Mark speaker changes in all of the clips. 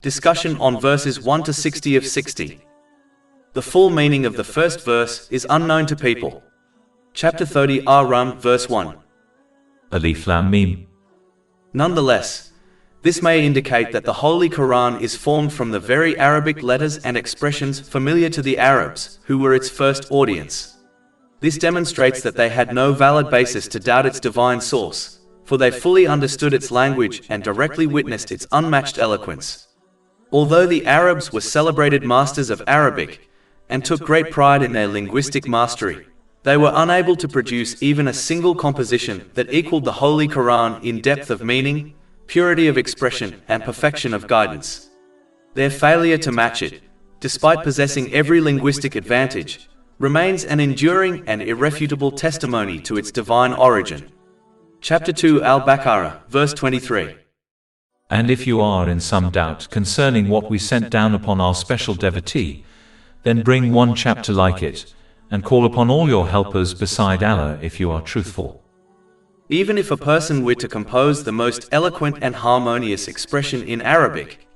Speaker 1: Discussion on verses 1 to 60 of 60. The full meaning of the first verse is unknown to people. Chapter 30 Ar Rum, verse 1.
Speaker 2: Alif Lam Mim.
Speaker 1: Nonetheless, this may indicate that the Holy Quran is formed from the very Arabic letters and expressions familiar to the Arabs, who were its first audience. This demonstrates that they had no valid basis to doubt its divine source, for they fully understood its language and directly witnessed its unmatched eloquence. Although the Arabs were celebrated masters of Arabic, and took great pride in their linguistic mastery, they were unable to produce even a single composition that equaled the Holy Quran in depth of meaning, purity of expression, and perfection of guidance. Their failure to match it, despite possessing every linguistic advantage, remains an enduring and irrefutable testimony to its divine origin. Chapter 2 Al-Baqarah, verse 23.
Speaker 2: And if you are in some doubt concerning what we sent down upon our special devotee, then bring one chapter like it, and call upon all your helpers beside Allah if you are truthful.
Speaker 1: Even if a person were to compose the most eloquent and harmonious expression in Arabic,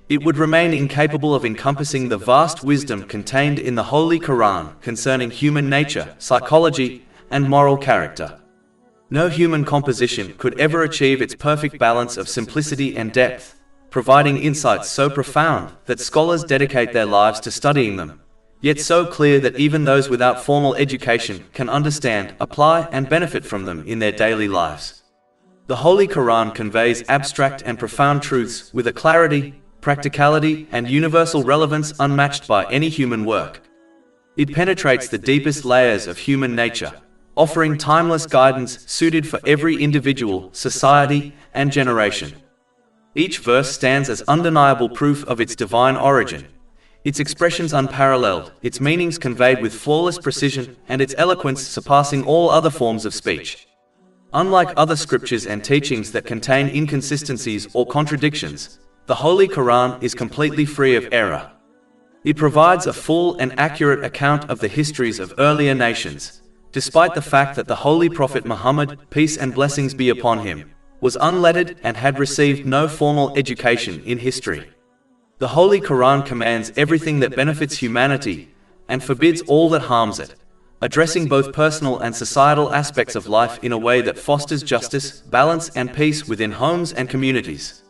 Speaker 1: it would remain incapable of encompassing the vast wisdom contained in the Holy Quran concerning human nature, psychology, and moral character. No human composition could ever achieve its perfect balance of simplicity and depth, providing insights so profound that scholars dedicate their lives to studying them, yet so clear that even those without formal education can understand, apply, and benefit from them in their daily lives. The Holy Quran conveys abstract and profound truths with a clarity, practicality, and universal relevance unmatched by any human work. It penetrates the deepest layers of human nature, offering timeless guidance suited for every individual, society, and generation. Each verse stands as undeniable proof of its divine origin, its expressions unparalleled, its meanings conveyed with flawless precision, and its eloquence surpassing all other forms of speech. Unlike other scriptures and teachings that contain inconsistencies or contradictions, the Holy Quran is completely free of error. It provides a full and accurate account of the histories of earlier nations, despite the fact that the Holy Prophet Muhammad, peace and blessings be upon him, was unlettered and had received no formal education in history. The Holy Quran commands everything that benefits humanity and forbids all that harms it, addressing both personal and societal aspects of life in a way that fosters justice, balance, and peace within homes and communities.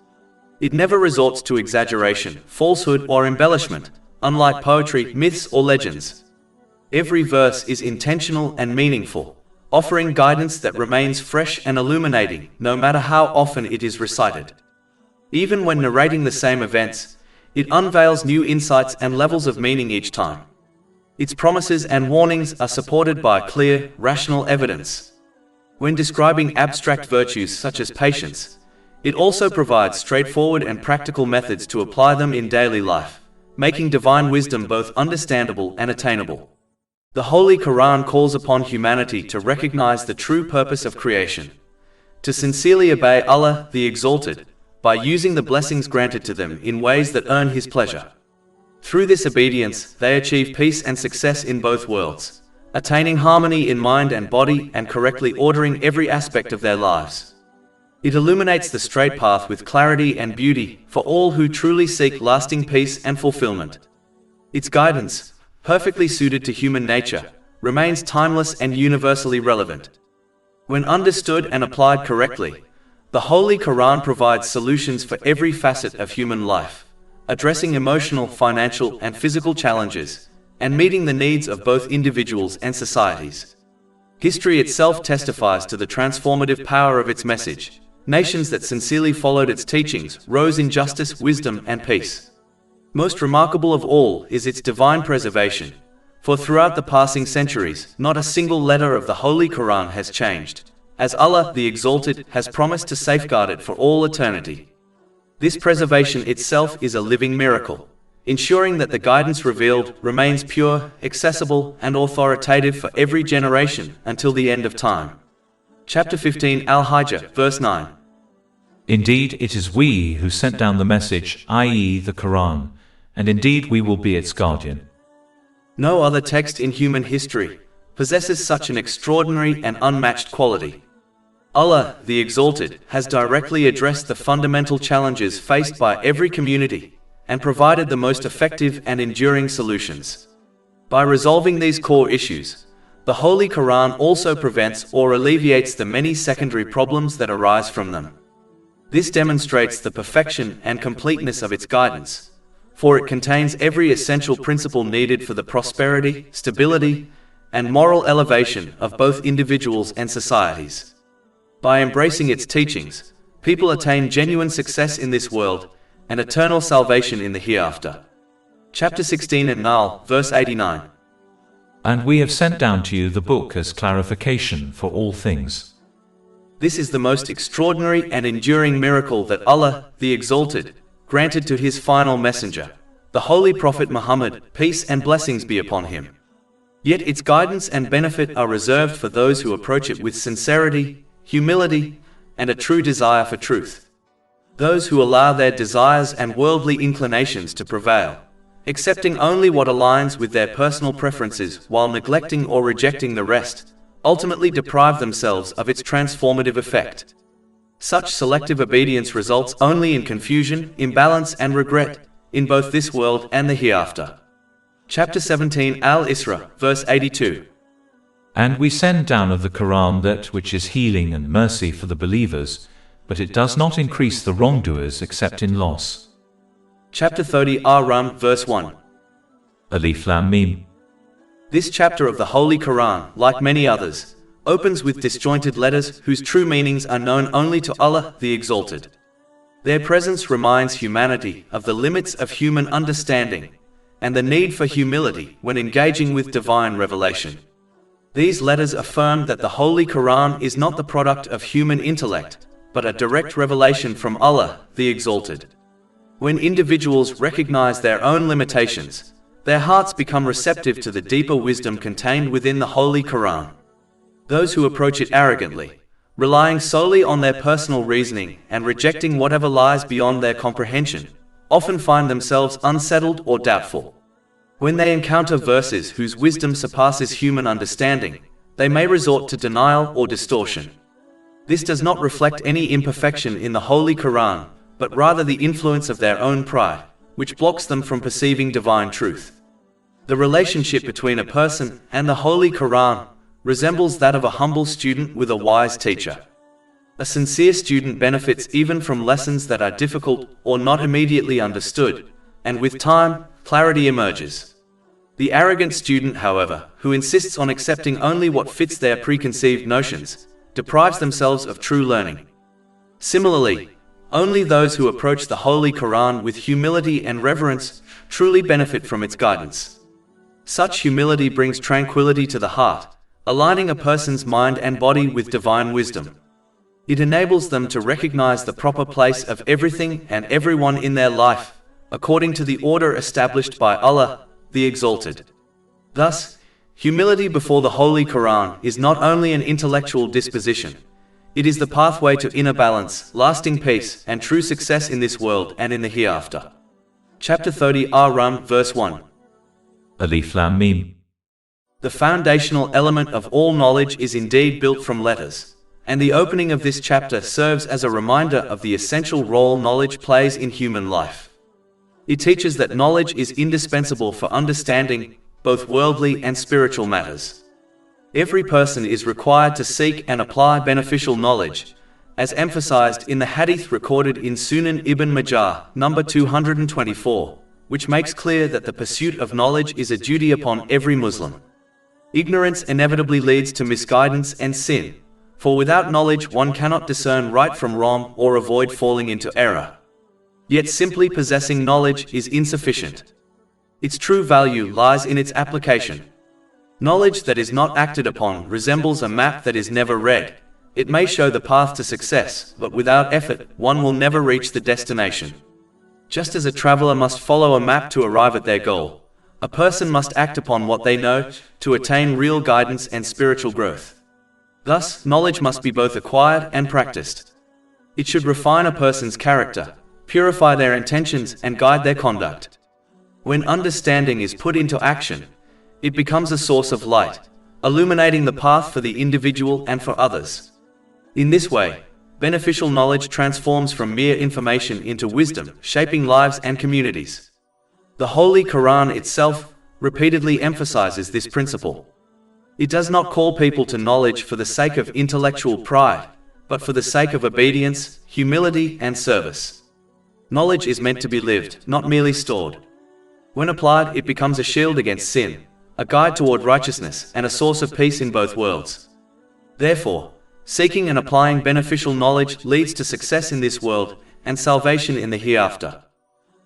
Speaker 1: It never resorts to exaggeration, falsehood, or embellishment, unlike poetry, myths, or legends. Every verse is intentional and meaningful, offering guidance that remains fresh and illuminating, no matter how often it is recited. Even when narrating the same events, it unveils new insights and levels of meaning each time. Its promises and warnings are supported by clear, rational evidence. When describing abstract virtues such as patience, it also provides straightforward and practical methods to apply them in daily life, making divine wisdom both understandable and attainable. The Holy Quran calls upon humanity to recognize the true purpose of creation, to sincerely obey Allah the Exalted, by using the blessings granted to them in ways that earn His pleasure. Through this obedience, they achieve peace and success in both worlds, attaining harmony in mind and body and correctly ordering every aspect of their lives. It illuminates the straight path with clarity and beauty for all who truly seek lasting peace and fulfillment. Its guidance, perfectly suited to human nature, remains timeless and universally relevant. When understood and applied correctly, the Holy Quran provides solutions for every facet of human life, addressing emotional, financial, and physical challenges, and meeting the needs of both individuals and societies. History itself testifies to the transformative power of its message. Nations that sincerely followed its teachings rose in justice, wisdom, and peace. Most remarkable of all is its divine preservation, for throughout the passing centuries, not a single letter of the Holy Quran has changed, as Allah the Exalted has promised to safeguard it for all eternity. This preservation itself is a living miracle, ensuring that the guidance revealed remains pure, accessible, and authoritative for every generation until the end of time. Chapter 15 Al-Hijr, verse 9.
Speaker 2: Indeed, it is we who sent down the message, i.e. the Quran, and indeed we will be its guardian.
Speaker 1: No other text in human history possesses such an extraordinary and unmatched quality. Allah, the Exalted, has directly addressed the fundamental challenges faced by every community and provided the most effective and enduring solutions. By resolving these core issues, the Holy Quran also prevents or alleviates the many secondary problems that arise from them. This demonstrates the perfection and completeness of its guidance, for it contains every essential principle needed for the prosperity, stability, and moral elevation of both individuals and societies. By embracing its teachings, people attain genuine success in this world and eternal salvation in the hereafter. Chapter 16 An-Nahl, verse 89.
Speaker 2: And we have sent down to you the book as clarification for all things.
Speaker 1: This is the most extraordinary and enduring miracle that Allah, the Exalted, granted to His final messenger, the Holy Prophet Muhammad, peace and blessings be upon him. Yet its guidance and benefit are reserved for those who approach it with sincerity, humility, and a true desire for truth. Those who allow their desires and worldly inclinations to prevail, accepting only what aligns with their personal preferences while neglecting or rejecting the rest, ultimately deprive themselves of its transformative effect. Such selective obedience results only in confusion, imbalance, and regret, in both this world and the hereafter. Chapter 17 Al-Isra, verse 82.
Speaker 2: And we send down of the Quran that which is healing and mercy for the believers, but it does not increase the wrongdoers except in loss.
Speaker 1: Chapter 30 Ar Rum, verse 1.
Speaker 2: Alif Lam Mim.
Speaker 1: This chapter of the Holy Quran, like many others, opens with disjointed letters whose true meanings are known only to Allah, the Exalted. Their presence reminds humanity of the limits of human understanding and the need for humility when engaging with divine revelation. These letters affirm that the Holy Quran is not the product of human intellect, but a direct revelation from Allah, the Exalted. When individuals recognize their own limitations, their hearts become receptive to the deeper wisdom contained within the Holy Quran. Those who approach it arrogantly, relying solely on their personal reasoning and rejecting whatever lies beyond their comprehension, often find themselves unsettled or doubtful. When they encounter verses whose wisdom surpasses human understanding, they may resort to denial or distortion. This does not reflect any imperfection in the Holy Quran, but rather the influence of their own pride, which blocks them from perceiving divine truth. The relationship between a person and the Holy Quran resembles that of a humble student with a wise teacher. A sincere student benefits even from lessons that are difficult or not immediately understood, and with time, clarity emerges. The arrogant student, however, who insists on accepting only what fits their preconceived notions, deprives themselves of true learning. Similarly, only those who approach the Holy Quran with humility and reverence truly benefit from its guidance. Such humility brings tranquility to the heart, aligning a person's mind and body with divine wisdom. It enables them to recognize the proper place of everything and everyone in their life, according to the order established by Allah, the Exalted. Thus, humility before the Holy Quran is not only an intellectual disposition, it is the pathway to inner balance, lasting peace, and true success in this world and in the hereafter. Chapter 30 Ar Rum, verse 1.
Speaker 2: Alif Lam Mim.
Speaker 1: The foundational element of all knowledge is indeed built from letters, and the opening of this chapter serves as a reminder of the essential role knowledge plays in human life. It teaches that knowledge is indispensable for understanding both worldly and spiritual matters. Every person is required to seek and apply beneficial knowledge, as emphasized in the hadith recorded in Sunan Ibn Majah, number 224, which makes clear that the pursuit of knowledge is a duty upon every Muslim. Ignorance inevitably leads to misguidance and sin, for without knowledge one cannot discern right from wrong or avoid falling into error. Yet simply possessing knowledge is insufficient. Its true value lies in its application. Knowledge that is not acted upon resembles a map that is never read. It may show the path to success, but without effort, one will never reach the destination. Just as a traveler must follow a map to arrive at their goal, a person must act upon what they know to attain real guidance and spiritual growth. Thus, knowledge must be both acquired and practiced. It should refine a person's character, purify their intentions, and guide their conduct. When understanding is put into action, it becomes a source of light, illuminating the path for the individual and for others. In this way, beneficial knowledge transforms from mere information into wisdom, shaping lives and communities. The Holy Quran itself repeatedly emphasizes this principle. It does not call people to knowledge for the sake of intellectual pride, but for the sake of obedience, humility, and service. Knowledge is meant to be lived, not merely stored. When applied, it becomes a shield against sin, a guide toward righteousness, and a source of peace in both worlds. Therefore, seeking and applying beneficial knowledge leads to success in this world and salvation in the hereafter.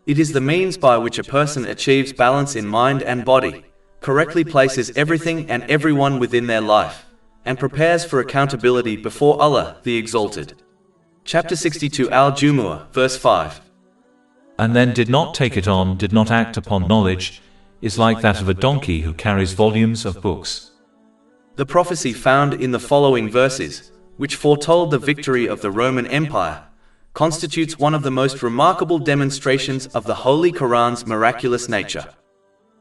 Speaker 1: It is the means by which a person achieves balance in mind and body, correctly places everything and everyone within their life, and prepares for accountability before Allah, the Exalted. Chapter 62 Al-Jumu'ah, verse 5.
Speaker 2: And then did not take it on, did not act upon knowledge, is like that of a donkey who carries volumes of books.
Speaker 1: The prophecy found in the following verses, which foretold the victory of the Roman Empire, constitutes one of the most remarkable demonstrations of the Holy Quran's miraculous nature.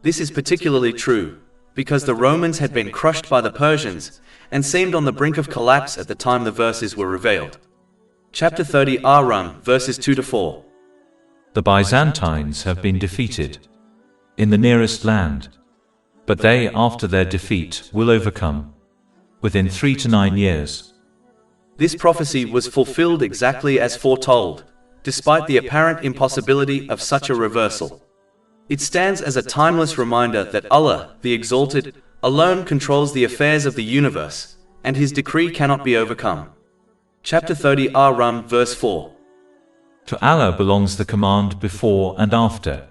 Speaker 1: This is particularly true because the Romans had been crushed by the Persians and seemed on the brink of collapse at the time the verses were revealed. Chapter 30 Ar Rum, verses 2-4.
Speaker 2: The Byzantines have been defeated in the nearest land, but they, after their defeat, will overcome within 3 to 9 years.
Speaker 1: This prophecy was fulfilled exactly as foretold, despite the apparent impossibility of such a reversal. It stands as a timeless reminder that Allah, the Exalted, alone controls the affairs of the universe, and His decree cannot be overcome. Chapter 30 Ar Rum, verse 4.
Speaker 2: To Allah belongs the command before and after.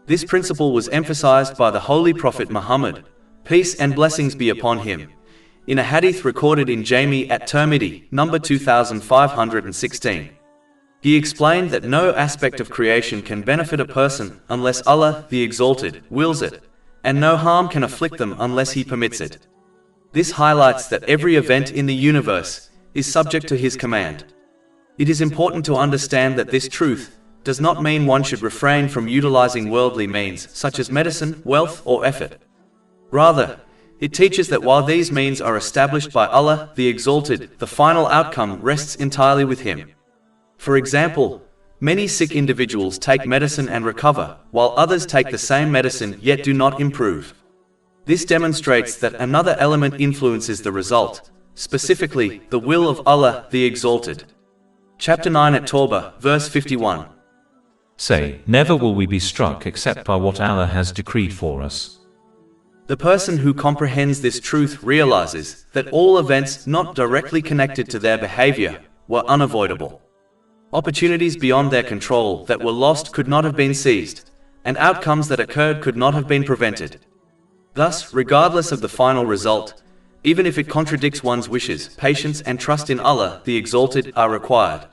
Speaker 1: This principle was emphasized by the Holy Prophet Muhammad, peace and blessings be upon him, in a hadith recorded in Jami at-Tirmidhi, number 2516. He explained that no aspect of creation can benefit a person unless Allah, the Exalted, wills it, and no harm can afflict them unless He permits it. This highlights that every event in the universe is subject to His command. It is important to understand that this truth does not mean one should refrain from utilizing worldly means such as medicine, wealth, or effort. Rather, it teaches that while these means are established by Allah, the Exalted, the final outcome rests entirely with Him. For example, many sick individuals take medicine and recover, while others take the same medicine yet do not improve. This demonstrates that another element influences the result, specifically, the will of Allah, the Exalted. Chapter 9 at-Tawbah, verse 51.
Speaker 2: Say, never will we be struck except by what Allah has decreed for us.
Speaker 1: The person who comprehends this truth realizes that all events not directly connected to their behavior were unavoidable. Opportunities beyond their control that were lost could not have been seized, and outcomes that occurred could not have been prevented. Thus, regardless of the final result, even if it contradicts one's wishes, patience and trust in Allah, the Exalted, are required.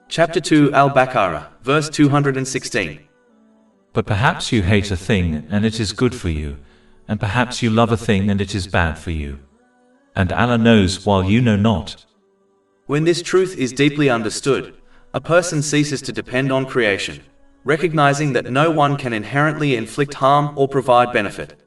Speaker 1: Chapter 2 Al-Baqarah, verse 216.
Speaker 2: But perhaps you hate a thing and it is good for you, and perhaps you love a thing and it is bad for you. And Allah knows while you know not.
Speaker 1: When this truth is deeply understood, a person ceases to depend on creation, recognizing that no one can inherently inflict harm or provide benefit.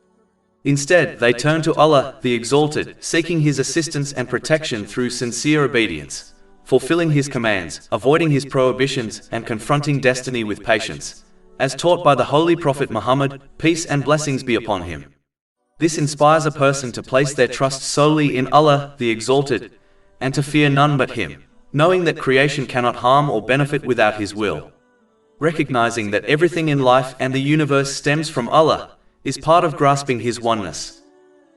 Speaker 1: Instead, they turn to Allah, the Exalted, seeking His assistance and protection through sincere obedience, fulfilling His commands, avoiding His prohibitions, and confronting destiny with patience, as taught by the Holy Prophet Muhammad, peace and blessings be upon him. This inspires a person to place their trust solely in Allah, the Exalted, and to fear none but Him, knowing that creation cannot harm or benefit without His will. Recognizing that everything in life and the universe stems from Allah is part of grasping His oneness.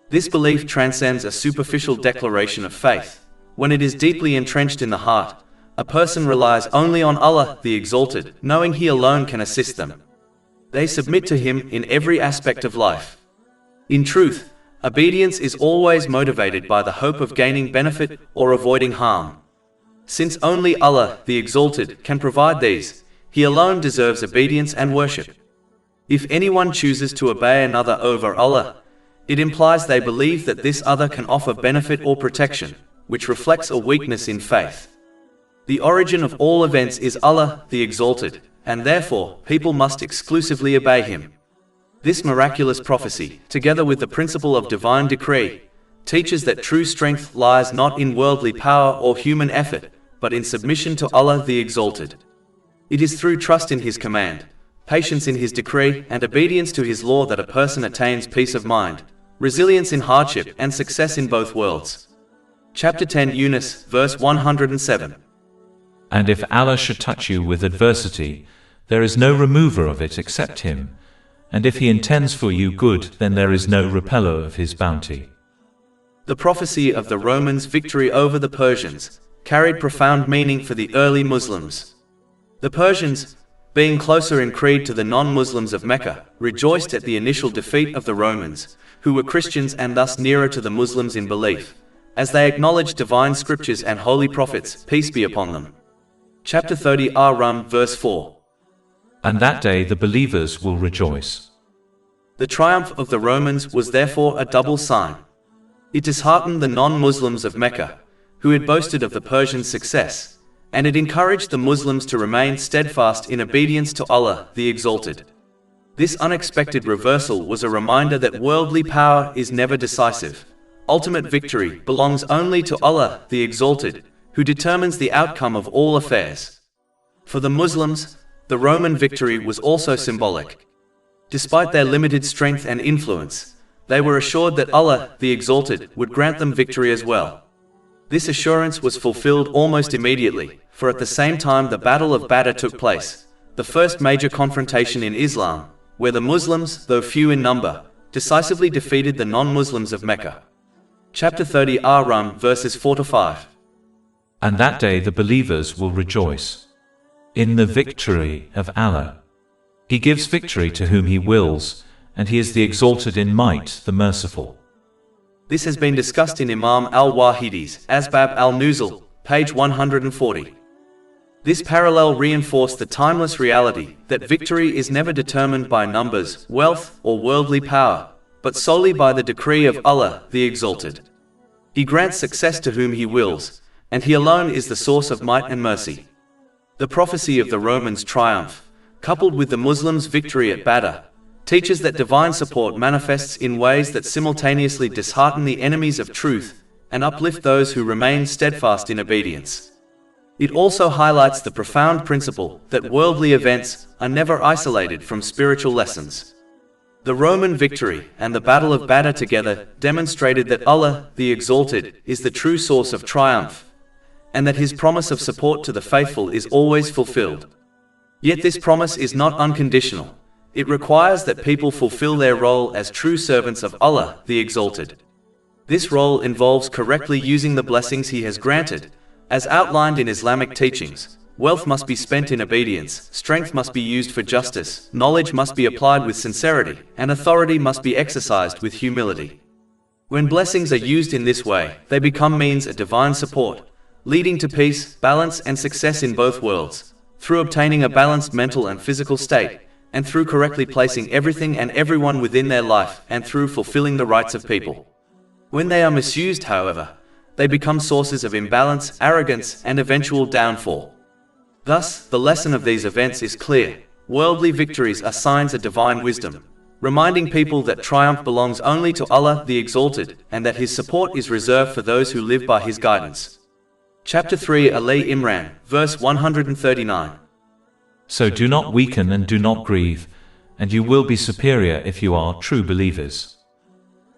Speaker 1: This belief transcends a superficial declaration of faith. When it is deeply entrenched in the heart, a person relies only on Allah, the Exalted, knowing He alone can assist them. They submit to Him in every aspect of life. In truth, obedience is always motivated by the hope of gaining benefit or avoiding harm. Since only Allah, the Exalted, can provide these, He alone deserves obedience and worship. If anyone chooses to obey another over Allah, it implies they believe that this other can offer benefit or protection, which reflects a weakness in faith. The origin of all events is Allah, the Exalted, and therefore, people must exclusively obey Him. This miraculous prophecy, together with the principle of divine decree, teaches that true strength lies not in worldly power or human effort, but in submission to Allah the Exalted. It is through trust in His command, patience in His decree, and obedience to His law that a person attains peace of mind, resilience in hardship, and success in both worlds. Chapter 10 Yunus, verse 107.
Speaker 2: And if Allah should touch you with adversity, there is no remover of it except Him, and if He intends for you good, then there is no repeller of His bounty.
Speaker 1: The prophecy of the Romans' victory over the Persians carried profound meaning for the early Muslims. The Persians, being closer in creed to the non-Muslims of Mecca, rejoiced at the initial defeat of the Romans, who were Christians and thus nearer to the Muslims in belief, as they acknowledged divine scriptures and holy prophets, peace be upon them. Chapter 30 Ar Rum, verse 4.
Speaker 2: And that day the believers will rejoice.
Speaker 1: The triumph of the Romans was therefore a double sign. It disheartened the non-Muslims of Mecca, who had boasted of the Persians' success, and it encouraged the Muslims to remain steadfast in obedience to Allah the Exalted. This unexpected reversal was a reminder that worldly power is never decisive. Ultimate victory belongs only to Allah the Exalted, who determines the outcome of all affairs. For the Muslims, the Roman victory was also symbolic. Despite their limited strength and influence, they were assured that Allah the Exalted would grant them victory as well. This assurance was fulfilled almost immediately, for at the same time the Battle of Badr took place, the first major confrontation in Islam, where the Muslims, though few in number, decisively defeated the non-Muslims of Mecca. Chapter 30 Ar Rum, verses 4 to 5.
Speaker 2: And that day the believers will rejoice in the victory of Allah. He gives victory to whom He wills, and He is the Exalted in might, the Merciful.
Speaker 1: This has been discussed in Imam al-Wahidi's Asbab al-Nuzul, page 140. This parallel reinforced the timeless reality that victory is never determined by numbers, wealth, or worldly power, but solely by the decree of Allah the Exalted. He grants success to whom He wills, and He alone is the source of might and mercy. The prophecy of the Romans' triumph, coupled with the Muslims' victory at Badr, teaches that divine support manifests in ways that simultaneously dishearten the enemies of truth and uplift those who remain steadfast in obedience. It also highlights the profound principle that worldly events are never isolated from spiritual lessons. The Roman victory and the Battle of Badr together demonstrated that Allah the Exalted is the true source of triumph, and that His promise of support to the faithful is always fulfilled. Yet this promise is not unconditional. It requires that people fulfill their role as true servants of Allah the Exalted. This role involves correctly using the blessings He has granted. As outlined in Islamic teachings, wealth must be spent in obedience, strength must be used for justice, knowledge must be applied with sincerity, and authority must be exercised with humility. When blessings are used in this way, they become means of divine support, leading to peace, balance, and success in both worlds, through obtaining a balanced mental and physical state, and through correctly placing everything and everyone within their life, and through fulfilling the rights of people. When they are misused, however, they become sources of imbalance, arrogance, and eventual downfall. Thus, the lesson of these events is clear. Worldly victories are signs of divine wisdom, reminding people that triumph belongs only to Allah the Exalted, and that His support is reserved for those who live by His guidance. Chapter 3 Ali Imran, verse 139.
Speaker 2: So do not weaken and do not grieve, and you will be superior if you are true believers.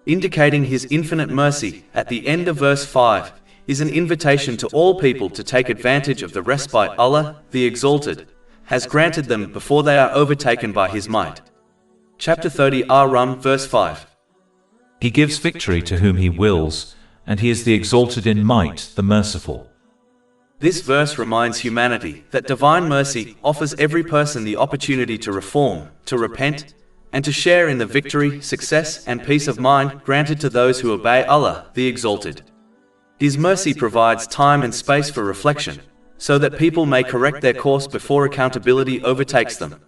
Speaker 1: Indicating His infinite mercy, at the end of verse 5, is an invitation to all people to take advantage of the respite Allah, the Exalted, has granted them before they are overtaken by His might. Chapter 30 Ar Rum, verse 5.
Speaker 2: He gives victory to whom He wills, and He is the Exalted in might, the Merciful.
Speaker 1: This verse reminds humanity that divine mercy offers every person the opportunity to reform, to repent, and to share in the victory, success, and peace of mind granted to those who obey Allah, the Exalted. His mercy provides time and space for reflection, so that people may correct their course before accountability overtakes them.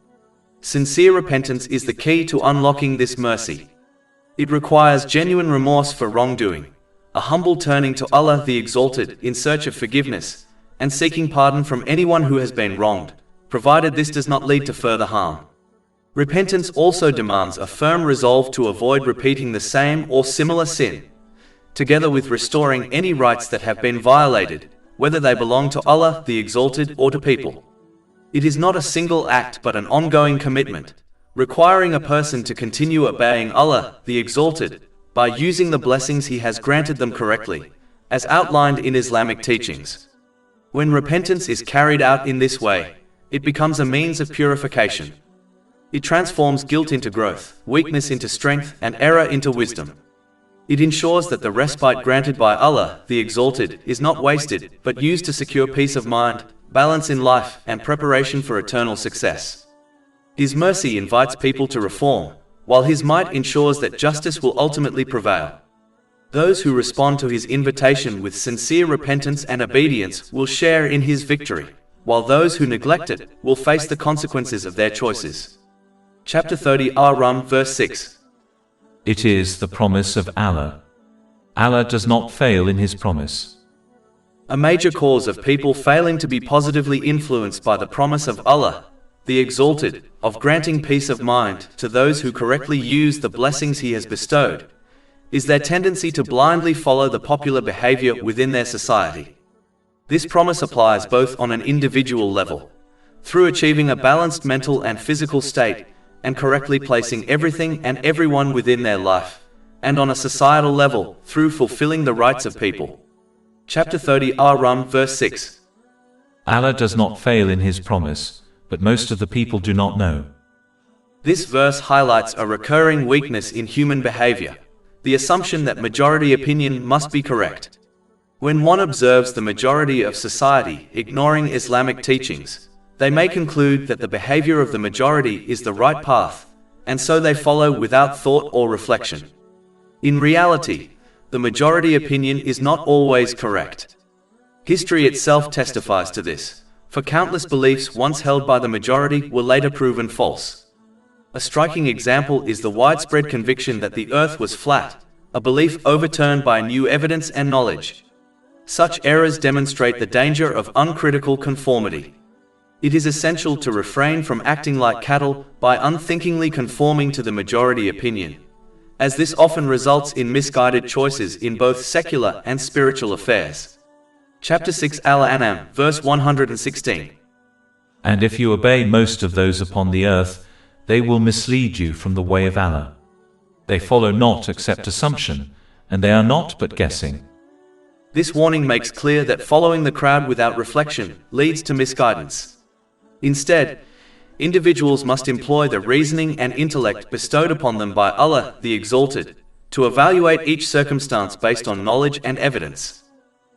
Speaker 1: Sincere repentance is the key to unlocking this mercy. It requires genuine remorse for wrongdoing, a humble turning to Allah the Exalted in search of forgiveness, and seeking pardon from anyone who has been wronged, provided this does not lead to further harm. Repentance also demands a firm resolve to avoid repeating the same or similar sin, together with restoring any rights that have been violated, whether they belong to Allah the Exalted or to people. It is not a single act but an ongoing commitment, requiring a person to continue obeying Allah the Exalted by using the blessings He has granted them correctly, as outlined in Islamic teachings. When repentance is carried out in this way, it becomes a means of purification. It transforms guilt into growth, weakness into strength, and error into wisdom. It ensures that the respite granted by Allah the Exalted is not wasted, but used to secure peace of mind, balance in life, and preparation for eternal success. His mercy invites people to reform, while His might ensures that justice will ultimately prevail. Those who respond to His invitation with sincere repentance and obedience will share in His victory, while those who neglect it will face the consequences of their choices. Chapter 30 Ar Rum verse 6.
Speaker 2: It is the promise of Allah. Allah does not fail in His promise.
Speaker 1: A major cause of people failing to be positively influenced by the promise of Allah, the Exalted, of granting peace of mind to those who correctly use the blessings He has bestowed, is their tendency to blindly follow the popular behavior within their society. This promise applies both on an individual level, through achieving a balanced mental and physical state, and correctly placing everything and everyone within their life, and on a societal level, through fulfilling the rights of people. Chapter 30 Ar Rum verse 6.
Speaker 2: Allah does not fail in His promise, but most of the people do not know.
Speaker 1: This verse highlights a recurring weakness in human behavior, the assumption that majority opinion must be correct. When one observes the majority of society ignoring Islamic teachings, they may conclude that the behavior of the majority is the right path, and so they follow without thought or reflection. In reality, the majority opinion is not always correct. History itself testifies to this, for countless beliefs once held by the majority were later proven false. A striking example is the widespread conviction that the earth was flat, a belief overturned by new evidence and knowledge. Such errors demonstrate the danger of uncritical conformity. It is essential to refrain from acting like cattle by unthinkingly conforming to the majority opinion, as this often results in misguided choices in both secular and spiritual affairs. Chapter 6 Al-An'am, verse 116.
Speaker 2: And if you obey most of those upon the earth, they will mislead you from the way of Allah. They follow not except assumption, and they are not but guessing.
Speaker 1: This warning makes clear that following the crowd without reflection leads to misguidance. Instead, individuals must employ the reasoning and intellect bestowed upon them by Allah the Exalted, to evaluate each circumstance based on knowledge and evidence.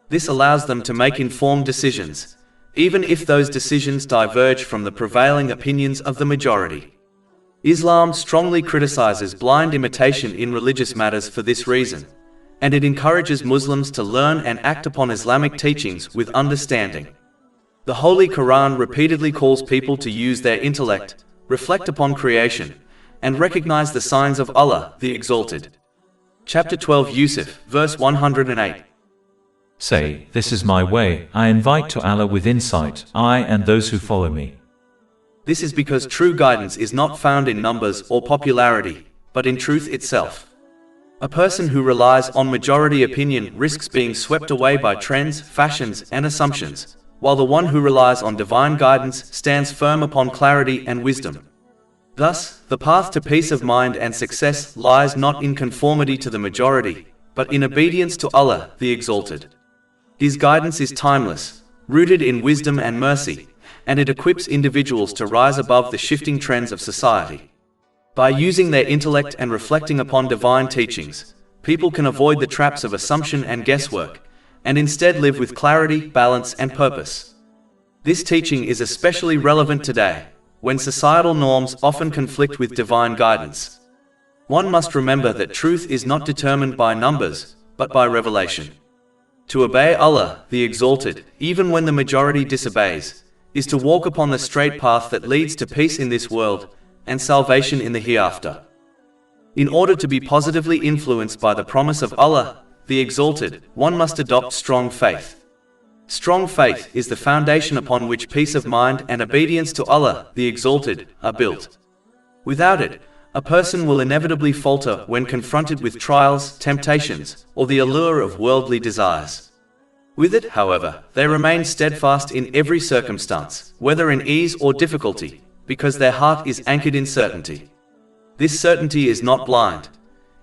Speaker 1: This allows them to make informed decisions, even if those decisions diverge from the prevailing opinions of the majority. Islam strongly criticizes blind imitation in religious matters for this reason, and it encourages Muslims to learn and act upon Islamic teachings with understanding. The Holy Quran repeatedly calls people to use their intellect, reflect upon creation, and recognize the signs of Allah the Exalted. Chapter 12 Yusuf, verse 108.
Speaker 2: Say, this is my way, I invite to Allah with insight, I and those who follow me.
Speaker 1: This is because true guidance is not found in numbers or popularity, but in truth itself. A person who relies on majority opinion risks being swept away by trends, fashions, and assumptions, while the one who relies on divine guidance stands firm upon clarity and wisdom. Thus, the path to peace of mind and success lies not in conformity to the majority, but in obedience to Allah the Exalted. His guidance is timeless, rooted in wisdom and mercy, and it equips individuals to rise above the shifting trends of society. By using their intellect and reflecting upon divine teachings, people can avoid the traps of assumption and guesswork, and instead live with clarity, balance, and purpose. This teaching is especially relevant today, when societal norms often conflict with divine guidance. One must remember that truth is not determined by numbers, but by revelation. To obey Allah, the Exalted, even when the majority disobeys, is to walk upon the straight path that leads to peace in this world and salvation in the hereafter. In order to be positively influenced by the promise of Allah, the Exalted, one must adopt strong faith. Strong faith is the foundation upon which peace of mind and obedience to Allah, the Exalted, are built. Without it, A person will inevitably falter when confronted with trials, temptations, or the allure of worldly desires. With it, however, they remain steadfast in every circumstance, whether in ease or difficulty, because their heart is anchored in certainty. This certainty is not blind.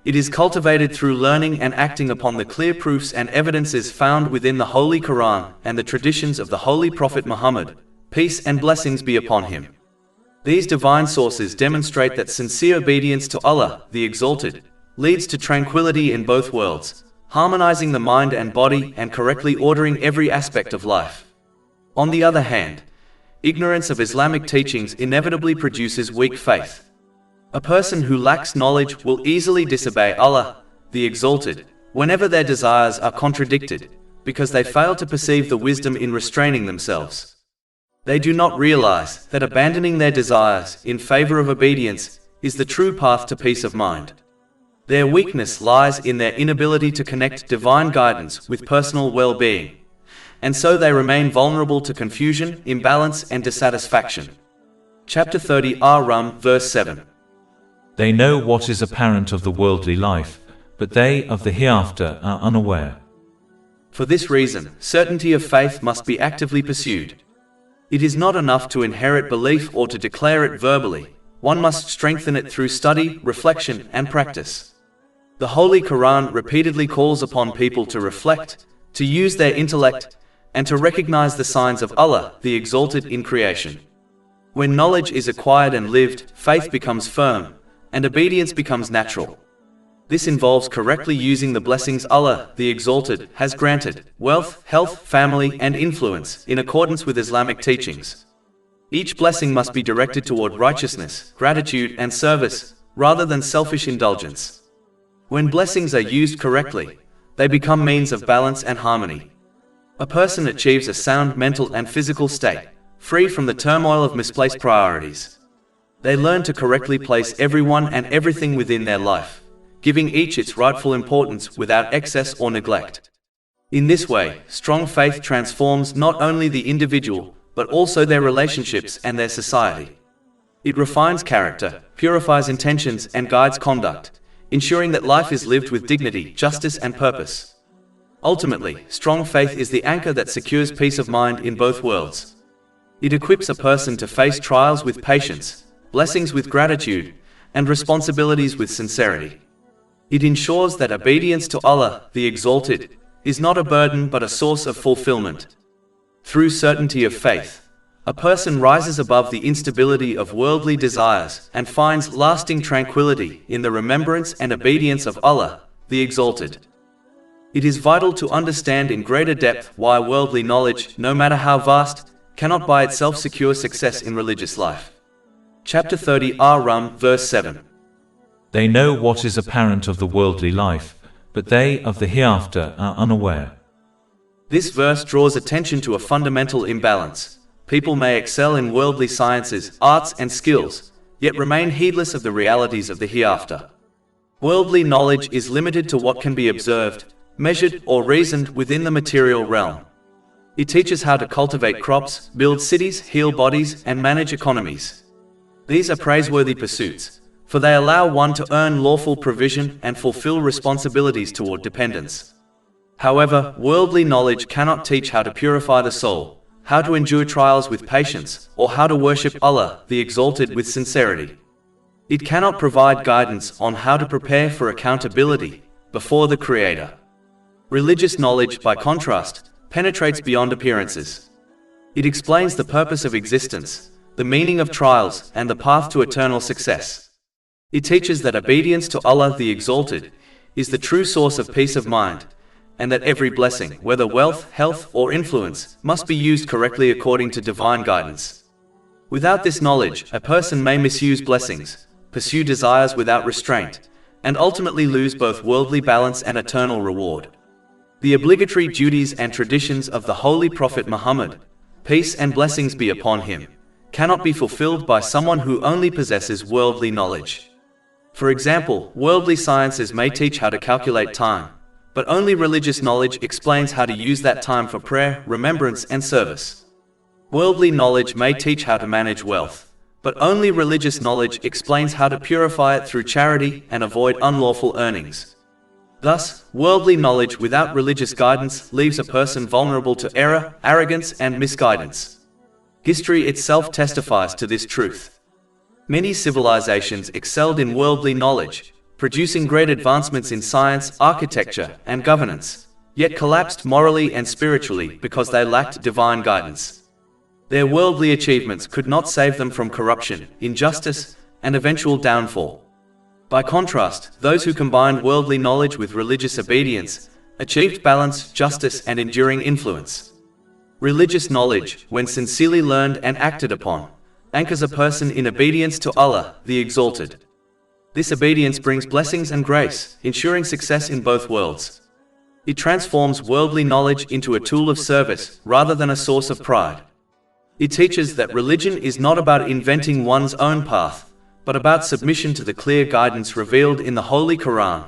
Speaker 1: It is cultivated through learning and acting upon the clear proofs and evidences found within the Holy Quran and the traditions of the Holy Prophet Muhammad, peace and blessings be upon him. These divine sources demonstrate that sincere obedience to Allah, the Exalted, leads to tranquility in both worlds, harmonizing the mind and body and correctly ordering every aspect of life. On the other hand, ignorance of Islamic teachings inevitably produces weak faith. A person who lacks knowledge will easily disobey Allah, the Exalted, whenever their desires are contradicted, because they fail to perceive the wisdom in restraining themselves. They do not realize that abandoning their desires in favor of obedience is the true path to peace of mind. Their weakness lies in their inability to connect divine guidance with personal well-being, and so they remain vulnerable to confusion, imbalance, and dissatisfaction. Chapter 30 Ar Rum, verse 7.
Speaker 2: They know what is apparent of the worldly life, but they of the hereafter are unaware.
Speaker 1: For this reason, certainty of faith must be actively pursued. It is not enough to inherit belief or to declare it verbally. One must strengthen it through study, reflection, and practice. The Holy Quran repeatedly calls upon people to reflect, to use their intellect, and to recognize the signs of Allah, the Exalted, in creation. When knowledge is acquired and lived, faith becomes firm, and obedience becomes natural. This involves correctly using the blessings Allah, the Exalted, has granted: wealth, health, family, and influence, in accordance with Islamic teachings. Each blessing must be directed toward righteousness, gratitude, and service, rather than selfish indulgence. When blessings are used correctly, they become means of balance and harmony. A person achieves a sound mental and physical state, free from the turmoil of misplaced priorities. They learn to correctly place everyone and everything within their life, giving each its rightful importance without excess or neglect. In this way, strong faith transforms not only the individual, but also their relationships and their society. It refines character, purifies intentions, and guides conduct, ensuring that life is lived with dignity, justice, and purpose. Ultimately, strong faith is the anchor that secures peace of mind in both worlds. It equips a person to face trials with patience, blessings with gratitude, and responsibilities with sincerity. It ensures that obedience to Allah, the Exalted, is not a burden but a source of fulfillment. Through certainty of faith, a person rises above the instability of worldly desires and finds lasting tranquility in the remembrance and obedience of Allah, the Exalted. It is vital to understand in greater depth why worldly knowledge, no matter how vast, cannot by itself secure success in religious life. Chapter 30 Ar Rum, verse 7.
Speaker 2: They know what is apparent of the worldly life, but they of the hereafter are unaware.
Speaker 1: This verse draws attention to a fundamental imbalance. People may excel in worldly sciences, arts, and skills, yet remain heedless of the realities of the hereafter. Worldly knowledge is limited to what can be observed, measured, or reasoned within the material realm. It teaches how to cultivate crops, build cities, heal bodies, and manage economies. These are praiseworthy pursuits, for they allow one to earn lawful provision and fulfill responsibilities toward dependence. However, worldly knowledge cannot teach how to purify the soul, how to endure trials with patience, or how to worship Allah, the Exalted, with sincerity. It cannot provide guidance on how to prepare for accountability before the Creator. Religious knowledge, by contrast, penetrates beyond appearances. It explains the purpose of existence, the meaning of trials, and the path to eternal success. It teaches that obedience to Allah, the Exalted, is the true source of peace of mind, and that every blessing, whether wealth, health, or influence, must be used correctly according to divine guidance. Without this knowledge, a person may misuse blessings, pursue desires without restraint, and ultimately lose both worldly balance and eternal reward. The obligatory duties and traditions of the Holy Prophet Muhammad, peace and blessings be upon him, cannot be fulfilled by someone who only possesses worldly knowledge. For example, worldly sciences may teach how to calculate time, but only religious knowledge explains how to use that time for prayer, remembrance, and service. Worldly knowledge may teach how to manage wealth, but only religious knowledge explains how to purify it through charity and avoid unlawful earnings. Thus, worldly knowledge without religious guidance leaves a person vulnerable to error, arrogance, and misguidance. History itself testifies to this truth. Many civilizations excelled in worldly knowledge, producing great advancements in science, architecture, and governance, yet collapsed morally and spiritually because they lacked divine guidance. Their worldly achievements could not save them from corruption, injustice, and eventual downfall. By contrast, those who combined worldly knowledge with religious obedience achieved balance, justice, and enduring influence. Religious knowledge, when sincerely learned and acted upon, anchors a person in obedience to Allah, the Exalted. This obedience brings blessings and grace, ensuring success in both worlds. It transforms worldly knowledge into a tool of service rather than a source of pride. It teaches that religion is not about inventing one's own path, but about submission to the clear guidance revealed in the Holy Quran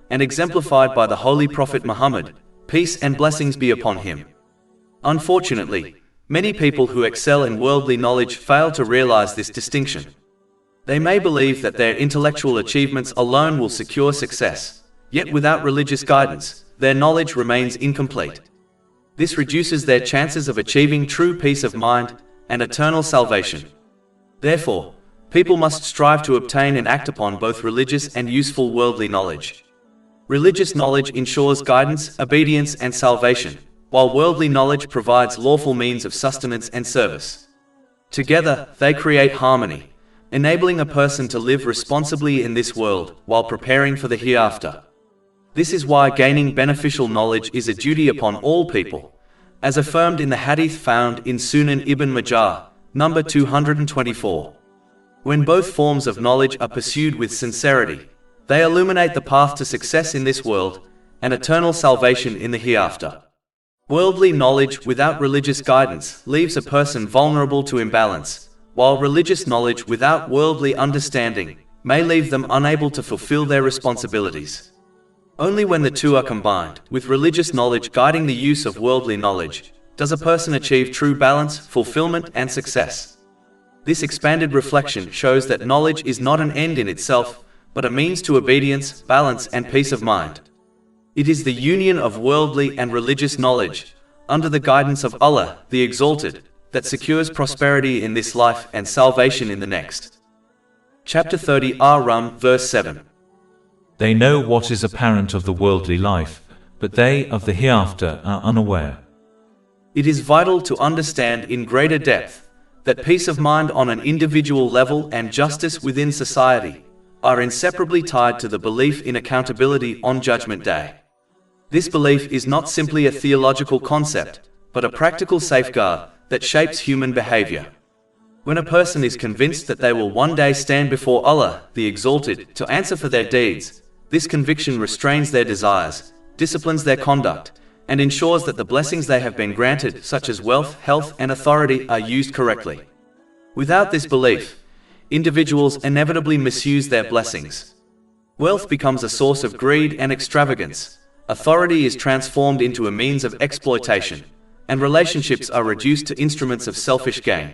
Speaker 1: and exemplified by the Holy Prophet Muhammad, peace and blessings be upon him. Unfortunately, many people who excel in worldly knowledge fail to realize this distinction. They may believe that their intellectual achievements alone will secure success, yet without religious guidance, their knowledge remains incomplete. This reduces their chances of achieving true peace of mind and eternal salvation. Therefore, people must strive to obtain and act upon both religious and useful worldly knowledge. Religious knowledge ensures guidance, obedience, and salvation, while worldly knowledge provides lawful means of sustenance and service. Together, they create harmony, enabling a person to live responsibly in this world while preparing for the hereafter. This is why gaining beneficial knowledge is a duty upon all people, as affirmed in the hadith found in Sunan Ibn Majah, number 224. When both forms of knowledge are pursued with sincerity, they illuminate the path to success in this world and eternal salvation in the hereafter. Worldly knowledge without religious guidance leaves a person vulnerable to imbalance, while religious knowledge without worldly understanding may leave them unable to fulfill their responsibilities. Only when the two are combined, with religious knowledge guiding the use of worldly knowledge, does a person achieve true balance, fulfillment, and success. This expanded reflection shows that knowledge is not an end in itself, but a means to obedience, balance, and peace of mind. It is the union of worldly and religious knowledge, under the guidance of Allah, the Exalted, that secures prosperity in this life and salvation in the next. Chapter 30, Ar Rum, verse 7.
Speaker 2: They know what is apparent of the worldly life, but they of the hereafter are unaware.
Speaker 1: It is vital to understand in greater depth that peace of mind on an individual level and justice within society are inseparably tied to the belief in accountability on Judgment Day. This belief is not simply a theological concept, but a practical safeguard that shapes human behavior. When a person is convinced that they will one day stand before Allah, the Exalted, to answer for their deeds, this conviction restrains their desires, disciplines their conduct, and ensures that the blessings they have been granted, such as wealth, health, and authority, are used correctly. Without this belief, individuals inevitably misuse their blessings. Wealth becomes a source of greed and extravagance, authority is transformed into a means of exploitation, and relationships are reduced to instruments of selfish gain.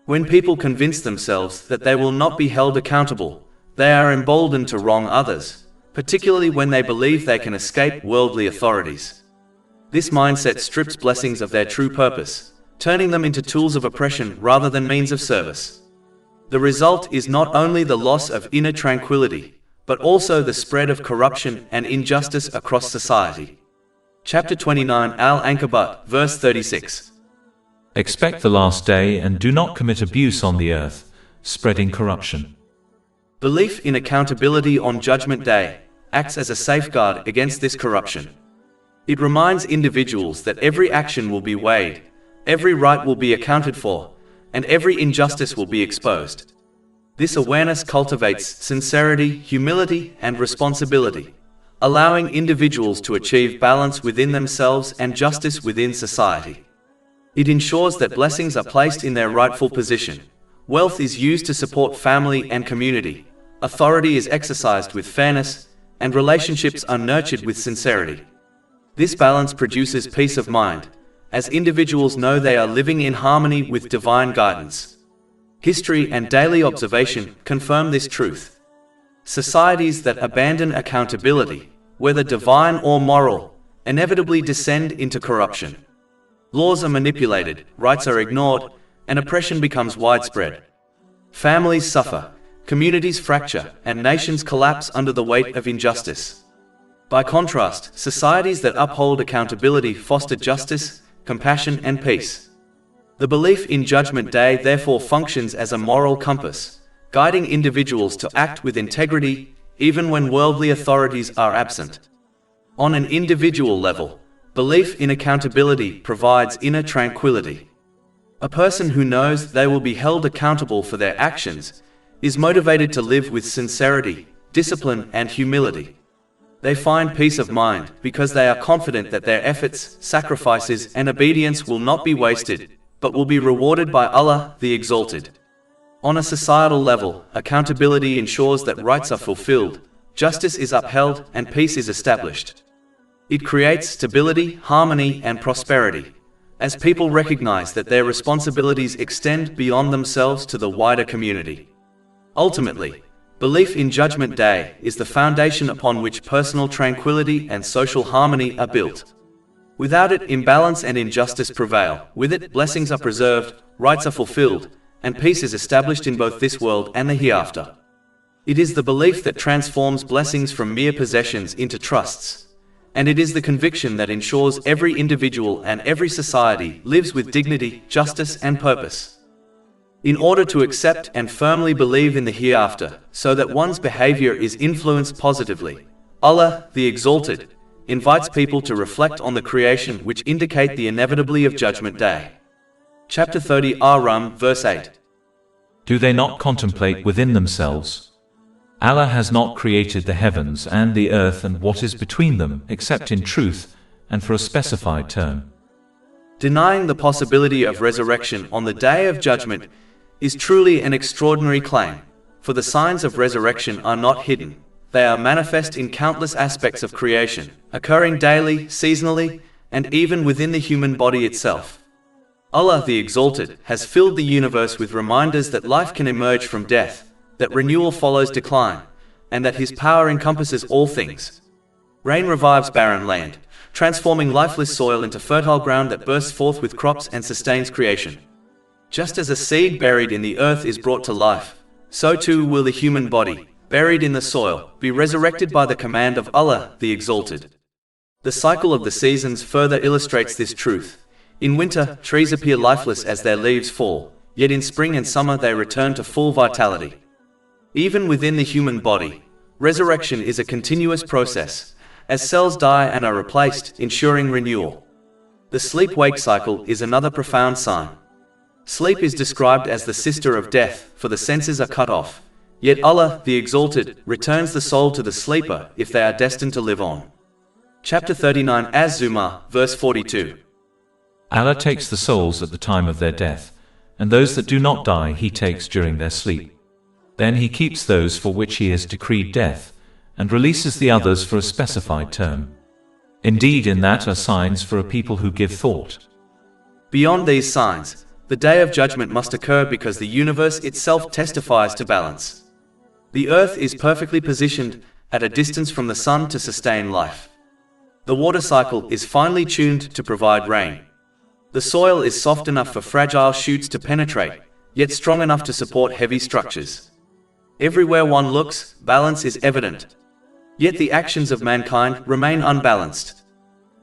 Speaker 1: When people convince themselves that they will not be held accountable, they are emboldened to wrong others, particularly when they believe they can escape worldly authorities. This mindset strips blessings of their true purpose, turning them into tools of oppression rather than means of service. The result is not only the loss of inner tranquility, but also the spread of corruption and injustice across society. Chapter 29, Al-Ankabut, verse 36.
Speaker 2: Expect the last day and do not commit abuse on the earth, spreading corruption.
Speaker 1: Belief in accountability on Judgment Day acts as a safeguard against this corruption. It reminds individuals that every action will be weighed, every right will be accounted for, and every injustice will be exposed. This awareness cultivates sincerity, humility, and responsibility, allowing individuals to achieve balance within themselves and justice within society. It ensures that blessings are placed in their rightful position, wealth is used to support family and community, authority is exercised with fairness, and relationships are nurtured with sincerity. This balance produces peace of mind, as individuals know they are living in harmony with divine guidance. History and daily observation confirm this truth. Societies that abandon accountability, whether divine or moral, inevitably descend into corruption. Laws are manipulated, rights are ignored, and oppression becomes widespread. Families suffer, communities fracture, and nations collapse under the weight of injustice. By contrast, societies that uphold accountability foster justice, compassion, and peace. The belief in Judgment Day therefore functions as a moral compass, guiding individuals to act with integrity, even when worldly authorities are absent. On an individual level, belief in accountability provides inner tranquility. A person who knows they will be held accountable for their actions is motivated to live with sincerity, discipline, and humility. They find peace of mind because they are confident that their efforts, sacrifices, and obedience will not be wasted, but will be rewarded by Allah the Exalted. On a societal level, accountability ensures that rights are fulfilled, justice is upheld, and peace is established. It creates stability, harmony, and prosperity, as people recognize that their responsibilities extend beyond themselves to the wider community. Ultimately, belief in Judgment Day is the foundation upon which personal tranquility and social harmony are built. Without it, imbalance and injustice prevail. With it, blessings are preserved, rights are fulfilled, and peace is established in both this world and the hereafter. It is the belief that transforms blessings from mere possessions into trusts, and it is the conviction that ensures every individual and every society lives with dignity, justice, and purpose. In order to accept and firmly believe in the hereafter, so that one's behavior is influenced positively, Allah, the Exalted, invites people to reflect on the creation which indicate the inevitability of Judgment Day. Chapter 30 Ar Rum, verse 8.
Speaker 2: Do they not contemplate within themselves? Allah has not created the heavens and the earth and what is between them, except in truth, and for a specified term.
Speaker 1: Denying the possibility of resurrection on the Day of Judgment is truly an extraordinary claim, for the signs of resurrection are not hidden. They are manifest in countless aspects of creation, occurring daily, seasonally, and even within the human body itself. Allah the Exalted has filled the universe with reminders that life can emerge from death, that renewal follows decline, and that His power encompasses all things. Rain revives barren land, transforming lifeless soil into fertile ground that bursts forth with crops and sustains creation. Just as a seed buried in the earth is brought to life, so too will the human body, buried in the soil, be resurrected by the command of Allah the Exalted. The cycle of the seasons further illustrates this truth. In winter, trees appear lifeless as their leaves fall, yet in spring and summer they return to full vitality. Even within the human body, resurrection is a continuous process, as cells die and are replaced, ensuring renewal. The sleep-wake cycle is another profound sign. Sleep is described as the sister of death, for the senses are cut off. Yet Allah, the Exalted, returns the soul to the sleeper if they are destined to live on. Chapter 39 Az-Zumar, verse 42.
Speaker 2: Allah takes the souls at the time of their death, and those that do not die He takes during their sleep. Then He keeps those for which He has decreed death, and releases the others for a specified term. Indeed, in that are signs for a people who give thought.
Speaker 1: Beyond these signs, the Day of Judgment must occur because the universe itself testifies to balance. The earth is perfectly positioned at a distance from the sun to sustain life. The water cycle is finely tuned to provide rain. The soil is soft enough for fragile shoots to penetrate, yet strong enough to support heavy structures. Everywhere one looks, balance is evident. Yet the actions of mankind remain unbalanced.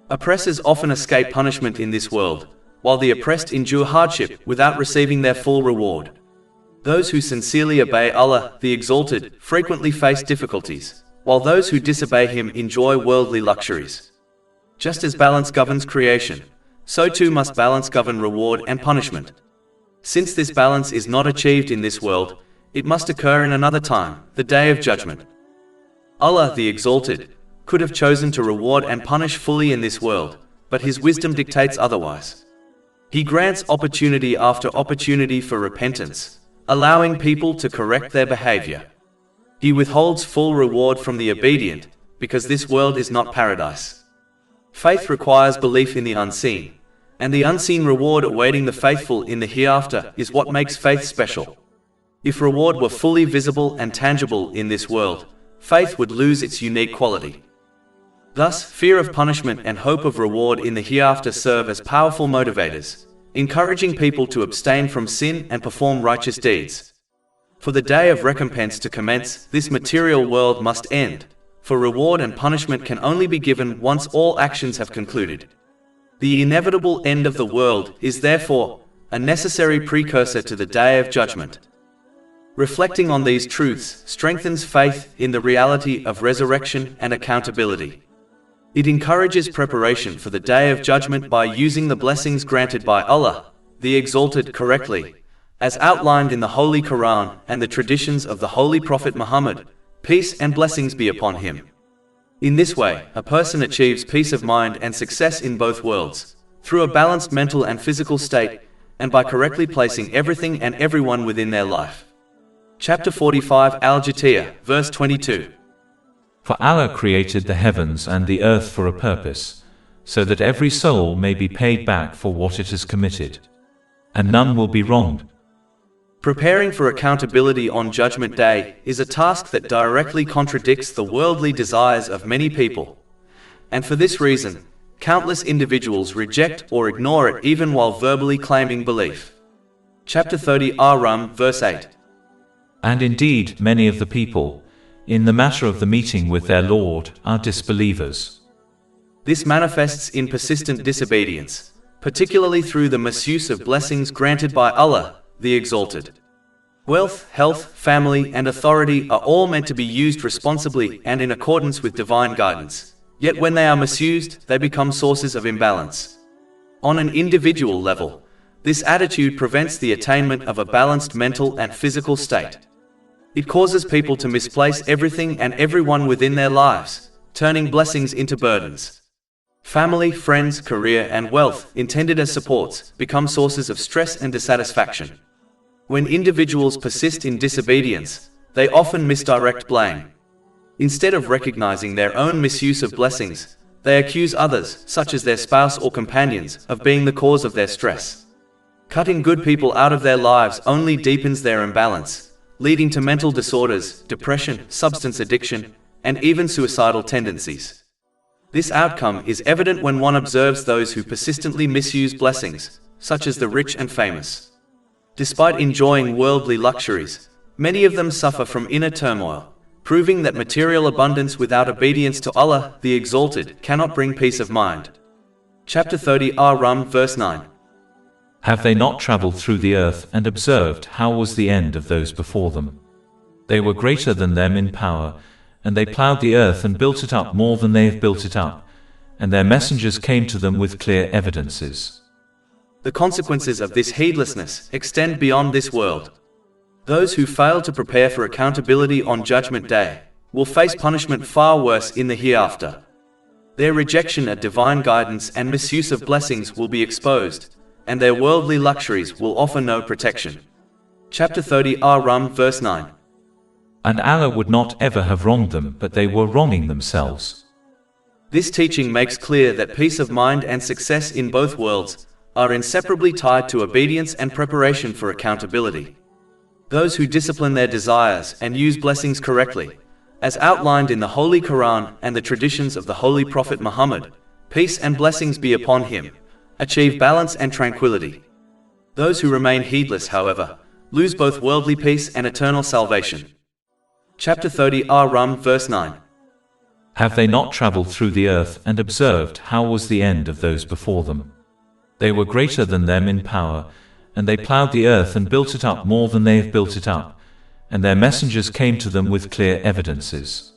Speaker 1: Oppressors often escape punishment in this world, while the oppressed endure hardship without receiving their full reward. Those who sincerely obey Allah, the Exalted, frequently face difficulties, while those who disobey Him enjoy worldly luxuries. Just as balance governs creation, so too must balance govern reward and punishment. Since this balance is not achieved in this world, it must occur in another time, the Day of Judgment. Allah, the Exalted, could have chosen to reward and punish fully in this world, but His wisdom dictates otherwise. He grants opportunity after opportunity for repentance, allowing people to correct their behavior. He withholds full reward from the obedient, because this world is not paradise. Faith requires belief in the unseen, and the unseen reward awaiting the faithful in the hereafter is what makes faith special. If reward were fully visible and tangible in this world, faith would lose its unique quality. Thus, fear of punishment and hope of reward in the hereafter serve as powerful motivators, encouraging people to abstain from sin and perform righteous deeds. For the day of recompense to commence, this material world must end, for reward and punishment can only be given once all actions have concluded. The inevitable end of the world is therefore a necessary precursor to the day of judgment. Reflecting on these truths strengthens faith in the reality of resurrection and accountability. It encourages preparation for the day of judgment by using the blessings granted by Allah, the Exalted, correctly, as outlined in the Holy Quran and the traditions of the Holy Prophet Muhammad, peace and blessings be upon him. In this way, a person achieves peace of mind and success in both worlds, through a balanced mental and physical state, and by correctly placing everything and everyone within their life. Chapter 45 Al-Jatiyah, verse 22.
Speaker 2: For Allah created the heavens and the earth for a purpose, so that every soul may be paid back for what it has committed, and none will be wronged.
Speaker 1: Preparing for accountability on Judgment Day is a task that directly contradicts the worldly desires of many people, and for this reason, countless individuals reject or ignore it even while verbally claiming belief. Chapter 30 Ar Rum, verse 8.
Speaker 2: And indeed, many of the people, in the matter of the meeting with their Lord, are disbelievers.
Speaker 1: This manifests in persistent disobedience, particularly through the misuse of blessings granted by Allah, the Exalted. Wealth, health, family, and authority are all meant to be used responsibly and in accordance with divine guidance. Yet when they are misused, they become sources of imbalance. On an individual level, this attitude prevents the attainment of a balanced mental and physical state. It causes people to misplace everything and everyone within their lives, turning blessings into burdens. Family, friends, career, and wealth, intended as supports, become sources of stress and dissatisfaction. When individuals persist in disobedience, they often misdirect blame. Instead of recognizing their own misuse of blessings, they accuse others, such as their spouse or companions, of being the cause of their stress. Cutting good people out of their lives only deepens their imbalance, leading to mental disorders, depression, substance addiction, and even suicidal tendencies. This outcome is evident when one observes those who persistently misuse blessings, such as the rich and famous. Despite enjoying worldly luxuries, many of them suffer from inner turmoil, proving that material abundance without obedience to Allah, the Exalted, cannot bring peace of mind. Chapter 30 Ar Rum, verse 9.
Speaker 2: Have they not traveled through the earth and observed how was the end of those before them? They were greater than them in power, and they plowed the earth and built it up more than they have built it up, and their messengers came to them with clear evidences.
Speaker 1: The consequences of this heedlessness extend beyond this world. Those who fail to prepare for accountability on Judgment Day will face punishment far worse in the hereafter. Their rejection of divine guidance and misuse of blessings will be exposed, and their worldly luxuries will offer no protection. Chapter 30 Ar Rum, verse 9.
Speaker 2: And Allah would not ever have wronged them, but they were wronging themselves.
Speaker 1: This teaching makes clear that peace of mind and success in both worlds are inseparably tied to obedience and preparation for accountability. Those who discipline their desires and use blessings correctly, as outlined in the Holy Quran and the traditions of the Holy Prophet Muhammad, peace and blessings be upon him, achieve balance and tranquility. Those who remain heedless, however, lose both worldly peace and eternal salvation. Chapter 30 Ar Rum, verse 9.
Speaker 2: Have they not traveled through the earth and observed how was the end of those before them? They were greater than them in power, and they plowed the earth and built it up more than they have built it up, and their messengers came to them with clear evidences.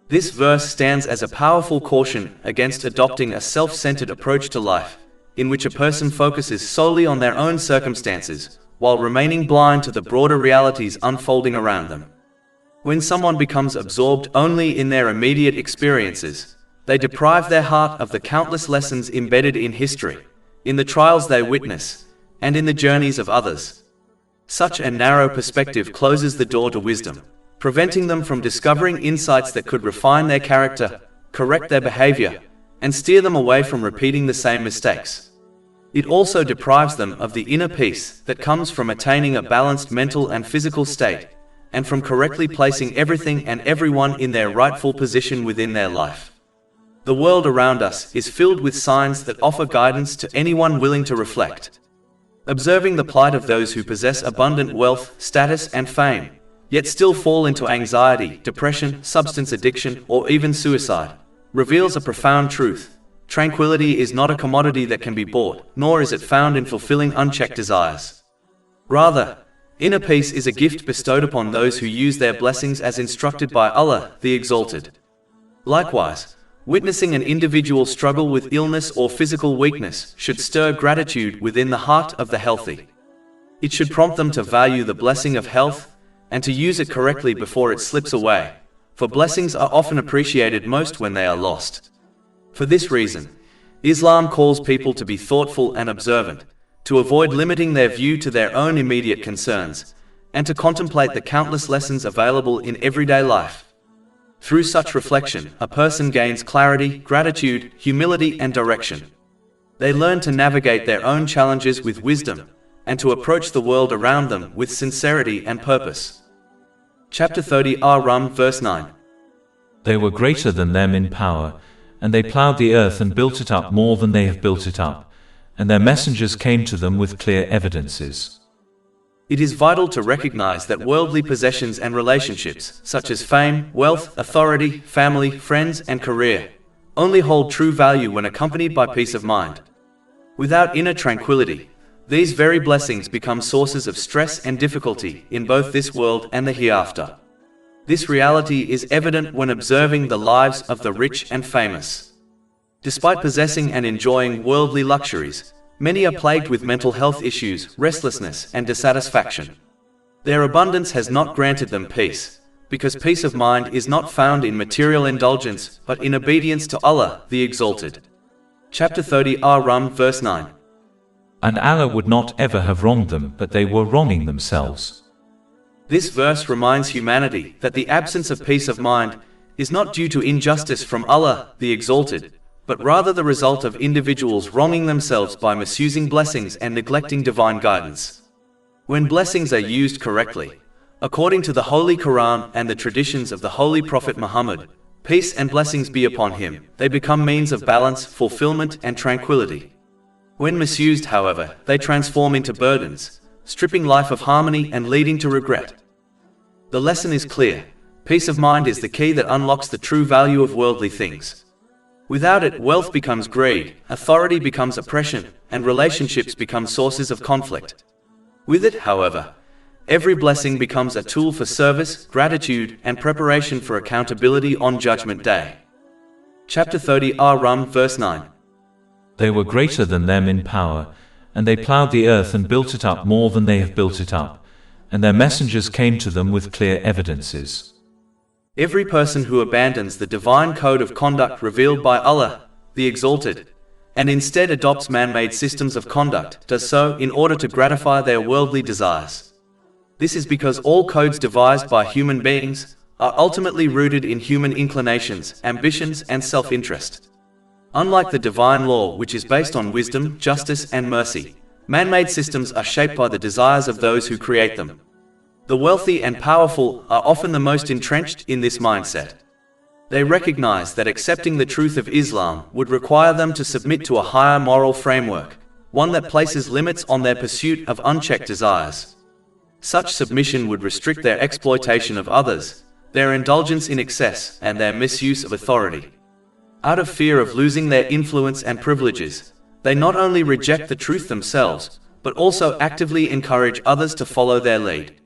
Speaker 1: This verse stands as a powerful caution against adopting a self-centered approach to life, in which a person focuses solely on their own circumstances, while remaining blind to the broader realities unfolding around them. When someone becomes absorbed only in their immediate experiences, they deprive their heart of the countless lessons embedded in history, in the trials they witness, and in the journeys of others. Such a narrow perspective closes the door to wisdom, preventing them from discovering insights that could refine their character, correct their behavior, and steer them away from repeating the same mistakes. It also deprives them of the inner peace that comes from attaining a balanced mental and physical state, and from correctly placing everything and everyone in their rightful position within their life. The world around us is filled with signs that offer guidance to anyone willing to reflect. Observing the plight of those who possess abundant wealth, status, and fame, yet still fall into anxiety, depression, substance addiction, or even suicide, reveals a profound truth. Tranquility is not a commodity that can be bought, nor is it found in fulfilling unchecked desires. Rather, inner peace is a gift bestowed upon those who use their blessings as instructed by Allah, the Exalted. Likewise, witnessing an individual struggle with illness or physical weakness should stir gratitude within the heart of the healthy. It should prompt them to value the blessing of health and to use it correctly before it slips away, for blessings are often appreciated most when they are lost. For this reason, Islam calls people to be thoughtful and observant, to avoid limiting their view to their own immediate concerns, and to contemplate the countless lessons available in everyday life. Through such reflection, a person gains clarity, gratitude, humility, and direction. They learn to navigate their own challenges with wisdom, and to approach the world around them with sincerity and purpose. Chapter 30 Ar Rum verse 9.
Speaker 2: They were greater than them in power, and they plowed the earth and built it up more than they have built it up, and their messengers came to them with clear evidences.
Speaker 1: It is vital to recognize that worldly possessions and relationships, such as fame, wealth, authority, family, friends, and career, only hold true value when accompanied by peace of mind. Without inner tranquility, these very blessings become sources of stress and difficulty in both this world and the hereafter. This reality is evident when observing the lives of the rich and famous. Despite possessing and enjoying worldly luxuries, many are plagued with mental health issues, restlessness, and dissatisfaction. Their abundance has not granted them peace, because peace of mind is not found in material indulgence, but in obedience to Allah, the Exalted. Chapter 30 Ar Rum verse 9.
Speaker 2: And Allah would not ever have wronged them, but they were wronging themselves.
Speaker 1: This verse reminds humanity that the absence of peace of mind is not due to injustice from Allah, the Exalted, but rather the result of individuals wronging themselves by misusing blessings and neglecting divine guidance. When blessings are used correctly, according to the Holy Quran and the traditions of the Holy Prophet Muhammad, peace and blessings be upon him, they become means of balance, fulfillment, and tranquility. When misused, however, they transform into burdens, stripping life of harmony and leading to regret. The lesson is clear: peace of mind is the key that unlocks the true value of worldly things. Without it, wealth becomes greed, authority becomes oppression, and relationships become sources of conflict. With it, however, every blessing becomes a tool for service, gratitude, and preparation for accountability on Judgment Day. Chapter 30 Ar Rum verse 9.
Speaker 2: They were greater than them in power, and they plowed the earth and built it up more than they have built it up, and their messengers came to them with clear evidences.
Speaker 1: Every person who abandons the divine code of conduct revealed by Allah, the Exalted, and instead adopts man-made systems of conduct, does so in order to gratify their worldly desires. This is because all codes devised by human beings are ultimately rooted in human inclinations, ambitions, and self-interest. Unlike the divine law, which is based on wisdom, justice, and mercy, man-made systems are shaped by the desires of those who create them. The wealthy and powerful are often the most entrenched in this mindset. They recognize that accepting the truth of Islam would require them to submit to a higher moral framework, one that places limits on their pursuit of unchecked desires. Such submission would restrict their exploitation of others, their indulgence in excess, and their misuse of authority. Out of fear of losing their influence and privileges, they not only reject the truth themselves, but also actively encourage others to follow their lead.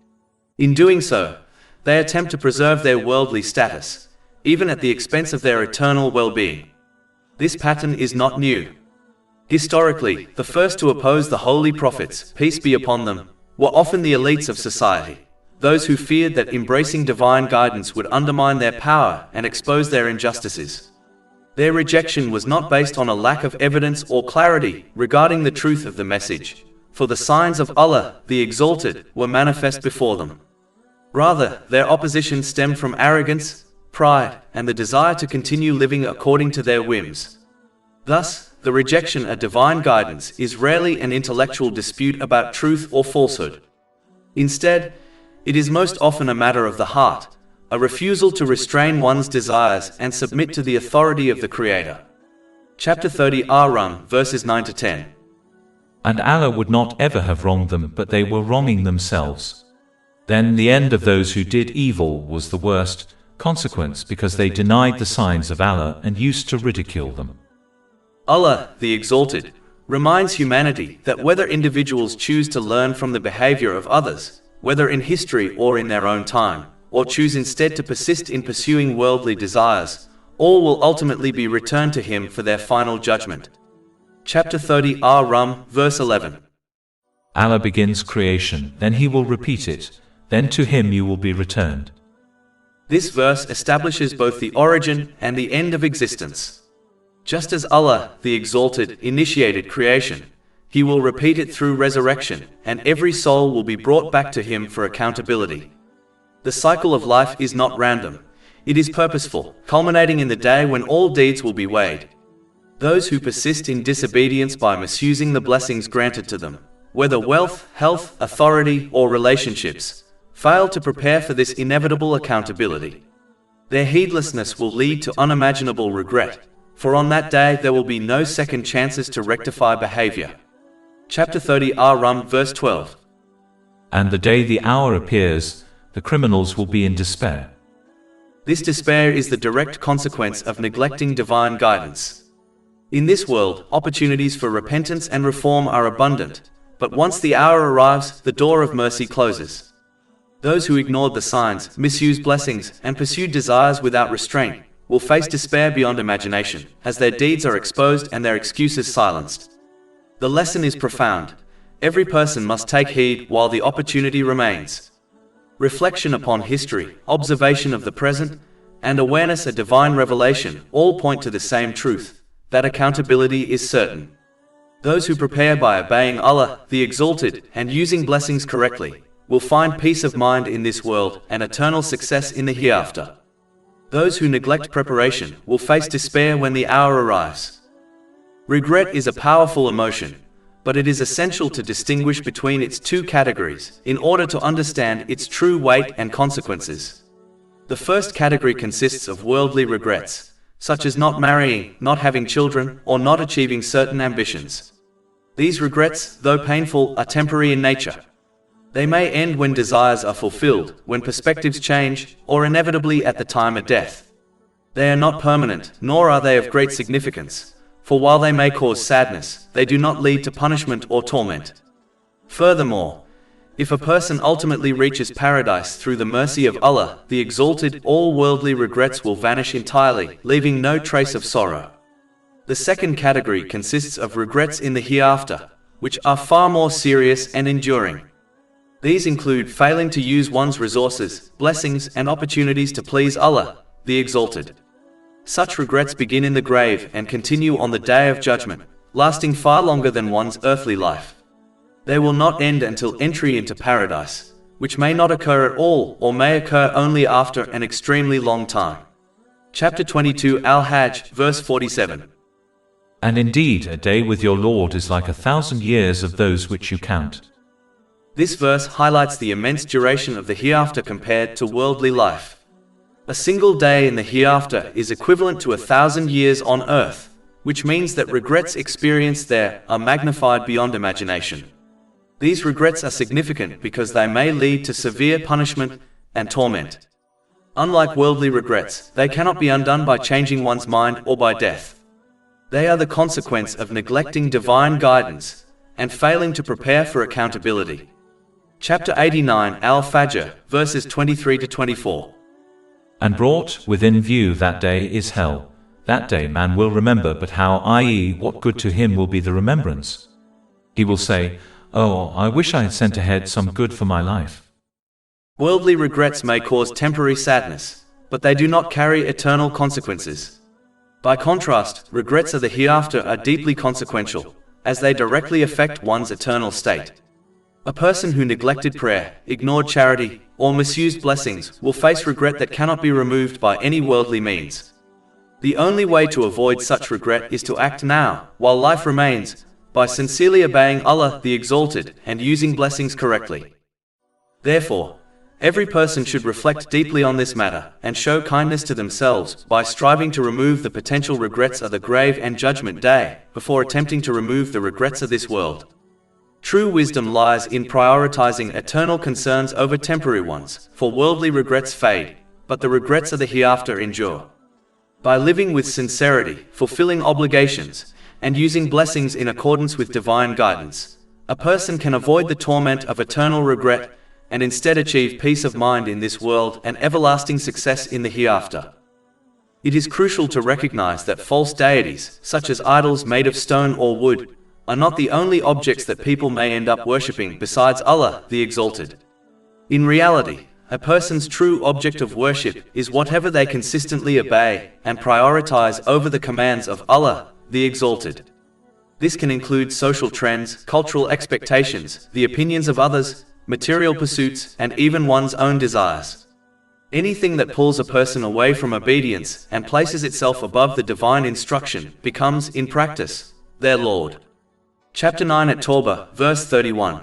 Speaker 1: In doing so, they attempt to preserve their worldly status, even at the expense of their eternal well-being. This pattern is not new. Historically, the first to oppose the holy prophets, peace be upon them, were often the elites of society, those who feared that embracing divine guidance would undermine their power and expose their injustices. Their rejection was not based on a lack of evidence or clarity regarding the truth of the message, for the signs of Allah, the Exalted, were manifest before them. Rather, their opposition stemmed from arrogance, pride, and the desire to continue living according to their whims. Thus, the rejection of divine guidance is rarely an intellectual dispute about truth or falsehood. Instead, it is most often a matter of the heart, a refusal to restrain one's desires and submit to the authority of the Creator. Chapter 30 Ar Rum, verses 9 to 10.
Speaker 2: And Allah would not ever have wronged them, but they were wronging themselves. Then the end of those who did evil was the worst consequence, because they denied the signs of Allah and used to ridicule them.
Speaker 1: Allah, the Exalted, reminds humanity that whether individuals choose to learn from the behavior of others, whether in history or in their own time, or choose instead to persist in pursuing worldly desires, all will ultimately be returned to Him for their final judgment. Chapter 30 Ar Rum, verse 11.
Speaker 2: Allah begins creation, then He will repeat it, then to Him you will be returned.
Speaker 1: This verse establishes both the origin and the end of existence. Just as Allah, the Exalted, initiated creation, He will repeat it through resurrection, and every soul will be brought back to Him for accountability. The cycle of life is not random. It is purposeful, culminating in the day when all deeds will be weighed. Those who persist in disobedience by misusing the blessings granted to them, whether wealth, health, authority, or relationships, fail to prepare for this inevitable accountability. Their heedlessness will lead to unimaginable regret, for on that day there will be no second chances to rectify behavior. Chapter 30 Ar Rum, verse 12.
Speaker 2: And the day the hour appears, the criminals will be in despair.
Speaker 1: This despair is the direct consequence of neglecting divine guidance. In this world, opportunities for repentance and reform are abundant, but once the hour arrives, the door of mercy closes. Those who ignored the signs, misused blessings, and pursued desires without restraint will face despair beyond imagination, as their deeds are exposed and their excuses silenced. The lesson is profound. Every person must take heed while the opportunity remains. Reflection upon history, observation of the present, and awareness of divine revelation all point to the same truth, that accountability is certain. Those who prepare by obeying Allah, the Exalted, and using blessings correctly, will find peace of mind in this world and eternal success in the hereafter. Those who neglect preparation will face despair when the hour arrives. Regret is a powerful emotion, but it is essential to distinguish between its two categories in order to understand its true weight and consequences. The first category consists of worldly regrets, such as not marrying, not having children, or not achieving certain ambitions. These regrets, though painful, are temporary in nature. They may end when desires are fulfilled, when perspectives change, or inevitably at the time of death. They are not permanent, nor are they of great significance, for while they may cause sadness, they do not lead to punishment or torment. Furthermore, if a person ultimately reaches paradise through the mercy of Allah, the Exalted, all worldly regrets will vanish entirely, leaving no trace of sorrow. The second category consists of regrets in the hereafter, which are far more serious and enduring. These include failing to use one's resources, blessings, and opportunities to please Allah, the Exalted. Such regrets begin in the grave and continue on the day of judgment, lasting far longer than one's earthly life. They will not end until entry into paradise, which may not occur at all or may occur only after an extremely long time. Chapter 22 Al-Hajj, verse 47.
Speaker 2: And indeed, a day with your Lord is like 1,000 years of those which you count.
Speaker 1: This verse highlights the immense duration of the hereafter compared to worldly life. A single day in the hereafter is equivalent to 1,000 years on earth, which means that regrets experienced there are magnified beyond imagination. These regrets are significant because they may lead to severe punishment and torment. Unlike worldly regrets, they cannot be undone by changing one's mind or by death. They are the consequence of neglecting divine guidance and failing to prepare for accountability. Chapter 89 Al-Fajr, verses 23 to 24.
Speaker 2: And brought within view that day is hell. That day man will remember, but how, i.e., what good to him will be the remembrance? He will say, "Oh, I wish I had sent ahead some good for my life."
Speaker 1: Worldly regrets may cause temporary sadness, but they do not carry eternal consequences. By contrast, regrets of the hereafter are deeply consequential, as they directly affect one's eternal state. A person who neglected prayer, ignored charity, or misused blessings will face regret that cannot be removed by any worldly means. The only way to avoid such regret is to act now, while life remains, by sincerely obeying Allah the Exalted and using blessings correctly. Therefore, every person should reflect deeply on this matter and show kindness to themselves by striving to remove the potential regrets of the grave and judgment day before attempting to remove the regrets of this world. True wisdom lies in prioritizing eternal concerns over temporary ones, for worldly regrets fade, but the regrets of the hereafter endure. By living with sincerity, fulfilling obligations, and using blessings in accordance with divine guidance, a person can avoid the torment of eternal regret and instead achieve peace of mind in this world and everlasting success in the hereafter. It is crucial to recognize that false deities, such as idols made of stone or wood, are not the only objects that people may end up worshipping besides Allah the Exalted. In reality, a person's true object of worship is whatever they consistently obey and prioritize over the commands of Allah the Exalted. This can include social trends, cultural expectations, the opinions of others, material pursuits, and even one's own desires. Anything that pulls a person away from obedience and places itself above the divine instruction becomes, in practice, their Lord. Chapter 9 at Tawbah, verse 31.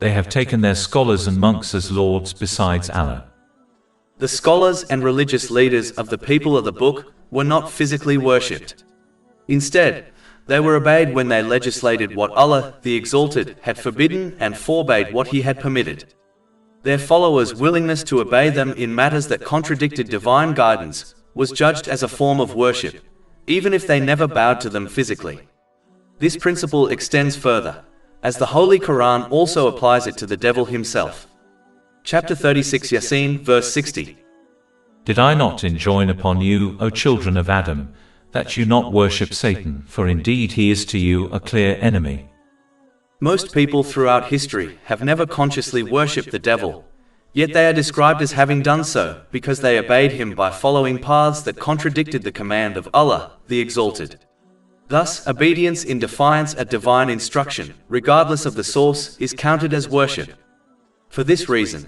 Speaker 2: They have taken their scholars and monks as lords besides Allah.
Speaker 1: The scholars and religious leaders of the people of the book were not physically worshipped. Instead, they were obeyed when they legislated what Allah the Exalted had forbidden and forbade what He had permitted. Their followers' willingness to obey them in matters that contradicted divine guidance was judged as a form of worship, even if they never bowed to them physically. This principle extends further, as the Holy Quran also applies it to the devil himself. Chapter 36 Yasin, verse 60.
Speaker 2: Did I not enjoin upon you, O children of Adam, that you not worship Satan, for indeed he is to you a clear enemy?
Speaker 1: Most people throughout history have never consciously worshipped the devil, yet they are described as having done so because they obeyed him by following paths that contradicted the command of Allah the Exalted. Thus, obedience in defiance at divine instruction, regardless of the source, is counted as worship. For this reason,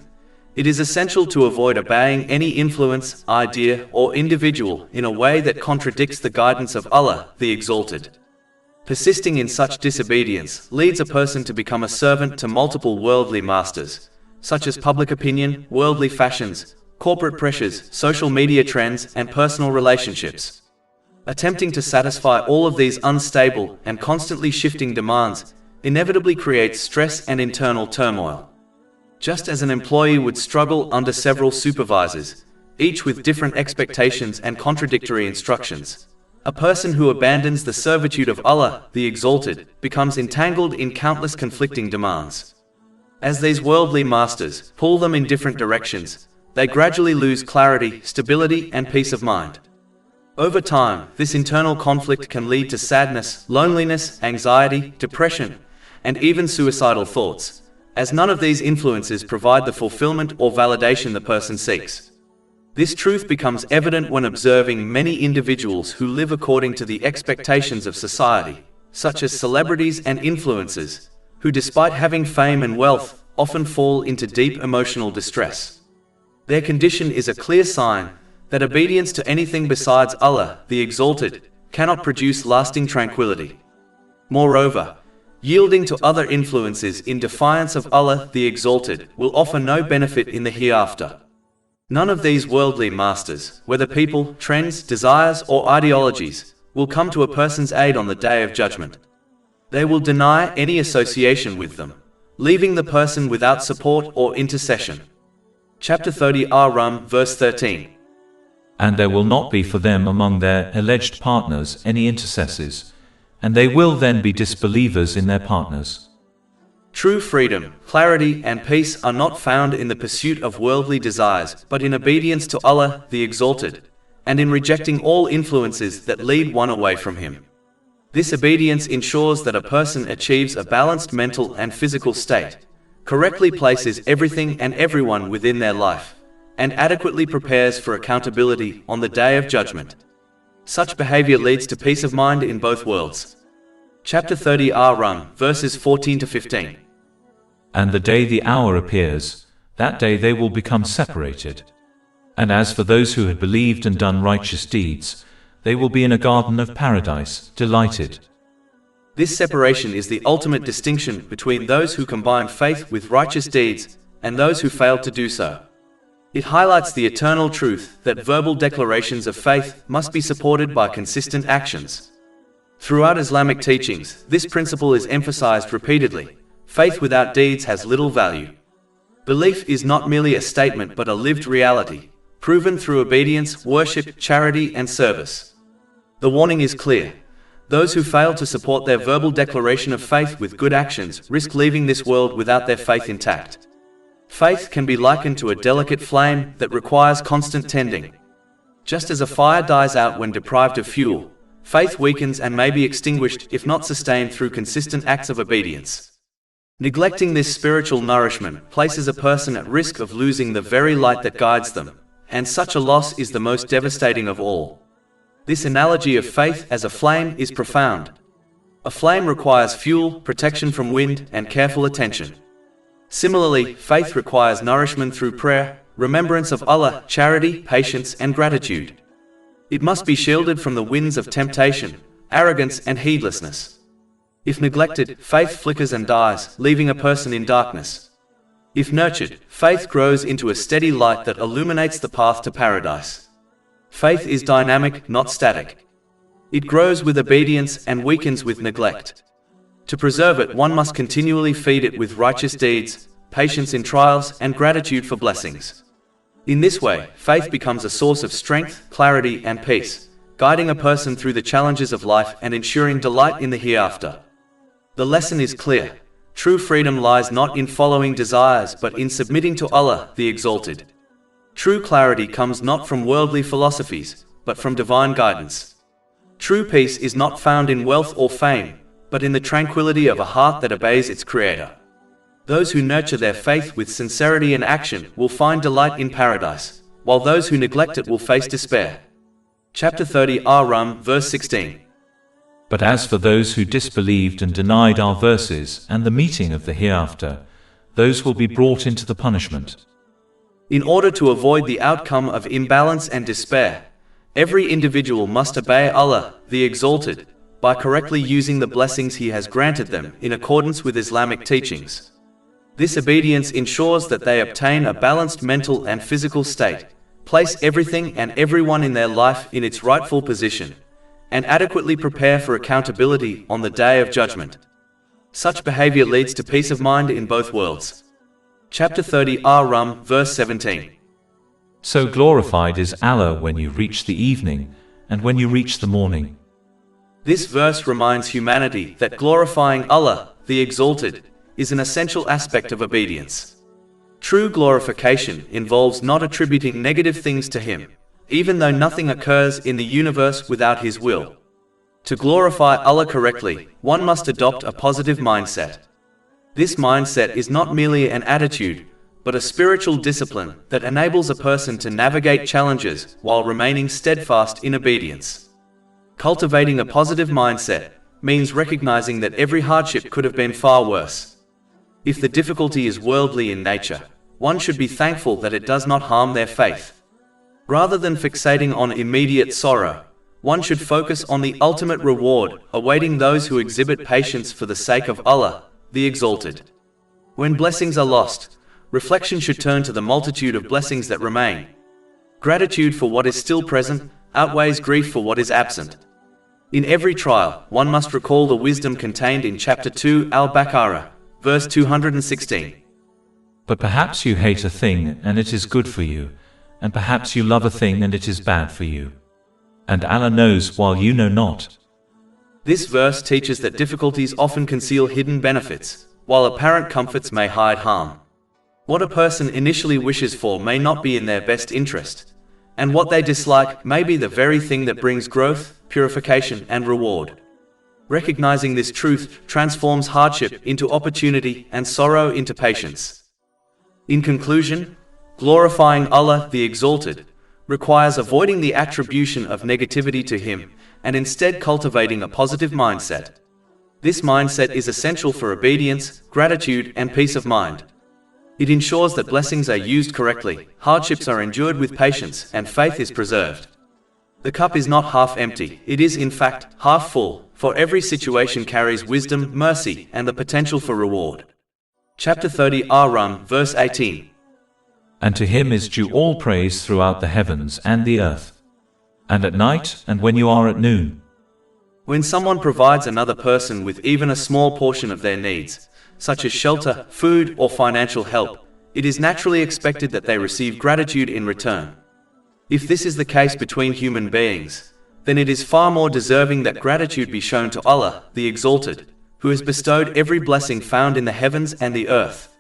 Speaker 1: it is essential to avoid obeying any influence, idea, or individual in a way that contradicts the guidance of Allah the Exalted. Persisting in such disobedience leads a person to become a servant to multiple worldly masters, such as public opinion, worldly fashions, corporate pressures, social media trends, and personal relationships. Attempting to satisfy all of these unstable and constantly shifting demands inevitably creates stress and internal turmoil. Just as an employee would struggle under several supervisors, each with different expectations and contradictory instructions, a person who abandons the servitude of Allah the Exalted becomes entangled in countless conflicting demands. As these worldly masters pull them in different directions, they gradually lose clarity, stability, and peace of mind. Over time, this internal conflict can lead to sadness, loneliness, anxiety, depression, and even suicidal thoughts, as none of these influences provide the fulfillment or validation the person seeks. This truth becomes evident when observing many individuals who live according to the expectations of society, such as celebrities and influencers, who despite having fame and wealth, often fall into deep emotional distress. Their condition is a clear sign that obedience to anything besides Allah the Exalted cannot produce lasting tranquility. Moreover, yielding to other influences in defiance of Allah the Exalted will offer no benefit in the hereafter. None of these worldly masters, whether people, trends, desires, or ideologies, will come to a person's aid on the Day of Judgment. They will deny any association with them, leaving the person without support or intercession. Chapter 30 Ar Rum, verse 13.
Speaker 2: And there will not be for them among their alleged partners any intercessors, and they will then be disbelievers in their partners.
Speaker 1: True freedom, clarity, and peace are not found in the pursuit of worldly desires, but in obedience to Allah the Exalted, and in rejecting all influences that lead one away from Him. This obedience ensures that a person achieves a balanced mental and physical state, correctly places everything and everyone within their life, and adequately prepares for accountability on the Day of Judgment. Such behavior leads to peace of mind in both worlds. Chapter 30 Ar Rum, verses 14 to 15.
Speaker 2: And the day the hour appears, that day they will become separated. And as for those who had believed and done righteous deeds, they will be in a garden of paradise, delighted.
Speaker 1: This separation is the ultimate distinction between those who combine faith with righteous deeds and those who fail to do so. It highlights the eternal truth that verbal declarations of faith must be supported by consistent actions. Throughout Islamic teachings, this principle is emphasized repeatedly. Faith without deeds has little value. Belief is not merely a statement but a lived reality, proven through obedience, worship, charity, and service. The warning is clear. Those who fail to support their verbal declaration of faith with good actions risk leaving this world without their faith intact. Faith can be likened to a delicate flame that requires constant tending. Just as a fire dies out when deprived of fuel, faith weakens and may be extinguished if not sustained through consistent acts of obedience. Neglecting this spiritual nourishment places a person at risk of losing the very light that guides them, and such a loss is the most devastating of all. This analogy of faith as a flame is profound. A flame requires fuel, protection from wind, and careful attention. Similarly, faith requires nourishment through prayer, remembrance of Allah, charity, patience, and gratitude. It must be shielded from the winds of temptation, arrogance, and heedlessness. If neglected, faith flickers and dies, leaving a person in darkness. If nurtured, faith grows into a steady light that illuminates the path to paradise. Faith is dynamic, not static. It grows with obedience and weakens with neglect. To preserve it, one must continually feed it with righteous deeds, patience in trials, and gratitude for blessings. In this way, faith becomes a source of strength, clarity, and peace, guiding a person through the challenges of life and ensuring delight in the hereafter. The lesson is clear. True freedom lies not in following desires but in submitting to Allah, the Exalted. True clarity comes not from worldly philosophies, but from divine guidance. True peace is not found in wealth or fame, but in the tranquility of a heart that obeys its Creator. Those who nurture their faith with sincerity and action will find delight in paradise, while those who neglect it will face despair. Chapter 30 Ar Rum, verse 16.
Speaker 2: But as for those who disbelieved and denied our verses and the meeting of the hereafter, those will be brought into the punishment.
Speaker 1: In order to avoid the outcome of imbalance and despair, every individual must obey Allah, the Exalted, by correctly using the blessings He has granted them in accordance with Islamic teachings. This obedience ensures that they obtain a balanced mental and physical state, place everything and everyone in their life in its rightful position, and adequately prepare for accountability on the Day of Judgment. Such behavior leads to peace of mind in both worlds. Chapter 30 Ar Rum, verse 17.
Speaker 2: So glorified is Allah when you reach the evening, and when you reach the morning.
Speaker 1: This verse reminds humanity that glorifying Allah, the Exalted, is an essential aspect of obedience. True glorification involves not attributing negative things to Him, even though nothing occurs in the universe without His will. To glorify Allah correctly, one must adopt a positive mindset. This mindset is not merely an attitude, but a spiritual discipline that enables a person to navigate challenges while remaining steadfast in obedience. Cultivating a positive mindset means recognizing that every hardship could have been far worse. If the difficulty is worldly in nature, one should be thankful that it does not harm their faith. Rather than fixating on immediate sorrow, one should focus on the ultimate reward awaiting those who exhibit patience for the sake of Allah, the Exalted. When blessings are lost, reflection should turn to the multitude of blessings that remain. Gratitude for what is still present outweighs grief for what is absent. In every trial, one must recall the wisdom contained in chapter 2 Al-Baqarah, verse 216.
Speaker 2: But perhaps you hate a thing and it is good for you, and perhaps you love a thing and it is bad for you. And Allah knows while you know not.
Speaker 1: This verse teaches that difficulties often conceal hidden benefits, while apparent comforts may hide harm. What a person initially wishes for may not be in their best interest, and what they dislike may be the very thing that brings growth, purification, and reward. Recognizing this truth transforms hardship into opportunity and sorrow into patience. In conclusion, glorifying Allah the Exalted requires avoiding the attribution of negativity to Him and instead cultivating a positive mindset. This mindset is essential for obedience, gratitude, and peace of mind. It ensures that blessings are used correctly, hardships are endured with patience, and faith is preserved. The cup is not half empty, it is in fact half full, for every situation carries wisdom, mercy, and the potential for reward. Chapter 30 Ar Rum, verse 18.
Speaker 2: And to him is due all praise throughout the heavens and the earth, and at night, and when you are at noon.
Speaker 1: When someone provides another person with even a small portion of their needs, such as shelter, food, or financial help, it is naturally expected that they receive gratitude in return. If this is the case between human beings, then it is far more deserving that gratitude be shown to Allah, the Exalted, who has bestowed every blessing found in the heavens and the earth.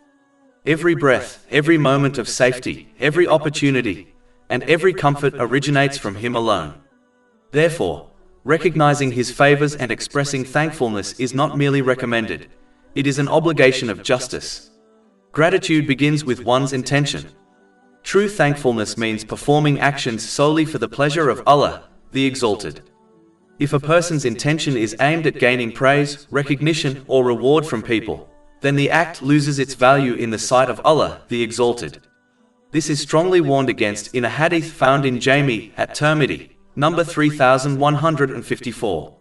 Speaker 1: Every breath, every moment of safety, every opportunity, and every comfort originates from Him alone. Therefore, recognizing His favors and expressing thankfulness is not merely recommended, it is an obligation of justice. Gratitude begins with one's intention. True thankfulness means performing actions solely for the pleasure of Allah, the Exalted. If a person's intention is aimed at gaining praise, recognition, or reward from people, then the act loses its value in the sight of Allah, the Exalted. This is strongly warned against in a hadith found in Jami at Tirmidhi, number 3154.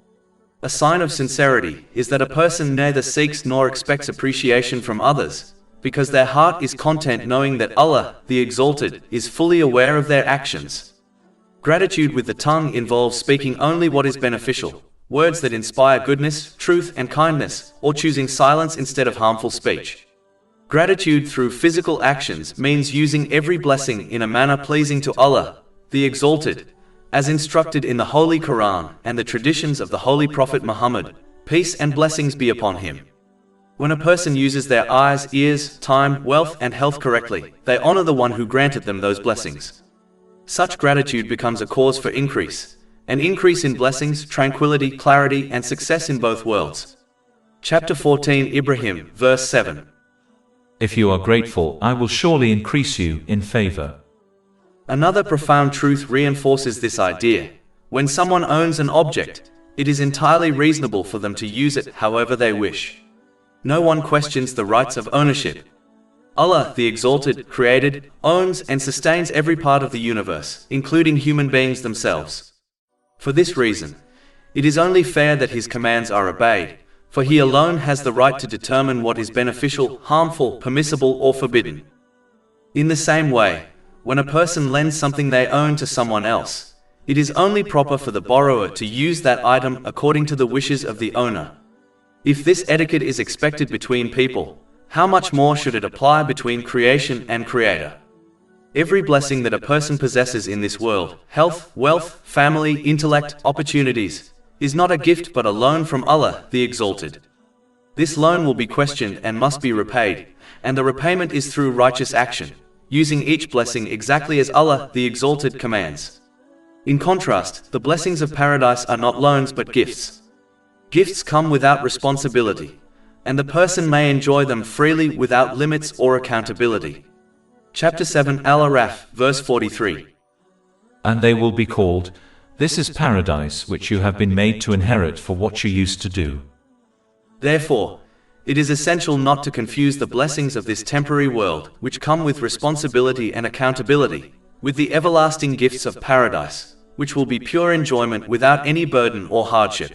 Speaker 1: A sign of sincerity is that a person neither seeks nor expects appreciation from others, because their heart is content knowing that Allah, the Exalted, is fully aware of their actions. Gratitude with the tongue involves speaking only what is beneficial, words that inspire goodness, truth, and kindness, or choosing silence instead of harmful speech. Gratitude through physical actions means using every blessing in a manner pleasing to Allah, the Exalted, as instructed in the Holy Quran and the traditions of the Holy Prophet Muhammad, peace and blessings be upon him. When a person uses their eyes, ears, time, wealth, and health correctly, they honor the one who granted them those blessings. Such gratitude becomes a cause for increase, an increase in blessings, tranquility, clarity, and success in both worlds. Chapter 14 Ibrahim, verse 7.
Speaker 2: If you are grateful, I will surely increase you in favor.
Speaker 1: Another profound truth reinforces this idea. When someone owns an object, it is entirely reasonable for them to use it however they wish. No one questions the rights of ownership. Allah, the Exalted, created, owns, and sustains every part of the universe, including human beings themselves. For this reason, it is only fair that His commands are obeyed, for He alone has the right to determine what is beneficial, harmful, permissible, or forbidden. In the same way, when a person lends something they own to someone else, it is only proper for the borrower to use that item according to the wishes of the owner. If this etiquette is expected between people, how much more should it apply between creation and Creator? Every blessing that a person possesses in this world, health, wealth, family, intellect, opportunities, is not a gift but a loan from Allah, the Exalted. This loan will be questioned and must be repaid, and the repayment is through righteous action, using each blessing exactly as Allah, the Exalted, commands. In contrast, the blessings of paradise are not loans but gifts. Gifts come without responsibility, and the person may enjoy them freely without limits or accountability. Chapter 7 Al-Araf, verse 43.
Speaker 2: And they will be called, "This is paradise which you have been made to inherit for what you used to do."
Speaker 1: Therefore, it is essential not to confuse the blessings of this temporary world, which come with responsibility and accountability, with the everlasting gifts of paradise, which will be pure enjoyment without any burden or hardship.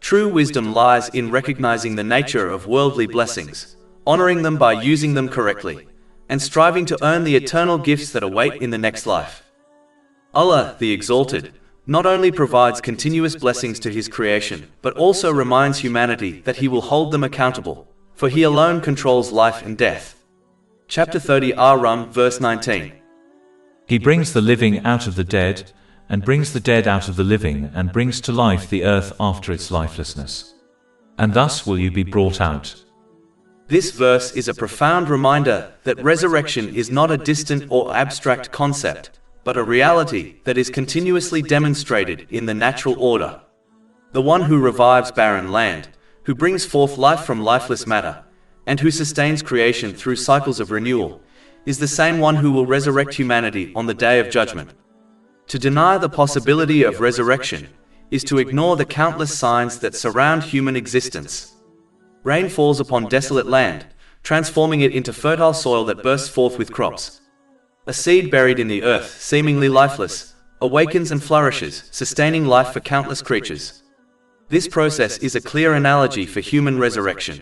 Speaker 1: True wisdom lies in recognizing the nature of worldly blessings, honoring them by using them correctly, and striving to earn the eternal gifts that await in the next life. Allah, the Exalted, not only provides continuous blessings to His creation, but also reminds humanity that He will hold them accountable, for He alone controls life and death. Chapter 30 Ar Rum, verse 19.
Speaker 2: He brings the living out of the dead, and brings the dead out of the living, and brings to life the earth after its lifelessness. And thus will you be brought out.
Speaker 1: This verse is a profound reminder that resurrection is not a distant or abstract concept, but a reality that is continuously demonstrated in the natural order. The one who revives barren land, who brings forth life from lifeless matter, and who sustains creation through cycles of renewal, is the same one who will resurrect humanity on the day of judgment. To deny the possibility of resurrection is to ignore the countless signs that surround human existence. Rain falls upon desolate land, transforming it into fertile soil that bursts forth with crops. A seed buried in the earth, seemingly lifeless, awakens and flourishes, sustaining life for countless creatures. This process is a clear analogy for human resurrection.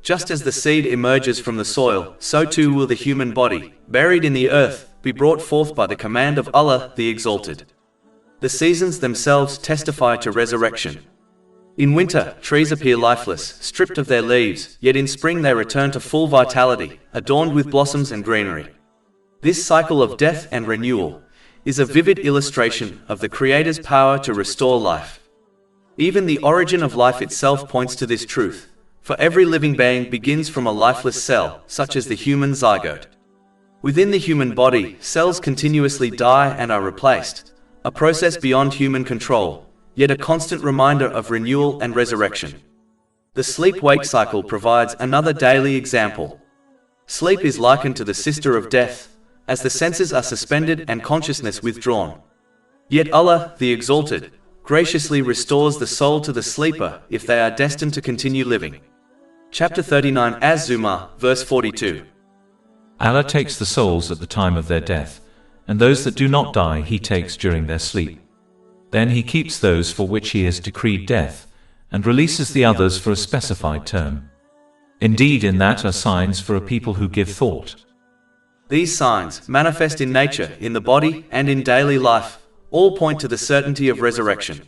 Speaker 1: Just as the seed emerges from the soil, so too will the human body, buried in the earth, be brought forth by the command of Allah the Exalted. The seasons themselves testify to resurrection. In winter, trees appear lifeless, stripped of their leaves, yet in spring they return to full vitality, adorned with blossoms and greenery. This cycle of death and renewal is a vivid illustration of the Creator's power to restore life. Even the origin of life itself points to this truth, for every living being begins from a lifeless cell, such as the human zygote. Within the human body, cells continuously die and are replaced, a process beyond human control, yet a constant reminder of renewal and resurrection. The sleep-wake cycle provides another daily example. Sleep is likened to the sister of death, as the senses are suspended and consciousness withdrawn. Yet Allah, the Exalted, graciously restores the soul to the sleeper if they are destined to continue living. Chapter 39 Az-Zumar, verse 42.
Speaker 2: Allah takes the souls at the time of their death, and those that do not die He takes during their sleep. Then He keeps those for which He has decreed death, and releases the others for a specified term. Indeed, in that are signs for a people who give thought.
Speaker 1: These signs, manifest in nature, in the body, and in daily life, all point to the certainty of resurrection.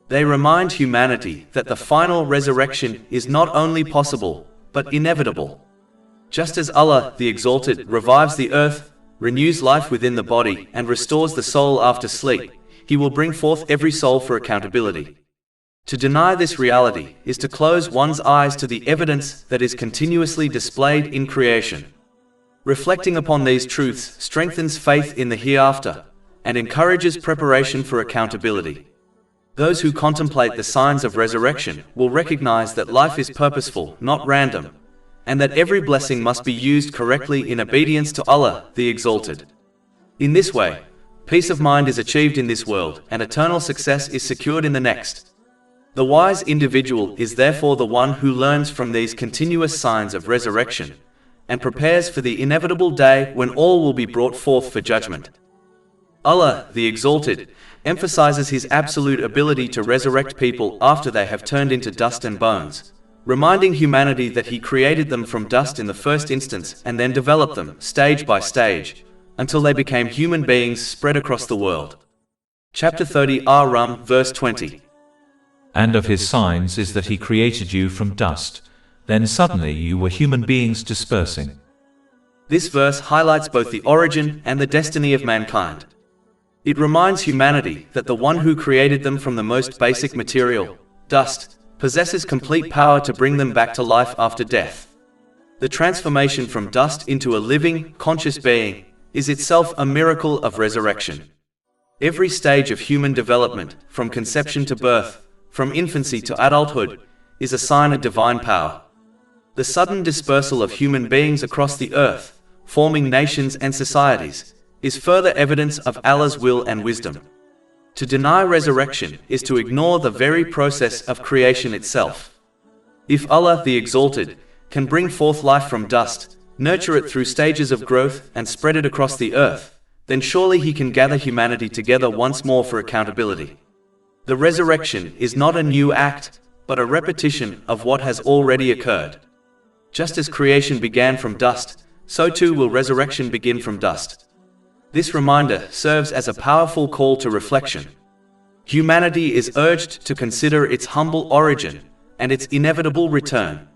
Speaker 1: They remind humanity that the final resurrection is not only possible, but inevitable. Just as Allah, the Exalted, revives the earth, renews life within the body, and restores the soul after sleep, He will bring forth every soul for accountability. To deny this reality is to close one's eyes to the evidence that is continuously displayed in creation. Reflecting upon these truths strengthens faith in the hereafter, and encourages preparation for accountability. Those who contemplate the signs of resurrection will recognize that life is purposeful, not random, and that every blessing must be used correctly in obedience to Allah, the Exalted. In this way, peace of mind is achieved in this world, and eternal success is secured in the next. The wise individual is therefore the one who learns from these continuous signs of resurrection, and prepares for the inevitable day when all will be brought forth for judgment. Allah, the Exalted, emphasizes His absolute ability to resurrect people after they have turned into dust and bones, reminding humanity that He created them from dust in the first instance and then developed them, stage by stage, until they became human beings spread across the world. Chapter 30 Ar Rum, verse 20.
Speaker 2: And of His signs is that He created you from dust, then suddenly you were human beings dispersing.
Speaker 1: This verse highlights both the origin and the destiny of mankind. It reminds humanity that the one who created them from the most basic material, dust, possesses complete power to bring them back to life after death. The transformation from dust into a living, conscious being is itself a miracle of resurrection. Every stage of human development, from conception to birth, from infancy to adulthood, is a sign of divine power. The sudden dispersal of human beings across the earth, forming nations and societies, is further evidence of Allah's will and wisdom. To deny resurrection is to ignore the very process of creation itself. If Allah, the Exalted, can bring forth life from dust, nurture it through stages of growth, and spread it across the earth, then surely He can gather humanity together once more for accountability. The resurrection is not a new act, but a repetition of what has already occurred. Just as creation began from dust, so too will resurrection begin from dust. This reminder serves as a powerful call to reflection. Humanity is urged to consider its humble origin and its inevitable return.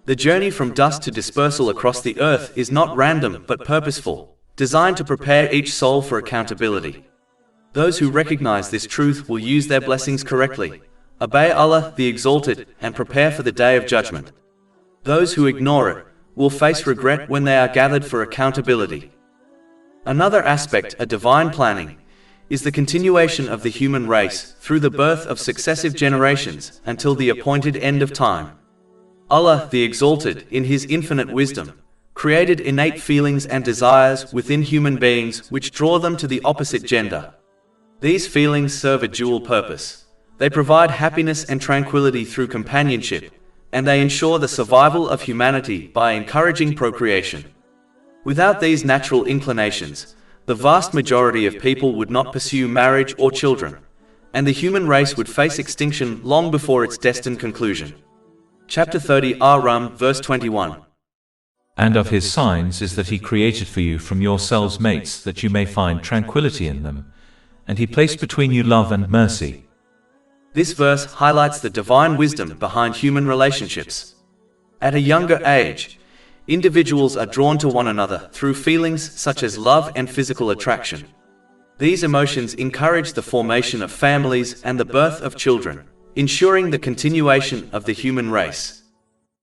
Speaker 1: The journey from dust to dispersal across the earth is not random but purposeful, designed to prepare each soul for accountability. Those who recognize this truth will use their blessings correctly, obey Allah the Exalted, and prepare for the day of judgment. Those who ignore it will face regret when they are gathered for accountability. Another aspect of divine planning is the continuation of the human race through the birth of successive generations until the appointed end of time. Allah the Exalted, in His infinite wisdom, created innate feelings and desires within human beings which draw them to the opposite gender. These feelings serve a dual purpose. They provide happiness and tranquility through companionship, and they ensure the survival of humanity by encouraging procreation. Without these natural inclinations, the vast majority of people would not pursue marriage or children, and the human race would face extinction long before its destined conclusion. Chapter 30 Ar Rum, verse 21.
Speaker 2: And of his signs is that he created for you from yourselves mates that you may find tranquility in them, and he placed between you love and mercy.
Speaker 1: This verse highlights the divine wisdom behind human relationships. At a younger age, individuals are drawn to one another through feelings such as love and physical attraction. These emotions encourage the formation of families and the birth of children, ensuring the continuation of the human race.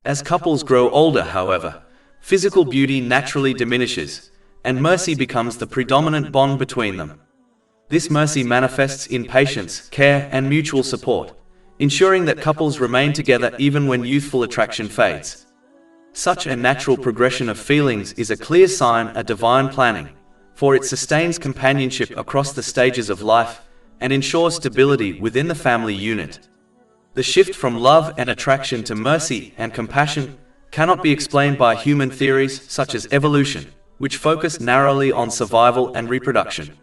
Speaker 1: As couples grow older, however, physical beauty naturally diminishes, and mercy becomes the predominant bond between them. This mercy manifests in patience, care, and mutual support, ensuring that couples remain together even when youthful attraction fades. Such a natural progression of feelings is a clear sign of divine planning, for it sustains companionship across the stages of life and ensures stability within the family unit. The shift from love and attraction to mercy and compassion cannot be explained by human theories such as evolution, which focus narrowly on survival and reproduction.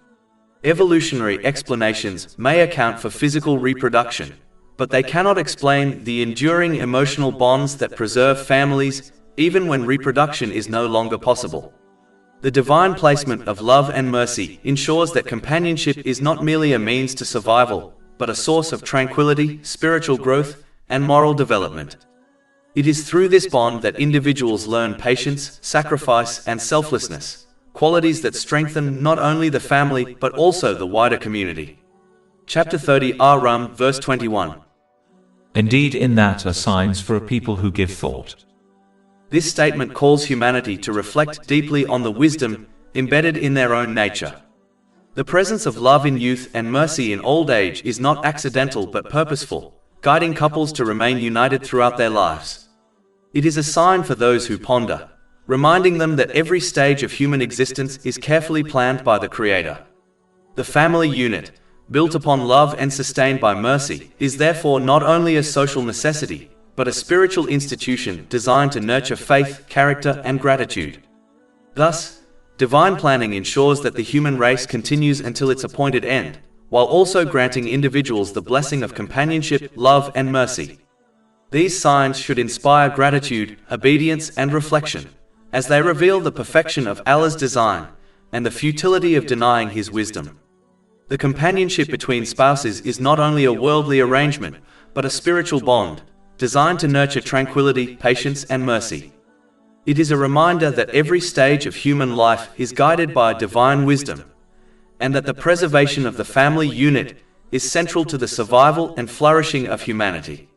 Speaker 1: Evolutionary explanations may account for physical reproduction, but they cannot explain the enduring emotional bonds that preserve families even when reproduction is no longer possible. The divine placement of love and mercy ensures that companionship is not merely a means to survival, but a source of tranquility, spiritual growth, and moral development. It is through this bond that individuals learn patience, sacrifice, and selflessness, qualities that strengthen not only the family but also the wider community. Chapter 30 Ar Rum, verse 21.
Speaker 2: Indeed, in that are signs for a people who give thought.
Speaker 1: This statement calls humanity to reflect deeply on the wisdom embedded in their own nature. The presence of love in youth and mercy in old age is not accidental but purposeful, guiding couples to remain united throughout their lives. It is a sign for those who ponder, reminding them that every stage of human existence is carefully planned by the Creator. The family unit, built upon love and sustained by mercy, is therefore not only a social necessity, but a spiritual institution designed to nurture faith, character, and gratitude. Thus, divine planning ensures that the human race continues until its appointed end, while also granting individuals the blessing of companionship, love, and mercy. These signs should inspire gratitude, obedience, and reflection, as they reveal the perfection of Allah's design and the futility of denying His wisdom. The companionship between spouses is not only a worldly arrangement, but a spiritual bond, designed to nurture tranquility, patience, and mercy. It is a reminder that every stage of human life is guided by divine wisdom, and that the preservation of the family unit is central to the survival and flourishing of humanity.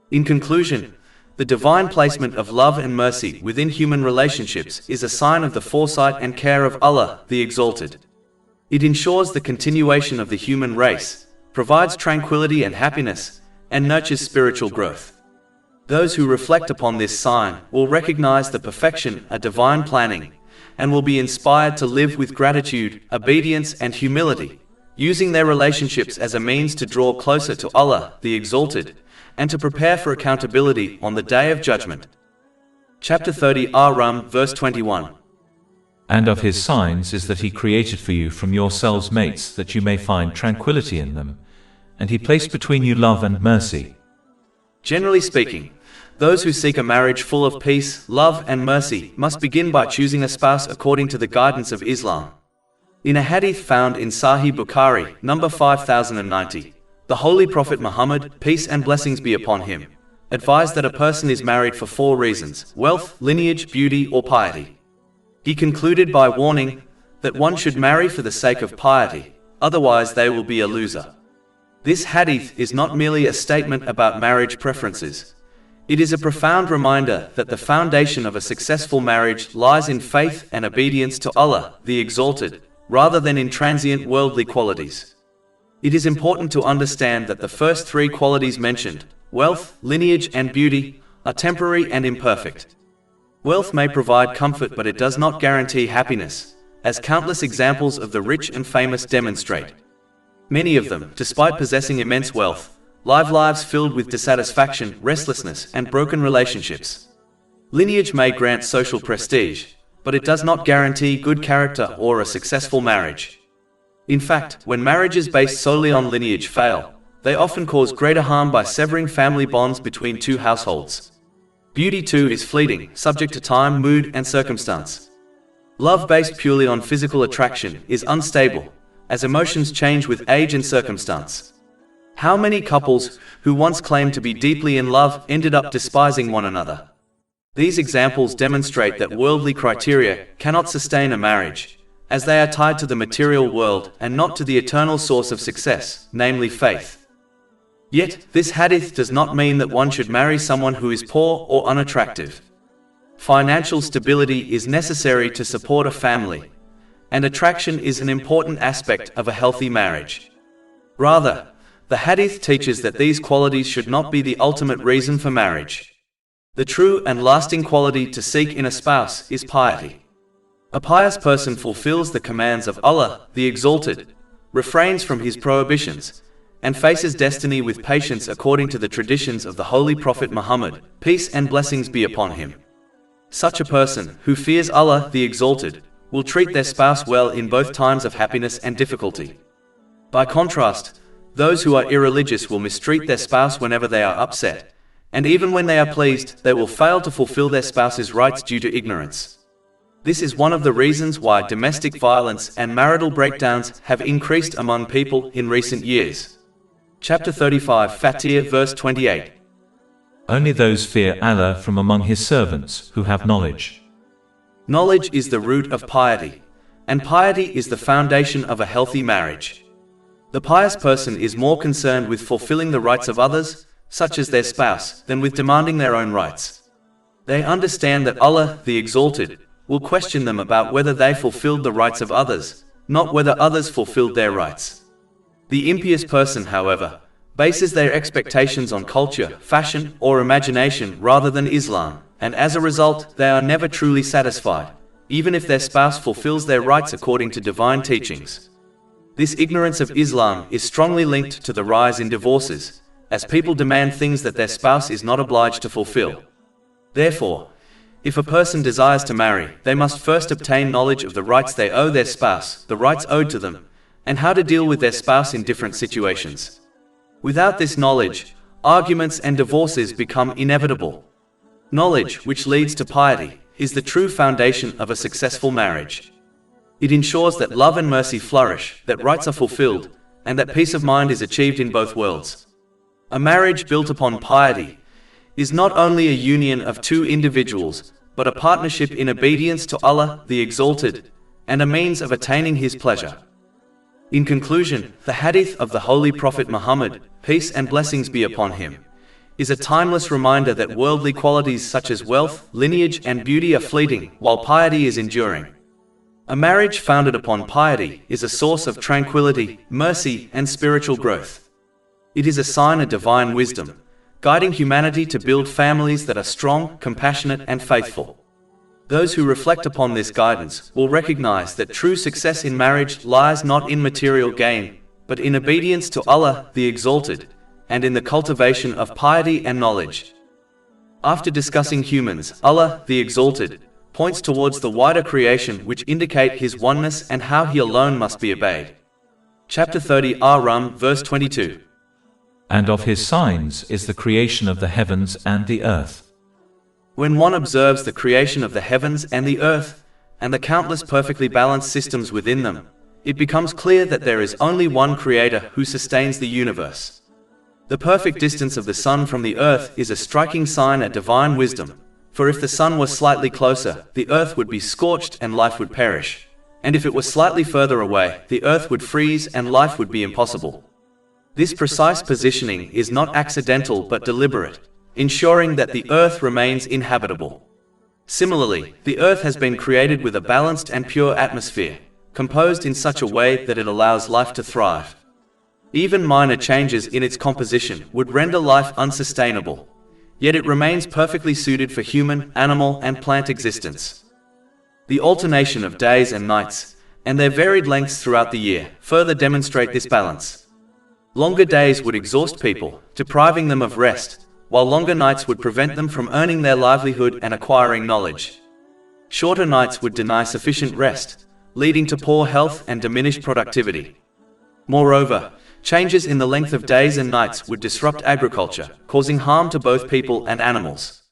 Speaker 1: In conclusion, the divine placement of love and mercy within human relationships is a sign of the foresight and care of Allah, the Exalted. It ensures the continuation of the human race, provides tranquility and happiness, and nurtures spiritual growth. Those who reflect upon this sign will recognize the perfection of divine planning, and will be inspired to live with gratitude, obedience, and humility, using their relationships as a means to draw closer to Allah, the Exalted, and to prepare for accountability on the Day of Judgment. Chapter 30 Ar Rum, verse 21.
Speaker 2: And of his signs is that he created for you from yourselves mates that you may find tranquility in them, and he placed between you love and mercy.
Speaker 1: Generally speaking, those who seek a marriage full of peace, love, and mercy must begin by choosing a spouse according to the guidance of Islam. In a hadith found in Sahih Bukhari, number 5090, the Holy Prophet Muhammad, peace and blessings be upon him, advised that a person is married for 4 reasons: wealth, lineage, beauty, or piety. He concluded by warning that one should marry for the sake of piety, otherwise they will be a loser. This hadith is not merely a statement about marriage preferences. It is a profound reminder that the foundation of a successful marriage lies in faith and obedience to Allah, the Exalted, rather than in transient worldly qualities. It is important to understand that the first 3 qualities mentioned, wealth, lineage, and beauty, are temporary and imperfect. Wealth may provide comfort, but it does not guarantee happiness, as countless examples of the rich and famous demonstrate. Many of them, despite possessing immense wealth, live lives filled with dissatisfaction, restlessness, and broken relationships. Lineage may grant social prestige, but it does not guarantee good character or a successful marriage. In fact, when marriages based solely on lineage fail, they often cause greater harm by severing family bonds between two households. Beauty too is fleeting, subject to time, mood, and circumstance. Love based purely on physical attraction is unstable, as emotions change with age and circumstance. How many couples who once claimed to be deeply in love ended up despising one another? These examples demonstrate that worldly criteria cannot sustain a marriage, as they are tied to the material world and not to the eternal source of success, namely faith. Yet, this hadith does not mean that one should marry someone who is poor or unattractive. Financial stability is necessary to support a family, and attraction is an important aspect of a healthy marriage. Rather, the hadith teaches that these qualities should not be the ultimate reason for marriage. The true and lasting quality to seek in a spouse is piety. A pious person fulfills the commands of Allah, the Exalted, refrains from His prohibitions, and faces destiny with patience according to the traditions of the Holy Prophet Muhammad, peace and blessings be upon him. Such a person, who fears Allah, the Exalted, will treat their spouse well in both times of happiness and difficulty. By contrast, those who are irreligious will mistreat their spouse whenever they are upset, and even when they are pleased, they will fail to fulfill their spouse's rights due to ignorance. This is one of the reasons why domestic violence and marital breakdowns have increased among people in recent years. Chapter 35, Fatir, verse 28.
Speaker 2: Only those fear Allah from among His servants who have knowledge.
Speaker 1: Knowledge is the root of piety, and piety is the foundation of a healthy marriage. The pious person is more concerned with fulfilling the rights of others, such as their spouse, than with demanding their own rights. They understand that Allah, the Exalted, will question them about whether they fulfilled the rights of others, not whether others fulfilled their rights. The impious person, however, bases their expectations on culture, fashion, or imagination rather than Islam, and as a result, they are never truly satisfied, even if their spouse fulfills their rights according to divine teachings. This ignorance of Islam is strongly linked to the rise in divorces, as people demand things that their spouse is not obliged to fulfill. Therefore, if a person desires to marry, they must first obtain knowledge of the rights they owe their spouse, the rights owed to them, and how to deal with their spouse in different situations. Without this knowledge, arguments and divorces become inevitable. Knowledge, which leads to piety, is the true foundation of a successful marriage. It ensures that love and mercy flourish, that rights are fulfilled, and that peace of mind is achieved in both worlds. A marriage built upon piety is not only a union of two individuals, but a partnership in obedience to Allah, the Exalted, and a means of attaining His pleasure. In conclusion, the hadith of the Holy Prophet Muhammad, peace and blessings be upon him, is a timeless reminder that worldly qualities such as wealth, lineage, and beauty are fleeting, while piety is enduring. A marriage founded upon piety is a source of tranquility, mercy, and spiritual growth. It is a sign of divine wisdom, guiding humanity to build families that are strong, compassionate, and faithful. Those who reflect upon this guidance will recognize that true success in marriage lies not in material gain, but in obedience to Allah, the Exalted, and in the cultivation of piety and knowledge. After discussing humans, Allah, the Exalted, points towards the wider creation which indicate His oneness and how He alone must be obeyed. Chapter 30, Ar Rum, verse 22.
Speaker 2: And of His signs is the creation of the heavens and the earth.
Speaker 1: When one observes the creation of the heavens and the earth, and the countless perfectly balanced systems within them, it becomes clear that there is only one Creator who sustains the universe. The perfect distance of the sun from the earth is a striking sign of divine wisdom, for if the sun was slightly closer, the earth would be scorched and life would perish, and if it was slightly further away, the earth would freeze and life would be impossible. This precise positioning is not accidental but deliberate, ensuring that the earth remains inhabitable. Similarly, the earth has been created with a balanced and pure atmosphere, composed in such a way that it allows life to thrive. Even minor changes in its composition would render life unsustainable, yet it remains perfectly suited for human, animal, and plant existence. The alternation of days and nights, and their varied lengths throughout the year, further demonstrate this balance. Longer days would exhaust people, depriving them of rest, while longer nights would prevent them from earning their livelihood and acquiring knowledge. Shorter nights would deny sufficient rest, leading to poor health and diminished productivity. Moreover, changes in the length of days and nights would disrupt agriculture, causing harm to both people and animals.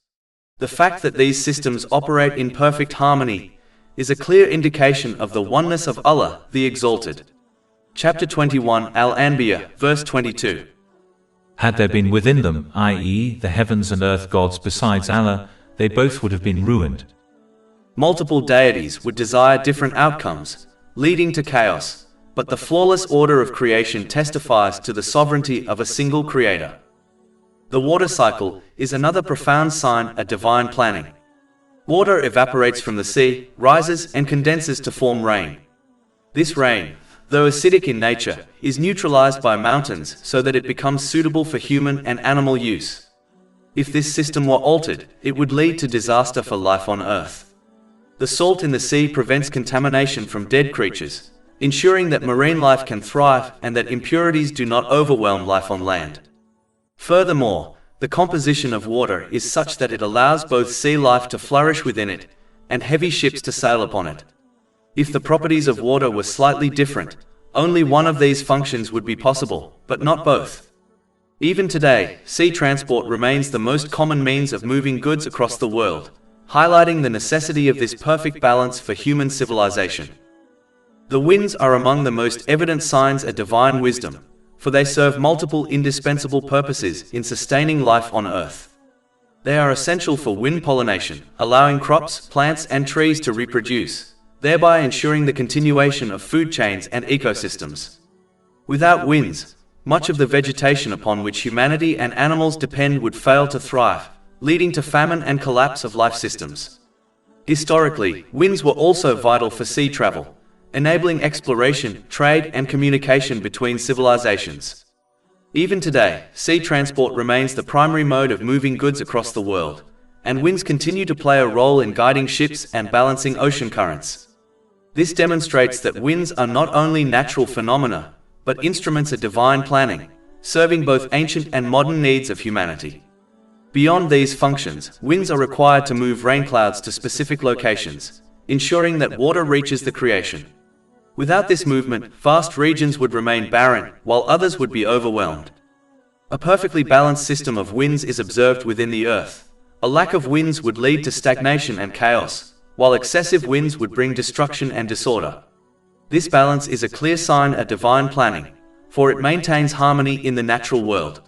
Speaker 1: The fact that these systems operate in perfect harmony is a clear indication of the oneness of Allah, the Exalted. Chapter 21 Al-Anbiya, verse 22.
Speaker 2: Had there been within them, i.e., the heavens and earth gods besides Allah, they both would have been ruined.
Speaker 1: Multiple deities would desire different outcomes, leading to chaos, but the flawless order of creation testifies to the sovereignty of a single creator. The water cycle is another profound sign of divine planning. Water evaporates from the sea, rises and condenses to form rain. This rain, though acidic in nature, is neutralized by mountains so that it becomes suitable for human and animal use. If this system were altered, it would lead to disaster for life on Earth. The salt in the sea prevents contamination from dead creatures, ensuring that marine life can thrive and that impurities do not overwhelm life on land. Furthermore, the composition of water is such that it allows both sea life to flourish within it and heavy ships to sail upon it. If the properties of water were slightly different, only one of these functions would be possible, but not both. Even today, sea transport remains the most common means of moving goods across the world, highlighting the necessity of this perfect balance for human civilization. The winds are among the most evident signs of divine wisdom, for they serve multiple indispensable purposes in sustaining life on Earth. They are essential for wind pollination, allowing crops, plants, and trees to reproduce, thereby ensuring the continuation of food chains and ecosystems. Without winds, much of the vegetation upon which humanity and animals depend would fail to thrive, leading to famine and collapse of life systems. Historically, winds were also vital for sea travel, enabling exploration, trade, and communication between civilizations. Even today, sea transport remains the primary mode of moving goods across the world, and winds continue to play a role in guiding ships and balancing ocean currents. This demonstrates that winds are not only natural phenomena, but instruments of divine planning, serving both ancient and modern needs of humanity. Beyond these functions, winds are required to move rain clouds to specific locations, ensuring that water reaches the creation. Without this movement, vast regions would remain barren, while others would be overwhelmed. A perfectly balanced system of winds is observed within the Earth. A lack of winds would lead to stagnation and chaos, while excessive winds would bring destruction and disorder. This balance is a clear sign of divine planning, for it maintains harmony in the natural world.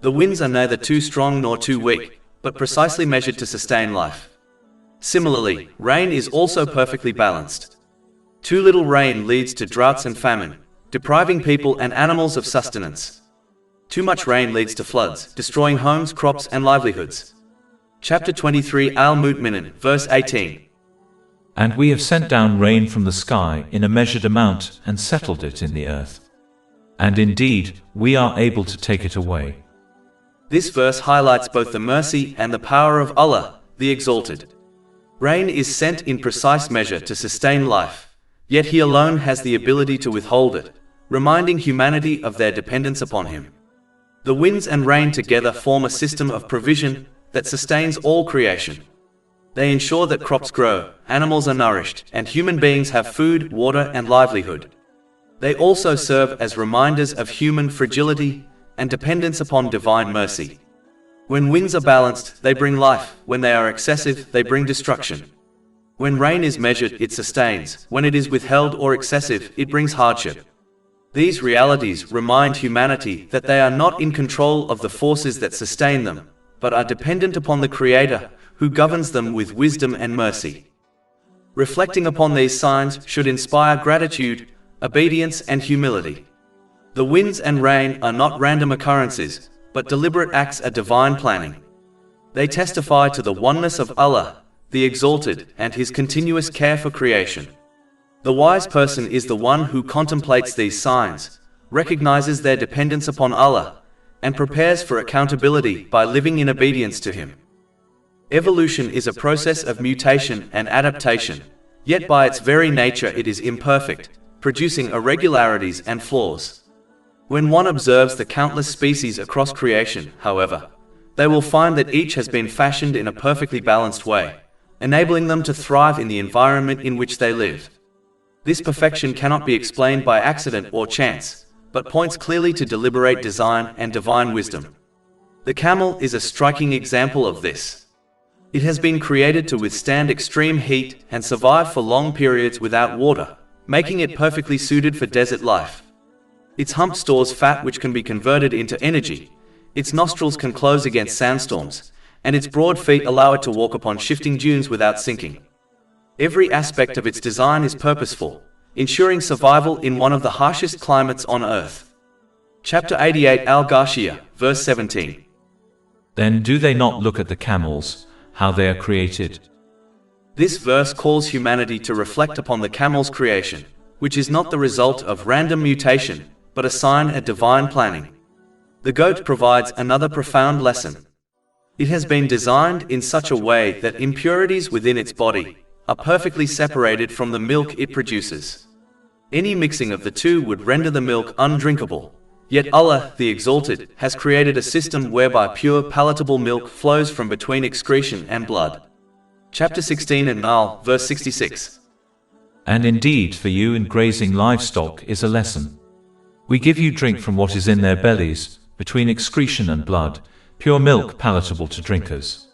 Speaker 1: The winds are neither too strong nor too weak, but precisely measured to sustain life. Similarly, rain is also perfectly balanced. Too little rain leads to droughts and famine, depriving people and animals of sustenance. Too much rain leads to floods, destroying homes, crops, and livelihoods. Chapter 23 Al-Mu'minin, verse 18.
Speaker 2: And we have sent down rain from the sky in a measured amount and settled it in the earth. And indeed, we are able to take it away.
Speaker 1: This verse highlights both the mercy and the power of Allah, the Exalted. Rain is sent in precise measure to sustain life, yet He alone has the ability to withhold it, reminding humanity of their dependence upon Him. The winds and rain together form a system of provision that sustains all creation. They ensure that crops grow, animals are nourished, and human beings have food, water, and livelihood. They also serve as reminders of human fragility and dependence upon divine mercy. When winds are balanced, they bring life. When they are excessive, they bring destruction. When rain is measured, it sustains. When it is withheld or excessive, it brings hardship. These realities remind humanity that they are not in control of the forces that sustain them, but are dependent upon the Creator, who governs them with wisdom and mercy. Reflecting upon these signs should inspire gratitude, obedience, and humility. The winds and rain are not random occurrences, but deliberate acts of divine planning. They testify to the oneness of Allah, the Exalted, and His continuous care for creation. The wise person is the one who contemplates these signs, recognizes their dependence upon Allah, and prepares for accountability by living in obedience to Him. Evolution is a process of mutation and adaptation, yet by its very nature it is imperfect, producing irregularities and flaws. When one observes the countless species across creation, however, they will find that each has been fashioned in a perfectly balanced way, enabling them to thrive in the environment in which they live. This perfection cannot be explained by accident or chance, but points clearly to deliberate design and divine wisdom. The camel is a striking example of this. It has been created to withstand extreme heat and survive for long periods without water, making it perfectly suited for desert life. Its hump stores fat which can be converted into energy, its nostrils can close against sandstorms, and its broad feet allow it to walk upon shifting dunes without sinking. Every aspect of its design is purposeful, ensuring survival in one of the harshest climates on Earth. Chapter 88 Al-Ghashiyah, verse 17.
Speaker 2: Then do they not look at the camels, how they are created?
Speaker 1: This verse calls humanity to reflect upon the camel's creation, which is not the result of random mutation, but a sign of divine planning. The goat provides another profound lesson. It has been designed in such a way that impurities within its body are perfectly separated from the milk it produces. Any mixing of the two would render the milk undrinkable. Yet Allah, the Exalted, has created a system whereby pure palatable milk flows from between excretion and blood. Chapter 16 and Al, verse 66.
Speaker 2: And indeed for you in grazing livestock is a lesson. We give you drink from what is in their bellies, between excretion and blood, pure milk palatable to drinkers.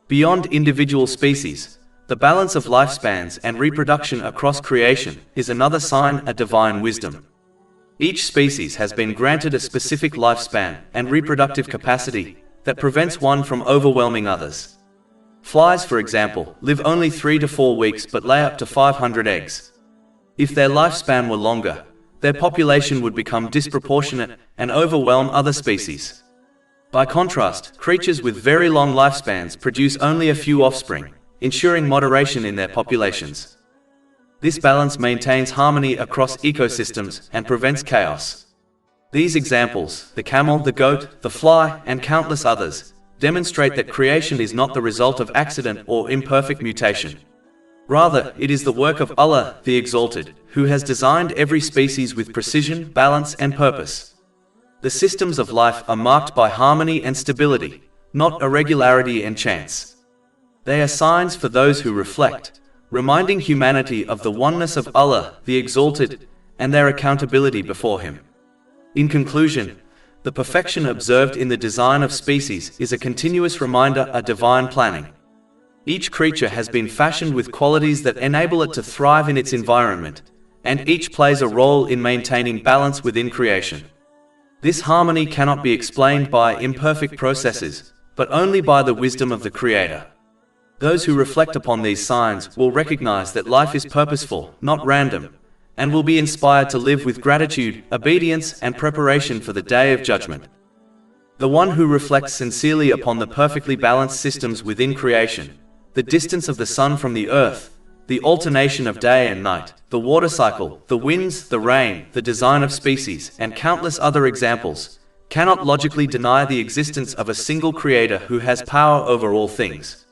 Speaker 1: Beyond individual species, the balance of lifespans and reproduction across creation is another sign of divine wisdom. Each species has been granted a specific lifespan and reproductive capacity that prevents one from overwhelming others. Flies, for example, live only 3 to 4 weeks but lay up to 500 eggs. If their lifespan were longer, their population would become disproportionate and overwhelm other species. By contrast, creatures with very long lifespans produce only a few offspring, ensuring moderation in their populations. This balance maintains harmony across ecosystems and prevents chaos. These examples, the camel, the goat, the fly, and countless others, demonstrate that creation is not the result of accident or imperfect mutation. Rather, it is the work of Allah, the Exalted, who has designed every species with precision, balance, and purpose. The systems of life are marked by harmony and stability, not irregularity and chance. They are signs for those who reflect, reminding humanity of the oneness of Allah, the Exalted, and their accountability before Him. In conclusion, the perfection observed in the design of species is a continuous reminder of divine planning. Each creature has been fashioned with qualities that enable it to thrive in its environment, and each plays a role in maintaining balance within creation. This harmony cannot be explained by imperfect processes, but only by the wisdom of the Creator. Those who reflect upon these signs will recognize that life is purposeful, not random, and will be inspired to live with gratitude, obedience, and preparation for the Day of Judgment. The one who reflects sincerely upon the perfectly balanced systems within creation, the distance of the sun from the earth, the alternation of day and night, the water cycle, the winds, the rain, the design of species, and countless other examples, cannot logically deny the existence of a single Creator who has power over all things.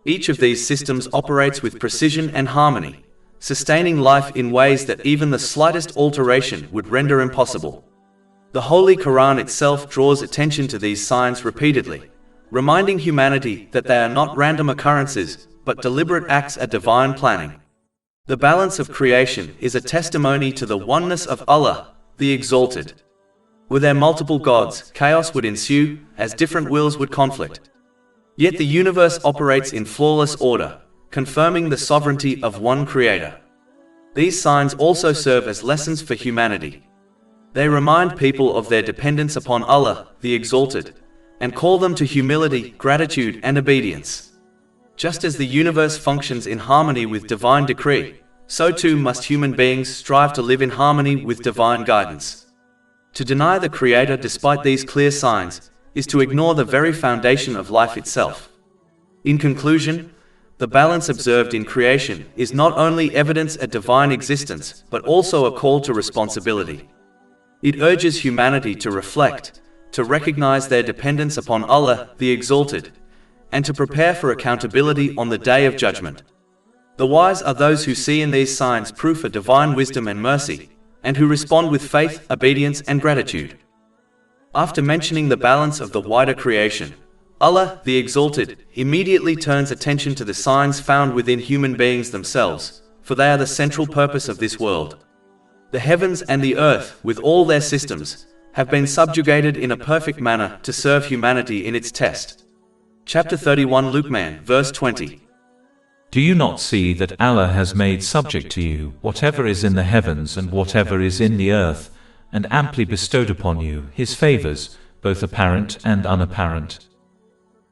Speaker 1: Each of these systems operates with precision and harmony, sustaining life in ways that even the slightest alteration would render impossible. The Holy Quran itself draws attention to these signs repeatedly, reminding humanity that they are not random occurrences, but deliberate acts of divine planning. The balance of creation is a testimony to the oneness of Allah, the Exalted. Were there multiple gods, chaos would ensue, as different wills would conflict. Yet the universe operates in flawless order, confirming the sovereignty of one Creator. These signs also serve as lessons for humanity. They remind people of their dependence upon Allah, the Exalted, and call them to humility, gratitude, and obedience. Just as the universe functions in harmony with divine decree, so too must human beings strive to live in harmony with divine guidance. To deny the Creator despite these clear signs is to ignore the very foundation of life itself. In conclusion, the balance observed in creation is not only evidence of divine existence, but also a call to responsibility. It urges humanity to reflect, to recognize their dependence upon Allah, the Exalted, and to prepare for accountability on the Day of Judgment. The wise are those who see in these signs proof of divine wisdom and mercy, and who respond with faith, obedience, and gratitude. After mentioning the balance of the wider creation, Allah, the Exalted, immediately turns attention to the signs found within human beings themselves, for they are the central purpose of this world. The heavens and the earth, with all their systems, have been subjugated in a perfect manner to serve humanity in its test. Chapter 31 Luqman, verse 20.
Speaker 2: Do you not see that Allah has made subject to you whatever is in the heavens and whatever is in the earth, and amply bestowed upon you His favors, both apparent and unapparent?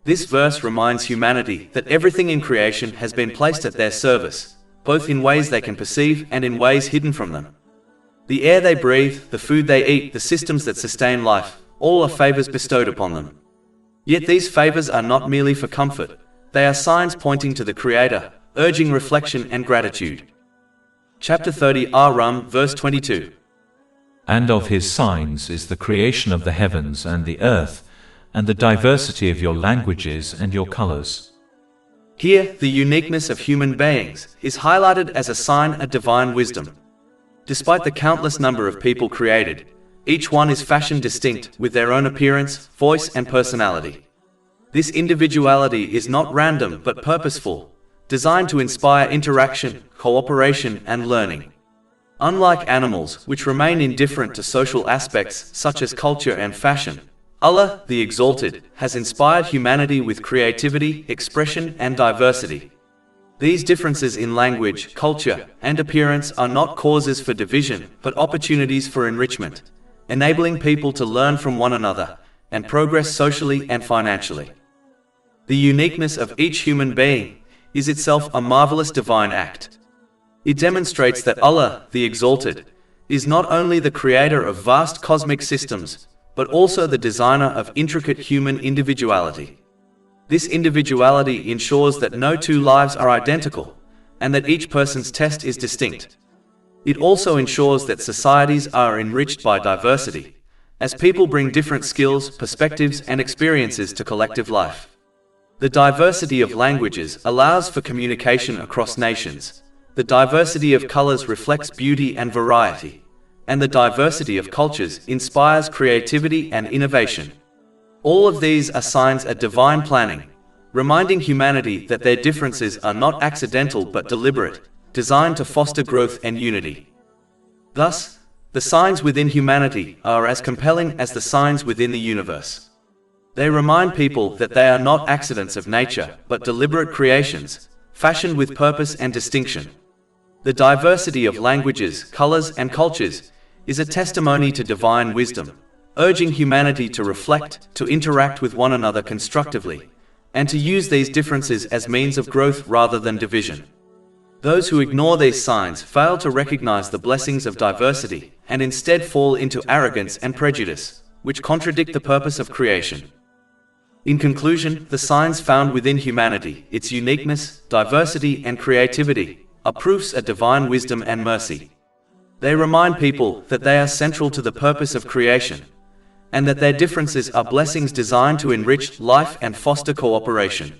Speaker 1: This verse reminds humanity that everything in creation has been placed at their service, both in ways they can perceive and in ways hidden from them. The air they breathe, the food they eat, the systems that sustain life, all are favors bestowed upon them. Yet these favors are not merely for comfort, they are signs pointing to the Creator, urging reflection and gratitude. Chapter 30 Ar Rum, verse 22.
Speaker 2: And of His signs is the creation of the heavens and the earth, and the diversity of your languages and your colors.
Speaker 1: Here, the uniqueness of human beings is highlighted as a sign of divine wisdom. Despite the countless number of people created, each one is fashioned distinct with their own appearance, voice, and personality. This individuality is not random but purposeful, designed to inspire interaction, cooperation, and learning. Unlike animals, which remain indifferent to social aspects such as culture and fashion, Allah, the Exalted, has inspired humanity with creativity, expression, and diversity. These differences in language, culture, and appearance are not causes for division, but opportunities for enrichment, enabling people to learn from one another and progress socially and financially. The uniqueness of each human being is itself a marvelous divine act. It demonstrates that Allah, the Exalted, is not only the creator of vast cosmic systems, but also the designer of intricate human individuality. This individuality ensures that no two lives are identical, and that each person's test is distinct. It also ensures that societies are enriched by diversity, as people bring different skills, perspectives, and experiences to collective life. The diversity of languages allows for communication across nations. The diversity of colors reflects beauty and variety, and the diversity of cultures inspires creativity and innovation. All of these are signs of divine planning, reminding humanity that their differences are not accidental but deliberate, designed to foster growth and unity. Thus, the signs within humanity are as compelling as the signs within the universe. They remind people that they are not accidents of nature, but deliberate creations, fashioned with purpose and distinction. The diversity of languages, colors, and cultures is a testimony to divine wisdom, urging humanity to reflect, to interact with one another constructively, and to use these differences as means of growth rather than division. Those who ignore these signs fail to recognize the blessings of diversity, and instead fall into arrogance and prejudice, which contradict the purpose of creation. In conclusion, the signs found within humanity, its uniqueness, diversity, and creativity, are proofs of divine wisdom and mercy. They remind people that they are central to the purpose of creation, and that their differences are blessings designed to enrich life and foster cooperation.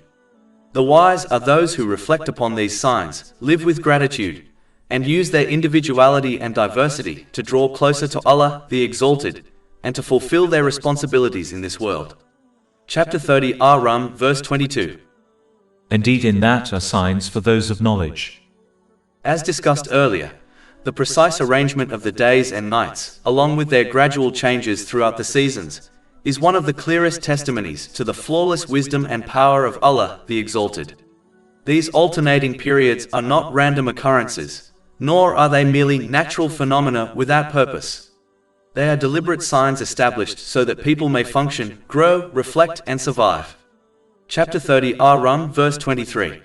Speaker 1: The wise are those who reflect upon these signs, live with gratitude, and use their individuality and diversity to draw closer to Allah, the Exalted, and to fulfill their responsibilities in this world. Chapter 30 Ar Rum, verse 22.
Speaker 2: Indeed, in that are signs for those of knowledge.
Speaker 1: As discussed earlier, the precise arrangement of the days and nights, along with their gradual changes throughout the seasons, is one of the clearest testimonies to the flawless wisdom and power of Allah, the Exalted. These alternating periods are not random occurrences, nor are they merely natural phenomena without purpose. They are deliberate signs established so that people may function, grow, reflect, and survive. Chapter 30 Ar Rum, verse 23.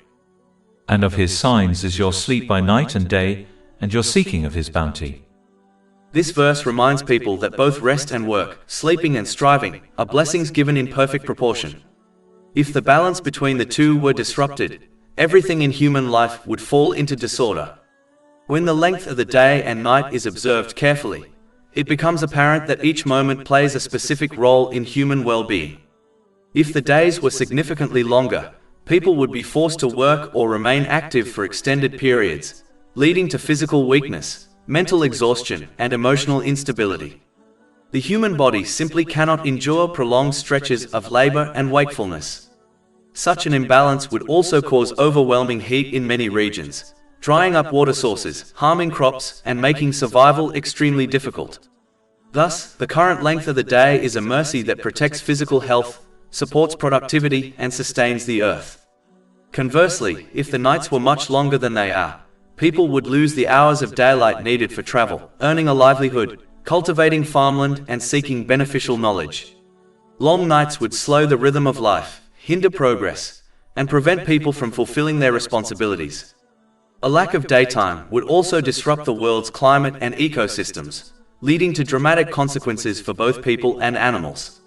Speaker 2: And of His signs is your sleep by night and day, and your seeking of His bounty.
Speaker 1: This verse reminds people that both rest and work, sleeping and striving, are blessings given in perfect proportion. If the balance between the two were disrupted, everything in human life would fall into disorder. When the length of the day and night is observed carefully, it becomes apparent that each moment plays a specific role in human well-being. If the days were significantly longer, people would be forced to work or remain active for extended periods, leading to physical weakness, mental exhaustion, and emotional instability. The human body simply cannot endure prolonged stretches of labor and wakefulness. Such an imbalance would also cause overwhelming heat in many regions, drying up water sources, harming crops, and making survival extremely difficult. Thus, the current length of the day is a mercy that protects physical health, supports productivity, and sustains the earth. Conversely, if the nights were much longer than they are, people would lose the hours of daylight needed for travel, earning a livelihood, cultivating farmland, and seeking beneficial knowledge. Long nights would slow the rhythm of life, hinder progress, and prevent people from fulfilling their responsibilities. A lack of daytime would also disrupt the world's climate and ecosystems, leading to dramatic consequences for both people and animals.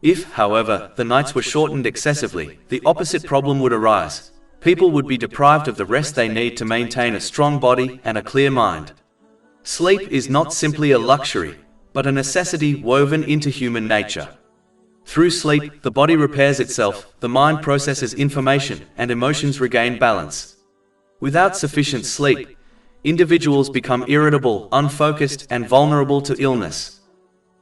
Speaker 1: If, however, the nights were shortened excessively, the opposite problem would arise. People would be deprived of the rest they need to maintain a strong body and a clear mind. Sleep is not simply a luxury, but a necessity woven into human nature. Through sleep, the body repairs itself, the mind processes information, and emotions regain balance. Without sufficient sleep, individuals become irritable, unfocused, and vulnerable to illness.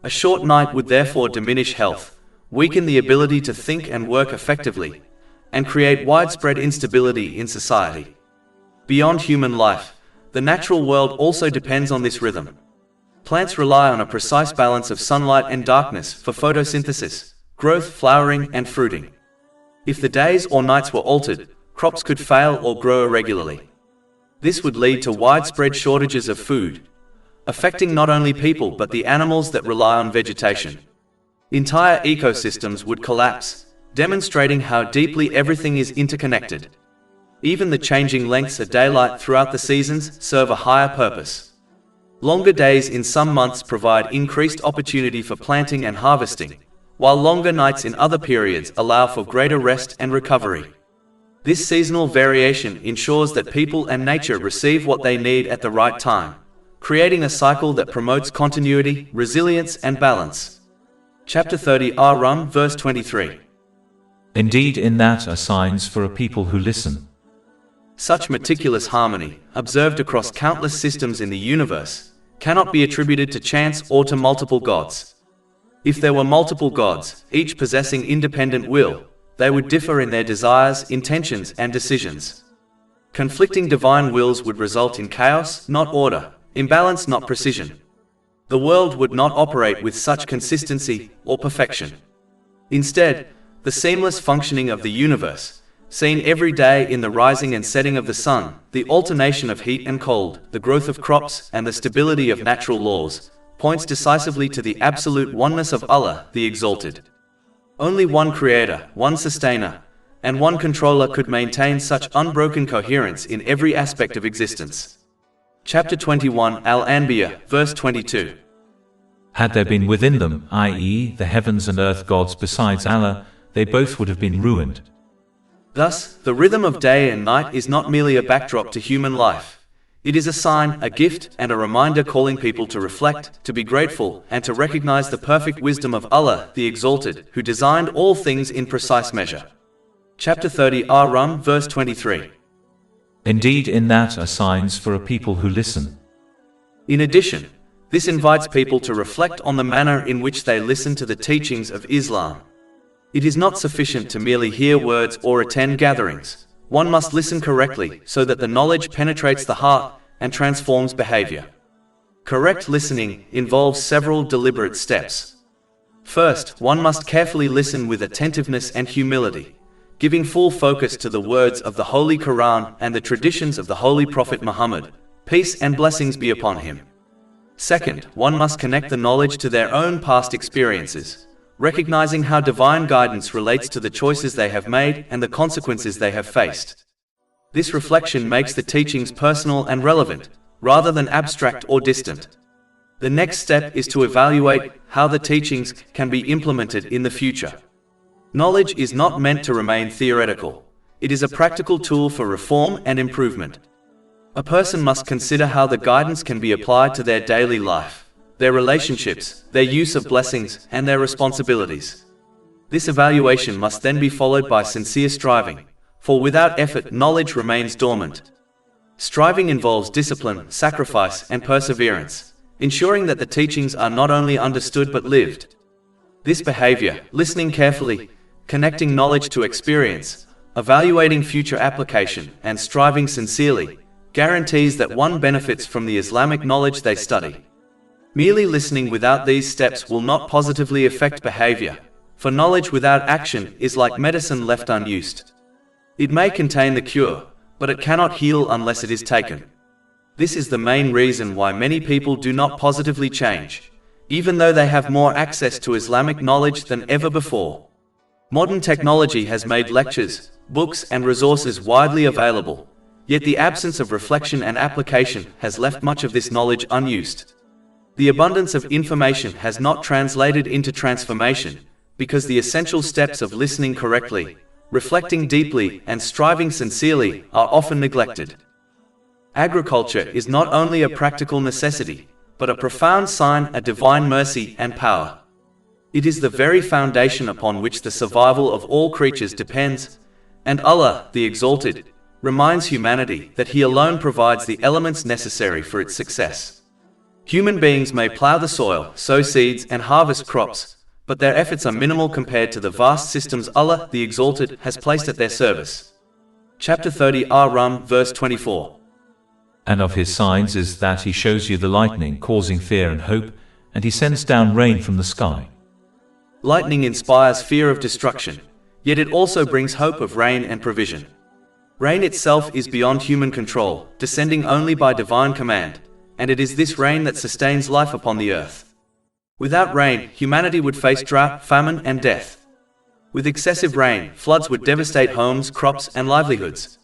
Speaker 1: A short night would therefore diminish health, weaken the ability to think and work effectively, and create widespread instability in society. Beyond human life, the natural world also depends on this rhythm. Plants rely on a precise balance of sunlight and darkness for photosynthesis, growth, flowering, and fruiting. If the days or nights were altered, crops could fail or grow irregularly. This would lead to widespread shortages of food, affecting not only people but the animals that rely on vegetation. Entire ecosystems would collapse, demonstrating how deeply everything is interconnected. Even the changing lengths of daylight throughout the seasons serve a higher purpose. Longer days in some months provide increased opportunity for planting and harvesting, while longer nights in other periods allow for greater rest and recovery. This seasonal variation ensures that people and nature receive what they need at the right time, creating a cycle that promotes continuity, resilience, and balance. Chapter 30 Ar Rum, verse 23.
Speaker 2: Indeed, in that are signs for a people who listen.
Speaker 1: Such meticulous harmony, observed across countless systems in the universe, cannot be attributed to chance or to multiple gods. If there were multiple gods, each possessing independent will, they would differ in their desires, intentions, and decisions. Conflicting divine wills would result in chaos, not order, imbalance, not precision. The world would not operate with such consistency or perfection. Instead, the seamless functioning of the universe, seen every day in the rising and setting of the sun, the alternation of heat and cold, the growth of crops, and the stability of natural laws, points decisively to the absolute oneness of Allah, the Exalted. Only one Creator, one Sustainer, and one Controller could maintain such unbroken coherence in every aspect of existence. Chapter 21 Al-Anbiya, verse 22.
Speaker 2: Had there been within them, i.e., the heavens and earth gods besides Allah, they both would have been ruined.
Speaker 1: Thus, the rhythm of day and night is not merely a backdrop to human life. It is a sign, a gift, and a reminder calling people to reflect, to be grateful, and to recognize the perfect wisdom of Allah, the Exalted, who designed all things in precise measure. Chapter 30 Ar Rum, verse 23.
Speaker 2: Indeed, in that are signs for a people who listen.
Speaker 1: In addition, this invites people to reflect on the manner in which they listen to the teachings of Islam. It is not sufficient to merely hear words or attend gatherings. One must listen correctly so that the knowledge penetrates the heart and transforms behavior. Correct listening involves several deliberate steps. First, one must carefully listen with attentiveness and humility, giving full focus to the words of the Holy Quran and the traditions of the Holy Prophet Muhammad, peace and blessings be upon him. Second, one must connect the knowledge to their own past experiences, recognizing how divine guidance relates to the choices they have made and the consequences they have faced. This reflection makes the teachings personal and relevant, rather than abstract or distant. The next step is to evaluate how the teachings can be implemented in the future. Knowledge is not meant to remain theoretical. It is a practical tool for reform and improvement. A person must consider how the guidance can be applied to their daily life, their relationships, their use of blessings, and their responsibilities. This evaluation must then be followed by sincere striving, for without effort, knowledge remains dormant. Striving involves discipline, sacrifice, and perseverance, ensuring that the teachings are not only understood but lived. This behavior, listening carefully, connecting knowledge to experience, evaluating future application, and striving sincerely, guarantees that one benefits from the Islamic knowledge they study. Merely listening without these steps will not positively affect behavior, for knowledge without action is like medicine left unused. It may contain the cure, but it cannot heal unless it is taken. This is the main reason why many people do not positively change, even though they have more access to Islamic knowledge than ever before. Modern technology has made lectures, books, and resources widely available, yet the absence of reflection and application has left much of this knowledge unused. The abundance of information has not translated into transformation, because the essential steps of listening correctly, reflecting deeply, and striving sincerely are often neglected. Agriculture is not only a practical necessity, but a profound sign of divine mercy and power. It is the very foundation upon which the survival of all creatures depends, and Allah, the Exalted, reminds humanity that He alone provides the elements necessary for its success. Human beings may plow the soil, sow seeds, and harvest crops, but their efforts are minimal compared to the vast systems Allah, the Exalted, has placed at their service. Chapter 30 Ar Rum, verse 24.
Speaker 2: And of His signs is that He shows you the lightning causing fear and hope, and He sends down rain from the sky.
Speaker 1: Lightning inspires fear of destruction, yet it also brings hope of rain and provision. Rain itself is beyond human control, descending only by divine command, and it is this rain that sustains life upon the earth. Without rain, humanity would face drought, famine, and death. With excessive rain, floods would devastate homes, crops, and livelihoods.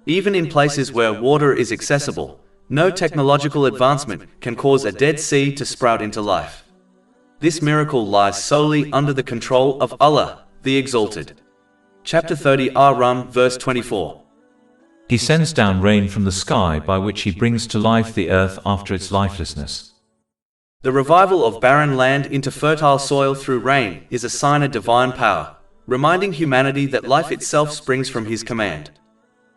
Speaker 1: Even in places where water is accessible, no technological advancement can cause a Dead Sea to sprout into life. This miracle lies solely under the control of Allah, the Exalted. Chapter 30 Ar Rum, verse 24.
Speaker 2: He sends down rain from the sky by which He brings to life the earth after its lifelessness.
Speaker 1: The revival of barren land into fertile soil through rain is a sign of divine power, reminding humanity that life itself springs from His command.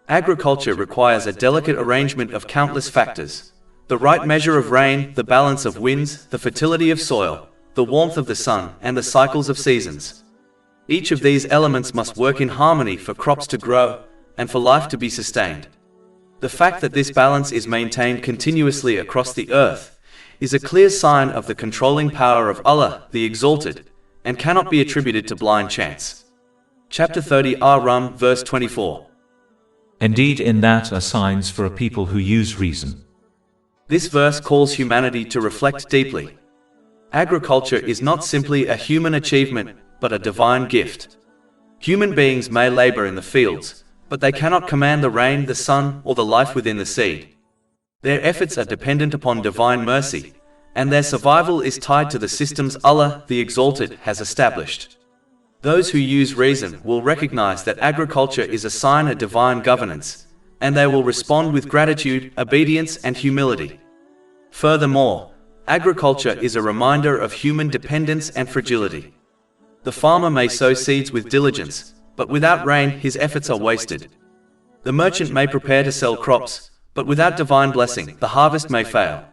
Speaker 1: Agriculture requires a delicate arrangement of countless factors: the right measure of rain, the balance of winds, the fertility of soil, the warmth of the sun, and the cycles of seasons. Each of these elements must work in harmony for crops to grow, and for life to be sustained. The fact that this balance is maintained continuously across the earth is a clear sign of the controlling power of Allah, the Exalted, and cannot be attributed to blind chance. Chapter 30 Ar Rum, verse 24.
Speaker 2: Indeed, in that are signs for a people who use reason.
Speaker 1: This verse calls humanity to reflect deeply. Agriculture is not simply a human achievement, but a divine gift. Human beings may labor in the fields, but they cannot command the rain, the sun, or the life within the seed. Their efforts are dependent upon divine mercy, and their survival is tied to the systems Allah, the Exalted, has established. Those who use reason will recognize that agriculture is a sign of divine governance, and they will respond with gratitude, obedience, and humility. Furthermore, agriculture is a reminder of human dependence and fragility. The farmer may sow seeds with diligence, but without rain, his efforts are wasted. The merchant may prepare to sell crops, but without divine blessing, the harvest may fail.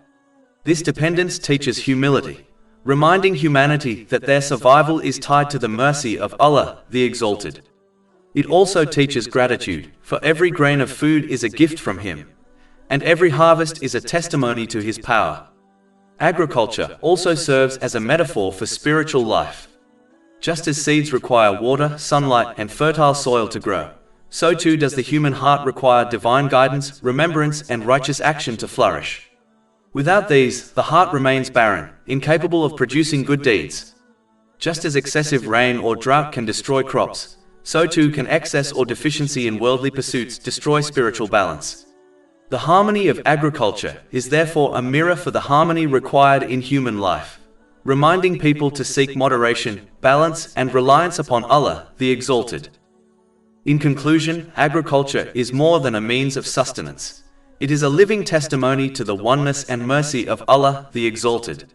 Speaker 1: This dependence teaches humility, reminding humanity that their survival is tied to the mercy of Allah, the Exalted. It also teaches gratitude, for every grain of food is a gift from Him, and every harvest is a testimony to His power. Agriculture also serves as a metaphor for spiritual life. Just as seeds require water, sunlight, and fertile soil to grow, so too does the human heart require divine guidance, remembrance, and righteous action to flourish. Without these, the heart remains barren, incapable of producing good deeds. Just as excessive rain or drought can destroy crops, so too can excess or deficiency in worldly pursuits destroy spiritual balance. The harmony of agriculture is therefore a mirror for the harmony required in human life, reminding people to seek moderation, balance, and reliance upon Allah, the Exalted. In conclusion, agriculture is more than a means of sustenance. It is a living testimony to the oneness and mercy of Allah, the Exalted.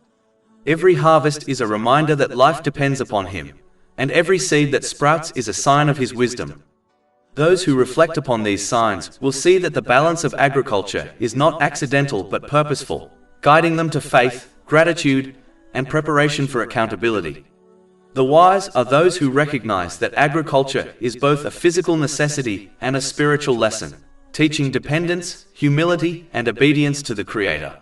Speaker 1: Every harvest is a reminder that life depends upon Him, and every seed that sprouts is a sign of His wisdom. Those who reflect upon these signs will see that the balance of agriculture is not accidental but purposeful, guiding them to faith, gratitude, and preparation for accountability. The wise are those who recognize that agriculture is both a physical necessity and a spiritual lesson, teaching dependence, humility, and obedience to the Creator.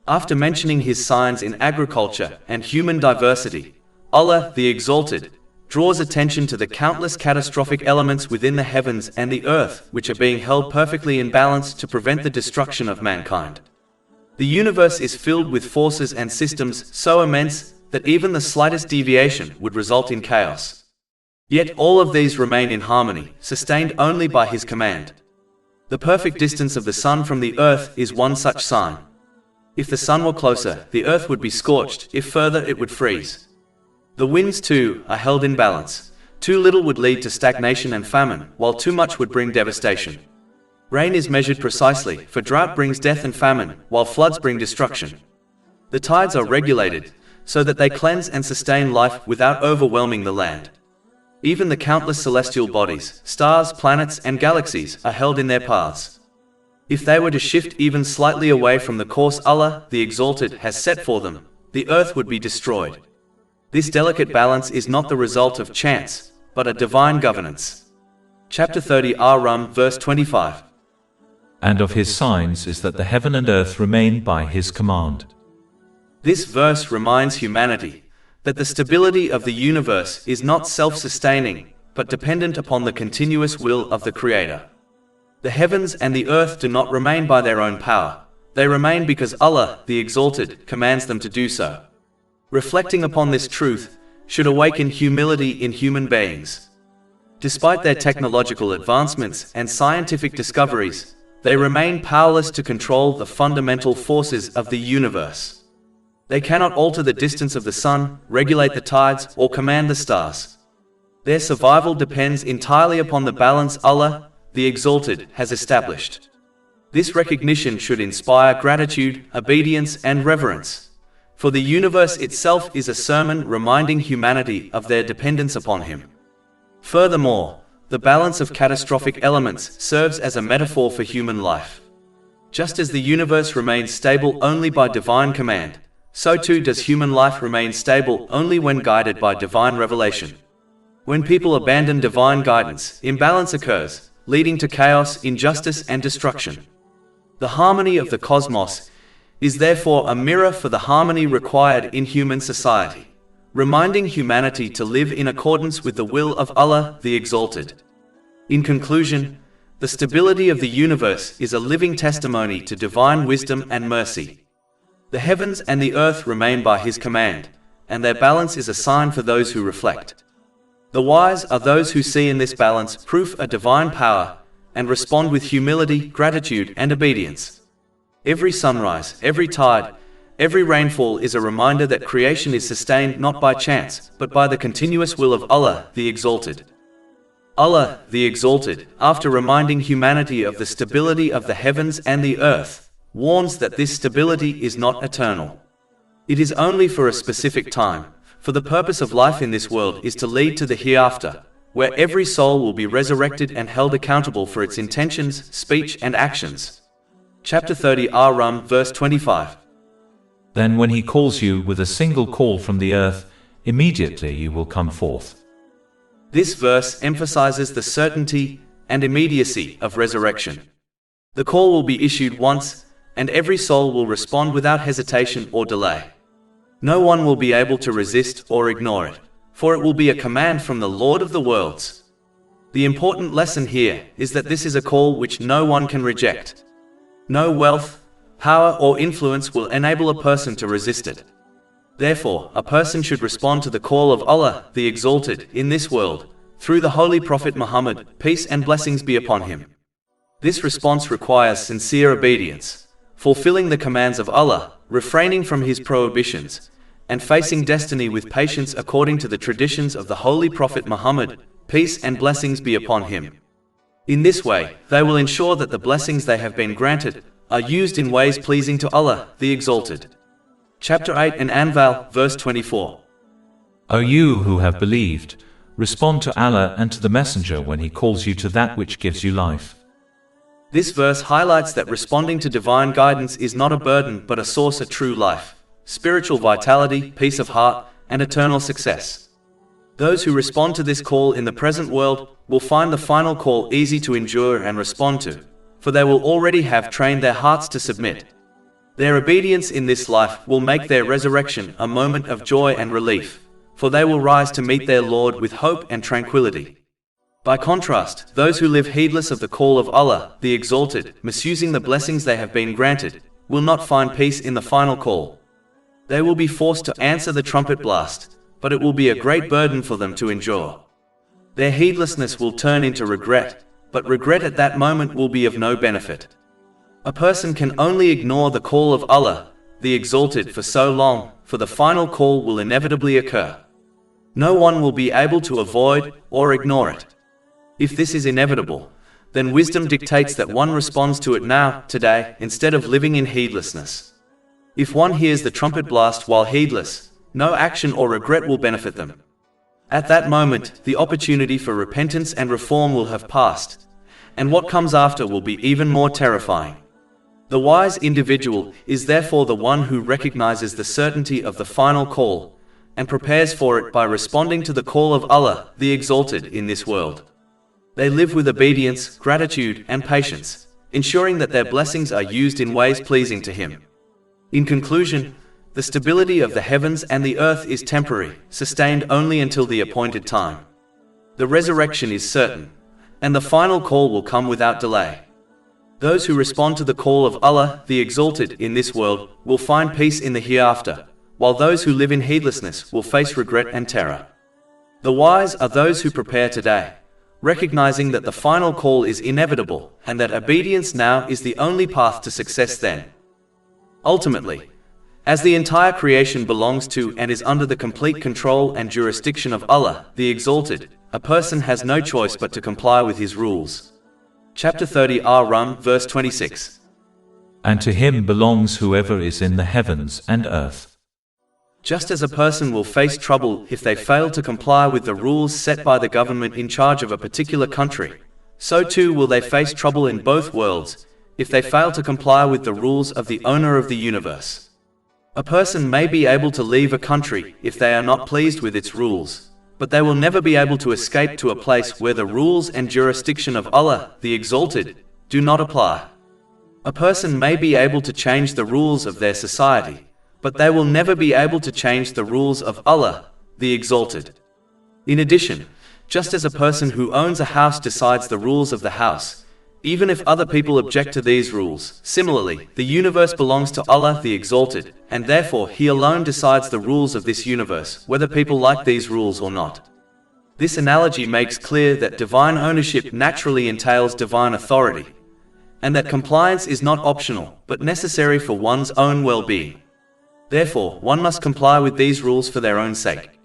Speaker 1: After mentioning His signs in agriculture and human diversity, Allah, the Exalted, draws attention to the countless catastrophic elements within the heavens and the earth which are being held perfectly in balance to prevent the destruction of mankind. The universe is filled with forces and systems so immense that even the slightest deviation would result in chaos. Yet all of these remain in harmony, sustained only by His command. The perfect distance of the sun from the earth is one such sign. If the sun were closer, the earth would be scorched; if further, it would freeze. The winds, too, are held in balance. Too little would lead to stagnation and famine, while too much would bring devastation. Rain is measured precisely, for drought brings death and famine, while floods bring destruction. The tides are regulated, so that they cleanse and sustain life without overwhelming the land. Even the countless celestial bodies, stars, planets, and galaxies are held in their paths. If they were to shift even slightly away from the course Allah, the Exalted, has set for them, the earth would be destroyed. This delicate balance is not the result of chance, but a divine governance. Chapter 30 Ar Rum, verse 25.
Speaker 2: And of His signs is that the heaven and earth remain by His command.
Speaker 1: This verse reminds humanity that the stability of the universe is not self-sustaining, but dependent upon the continuous will of the Creator. The heavens and the earth do not remain by their own power. They remain because Allah, the Exalted, commands them to do so. Reflecting upon this truth should awaken humility in human beings. Despite their technological advancements and scientific discoveries, they remain powerless to control the fundamental forces of the universe. They cannot alter the distance of the sun, regulate the tides, or command the stars. Their survival depends entirely upon the balance Allah, the Exalted, has established. This recognition should inspire gratitude, obedience, and reverence. For the universe itself is a sermon reminding humanity of their dependence upon Him. Furthermore, the balance of catastrophic elements serves as a metaphor for human life. Just as the universe remains stable only by divine command, so too does human life remain stable only when guided by divine revelation. When people abandon divine guidance, imbalance occurs, leading to chaos, injustice, and destruction. The harmony of the cosmos is therefore a mirror for the harmony required in human society, reminding humanity to live in accordance with the will of Allah, the Exalted. In conclusion, the stability of the universe is a living testimony to divine wisdom and mercy. The heavens and the earth remain by His command, and their balance is a sign for those who reflect. The wise are those who see in this balance proof of divine power, and respond with humility, gratitude, and obedience. Every sunrise, every tide, every rainfall is a reminder that creation is sustained not by chance, but by the continuous will of Allah, the Exalted. Allah, the Exalted, after reminding humanity of the stability of the heavens and the earth, warns that this stability is not eternal. It is only for a specific time, for the purpose of life in this world is to lead to the hereafter, where every soul will be resurrected and held accountable for its intentions, speech, and actions. Chapter 30 Ar Rum, verse 25.
Speaker 2: Then when He calls you with a single call from the earth, immediately you will come forth.
Speaker 1: This verse emphasizes the certainty and immediacy of resurrection. The call will be issued once, and every soul will respond without hesitation or delay. No one will be able to resist or ignore it, for it will be a command from the Lord of the worlds. The important lesson here is that this is a call which no one can reject. No wealth, power, or influence will enable a person to resist it. Therefore, a person should respond to the call of Allah, the Exalted, in this world, through the Holy Prophet Muhammad, peace and blessings be upon him. This response requires sincere obedience, fulfilling the commands of Allah, refraining from His prohibitions, and facing destiny with patience according to the traditions of the Holy Prophet Muhammad, peace and blessings be upon him. In this way, they will ensure that the blessings they have been granted are used in ways pleasing to Allah, the Exalted. Chapter 8 and Anfal, verse 24.
Speaker 2: O you who have believed, respond to Allah and to the Messenger when He calls you to that which gives you life.
Speaker 1: This verse highlights that responding to divine guidance is not a burden but a source of true life, spiritual vitality, peace of heart, and eternal success. Those who respond to this call in the present world will find the final call easy to endure and respond to, for they will already have trained their hearts to submit. Their obedience in this life will make their resurrection a moment of joy and relief, for they will rise to meet their Lord with hope and tranquility. By contrast, those who live heedless of the call of Allah, the Exalted, misusing the blessings they have been granted, will not find peace in the final call. They will be forced to answer the trumpet blast, but it will be a great burden for them to endure. Their heedlessness will turn into regret, but regret at that moment will be of no benefit. A person can only ignore the call of Allah, the Exalted, for so long, for the final call will inevitably occur. No one will be able to avoid or ignore it. If this is inevitable, then wisdom dictates that one responds to it now, today, instead of living in heedlessness. If one hears the trumpet blast while heedless, no action or regret will benefit them. At that moment, the opportunity for repentance and reform will have passed, and what comes after will be even more terrifying. The wise individual is therefore the one who recognizes the certainty of the final call, and prepares for it by responding to the call of Allah, the Exalted, in this world. They live with obedience, gratitude, and patience, ensuring that their blessings are used in ways pleasing to Him. In conclusion, the stability of the heavens and the earth is temporary, sustained only until the appointed time. The resurrection is certain, and the final call will come without delay. Those who respond to the call of Allah, the Exalted, in this world, will find peace in the hereafter, while those who live in heedlessness will face regret and terror. The wise are those who prepare today, recognizing that the final call is inevitable, and that obedience now is the only path to success then. Ultimately, as the entire creation belongs to and is under the complete control and jurisdiction of Allah, the Exalted, a person has no choice but to comply with His rules. Chapter 30 Ar Rum, verse 26.
Speaker 2: And to Him belongs whoever is in the heavens and earth.
Speaker 1: Just as a person will face trouble if they fail to comply with the rules set by the government in charge of a particular country, so too will they face trouble in both worlds if they fail to comply with the rules of the owner of the universe. A person may be able to leave a country if they are not pleased with its rules, but they will never be able to escape to a place where the rules and jurisdiction of Allah, the Exalted, do not apply. A person may be able to change the rules of their society, but they will never be able to change the rules of Allah, the Exalted. In addition, just as a person who owns a house decides the rules of the house, even if other people object to these rules, similarly, the universe belongs to Allah, the Exalted, and therefore He alone decides the rules of this universe, whether people like these rules or not. This analogy makes clear that divine ownership naturally entails divine authority, and that compliance is not optional, but necessary for one's own well-being. Therefore, one must comply with these rules for their own sake.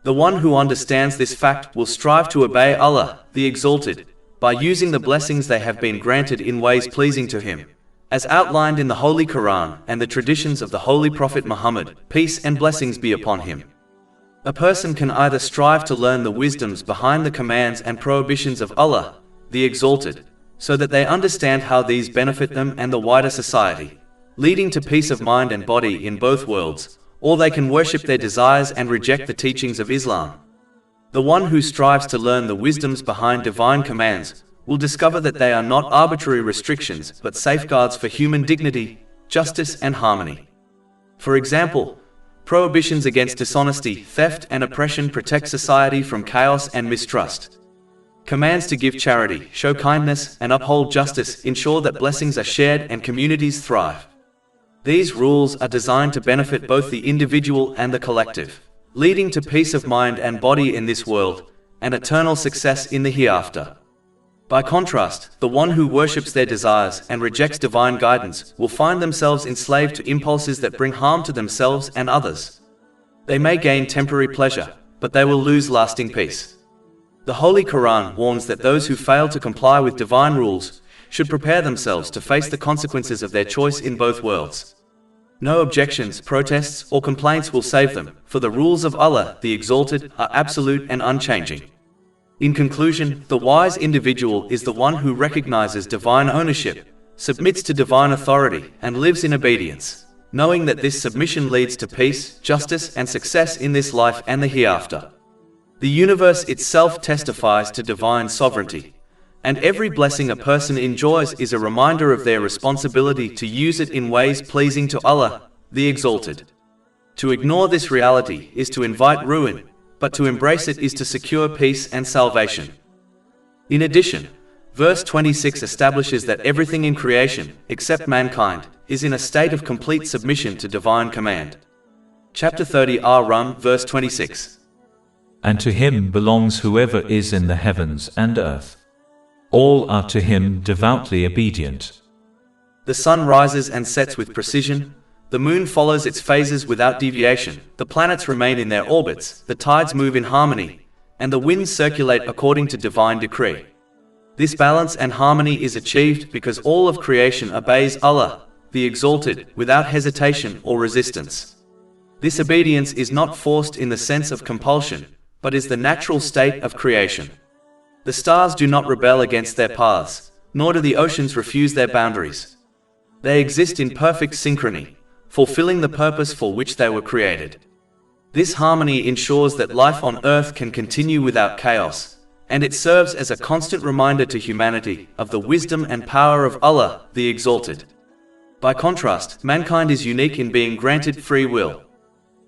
Speaker 1: The one who understands this fact will strive to obey Allah, the Exalted, by using the blessings they have been granted in ways pleasing to Him, as outlined in the Holy Quran and the traditions of the Holy Prophet Muhammad, peace and blessings be upon him. A person can either strive to learn the wisdoms behind the commands and prohibitions of Allah, the Exalted, so that they understand how these benefit them and the wider society, leading to peace of mind and body in both worlds, or they can worship their desires and reject the teachings of Islam. The one who strives to learn the wisdoms behind divine commands will discover that they are not arbitrary restrictions but safeguards for human dignity, justice and harmony. For example, prohibitions against dishonesty, theft and oppression protect society from chaos and mistrust. Commands to give charity, show kindness and uphold justice ensure that blessings are shared and communities thrive. These rules are designed to benefit both the individual and the collective, leading to peace of mind and body in this world, and eternal success in the hereafter. By contrast, the one who worships their desires and rejects divine guidance will find themselves enslaved to impulses that bring harm to themselves and others. They may gain temporary pleasure, but they will lose lasting peace. The Holy Quran warns that those who fail to comply with divine rules should prepare themselves to face the consequences of their choice in both worlds. No objections, protests, or complaints will save them, for the rules of Allah, the Exalted, are absolute and unchanging. In conclusion, the wise individual is the one who recognizes divine ownership, submits to divine authority, and lives in obedience, knowing that this submission leads to peace, justice, and success in this life and the hereafter. The universe itself testifies to divine sovereignty, and every blessing a person enjoys is a reminder of their responsibility to use it in ways pleasing to Allah, the Exalted. To ignore this reality is to invite ruin, but to embrace it is to secure peace and salvation. In addition, verse 26 establishes that everything in creation, except mankind, is in a state of complete submission to divine command. Chapter 30 Ar Rum, verse 26.
Speaker 2: And to him belongs whoever is in the heavens and earth. All are to him devoutly obedient.
Speaker 1: The sun rises and sets with precision, the moon follows its phases without deviation, the planets remain in their orbits, the tides move in harmony, and the winds circulate according to divine decree. This balance and harmony is achieved because all of creation obeys Allah, the Exalted, without hesitation or resistance. This obedience is not forced in the sense of compulsion, but is the natural state of creation. The stars do not rebel against their paths, nor do the oceans refuse their boundaries. They exist in perfect synchrony, fulfilling the purpose for which they were created. This harmony ensures that life on earth can continue without chaos, and it serves as a constant reminder to humanity of the wisdom and power of Allah, the Exalted. By contrast, mankind is unique in being granted free will.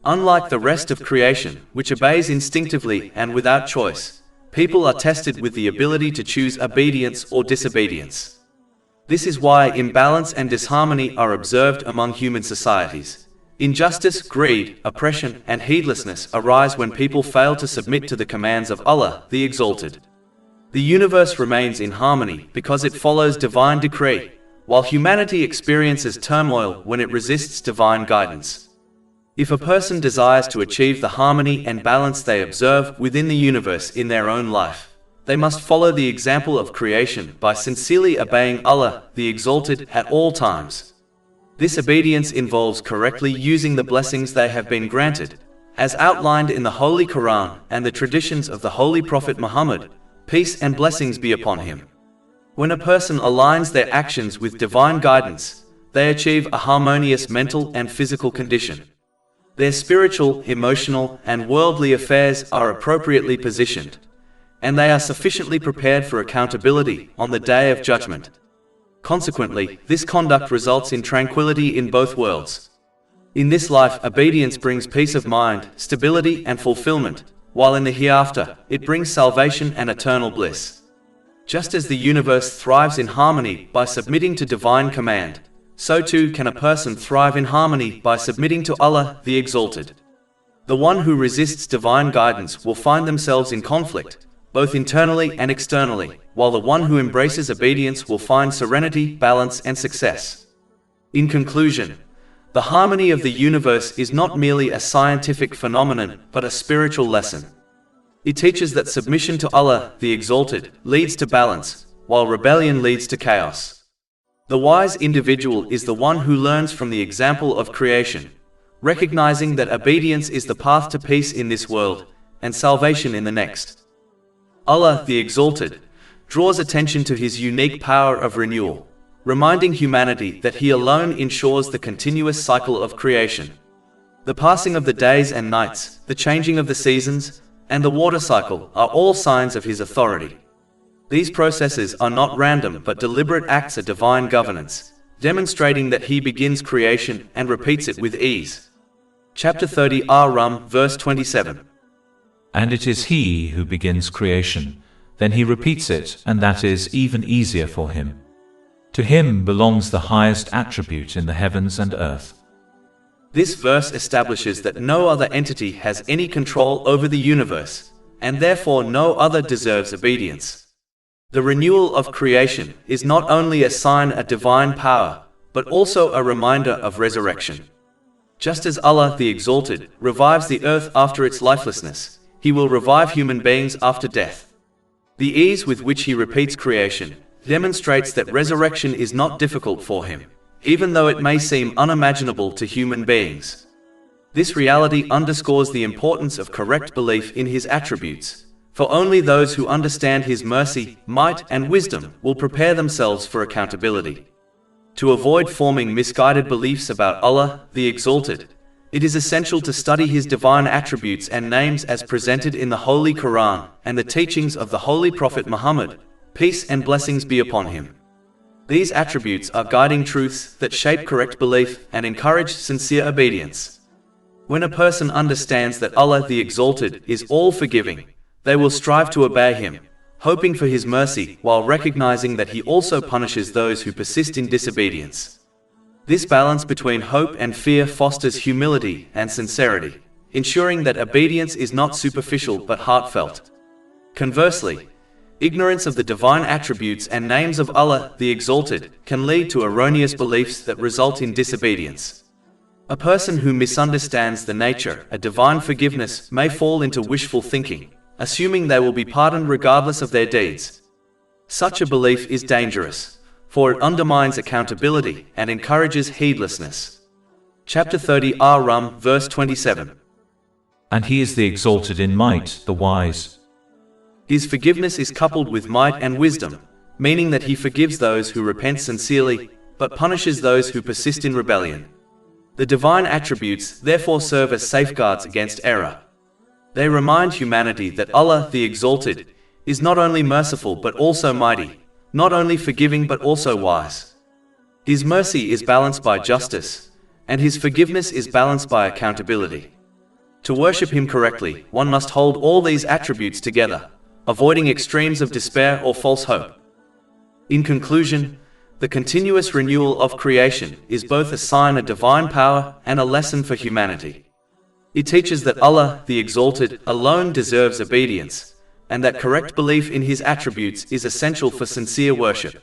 Speaker 1: Unlike the rest of creation, which obeys instinctively and without choice, people are tested with the ability to choose obedience or disobedience. This is why imbalance and disharmony are observed among human societies. Injustice, greed, oppression, and heedlessness arise when people fail to submit to the commands of Allah, the Exalted. The universe remains in harmony because it follows divine decree, while humanity experiences turmoil when it resists divine guidance. If a person desires to achieve the harmony and balance they observe within the universe in their own life, they must follow the example of creation by sincerely obeying Allah, the Exalted, at all times. This obedience involves correctly using the blessings they have been granted, as outlined in the Holy Quran and the traditions of the Holy Prophet Muhammad, peace and blessings be upon him. When a person aligns their actions with divine guidance, they achieve a harmonious mental and physical condition. Their spiritual, emotional, and worldly affairs are appropriately positioned, and they are sufficiently prepared for accountability on the Day of Judgment. Consequently, this conduct results in tranquility in both worlds. In this life, obedience brings peace of mind, stability, and fulfillment, while in the hereafter, it brings salvation and eternal bliss. Just as the universe thrives in harmony by submitting to divine command, so too can a person thrive in harmony by submitting to Allah, the Exalted. The one who resists divine guidance will find themselves in conflict, both internally and externally, while the one who embraces obedience will find serenity, balance, and success. In conclusion, the harmony of the universe is not merely a scientific phenomenon, but a spiritual lesson. It teaches that submission to Allah, the Exalted, leads to balance, while rebellion leads to chaos. The wise individual is the one who learns from the example of creation, recognizing that obedience is the path to peace in this world, and salvation in the next. Allah, the Exalted, draws attention to His unique power of renewal, reminding humanity that He alone ensures the continuous cycle of creation. The passing of the days and nights, the changing of the seasons, and the water cycle are all signs of His authority. These processes are not random but deliberate acts of divine governance, demonstrating that He begins creation and repeats it with ease. Chapter 30 Ar Rum, verse 27.
Speaker 2: And it is He who begins creation, then He repeats it, and that is even easier for Him. To Him belongs the highest attribute in the heavens and earth.
Speaker 1: This verse establishes that no other entity has any control over the universe, and therefore no other deserves obedience. The renewal of creation is not only a sign of divine power, but also a reminder of resurrection. Just as Allah the Exalted revives the earth after its lifelessness, He will revive human beings after death. The ease with which He repeats creation demonstrates that resurrection is not difficult for Him, even though it may seem unimaginable to human beings. This reality underscores the importance of correct belief in His attributes, For only those who understand His mercy, might, and wisdom will prepare themselves for accountability. To avoid forming misguided beliefs about Allah, the Exalted, it is essential to study His divine attributes and names as presented in the Holy Quran and the teachings of the Holy Prophet Muhammad, peace and blessings be upon him. These attributes are guiding truths that shape correct belief and encourage sincere obedience. When a person understands that Allah the Exalted is all-forgiving, they will strive to obey Him, hoping for His mercy while recognizing that He also punishes those who persist in disobedience. This balance between hope and fear fosters humility and sincerity, ensuring that obedience is not superficial but heartfelt. Conversely, ignorance of the divine attributes and names of Allah the Exalted can lead to erroneous beliefs that result in disobedience. A person who misunderstands the nature of divine forgiveness may fall into wishful thinking, assuming they will be pardoned regardless of their deeds. Such a belief is dangerous, for it undermines accountability and encourages heedlessness. Chapter 30 Ar Rum, verse 27.
Speaker 2: And He is the exalted in might, the wise.
Speaker 1: His forgiveness is coupled with might and wisdom, meaning that He forgives those who repent sincerely, but punishes those who persist in rebellion. The divine attributes therefore serve as safeguards against error. They remind humanity that Allah the Exalted is not only merciful but also mighty, not only forgiving but also wise. His mercy is balanced by justice, and His forgiveness is balanced by accountability. To worship Him correctly, one must hold all these attributes together, avoiding extremes of despair or false hope. In conclusion, the continuous renewal of creation is both a sign of divine power and a lesson for humanity. It teaches that Allah, the Exalted, alone deserves obedience, and that correct belief in His attributes is essential for sincere worship.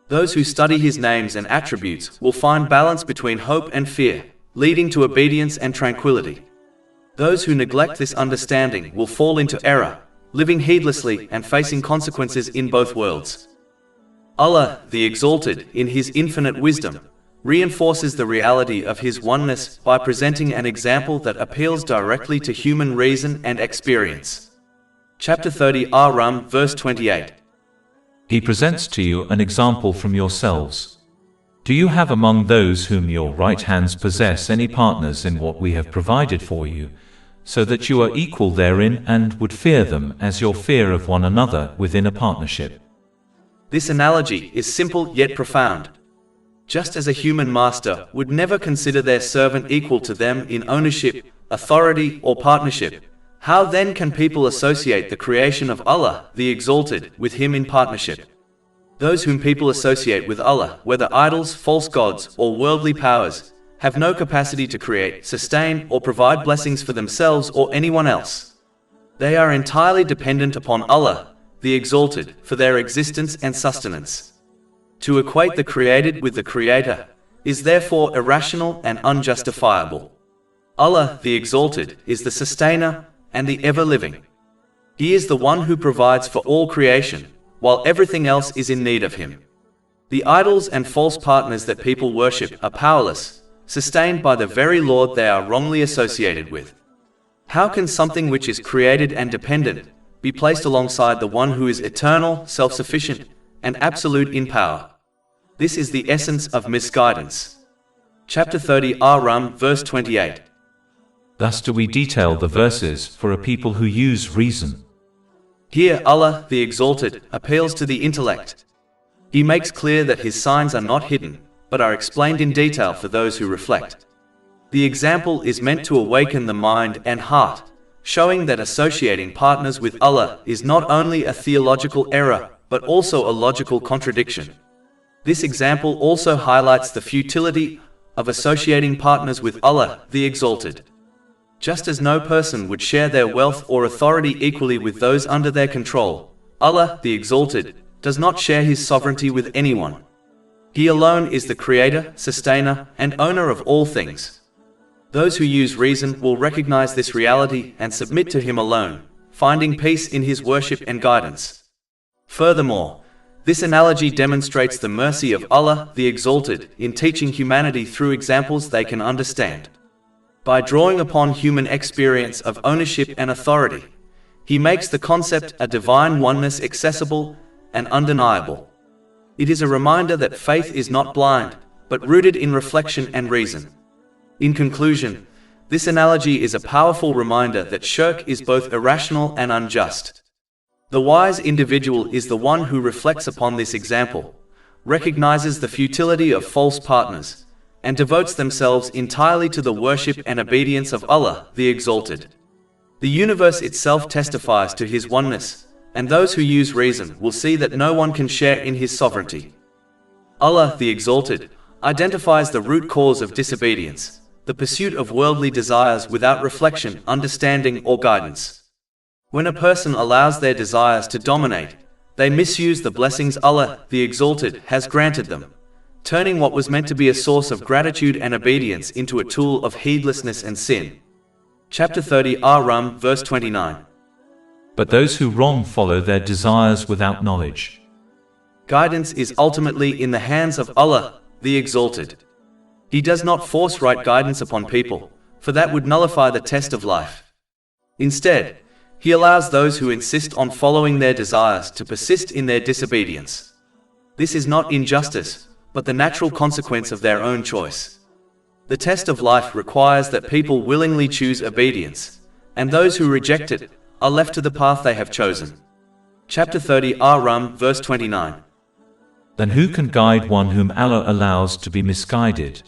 Speaker 1: Those who study His names and attributes will find balance between hope and fear, leading to obedience and tranquility. Those who neglect this understanding will fall into error, living heedlessly and facing consequences in both worlds. Allah, the Exalted, in His infinite wisdom, reinforces the reality of His oneness by presenting an example that appeals directly to human reason and experience. Chapter 30 Ar Rum, verse 28.
Speaker 2: He presents to you an example from yourselves. Do you have among those whom your right hands possess any partners in what we have provided for you, so that you are equal therein and would fear them as your fear of one another within a partnership?
Speaker 1: This analogy is simple yet profound. Just as a human master would never consider their servant equal to them in ownership, authority, or partnership, how then can people associate the creation of Allah, the Exalted, with Him in partnership? Those whom people associate with Allah, whether idols, false gods, or worldly powers, have no capacity to create, sustain, or provide blessings for themselves or anyone else. They are entirely dependent upon Allah, the Exalted, for their existence and sustenance. To equate the created with the Creator is therefore irrational and unjustifiable. Allah, the Exalted, is the sustainer and the ever-living. He is the one who provides for all creation, while everything else is in need of Him. The idols and false partners that people worship are powerless, sustained by the very Lord they are wrongly associated with. How can something which is created and dependent be placed alongside the one who is eternal, self-sufficient, and absolute in power? This is the essence of misguidance. Chapter 30 Ar Rum, verse 28.
Speaker 2: Thus do we detail the verses for a people who use reason.
Speaker 1: Here Allah, the Exalted, appeals to the intellect. He makes clear that His signs are not hidden, but are explained in detail for those who reflect. The example is meant to awaken the mind and heart, showing that associating partners with Allah is not only a theological error, but also a logical contradiction. This example also highlights the futility of associating partners with Allah, the Exalted. Just as no person would share their wealth or authority equally with those under their control, Allah, the Exalted, does not share His sovereignty with anyone. He alone is the Creator, Sustainer, and Owner of all things. Those who use reason will recognize this reality and submit to Him alone, finding peace in His worship and guidance. Furthermore, this analogy demonstrates the mercy of Allah, the Exalted, in teaching humanity through examples they can understand. By drawing upon human experience of ownership and authority, He makes the concept a divine oneness accessible and undeniable. It is a reminder that faith is not blind, but rooted in reflection and reason. In conclusion, this analogy is a powerful reminder that shirk is both irrational and unjust. The wise individual is the one who reflects upon this example, recognizes the futility of false partners, and devotes themselves entirely to the worship and obedience of Allah, the Exalted. The universe itself testifies to His oneness, and those who use reason will see that no one can share in His sovereignty. Allah, the Exalted, identifies the root cause of disobedience, the pursuit of worldly desires without reflection, understanding, or guidance. When a person allows their desires to dominate, they misuse the blessings Allah, the Exalted, has granted them, turning what was meant to be a source of gratitude and obedience into a tool of heedlessness and sin. Chapter 30 Ar Rum, verse 29.
Speaker 2: But those who wrong follow their desires without knowledge.
Speaker 1: Guidance is ultimately in the hands of Allah, the Exalted. He does not force right guidance upon people, for that would nullify the test of life. Instead, He allows those who insist on following their desires to persist in their disobedience. This is not injustice, but the natural consequence of their own choice. The test of life requires that people willingly choose obedience, and those who reject it are left to the path they have chosen. Chapter 30 Ar Rum, verse 29.
Speaker 2: Then who can guide one whom Allah allows to be misguided?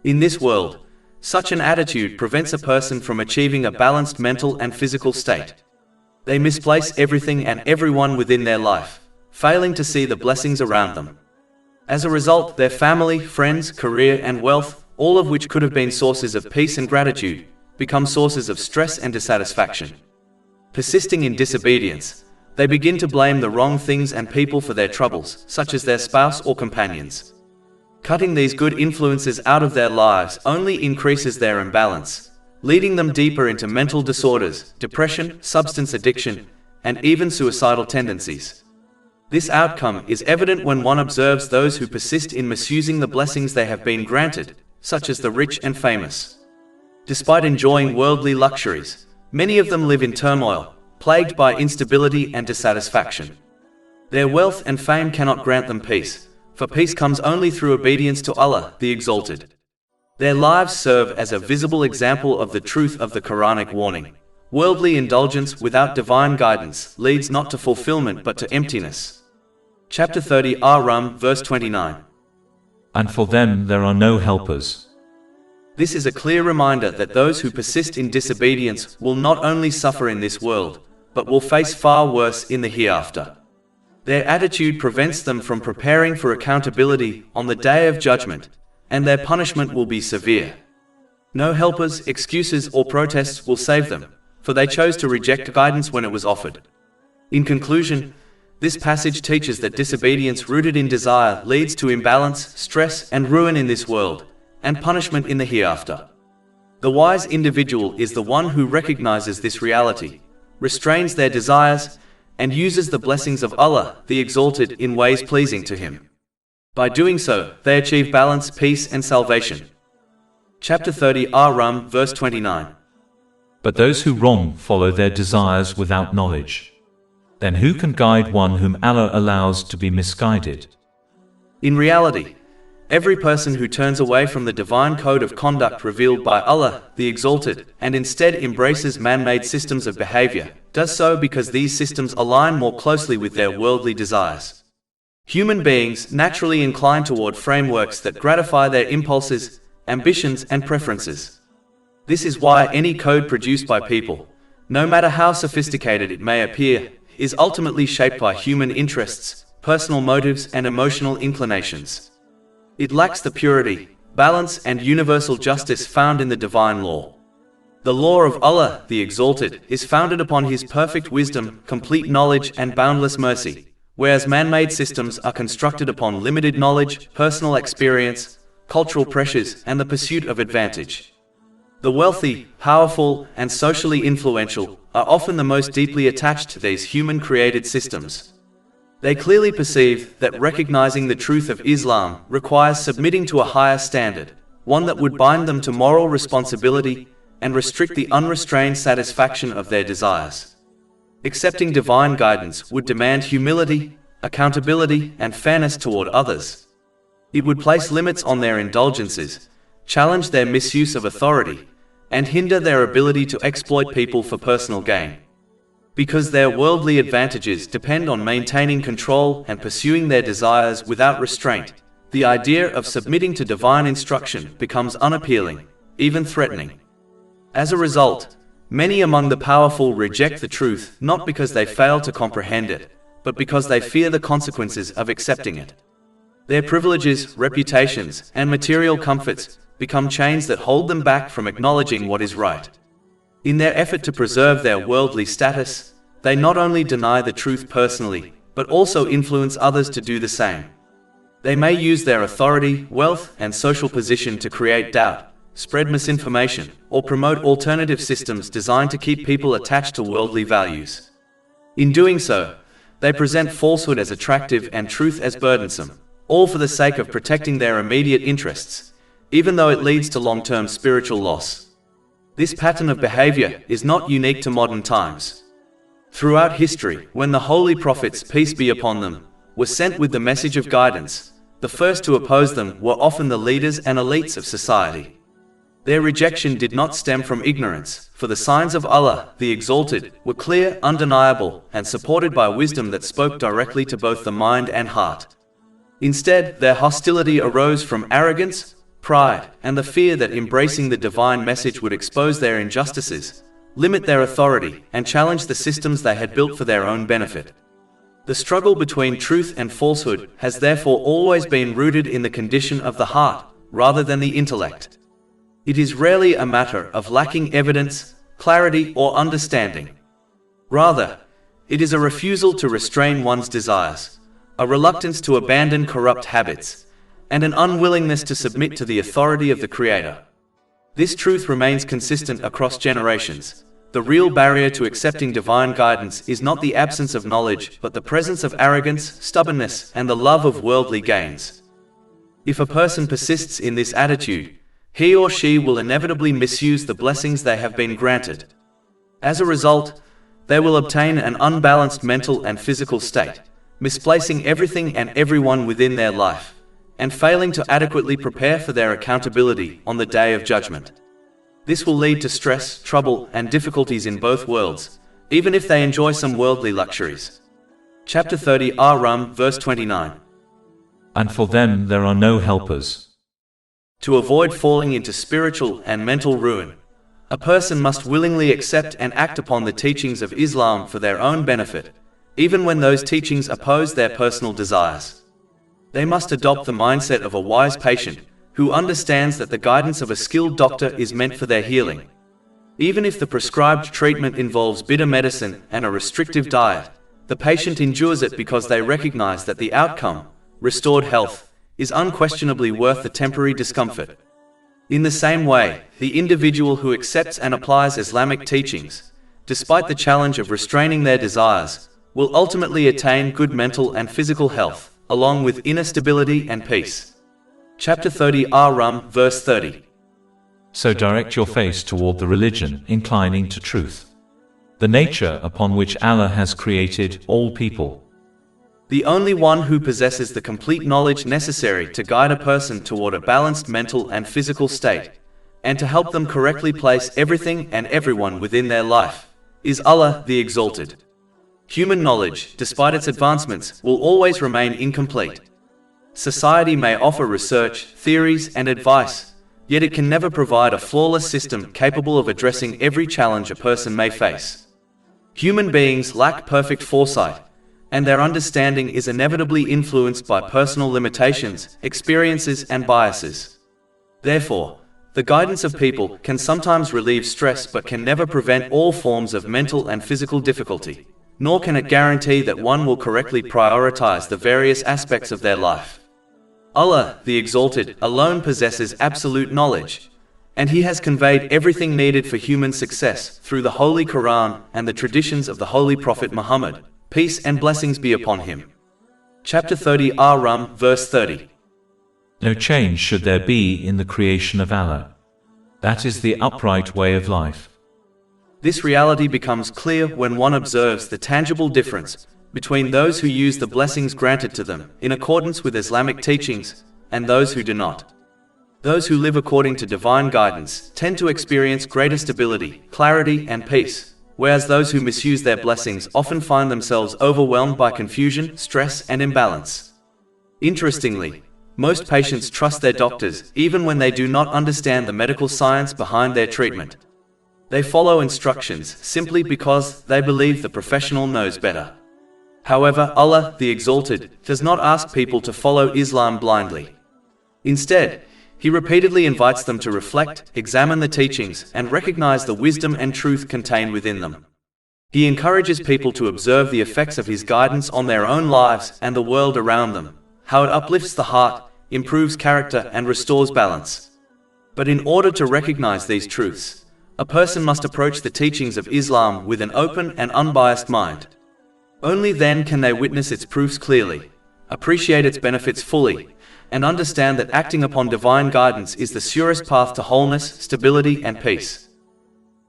Speaker 1: In this world, such an attitude prevents a person from achieving a balanced mental and physical state. They misplace everything and everyone within their life, failing to see the blessings around them. As a result, their family, friends, career, and wealth, all of which could have been sources of peace and gratitude, become sources of stress and dissatisfaction. Persisting in disobedience, they begin to blame the wrong things and people for their troubles, such as their spouse or companions. Cutting these good influences out of their lives only increases their imbalance, leading them deeper into mental disorders, depression, substance addiction, and even suicidal tendencies. This outcome is evident when one observes those who persist in misusing the blessings they have been granted, such as the rich and famous. Despite enjoying worldly luxuries, many of them live in turmoil, plagued by instability and dissatisfaction. Their wealth and fame cannot grant them peace, for peace comes only through obedience to Allah, the Exalted. Their lives serve as a visible example of the truth of the Quranic warning. Worldly indulgence without divine guidance leads not to fulfillment but to emptiness. Chapter 30 Ar Rum, verse 29.
Speaker 2: And for them there are no helpers.
Speaker 1: This is a clear reminder that those who persist in disobedience will not only suffer in this world, but will face far worse in the hereafter. Their attitude prevents them from preparing for accountability on the day of judgment, and their punishment will be severe. No helpers, excuses, or protests will save them, for they chose to reject guidance when it was offered. In conclusion, this passage teaches that disobedience rooted in desire leads to imbalance, stress, and ruin in this world, and punishment in the hereafter. The wise individual is the one who recognizes this reality, restrains their desires, and uses the blessings of Allah, the Exalted, in ways pleasing to Him. By doing so, they achieve balance, peace, and salvation. Chapter 30 Ar Rum, verse 29.
Speaker 2: But those who wrong follow their desires without knowledge. Then who can guide one whom Allah allows to be misguided?
Speaker 1: In reality, every person who turns away from the divine code of conduct revealed by Allah, the Exalted, and instead embraces man-made systems of behavior, does so because these systems align more closely with their worldly desires. Human beings naturally incline toward frameworks that gratify their impulses, ambitions, and preferences. This is why any code produced by people, no matter how sophisticated it may appear, is ultimately shaped by human interests, personal motives, and emotional inclinations. It lacks the purity, balance, and universal justice found in the divine law. The law of Allah, the Exalted, is founded upon His perfect wisdom, complete knowledge, and boundless mercy, whereas man-made systems are constructed upon limited knowledge, personal experience, cultural pressures, and the pursuit of advantage. The wealthy, powerful, and socially influential are often the most deeply attached to these human-created systems. They clearly perceive that recognizing the truth of Islam requires submitting to a higher standard, one that would bind them to moral responsibility and restrict the unrestrained satisfaction of their desires. Accepting divine guidance would demand humility, accountability, and fairness toward others. It would place limits on their indulgences, challenge their misuse of authority, and hinder their ability to exploit people for personal gain. Because their worldly advantages depend on maintaining control and pursuing their desires without restraint, the idea of submitting to divine instruction becomes unappealing, even threatening. As a result, many among the powerful reject the truth not because they fail to comprehend it, but because they fear the consequences of accepting it. Their privileges, reputations, and material comforts become chains that hold them back from acknowledging what is right. In their effort to preserve their worldly status, they not only deny the truth personally, but also influence others to do the same. They may use their authority, wealth, and social position to create doubt, spread misinformation, or promote alternative systems designed to keep people attached to worldly values. In doing so, they present falsehood as attractive and truth as burdensome, all for the sake of protecting their immediate interests, even though it leads to long-term spiritual loss. This pattern of behavior is not unique to modern times. Throughout history, when the holy prophets, peace be upon them, were sent with the message of guidance, the first to oppose them were often the leaders and elites of society. Their rejection did not stem from ignorance, for the signs of Allah, the Exalted, were clear, undeniable, and supported by wisdom that spoke directly to both the mind and heart. Instead, their hostility arose from arrogance, pride, and the fear that embracing the divine message would expose their injustices, limit their authority, and challenge the systems they had built for their own benefit. The struggle between truth and falsehood has therefore always been rooted in the condition of the heart, rather than the intellect. It is rarely a matter of lacking evidence, clarity, or understanding. Rather, it is a refusal to restrain one's desires, a reluctance to abandon corrupt habits, and an unwillingness to submit to the authority of the Creator. This truth remains consistent across generations. The real barrier to accepting divine guidance is not the absence of knowledge, but the presence of arrogance, stubbornness, and the love of worldly gains. If a person persists in this attitude, he or she will inevitably misuse the blessings they have been granted. As a result, they will obtain an unbalanced mental and physical state, misplacing everything and everyone within their life, and failing to adequately prepare for their accountability on the day of judgment. This will lead to stress, trouble, and difficulties in both worlds, even if they enjoy some worldly luxuries. Chapter 30 Ar Rum, verse 29.
Speaker 2: And for them there are no helpers.
Speaker 1: To avoid falling into spiritual and mental ruin, a person must willingly accept and act upon the teachings of Islam for their own benefit, even when those teachings oppose their personal desires. They must adopt the mindset of a wise patient, who understands that the guidance of a skilled doctor is meant for their healing. Even if the prescribed treatment involves bitter medicine and a restrictive diet, the patient endures it because they recognize that the outcome, restored health, is unquestionably worth the temporary discomfort. In the same way, the individual who accepts and applies Islamic teachings, despite the challenge of restraining their desires, will ultimately attain good mental and physical health, along with inner stability and peace. Chapter 30 Ar Rum, verse 30.
Speaker 2: So direct your face toward the religion, inclining to truth, the nature upon which Allah has created all people.
Speaker 1: The only one who possesses the complete knowledge necessary to guide a person toward a balanced mental and physical state, and to help them correctly place everything and everyone within their life, is Allah the Exalted. Human knowledge, despite its advancements, will always remain incomplete. Society may offer research, theories, and advice, yet it can never provide a flawless system capable of addressing every challenge a person may face. Human beings lack perfect foresight, and their understanding is inevitably influenced by personal limitations, experiences, and biases. Therefore, the guidance of people can sometimes relieve stress but can never prevent all forms of mental and physical difficulty, nor can it guarantee that one will correctly prioritize the various aspects of their life. Allah, the Exalted, alone possesses absolute knowledge, and He has conveyed everything needed for human success through the Holy Quran and the traditions of the Holy Prophet Muhammad, peace and blessings be upon him. Chapter 30 Ar Rum, verse 30.
Speaker 2: No change should there be in the creation of Allah. That is the upright way of life.
Speaker 1: This reality becomes clear when one observes the tangible difference between those who use the blessings granted to them in accordance with Islamic teachings and those who do not. Those who live according to divine guidance tend to experience greater stability, clarity, and peace, whereas those who misuse their blessings often find themselves overwhelmed by confusion, stress, and imbalance. Interestingly, most patients trust their doctors even when they do not understand the medical science behind their treatment. They follow instructions simply because they believe the professional knows better. However, Allah, the Exalted, does not ask people to follow Islam blindly. Instead, He repeatedly invites them to reflect, examine the teachings, and recognize the wisdom and truth contained within them. He encourages people to observe the effects of His guidance on their own lives and the world around them, how it uplifts the heart, improves character, and restores balance. But in order to recognize these truths, a person must approach the teachings of Islam with an open and unbiased mind. Only then can they witness its proofs clearly, appreciate its benefits fully, and understand that acting upon divine guidance is the surest path to wholeness, stability, and peace.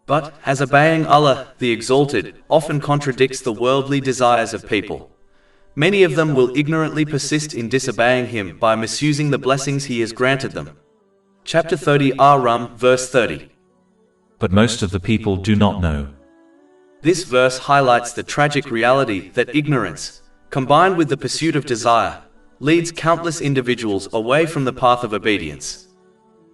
Speaker 1: But, as obeying Allah, the Exalted, often contradicts the worldly desires of people, many of them will ignorantly persist in disobeying Him by misusing the blessings He has granted them. Chapter 30 Ar Rum, verse 30.
Speaker 2: But most of the people do not know.
Speaker 1: This verse highlights the tragic reality that ignorance, combined with the pursuit of desire, leads countless individuals away from the path of obedience.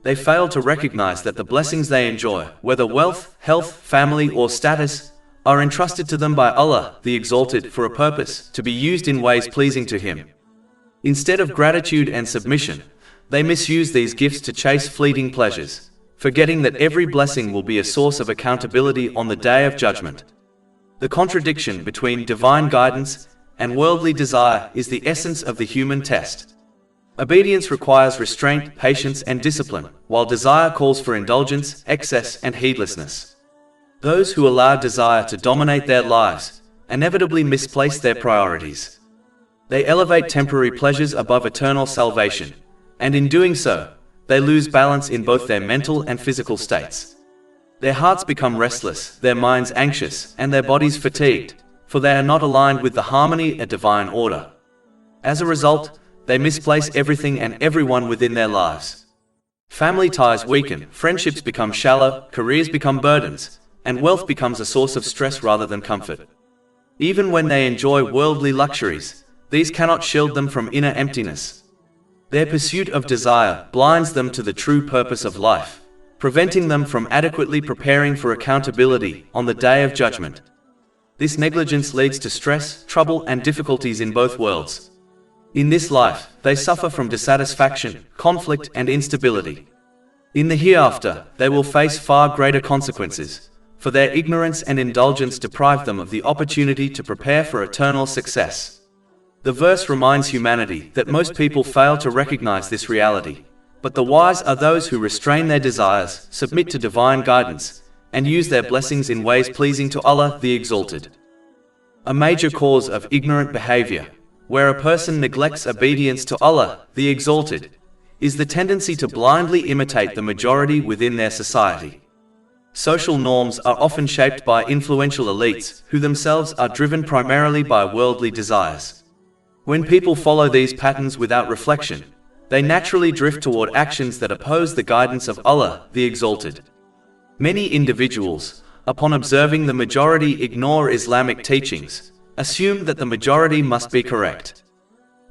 Speaker 1: They fail to recognize that the blessings they enjoy, whether wealth, health, family, or status, are entrusted to them by Allah, the Exalted, for a purpose, to be used in ways pleasing to Him. Instead of gratitude and submission, they misuse these gifts to chase fleeting pleasures, forgetting that every blessing will be a source of accountability on the Day of Judgment. The contradiction between divine guidance and worldly desire is the essence of the human test. Obedience requires restraint, patience, and discipline, while desire calls for indulgence, excess, and heedlessness. Those who allow desire to dominate their lives inevitably misplace their priorities. They elevate temporary pleasures above eternal salvation, and in doing so, they lose balance in both their mental and physical states. Their hearts become restless, their minds anxious, and their bodies fatigued, for they are not aligned with the harmony and divine order. As a result, they misplace everything and everyone within their lives. Family ties weaken, friendships become shallow, careers become burdens, and wealth becomes a source of stress rather than comfort. Even when they enjoy worldly luxuries, these cannot shield them from inner emptiness. Their pursuit of desire blinds them to the true purpose of life, preventing them from adequately preparing for accountability on the Day of Judgment. This negligence leads to stress, trouble, and difficulties in both worlds. In this life, they suffer from dissatisfaction, conflict, and instability. In the hereafter, they will face far greater consequences, for their ignorance and indulgence deprive them of the opportunity to prepare for eternal success. The verse reminds humanity that most people fail to recognize this reality, but the wise are those who restrain their desires, submit to divine guidance, and use their blessings in ways pleasing to Allah, the Exalted. A major cause of ignorant behavior, where a person neglects obedience to Allah, the Exalted, is the tendency to blindly imitate the majority within their society. Social norms are often shaped by influential elites who themselves are driven primarily by worldly desires. When people follow these patterns without reflection, they naturally drift toward actions that oppose the guidance of Allah, the Exalted. Many individuals, upon observing the majority ignore Islamic teachings, assume that the majority must be correct.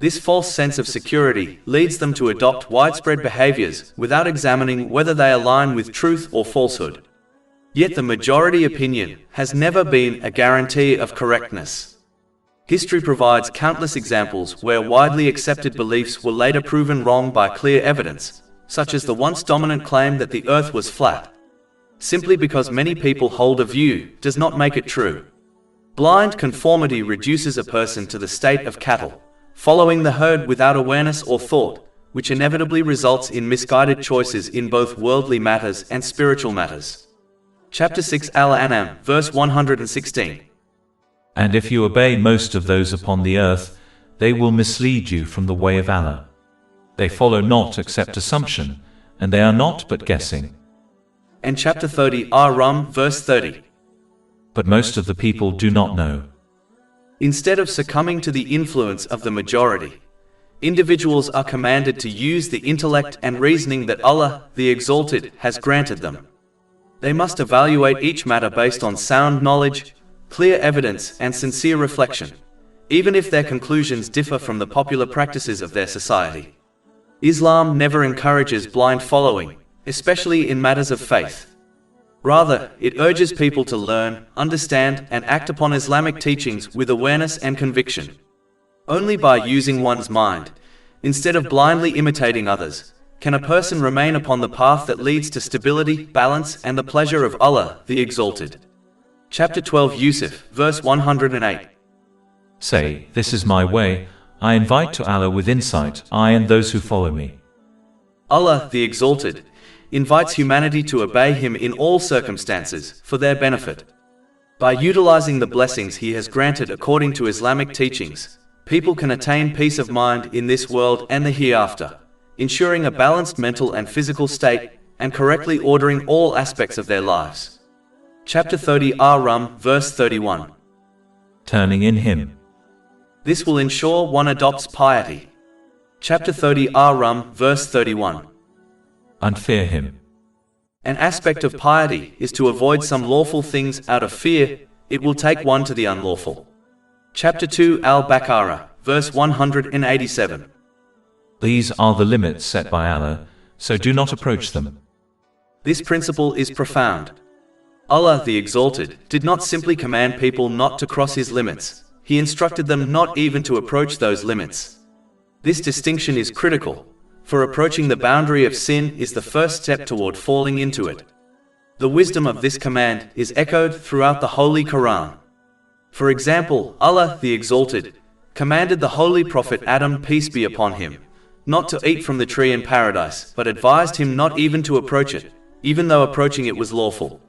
Speaker 1: This false sense of security leads them to adopt widespread behaviors without examining whether they align with truth or falsehood. Yet the majority opinion has never been a guarantee of correctness. History provides countless examples where widely accepted beliefs were later proven wrong by clear evidence, such as the once dominant claim that the earth was flat. Simply because many people hold a view does not make it true. Blind conformity reduces a person to the state of cattle, following the herd without awareness or thought, which inevitably results in misguided choices in both worldly matters and spiritual matters. Chapter 6 Al-An'am, verse 116.
Speaker 2: And if you obey most of those upon the earth, they will mislead you from the way of Allah. They follow not except assumption, and they are not but guessing.
Speaker 1: And chapter 30 Ar Rum, verse 30.
Speaker 2: But most of the people do not know.
Speaker 1: Instead of succumbing to the influence of the majority, individuals are commanded to use the intellect and reasoning that Allah, the Exalted, has granted them. They must evaluate each matter based on sound knowledge, clear evidence, and sincere reflection, even if their conclusions differ from the popular practices of their society. Islam never encourages blind following, especially in matters of faith. Rather, it urges people to learn, understand, and act upon Islamic teachings with awareness and conviction. Only by using one's mind, instead of blindly imitating others, can a person remain upon the path that leads to stability, balance, and the pleasure of Allah, the Exalted. Chapter 12 Yusuf, verse 108.
Speaker 2: Say, this is my way, I invite to Allah with insight, I and those who follow me.
Speaker 1: Allah, the Exalted, invites humanity to obey Him in all circumstances, for their benefit. By utilizing the blessings He has granted according to Islamic teachings, people can attain peace of mind in this world and the hereafter, ensuring a balanced mental and physical state, and correctly ordering all aspects of their lives. Chapter 30 Ar Rum, verse 31.
Speaker 2: Turning in Him.
Speaker 1: This will ensure one adopts piety. Chapter 30 Ar Rum, verse 31.
Speaker 2: And fear Him.
Speaker 1: An aspect of piety is to avoid some lawful things out of fear, it will take one to the unlawful. Chapter 2 Al-Baqarah, verse 187.
Speaker 2: These are the limits set by Allah, so do not approach them.
Speaker 1: This principle is profound. Allah, the Exalted, did not simply command people not to cross His limits, He instructed them not even to approach those limits. This distinction is critical, for approaching the boundary of sin is the first step toward falling into it. The wisdom of this command is echoed throughout the Holy Quran. For example, Allah, the Exalted, commanded the Holy Prophet Adam, peace be upon him, not to eat from the tree in paradise, but advised him not even to approach it, even though approaching it was lawful.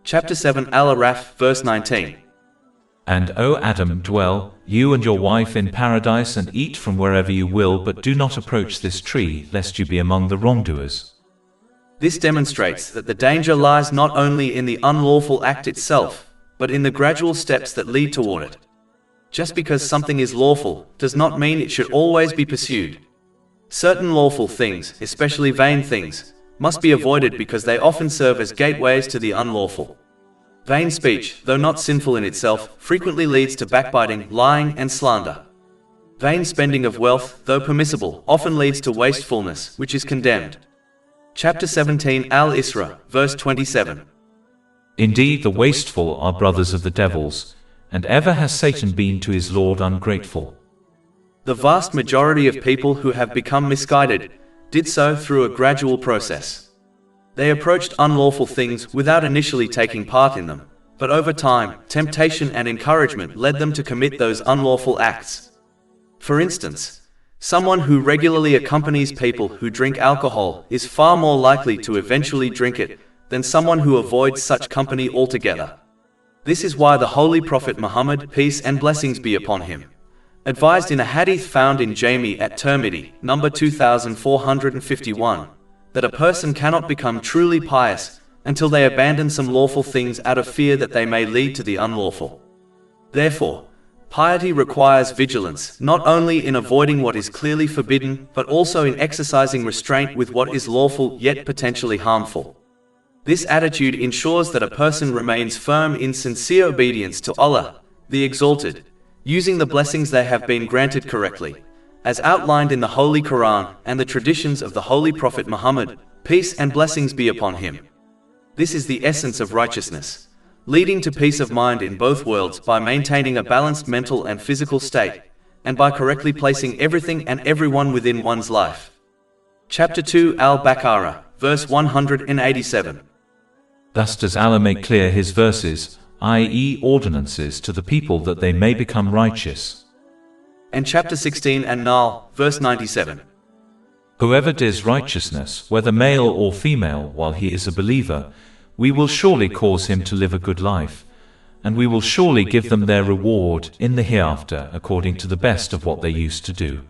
Speaker 1: Chapter 7 Al-Araf, verse 19.
Speaker 2: And O Adam, dwell, you and your wife in paradise and eat from wherever you will, but do not approach this tree, lest you be among the wrongdoers.
Speaker 1: This demonstrates that the danger lies not only in the unlawful act itself, but in the gradual steps that lead toward it. Just because something is lawful does not mean it should always be pursued. Certain lawful things, especially vain things, must be avoided because they often serve as gateways to the unlawful. Vain speech, though not sinful in itself, frequently leads to backbiting, lying, and slander. Vain spending of wealth, though permissible, often leads to wastefulness, which is condemned. Chapter 17 Al-Isra, verse 27.
Speaker 2: Indeed, the wasteful are brothers of the devils, and ever has Satan been to his Lord ungrateful.
Speaker 1: The vast majority of people who have become misguided did so through a gradual process. They approached unlawful things without initially taking part in them, but over time, temptation and encouragement led them to commit those unlawful acts. For instance, someone who regularly accompanies people who drink alcohol is far more likely to eventually drink it than someone who avoids such company altogether. This is why the Holy Prophet Muhammad, peace and blessings be upon him, advised in a hadith found in Jami at Tirmidhi, number 2451, that a person cannot become truly pious until they abandon some lawful things out of fear that they may lead to the unlawful. Therefore, piety requires vigilance, not only in avoiding what is clearly forbidden, but also in exercising restraint with what is lawful yet potentially harmful. This attitude ensures that a person remains firm in sincere obedience to Allah, the Exalted, using the blessings they have been granted correctly, as outlined in the Holy Quran and the traditions of the Holy Prophet Muhammad, peace and blessings be upon him. This is the essence of righteousness, leading to peace of mind in both worlds by maintaining a balanced mental and physical state, and by correctly placing everything and everyone within one's life. Chapter 2 Al-Baqarah, verse 187.
Speaker 2: Thus does Allah make clear His verses, i.e. ordinances to the people that they may become righteous.
Speaker 1: And chapter 16 An-Nahl, verse 97.
Speaker 2: Whoever does righteousness, whether male or female, while he is a believer, we will surely cause him to live a good life, and we will surely give them their reward in the hereafter according to the best of what they used to do.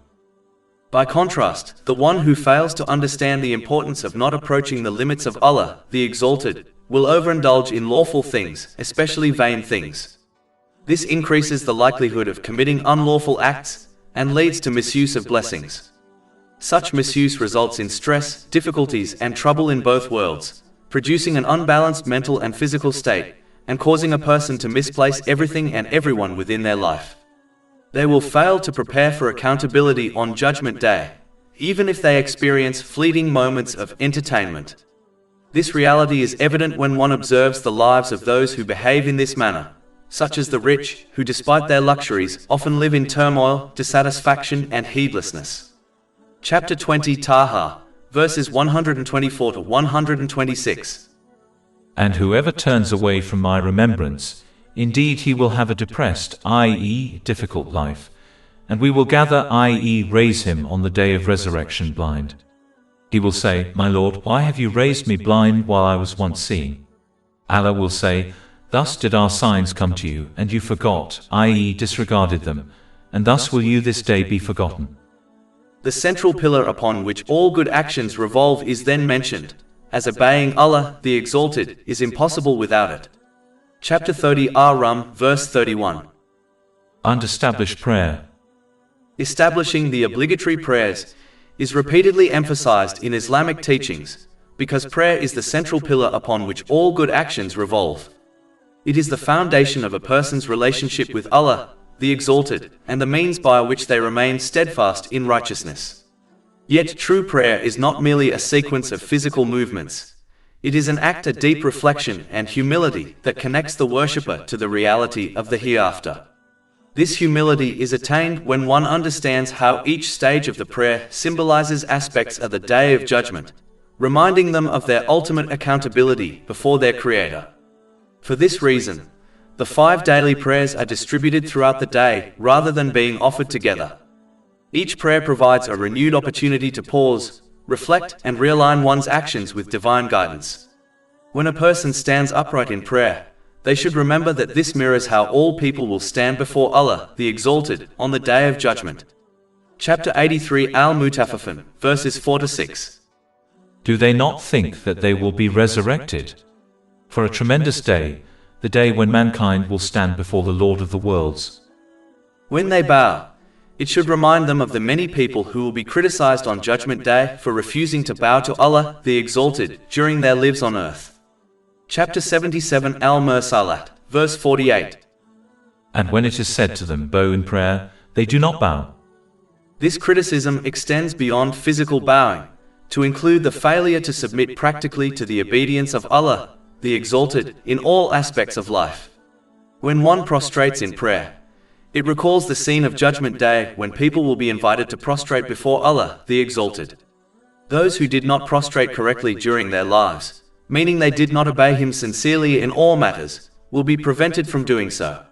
Speaker 1: By contrast, the one who fails to understand the importance of not approaching the limits of Allah, the Exalted, will overindulge in lawful things, especially vain things. This increases the likelihood of committing unlawful acts and leads to misuse of blessings. Such misuse results in stress, difficulties, and trouble in both worlds, producing an unbalanced mental and physical state, and causing a person to misplace everything and everyone within their life. They will fail to prepare for accountability on Judgment Day, even if they experience fleeting moments of entertainment. This reality is evident when one observes the lives of those who behave in this manner, such as the rich, who despite their luxuries often live in turmoil, dissatisfaction, and heedlessness. Chapter 20 Taha, verses 124 to 126.
Speaker 2: And whoever turns away from my remembrance, indeed he will have a depressed, i.e., difficult life, and we will gather, i.e., raise him on the day of resurrection blind. He will say, My Lord, why have you raised me blind while I was once seeing? Allah will say, Thus did our signs come to you, and you forgot, i.e., disregarded them, and thus will you this day be forgotten.
Speaker 1: The central pillar upon which all good actions revolve is then mentioned, as obeying Allah, the Exalted, is impossible without it. Chapter 30 Ar Rum, verse 31.
Speaker 2: Establish prayer.
Speaker 1: Establishing the obligatory prayers is repeatedly emphasized in Islamic teachings, because prayer is the central pillar upon which all good actions revolve. It is the foundation of a person's relationship with Allah, the Exalted, and the means by which they remain steadfast in righteousness. Yet true prayer is not merely a sequence of physical movements. It is an act of deep reflection and humility that connects the worshipper to the reality of the hereafter. This humility is attained when one understands how each stage of the prayer symbolizes aspects of the Day of Judgment, reminding them of their ultimate accountability before their Creator. For this reason, the 5 daily prayers are distributed throughout the day rather than being offered together. Each prayer provides a renewed opportunity to pause, reflect, and realign one's actions with divine guidance. When a person stands upright in prayer, they should remember that this mirrors how all people will stand before Allah, the Exalted, on the Day of Judgment. Chapter 83 Al-Mutaffifin, verses 4 to 6.
Speaker 2: Do they not think that they will be resurrected? For a tremendous day, the day when mankind will stand before the Lord of the worlds.
Speaker 1: When they bow, it should remind them of the many people who will be criticized on Judgment Day for refusing to bow to Allah, the Exalted, during their lives on earth. Chapter 77 Al-Mursalat, verse 48.
Speaker 2: And when it is said to them, bow in prayer, they do not bow.
Speaker 1: This criticism extends beyond physical bowing, to include the failure to submit practically to the obedience of Allah, the Exalted, in all aspects of life. When one prostrates in prayer, it recalls the scene of Judgment Day when people will be invited to prostrate before Allah, the Exalted. Those who did not prostrate correctly during their lives, meaning they did not obey Him sincerely in all matters, will be prevented from doing so.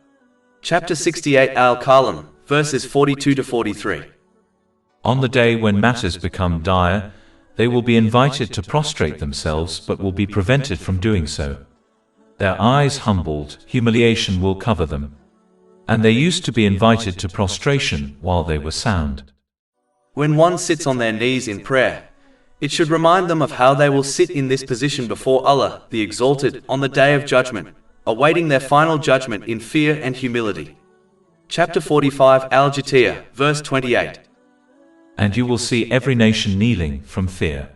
Speaker 1: Chapter 68 Al-Kalam, verses 42 to 43.
Speaker 2: On the day when matters become dire, they will be invited to prostrate themselves but will be prevented from doing so. Their eyes humbled, humiliation will cover them. And they used to be invited to prostration while they were sound.
Speaker 1: When one sits on their knees in prayer, it should remind them of how they will sit in this position before Allah, the Exalted, on the Day of Judgment, awaiting their final judgment in fear and humility. Chapter 45 Al-Jatiyah, verse 28.
Speaker 2: And you will see every nation kneeling from fear.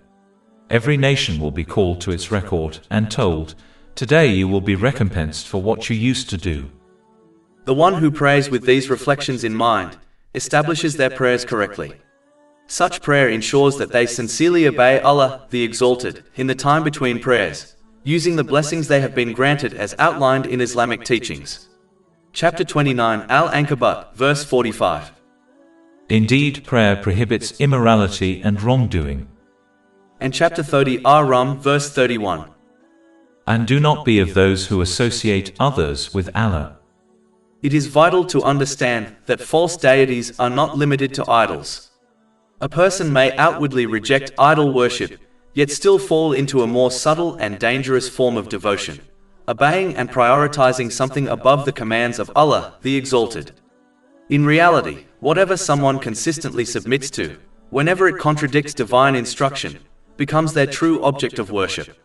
Speaker 2: Every nation will be called to its record and told, Today you will be recompensed for what you used to do.
Speaker 1: The one who prays with these reflections in mind establishes their prayers correctly. Such prayer ensures that they sincerely obey Allah, the Exalted, in the time between prayers, using the blessings they have been granted as outlined in Islamic teachings. Chapter 29 Al-Ankabut, verse 45.
Speaker 2: Indeed, prayer prohibits immorality and wrongdoing.
Speaker 1: And chapter 30 Ar Rum, verse 31.
Speaker 2: And do not be of those who associate others with Allah.
Speaker 1: It is vital to understand that false deities are not limited to idols. A person may outwardly reject idol worship, yet still fall into a more subtle and dangerous form of devotion, obeying and prioritizing something above the commands of Allah, the Exalted. In reality, whatever someone consistently submits to, whenever it contradicts divine instruction, becomes their true object of worship.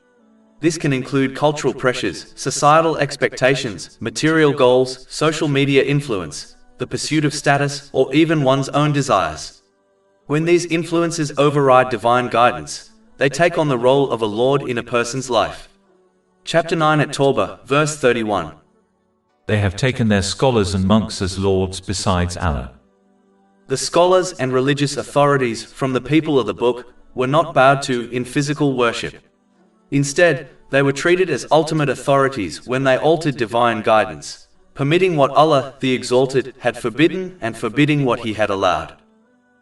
Speaker 1: This can include cultural pressures, societal expectations, material goals, social media influence, the pursuit of status, or even one's own desires. When these influences override divine guidance, they take on the role of a lord in a person's life. Chapter 9 at Tawbah, verse 31.
Speaker 2: They have taken their scholars and monks as lords besides Allah.
Speaker 1: The scholars and religious authorities from the people of the book were not bowed to in physical worship. Instead, they were treated as ultimate authorities when they altered divine guidance, permitting what Allah, the Exalted, had forbidden and forbidding what He had allowed.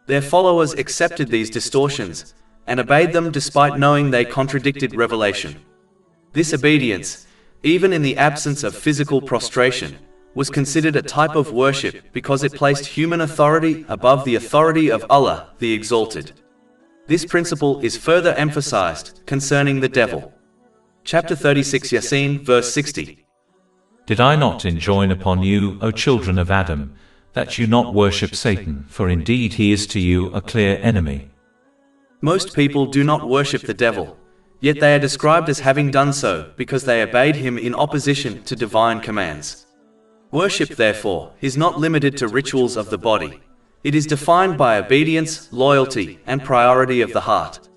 Speaker 1: Their followers accepted these distortions and obeyed them despite knowing they contradicted revelation. This obedience, even in the absence of physical prostration, was considered a type of worship because it placed human authority above the authority of Allah, the Exalted. This principle is further emphasized concerning the devil. Chapter 36 Yasin, verse 60.
Speaker 2: Did I not enjoin upon you, O children of Adam, that you not worship Satan, for indeed he is to you a clear enemy?
Speaker 1: Most people do not worship the devil, yet they are described as having done so because they obeyed him in opposition to divine commands. Worship, therefore, is not limited to rituals of the body. It is defined by obedience, loyalty, and priority of the heart.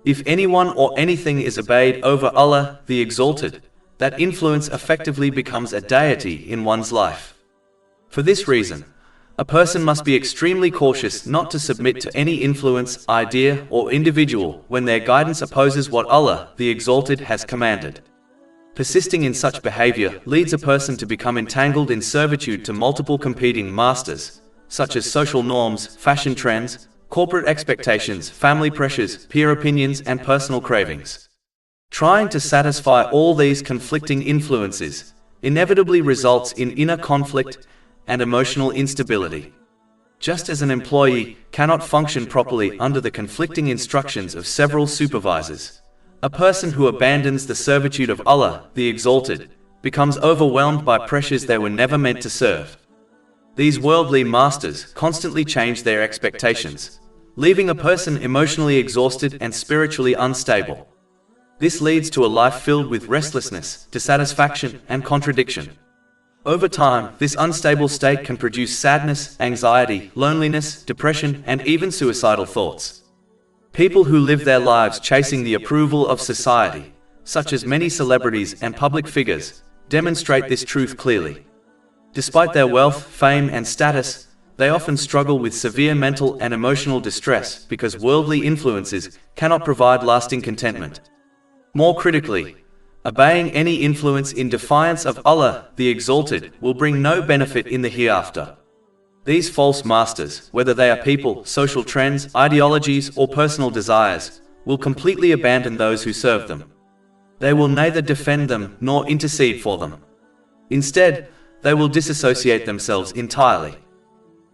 Speaker 1: If anyone or anything is obeyed over Allah, the Exalted, that influence effectively becomes a deity in one's life. For this reason, a person must be extremely cautious not to submit to any influence, idea, or individual when their guidance opposes what Allah, the Exalted, has commanded. Persisting in such behavior leads a person to become entangled in servitude to multiple competing masters, such as social norms, fashion trends, corporate expectations, family pressures, peer opinions, and personal cravings. Trying to satisfy all these conflicting influences inevitably results in inner conflict and emotional instability. Just as an employee cannot function properly under the conflicting instructions of several supervisors, a person who abandons the servitude of Allah, the Exalted, becomes overwhelmed by pressures they were never meant to serve. These worldly masters constantly change their expectations, leaving a person emotionally exhausted and spiritually unstable. This leads to a life filled with restlessness, dissatisfaction, and contradiction. Over time, this unstable state can produce sadness, anxiety, loneliness, depression, and even suicidal thoughts. People who live their lives chasing the approval of society, such as many celebrities and public figures, demonstrate this truth clearly. Despite their wealth, fame, and status, they often struggle with severe mental and emotional distress because worldly influences cannot provide lasting contentment. More critically, obeying any influence in defiance of Allah, the Exalted, will bring no benefit in the hereafter. These false masters, whether they are people, social trends, ideologies, or personal desires, will completely abandon those who serve them. They will neither defend them nor intercede for them. Instead, they will disassociate themselves entirely.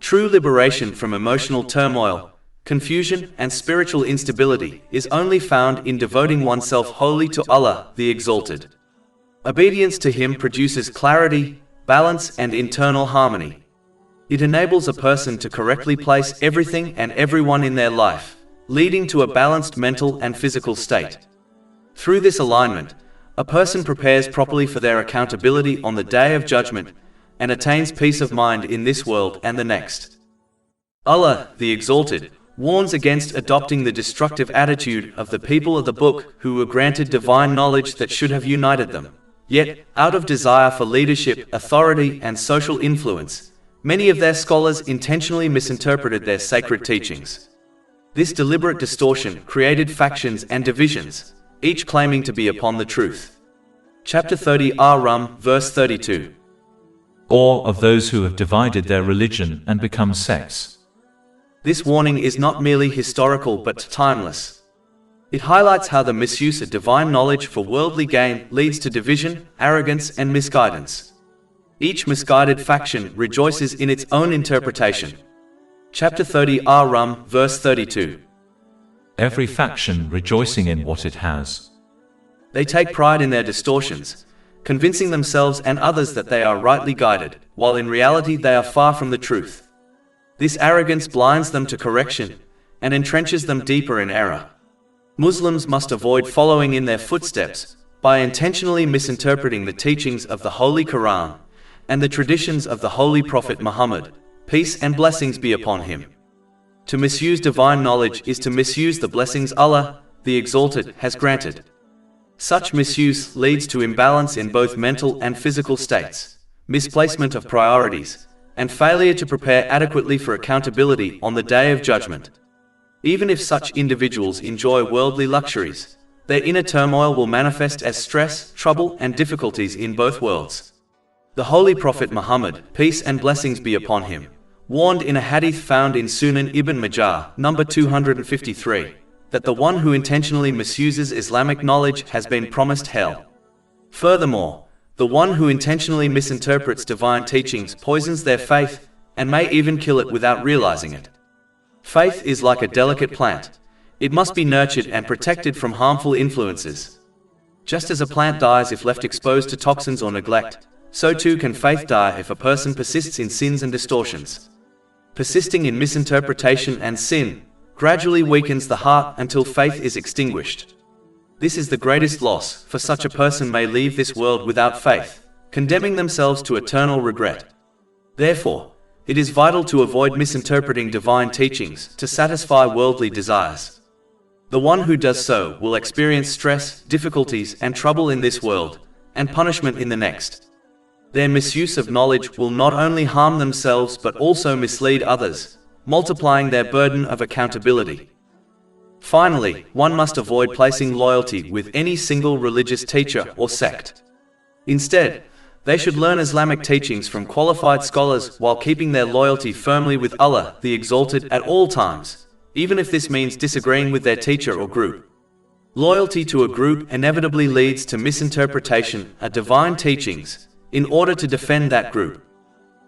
Speaker 1: True liberation from emotional turmoil, confusion, and spiritual instability is only found in devoting oneself wholly to Allah, the Exalted. Obedience to Him produces clarity, balance, and internal harmony. It enables a person to correctly place everything and everyone in their life, leading to a balanced mental and physical state. Through this alignment, a person prepares properly for their accountability on the Day of Judgment and attains peace of mind in this world and the next. Allah, the Exalted, warns against adopting the destructive attitude of the people of the book who were granted divine knowledge that should have united them. Yet, out of desire for leadership, authority, and social influence, many of their scholars intentionally misinterpreted their sacred teachings. This deliberate distortion created factions and divisions, each claiming to be upon the truth. Chapter 30 Ar Rum, verse 32.
Speaker 2: Or of those who have divided their religion and become sects.
Speaker 1: This warning is not merely historical but timeless. It highlights how the misuse of divine knowledge for worldly gain leads to division, arrogance, and misguidance. Each misguided faction rejoices in its own interpretation. Chapter 30 Ar Rum, verse 32.
Speaker 2: Every faction rejoicing in what it has.
Speaker 1: They take pride in their distortions, convincing themselves and others that they are rightly guided, while in reality they are far from the truth. This arrogance blinds them to correction and entrenches them deeper in error. Muslims must avoid following in their footsteps, by intentionally misinterpreting the teachings of the Holy Quran and the traditions of the Holy Prophet Muhammad, peace and blessings be upon him. To misuse divine knowledge is to misuse the blessings Allah, the Exalted, has granted. Such misuse leads to imbalance in both mental and physical states, misplacement of priorities, and failure to prepare adequately for accountability on the Day of Judgment. Even if such individuals enjoy worldly luxuries, their inner turmoil will manifest as stress, trouble, and difficulties in both worlds. The Holy Prophet Muhammad, peace and blessings be upon him, warned in a hadith found in Sunan Ibn Majah, number 253, that the one who intentionally misuses Islamic knowledge has been promised hell. Furthermore, the one who intentionally misinterprets divine teachings poisons their faith and may even kill it without realizing it. Faith is like a delicate plant. It must be nurtured and protected from harmful influences. Just as a plant dies if left exposed to toxins or neglect, so too can faith die if a person persists in sins and distortions. Persisting in misinterpretation and sin gradually weakens the heart until faith is extinguished. This is the greatest loss, for such a person may leave this world without faith, condemning themselves to eternal regret. Therefore, it is vital to avoid misinterpreting divine teachings to satisfy worldly desires. The one who does so will experience stress, difficulties, and trouble in this world, and punishment in the next. Their misuse of knowledge will not only harm themselves but also mislead others, multiplying their burden of accountability. Finally, one must avoid placing loyalty with any single religious teacher or sect. Instead, they should learn Islamic teachings from qualified scholars while keeping their loyalty firmly with Allah, the Exalted, at all times, even if this means disagreeing with their teacher or group. Loyalty to a group inevitably leads to misinterpretation of divine teachings in order to defend that group.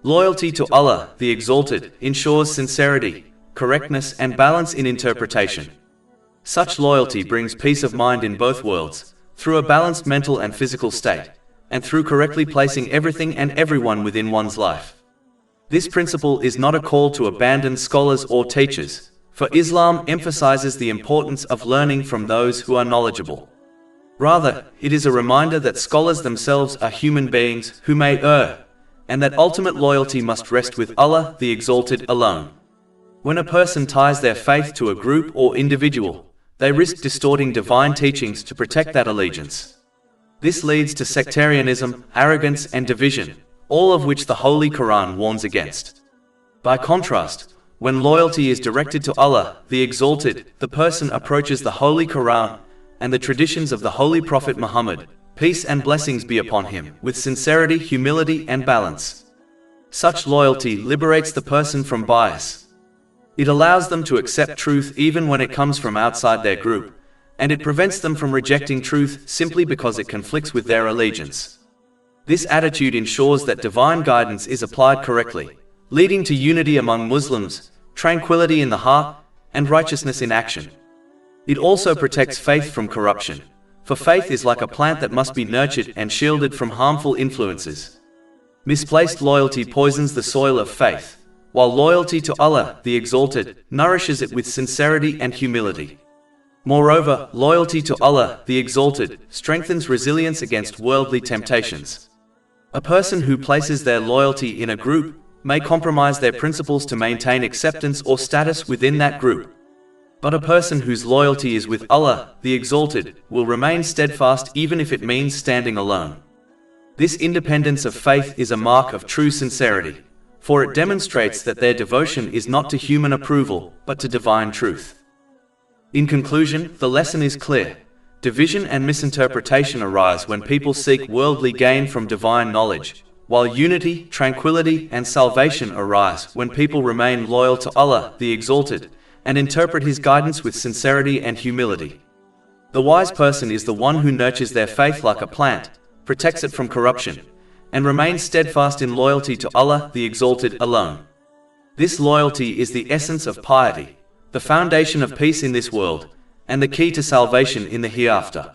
Speaker 1: Loyalty to Allah, the Exalted, ensures sincerity, correctness, and balance in interpretation. Such loyalty brings peace of mind in both worlds, through a balanced mental and physical state, and through correctly placing everything and everyone within one's life. This principle is not a call to abandon scholars or teachers, for Islam emphasizes the importance of learning from those who are knowledgeable. Rather, it is a reminder that scholars themselves are human beings who may err, and that ultimate loyalty must rest with Allah, the Exalted, alone. When a person ties their faith to a group or individual, they risk distorting divine teachings to protect that allegiance. This leads to sectarianism, arrogance, and division, all of which the Holy Quran warns against. By contrast, when loyalty is directed to Allah, the Exalted, the person approaches the Holy Quran and the traditions of the Holy Prophet Muhammad, peace and blessings be upon him, with sincerity, humility, and balance. Such loyalty liberates the person from bias. It allows them to accept truth even when it comes from outside their group, and it prevents them from rejecting truth simply because it conflicts with their allegiance. This attitude ensures that divine guidance is applied correctly, leading to unity among Muslims, tranquility in the heart, and righteousness in action. It also protects faith from corruption, for faith is like a plant that must be nurtured and shielded from harmful influences. Misplaced loyalty poisons the soil of faith, while loyalty to Allah, the Exalted, nourishes it with sincerity and humility. Moreover, loyalty to Allah, the Exalted, strengthens resilience against worldly temptations. A person who places their loyalty in a group may compromise their principles to maintain acceptance or status within that group. But a person whose loyalty is with Allah, the Exalted, will remain steadfast even if it means standing alone. This independence of faith is a mark of true sincerity, for it demonstrates that their devotion is not to human approval, but to divine truth. In conclusion, the lesson is clear. Division and misinterpretation arise when people seek worldly gain from divine knowledge, while unity, tranquility, and salvation arise when people remain loyal to Allah, the Exalted, and interpret His guidance with sincerity and humility. The wise person is the one who nurtures their faith like a plant, protects it from corruption, and remains steadfast in loyalty to Allah, the Exalted, alone. This loyalty is the essence of piety, the foundation of peace in this world, and the key to salvation in the hereafter.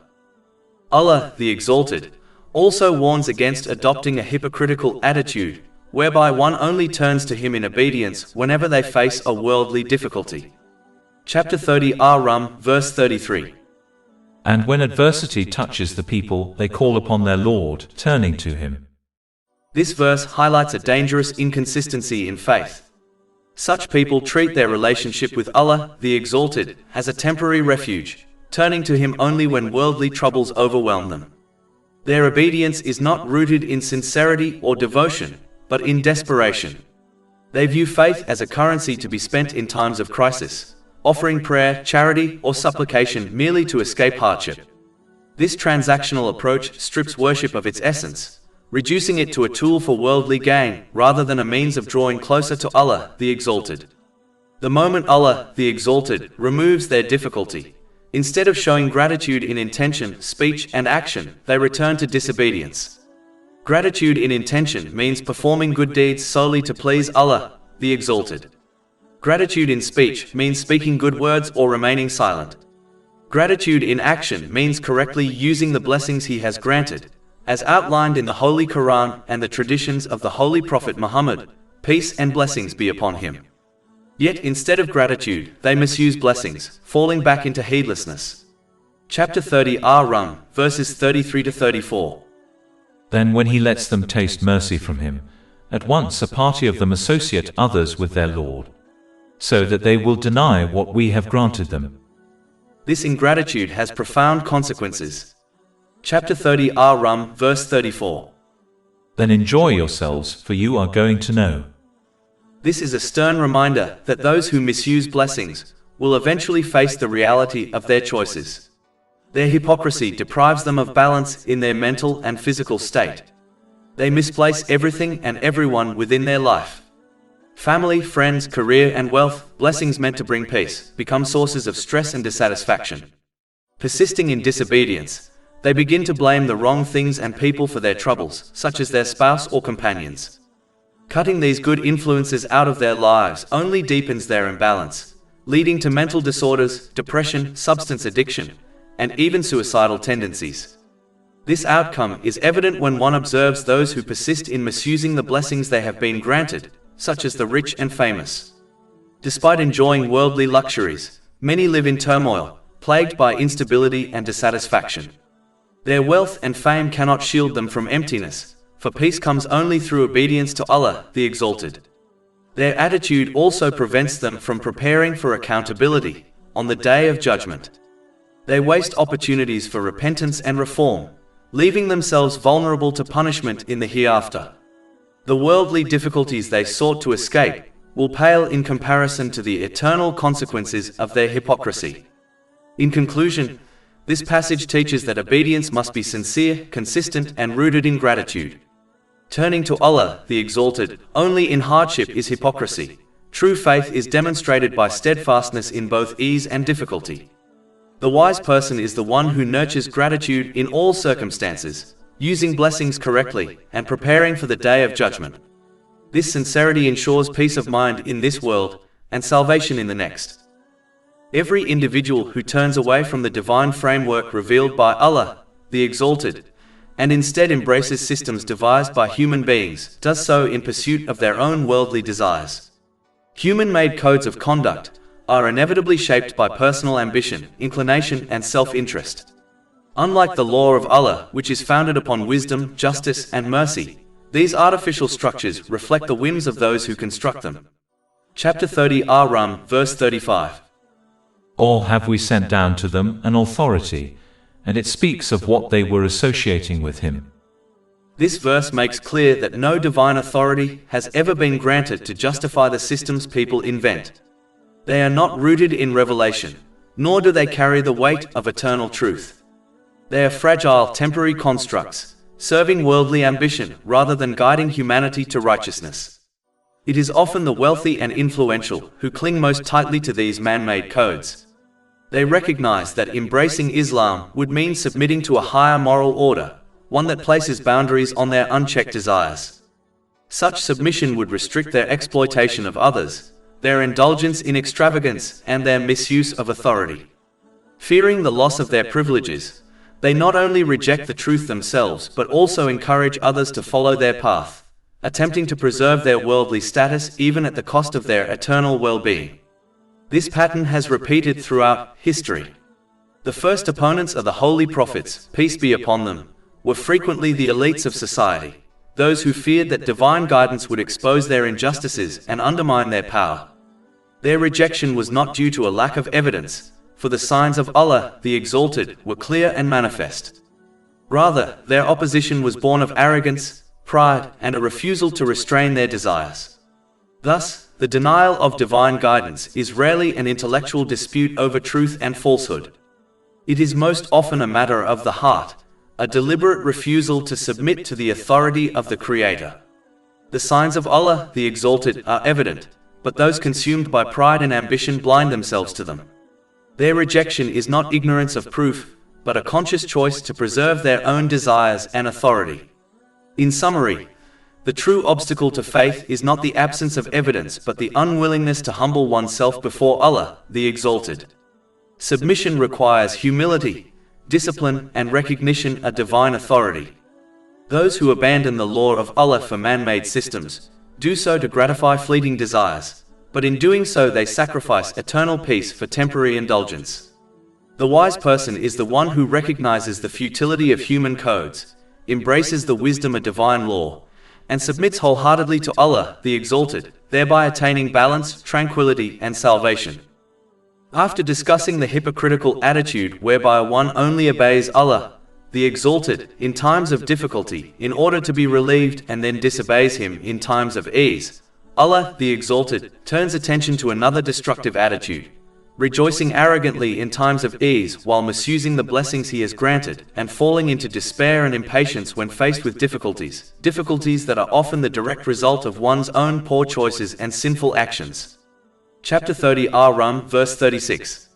Speaker 1: Allah, the Exalted, also warns against adopting a hypocritical attitude, whereby one only turns to Him in obedience whenever they face a worldly difficulty. Chapter 30 Ar Rum, verse 33.
Speaker 2: And when adversity touches the people, they call upon their Lord, turning to Him.
Speaker 1: This verse highlights a dangerous inconsistency in faith. Such people treat their relationship with Allah, the Exalted, as a temporary refuge, turning to Him only when worldly troubles overwhelm them. Their obedience is not rooted in sincerity or devotion, but in desperation. They view faith as a currency to be spent in times of crisis, offering prayer, charity, or supplication merely to escape hardship. This transactional approach strips worship of its essence, reducing it to a tool for worldly gain rather than a means of drawing closer to Allah, the Exalted. The moment Allah, the Exalted, removes their difficulty, instead of showing gratitude in intention, speech, and action, they return to disobedience. Gratitude in intention means performing good deeds solely to please Allah, the Exalted. Gratitude in speech means speaking good words or remaining silent. Gratitude in action means correctly using the blessings He has granted, as outlined in the Holy Quran and the traditions of the Holy Prophet Muhammad, peace and blessings be upon him. Yet instead of gratitude, they misuse blessings, falling back into heedlessness. Chapter 30 Ar Rum, verses 33 to 34.
Speaker 2: Then when He lets them taste mercy from Him, at once a party of them associate others with their Lord, so that they will deny what we have granted them.
Speaker 1: This ingratitude has profound consequences. Chapter 30 Ar Rum, verse 34.
Speaker 2: Then enjoy yourselves, for you are going to know.
Speaker 1: This is a stern reminder that those who misuse blessings will eventually face the reality of their choices. Their hypocrisy deprives them of balance in their mental and physical state. They misplace everything and everyone within their life. Family, friends, career, and wealth, blessings meant to bring peace, become sources of stress and dissatisfaction. Persisting in disobedience, they begin to blame the wrong things and people for their troubles, such as their spouse or companions. Cutting these good influences out of their lives only deepens their imbalance, leading to mental disorders, depression, substance addiction, and even suicidal tendencies. This outcome is evident when one observes those who persist in misusing the blessings they have been granted, such as the rich and famous. Despite enjoying worldly luxuries, many live in turmoil, plagued by instability and dissatisfaction. Their wealth and fame cannot shield them from emptiness, for peace comes only through obedience to Allah, the Exalted. Their attitude also prevents them from preparing for accountability on the Day of Judgment. They waste opportunities for repentance and reform, leaving themselves vulnerable to punishment in the hereafter. The worldly difficulties they sought to escape will pale in comparison to the eternal consequences of their hypocrisy. In conclusion, this passage teaches that obedience must be sincere, consistent, and rooted in gratitude. Turning to Allah, the Exalted, only in hardship is hypocrisy. True faith is demonstrated by steadfastness in both ease and difficulty. The wise person is the one who nurtures gratitude in all circumstances, using blessings correctly, and preparing for the Day of Judgment. This sincerity ensures peace of mind in this world, and salvation in the next. Every individual who turns away from the divine framework revealed by Allah, the Exalted, and instead embraces systems devised by human beings, does so in pursuit of their own worldly desires. Human-made codes of conduct are inevitably shaped by personal ambition, inclination, and self-interest. Unlike the law of Allah, which is founded upon wisdom, justice, and mercy, these artificial structures reflect the whims of those who construct them. Chapter 30 Ar Rum, verse 35.
Speaker 2: Or have we sent down to them an authority, and it speaks of what they were associating with Him.
Speaker 1: This verse makes clear that no divine authority has ever been granted to justify the systems people invent. They are not rooted in revelation, nor do they carry the weight of eternal truth. They are fragile, temporary constructs, serving worldly ambition rather than guiding humanity to righteousness. It is often the wealthy and influential who cling most tightly to these man-made codes. They recognize that embracing Islam would mean submitting to a higher moral order, one that places boundaries on their unchecked desires. Such submission would restrict their exploitation of others, their indulgence in extravagance, and their misuse of authority. Fearing the loss of their privileges, they not only reject the truth themselves but also encourage others to follow their path, attempting to preserve their worldly status even at the cost of their eternal well-being. This pattern has repeated throughout history. The first opponents of the holy prophets, peace be upon them, were frequently the elites of society, those who feared that divine guidance would expose their injustices and undermine their power. Their rejection was not due to a lack of evidence, for the signs of Allah, the Exalted, were clear and manifest. Rather, their opposition was born of arrogance, pride, and a refusal to restrain their desires. Thus, the denial of divine guidance is rarely an intellectual dispute over truth and falsehood. It is most often a matter of the heart, a deliberate refusal to submit to the authority of the Creator. The signs of Allah, the Exalted, are evident, but those consumed by pride and ambition blind themselves to them. Their rejection is not ignorance of proof, but a conscious choice to preserve their own desires and authority. In summary, the true obstacle to faith is not the absence of evidence but the unwillingness to humble oneself before Allah, the Exalted. Submission requires humility, discipline, and recognition of divine authority. Those who abandon the law of Allah for man-made systems do so to gratify fleeting desires, but in doing so they sacrifice eternal peace for temporary indulgence. The wise person is the one who recognizes the futility of human codes, embraces the wisdom of divine law, and submits wholeheartedly to Allah, the Exalted, thereby attaining balance, tranquility, and salvation. After discussing the hypocritical attitude whereby one only obeys Allah, the Exalted, in times of difficulty, in order to be relieved, and then disobeys Him in times of ease, Allah, the Exalted, turns attention to another destructive attitude, rejoicing arrogantly in times of ease while misusing the blessings He has granted, and falling into despair and impatience when faced with difficulties that are often the direct result of one's own poor choices and sinful actions. Chapter 30 Ar Rum, verse 36.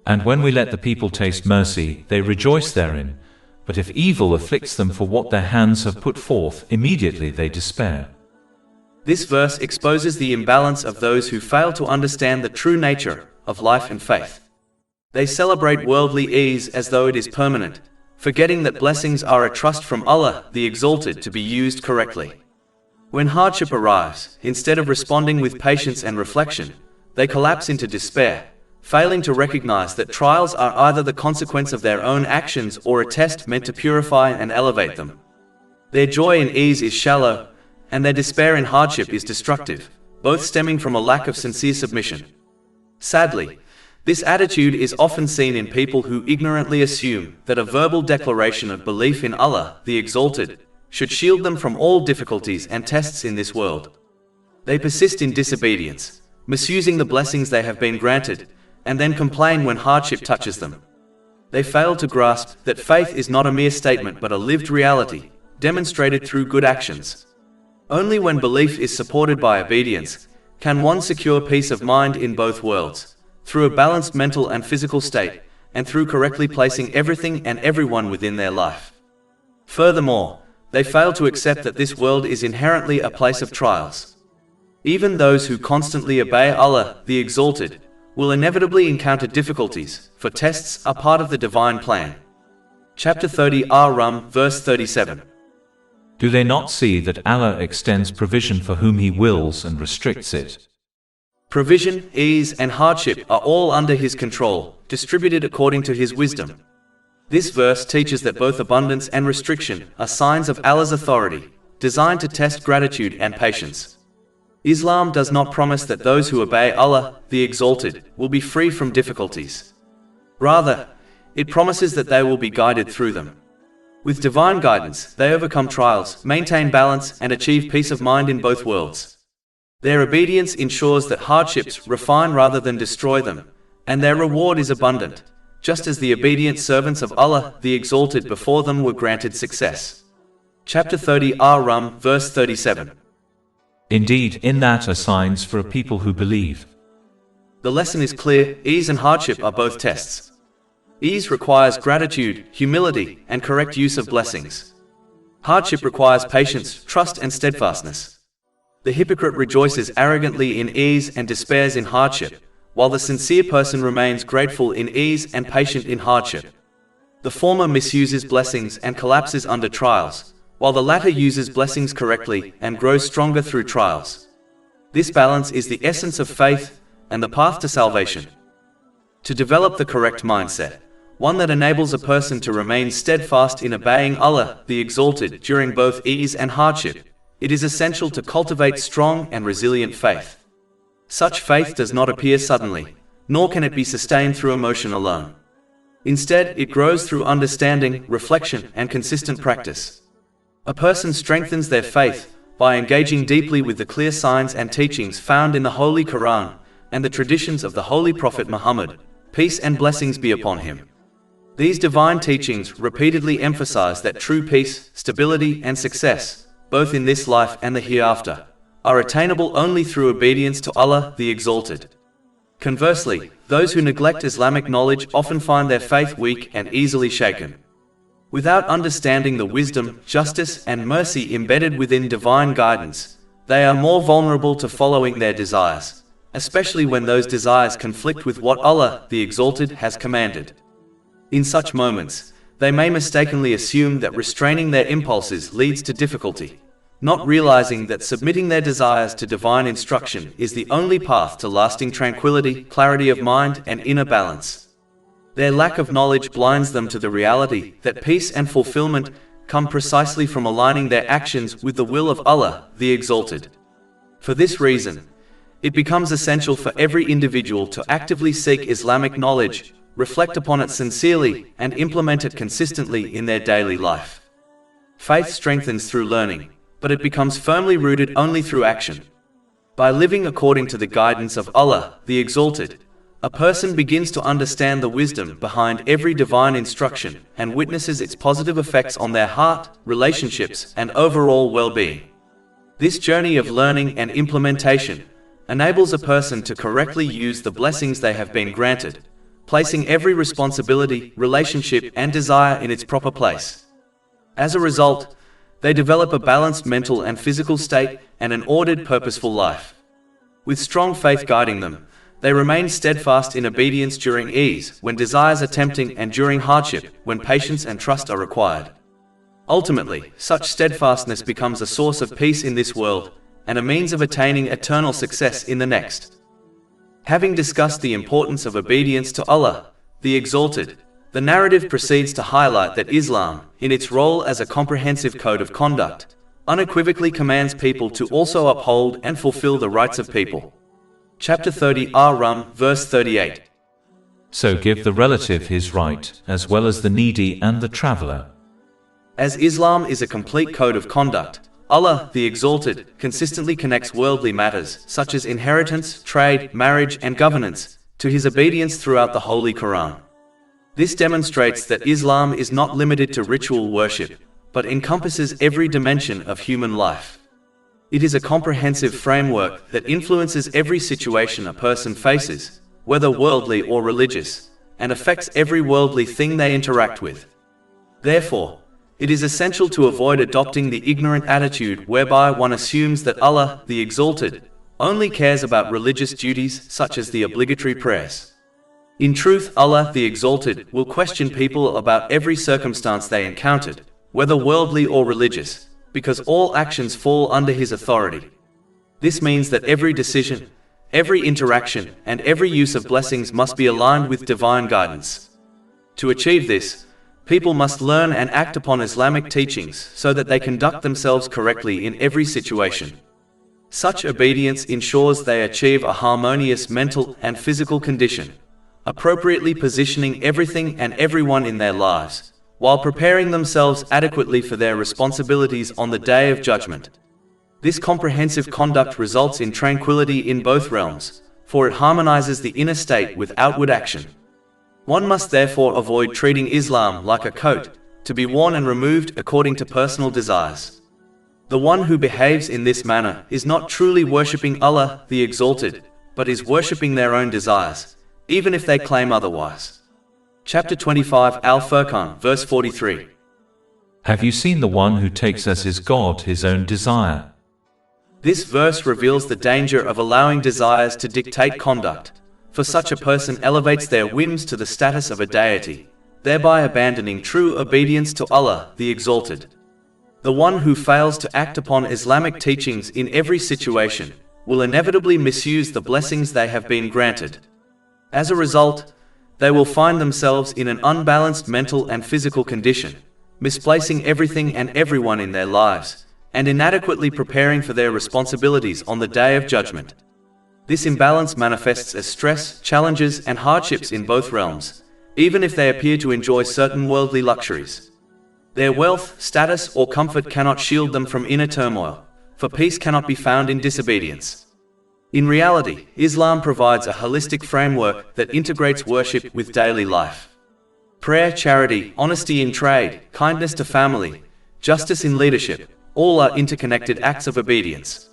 Speaker 2: And when we let the people taste mercy, they rejoice therein. But if evil afflicts them for what their hands have put forth, immediately they despair.
Speaker 1: This verse exposes the imbalance of those who fail to understand the true nature of life and faith. They celebrate worldly ease as though it is permanent, forgetting that blessings are a trust from Allah, the Exalted, to be used correctly. When hardship arrives, instead of responding with patience and reflection, they collapse into despair, failing to recognize that trials are either the consequence of their own actions or a test meant to purify and elevate them. Their joy in ease is shallow, and their despair in hardship is destructive, both stemming from a lack of sincere submission. Sadly, this attitude is often seen in people who ignorantly assume that a verbal declaration of belief in Allah, the Exalted, should shield them from all difficulties and tests in this world. They persist in disobedience, misusing the blessings they have been granted, and then complain when hardship touches them. They fail to grasp that faith is not a mere statement but a lived reality, demonstrated through good actions. Only when belief is supported by obedience can one secure peace of mind in both worlds, through a balanced mental and physical state, and through correctly placing everything and everyone within their life. Furthermore, they fail to accept that this world is inherently a place of trials. Even those who constantly obey Allah, the Exalted, will inevitably encounter difficulties, for tests are part of the divine plan. Chapter 30 Ar Rum, verse 37.
Speaker 2: Do they not see that Allah extends provision for whom He wills and restricts it?
Speaker 1: Provision, ease, and hardship are all under His control, distributed according to His wisdom. This verse teaches that both abundance and restriction are signs of Allah's authority, designed to test gratitude and patience. Islam does not promise that those who obey Allah, the Exalted, will be free from difficulties. Rather, it promises that they will be guided through them. With divine guidance, they overcome trials, maintain balance, and achieve peace of mind in both worlds. Their obedience ensures that hardships refine rather than destroy them, and their reward is abundant, just as the obedient servants of Allah, the Exalted, before them were granted success. Chapter 30 Ar Rum, verse 37.
Speaker 2: Indeed, in that are signs for a people who believe.
Speaker 1: The lesson is clear: ease and hardship are both tests. Ease requires gratitude, humility, and correct use of blessings. Hardship requires patience, trust, and steadfastness. The hypocrite rejoices arrogantly in ease and despairs in hardship, while the sincere person remains grateful in ease and patient in hardship. The former misuses blessings and collapses under trials, while the latter uses blessings correctly and grows stronger through trials. This balance is the essence of faith and the path to salvation. To develop the correct mindset, one that enables a person to remain steadfast in obeying Allah, the Exalted, during both ease and hardship. It is essential to cultivate strong and resilient faith. Such faith does not appear suddenly, nor can it be sustained through emotion alone. Instead, it grows through understanding, reflection, and consistent practice. A person strengthens their faith by engaging deeply with the clear signs and teachings found in the Holy Quran and the traditions of the Holy Prophet Muhammad, peace and blessings be upon him. These divine teachings repeatedly emphasize that true peace, stability, and success, both in this life and the hereafter, are attainable only through obedience to Allah, the Exalted. Conversely, those who neglect Islamic knowledge often find their faith weak and easily shaken. Without understanding the wisdom, justice, and mercy embedded within divine guidance, they are more vulnerable to following their desires, especially when those desires conflict with what Allah, the Exalted, has commanded. In such moments, they may mistakenly assume that restraining their impulses leads to difficulty, not realizing that submitting their desires to divine instruction is the only path to lasting tranquility, clarity of mind, and inner balance. Their lack of knowledge blinds them to the reality that peace and fulfillment come precisely from aligning their actions with the will of Allah, the Exalted. For this reason, it becomes essential for every individual to actively seek Islamic knowledge, reflect upon it sincerely, and implement it consistently in their daily life. Faith strengthens through learning, but it becomes firmly rooted only through action. By living according to the guidance of Allah, the Exalted, a person begins to understand the wisdom behind every divine instruction and witnesses its positive effects on their heart, relationships, and overall well-being. This journey of learning and implementation enables a person to correctly use the blessings they have been granted, placing every responsibility, relationship, and desire in its proper place. As a result, they develop a balanced mental and physical state and an ordered, purposeful life. With strong faith guiding them, they remain steadfast in obedience during ease, when desires are tempting, and during hardship, when patience and trust are required. Ultimately, such steadfastness becomes a source of peace in this world, and a means of attaining eternal success in the next. Having discussed the importance of obedience to Allah, the Exalted, the narrative proceeds to highlight that Islam, in its role as a comprehensive code of conduct, unequivocally commands people to also uphold and fulfill the rights of people. Chapter 30, Ar Rum, verse 38.
Speaker 2: So give the relative his right, as well as the needy and the traveler.
Speaker 1: As Islam is a complete code of conduct, Allah, the Exalted, consistently connects worldly matters, such as inheritance, trade, marriage, and governance, to his obedience throughout the Holy Quran. This demonstrates that Islam is not limited to ritual worship, but encompasses every dimension of human life. It is a comprehensive framework that influences every situation a person faces, whether worldly or religious, and affects every worldly thing they interact with. Therefore, it is essential to avoid adopting the ignorant attitude whereby one assumes that Allah, the Exalted, only cares about religious duties such as the obligatory prayers. In truth, Allah, the Exalted, will question people about every circumstance they encountered, whether worldly or religious, because all actions fall under His authority. This means that every decision, every interaction, and every use of blessings must be aligned with divine guidance. To achieve this, people must learn and act upon Islamic teachings so that they conduct themselves correctly in every situation. Such obedience ensures they achieve a harmonious mental and physical condition, appropriately positioning everything and everyone in their lives, while preparing themselves adequately for their responsibilities on the Day of Judgment. This comprehensive conduct results in tranquility in both realms, for it harmonizes the inner state with outward action. One must therefore avoid treating Islam like a coat, to be worn and removed according to personal desires. The one who behaves in this manner is not truly worshipping Allah, the Exalted, but is worshipping their own desires, even if they claim otherwise. Chapter 25, Al-Furqan, verse 43.
Speaker 2: Have you seen the one who takes as his God his own desire?
Speaker 1: This verse reveals the danger of allowing desires to dictate conduct, for such a person elevates their whims to the status of a deity, thereby abandoning true obedience to Allah, the Exalted. The one who fails to act upon Islamic teachings in every situation will inevitably misuse the blessings they have been granted. As a result, They will find themselves in an unbalanced mental and physical condition, misplacing everything and everyone in their lives, and inadequately preparing for their responsibilities on the day of judgment. This imbalance manifests as stress, challenges, and hardships in both realms, even if they appear to enjoy certain worldly luxuries. Their wealth, status, or comfort cannot shield them from inner turmoil, for peace cannot be found in disobedience. In reality, Islam provides a holistic framework that integrates worship with daily life. Prayer, charity, honesty in trade, kindness to family, justice in leadership, all are interconnected acts of obedience.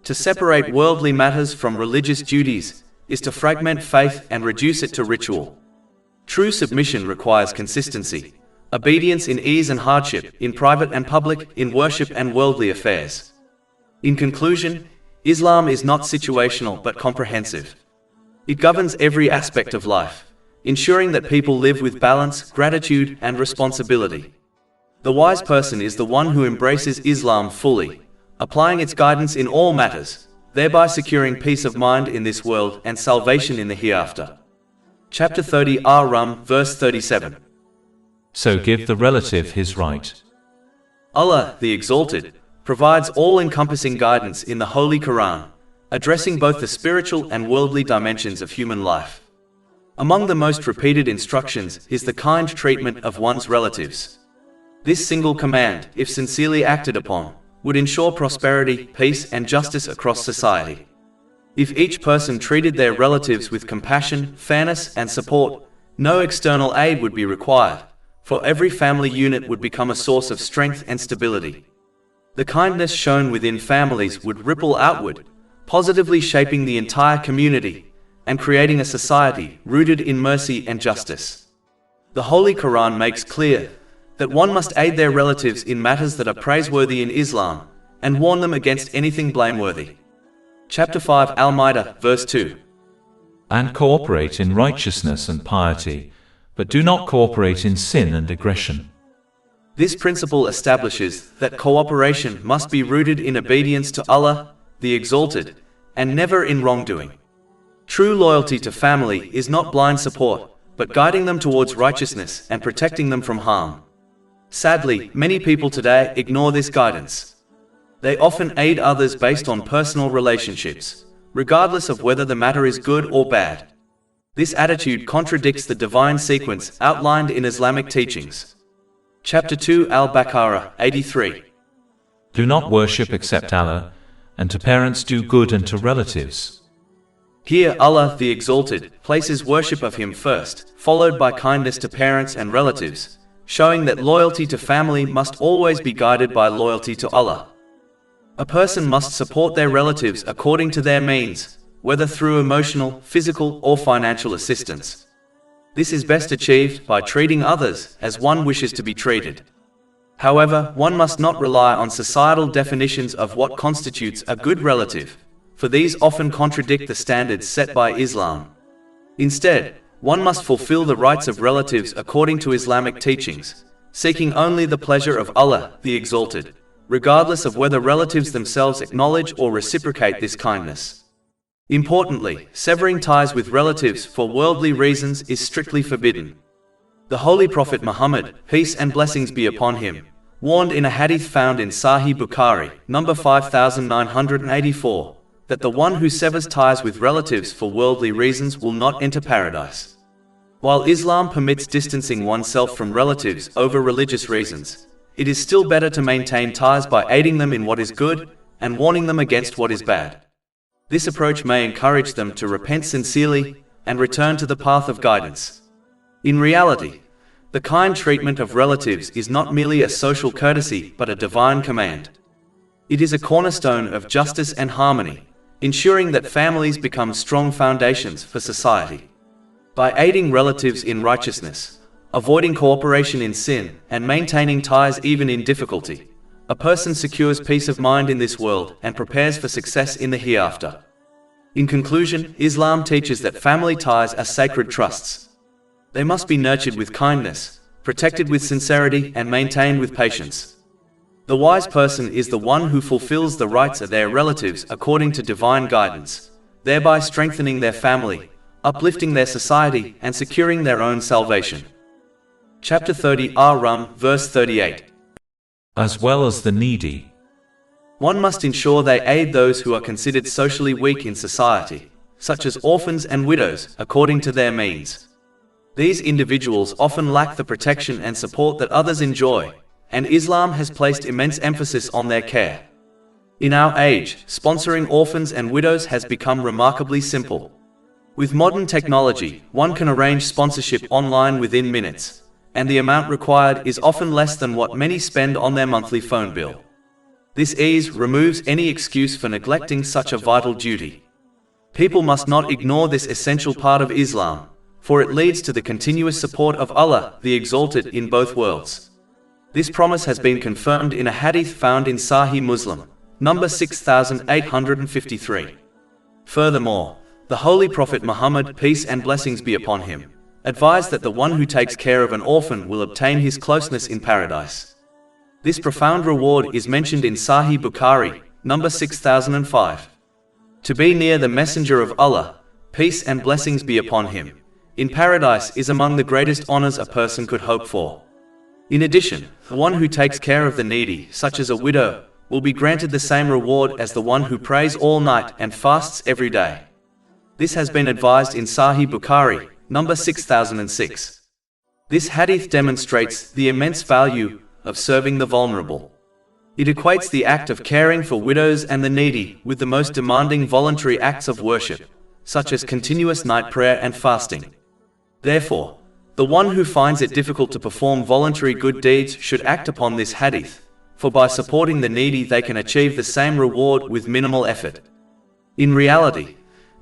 Speaker 1: To separate worldly matters from religious duties is to fragment faith and reduce it to ritual. True submission requires consistency, obedience in ease and hardship, in private and public, in worship and worldly affairs. In conclusion, Islam is not situational but comprehensive. It governs every aspect of life, ensuring that people live with balance, gratitude, and responsibility. The wise person is the one who embraces Islam fully, applying its guidance in all matters, thereby securing peace of mind in this world and salvation in the hereafter. Chapter 30 Ar Rum, verse 37.
Speaker 2: So give the relative his right.
Speaker 1: Allah, the Exalted, provides all-encompassing guidance in the Holy Quran, addressing both the spiritual and worldly dimensions of human life. Among the most repeated instructions is the kind treatment of one's relatives. This single command, if sincerely acted upon, would ensure prosperity, peace, and justice across society. If each person treated their relatives with compassion, fairness, and support, no external aid would be required, for every family unit would become a source of strength and stability. The kindness shown within families would ripple outward, positively shaping the entire community and creating a society rooted in mercy and justice. The Holy Quran makes clear that one must aid their relatives in matters that are praiseworthy in Islam and warn them against anything blameworthy. Chapter 5 Al-Ma'idah, verse 2.
Speaker 2: And cooperate in righteousness and piety, but do not cooperate in sin and aggression.
Speaker 1: This principle establishes that cooperation must be rooted in obedience to Allah, the Exalted, and never in wrongdoing. True loyalty to family is not blind support, but guiding them towards righteousness and protecting them from harm. Sadly, many people today ignore this guidance. They often aid others based on personal relationships, regardless of whether the matter is good or bad. This attitude contradicts the divine sequence outlined in Islamic teachings. Chapter 2 Al-Baqarah, 83.
Speaker 2: Do not worship except Allah, and to parents do good and to relatives.
Speaker 1: Here Allah, the Exalted, places worship of Him first, followed by kindness to parents and relatives, showing that loyalty to family must always be guided by loyalty to Allah. A person must support their relatives according to their means, whether through emotional, physical, or financial assistance. This is best achieved by treating others as one wishes to be treated. However, one must not rely on societal definitions of what constitutes a good relative, for these often contradict the standards set by Islam. Instead, one must fulfill the rights of relatives according to Islamic teachings, seeking only the pleasure of Allah, the Exalted, regardless of whether relatives themselves acknowledge or reciprocate this kindness. Importantly, severing ties with relatives for worldly reasons is strictly forbidden. The Holy Prophet Muhammad, peace and blessings be upon him, warned in a hadith found in Sahih Bukhari, number 5984, that the one who severs ties with relatives for worldly reasons will not enter paradise. While Islam permits distancing oneself from relatives over religious reasons, it is still better to maintain ties by aiding them in what is good and warning them against what is bad. This approach may encourage them to repent sincerely and return to the path of guidance. In reality, the kind treatment of relatives is not merely a social courtesy but a divine command. It is a cornerstone of justice and harmony, ensuring that families become strong foundations for society. By aiding relatives in righteousness, avoiding cooperation in sin, and maintaining ties even in difficulty, a person secures peace of mind in this world and prepares for success in the hereafter. In conclusion, Islam teaches that family ties are sacred trusts. They must be nurtured with kindness, protected with sincerity, and maintained with patience. The wise person is the one who fulfills the rights of their relatives according to divine guidance, thereby strengthening their family, uplifting their society and securing their own salvation. Chapter 30 Ar Rum, verse 38.
Speaker 2: As well as the needy.
Speaker 1: One must ensure they aid those who are considered socially weak in society, such as orphans and widows, according to their means. These individuals often lack the protection and support that others enjoy, and Islam has placed immense emphasis on their care. In our age, sponsoring orphans and widows has become remarkably simple. With modern technology, one can arrange sponsorship online within minutes, and the amount required is often less than what many spend on their monthly phone bill. This ease removes any excuse for neglecting such a vital duty. People must not ignore this essential part of Islam, for it leads to the continuous support of Allah, the Exalted, in both worlds. This promise has been confirmed in a hadith found in Sahih Muslim, number 6853. Furthermore, the Holy Prophet Muhammad, peace and blessings be upon him, advised that the one who takes care of an orphan will obtain his closeness in paradise. This profound reward is mentioned in Sahih Bukhari, number 6005. To be near the Messenger of Allah, peace and blessings be upon him, in paradise is among the greatest honors a person could hope for. In addition, the one who takes care of the needy, such as a widow, will be granted the same reward as the one who prays all night and fasts every day. This has been advised in Sahih Bukhari, number 6006. This hadith demonstrates the immense value of serving the vulnerable. It equates the act of caring for widows and the needy with the most demanding voluntary acts of worship, such as continuous night prayer and fasting. Therefore, the one who finds it difficult to perform voluntary good deeds should act upon this hadith, for by supporting the needy they can achieve the same reward with minimal effort. In reality,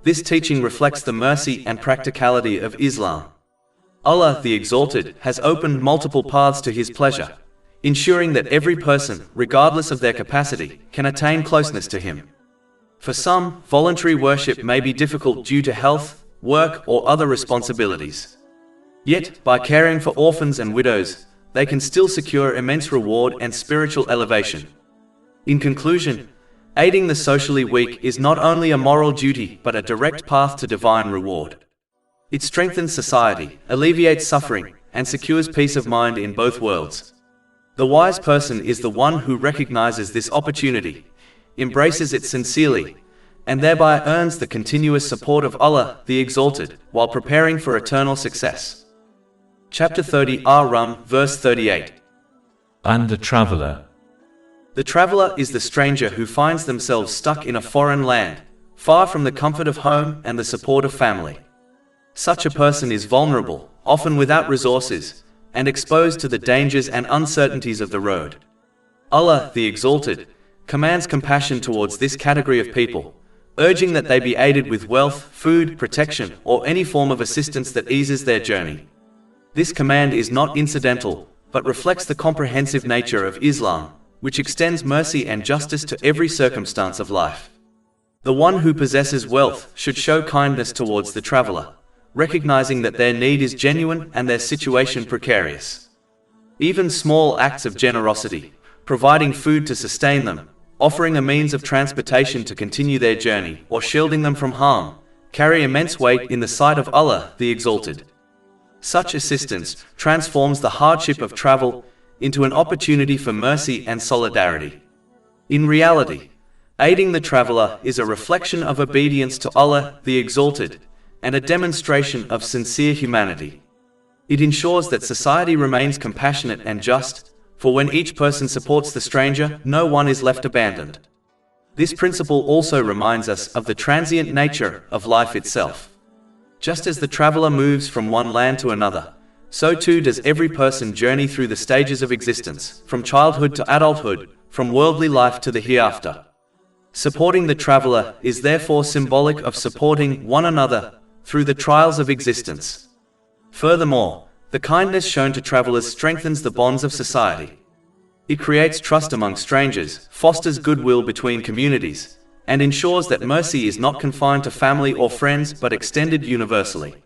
Speaker 1: this teaching reflects the mercy and practicality of Islam. Allah, the Exalted, has opened multiple paths to His pleasure, ensuring that every person, regardless of their capacity, can attain closeness to Him. For some, voluntary worship may be difficult due to health, work, or other responsibilities. Yet, by caring for orphans and widows, they can still secure immense reward and spiritual elevation. In conclusion, aiding the socially weak is not only a moral duty but a direct path to divine reward. It strengthens society, alleviates suffering, and secures peace of mind in both worlds. The wise person is the one who recognizes this opportunity, embraces it sincerely, and thereby earns the continuous support of Allah, the Exalted, while preparing for eternal success. Chapter 30 Ar Rum, verse 38.
Speaker 2: And a traveler.
Speaker 1: The traveler is the stranger who finds themselves stuck in a foreign land, far from the comfort of home and the support of family. Such a person is vulnerable, often without resources, and exposed to the dangers and uncertainties of the road. Allah, the Exalted, commands compassion towards this category of people, urging that they be aided with wealth, food, protection, or any form of assistance that eases their journey. This command is not incidental, but reflects the comprehensive nature of Islam, which extends mercy and justice to every circumstance of life. The one who possesses wealth should show kindness towards the traveler, recognizing that their need is genuine and their situation precarious. Even small acts of generosity, providing food to sustain them, offering a means of transportation to continue their journey, or shielding them from harm, carry immense weight in the sight of Allah, the Exalted. Such assistance transforms the hardship of travel into an opportunity for mercy and solidarity. In reality, aiding the traveler is a reflection of obedience to Allah, the Exalted, and a demonstration of sincere humanity. It ensures that society remains compassionate and just, for when each person supports the stranger, no one is left abandoned. This principle also reminds us of the transient nature of life itself. Just as the traveler moves from one land to another, so too does every person journey through the stages of existence, from childhood to adulthood, from worldly life to the hereafter. Supporting the traveler is therefore symbolic of supporting one another through the trials of existence. Furthermore, the kindness shown to travelers strengthens the bonds of society. It creates trust among strangers, fosters goodwill between communities, and ensures that mercy is not confined to family or friends but extended universally.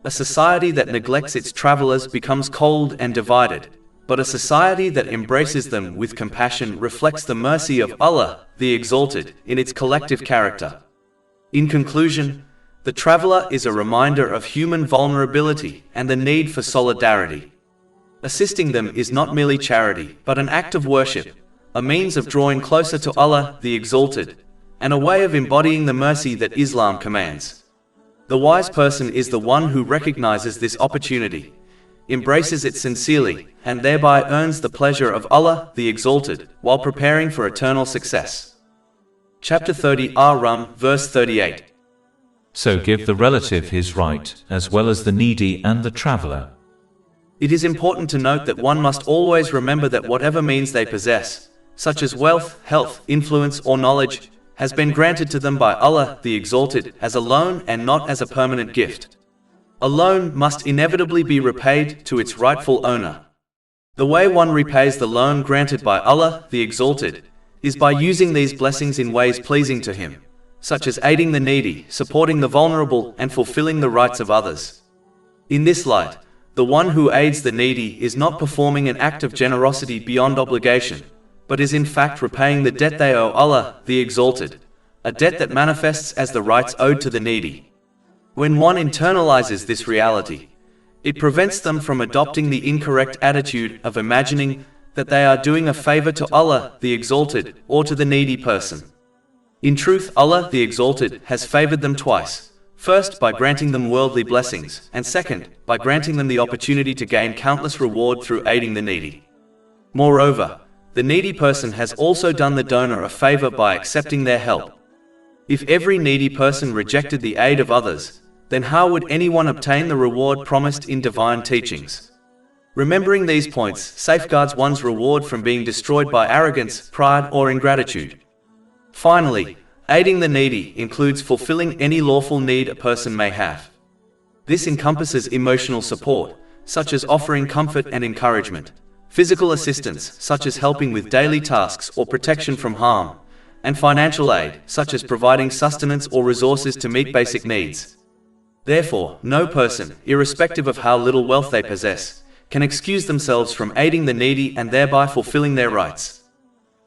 Speaker 1: A society that neglects its travelers becomes cold and divided, but a society that embraces them with compassion reflects the mercy of Allah, the Exalted, in its collective character. In conclusion, The traveler is a reminder of human vulnerability and the need for solidarity. Assisting them is not merely charity, but an act of worship, a means of drawing closer to Allah, the Exalted, and a way of embodying the mercy that Islam commands. The wise person is the one who recognizes this opportunity, embraces it sincerely, and thereby earns the pleasure of Allah, the Exalted, while preparing for eternal success. Chapter 30 Ar Rum, verse 38.
Speaker 2: So give the relative his right, as well as the needy and the traveler.
Speaker 1: It is important to note that one must always remember that whatever means they possess, such as wealth, health, influence, or knowledge, has been granted to them by Allah, the Exalted, as a loan and not as a permanent gift. A loan must inevitably be repaid to its rightful owner. The way one repays the loan granted by Allah, the Exalted, is by using these blessings in ways pleasing to Him, such as aiding the needy, supporting the vulnerable, and fulfilling the rights of others. In this light, the one who aids the needy is not performing an act of generosity beyond obligation, but is in fact repaying the debt they owe Allah, the Exalted, a debt that manifests as the rights owed to the needy. When one internalizes this reality, it prevents them from adopting the incorrect attitude of imagining that they are doing a favor to Allah, the Exalted, or to the needy person. In truth, Allah, the Exalted, has favored them twice. First, by granting them worldly blessings, and second, by granting them the opportunity to gain countless reward through aiding the needy. Moreover, the needy person has also done the donor a favor by accepting their help. If every needy person rejected the aid of others, then how would anyone obtain the reward promised in divine teachings? Remembering these points safeguards one's reward from being destroyed by arrogance, pride, or ingratitude. Finally, aiding the needy includes fulfilling any lawful need a person may have. This encompasses emotional support, such as offering comfort and encouragement, physical assistance, such as helping with daily tasks or protection from harm, and financial aid, such as providing sustenance or resources to meet basic needs. Therefore, no person, irrespective of how little wealth they possess, can excuse themselves from aiding the needy and thereby fulfilling their rights.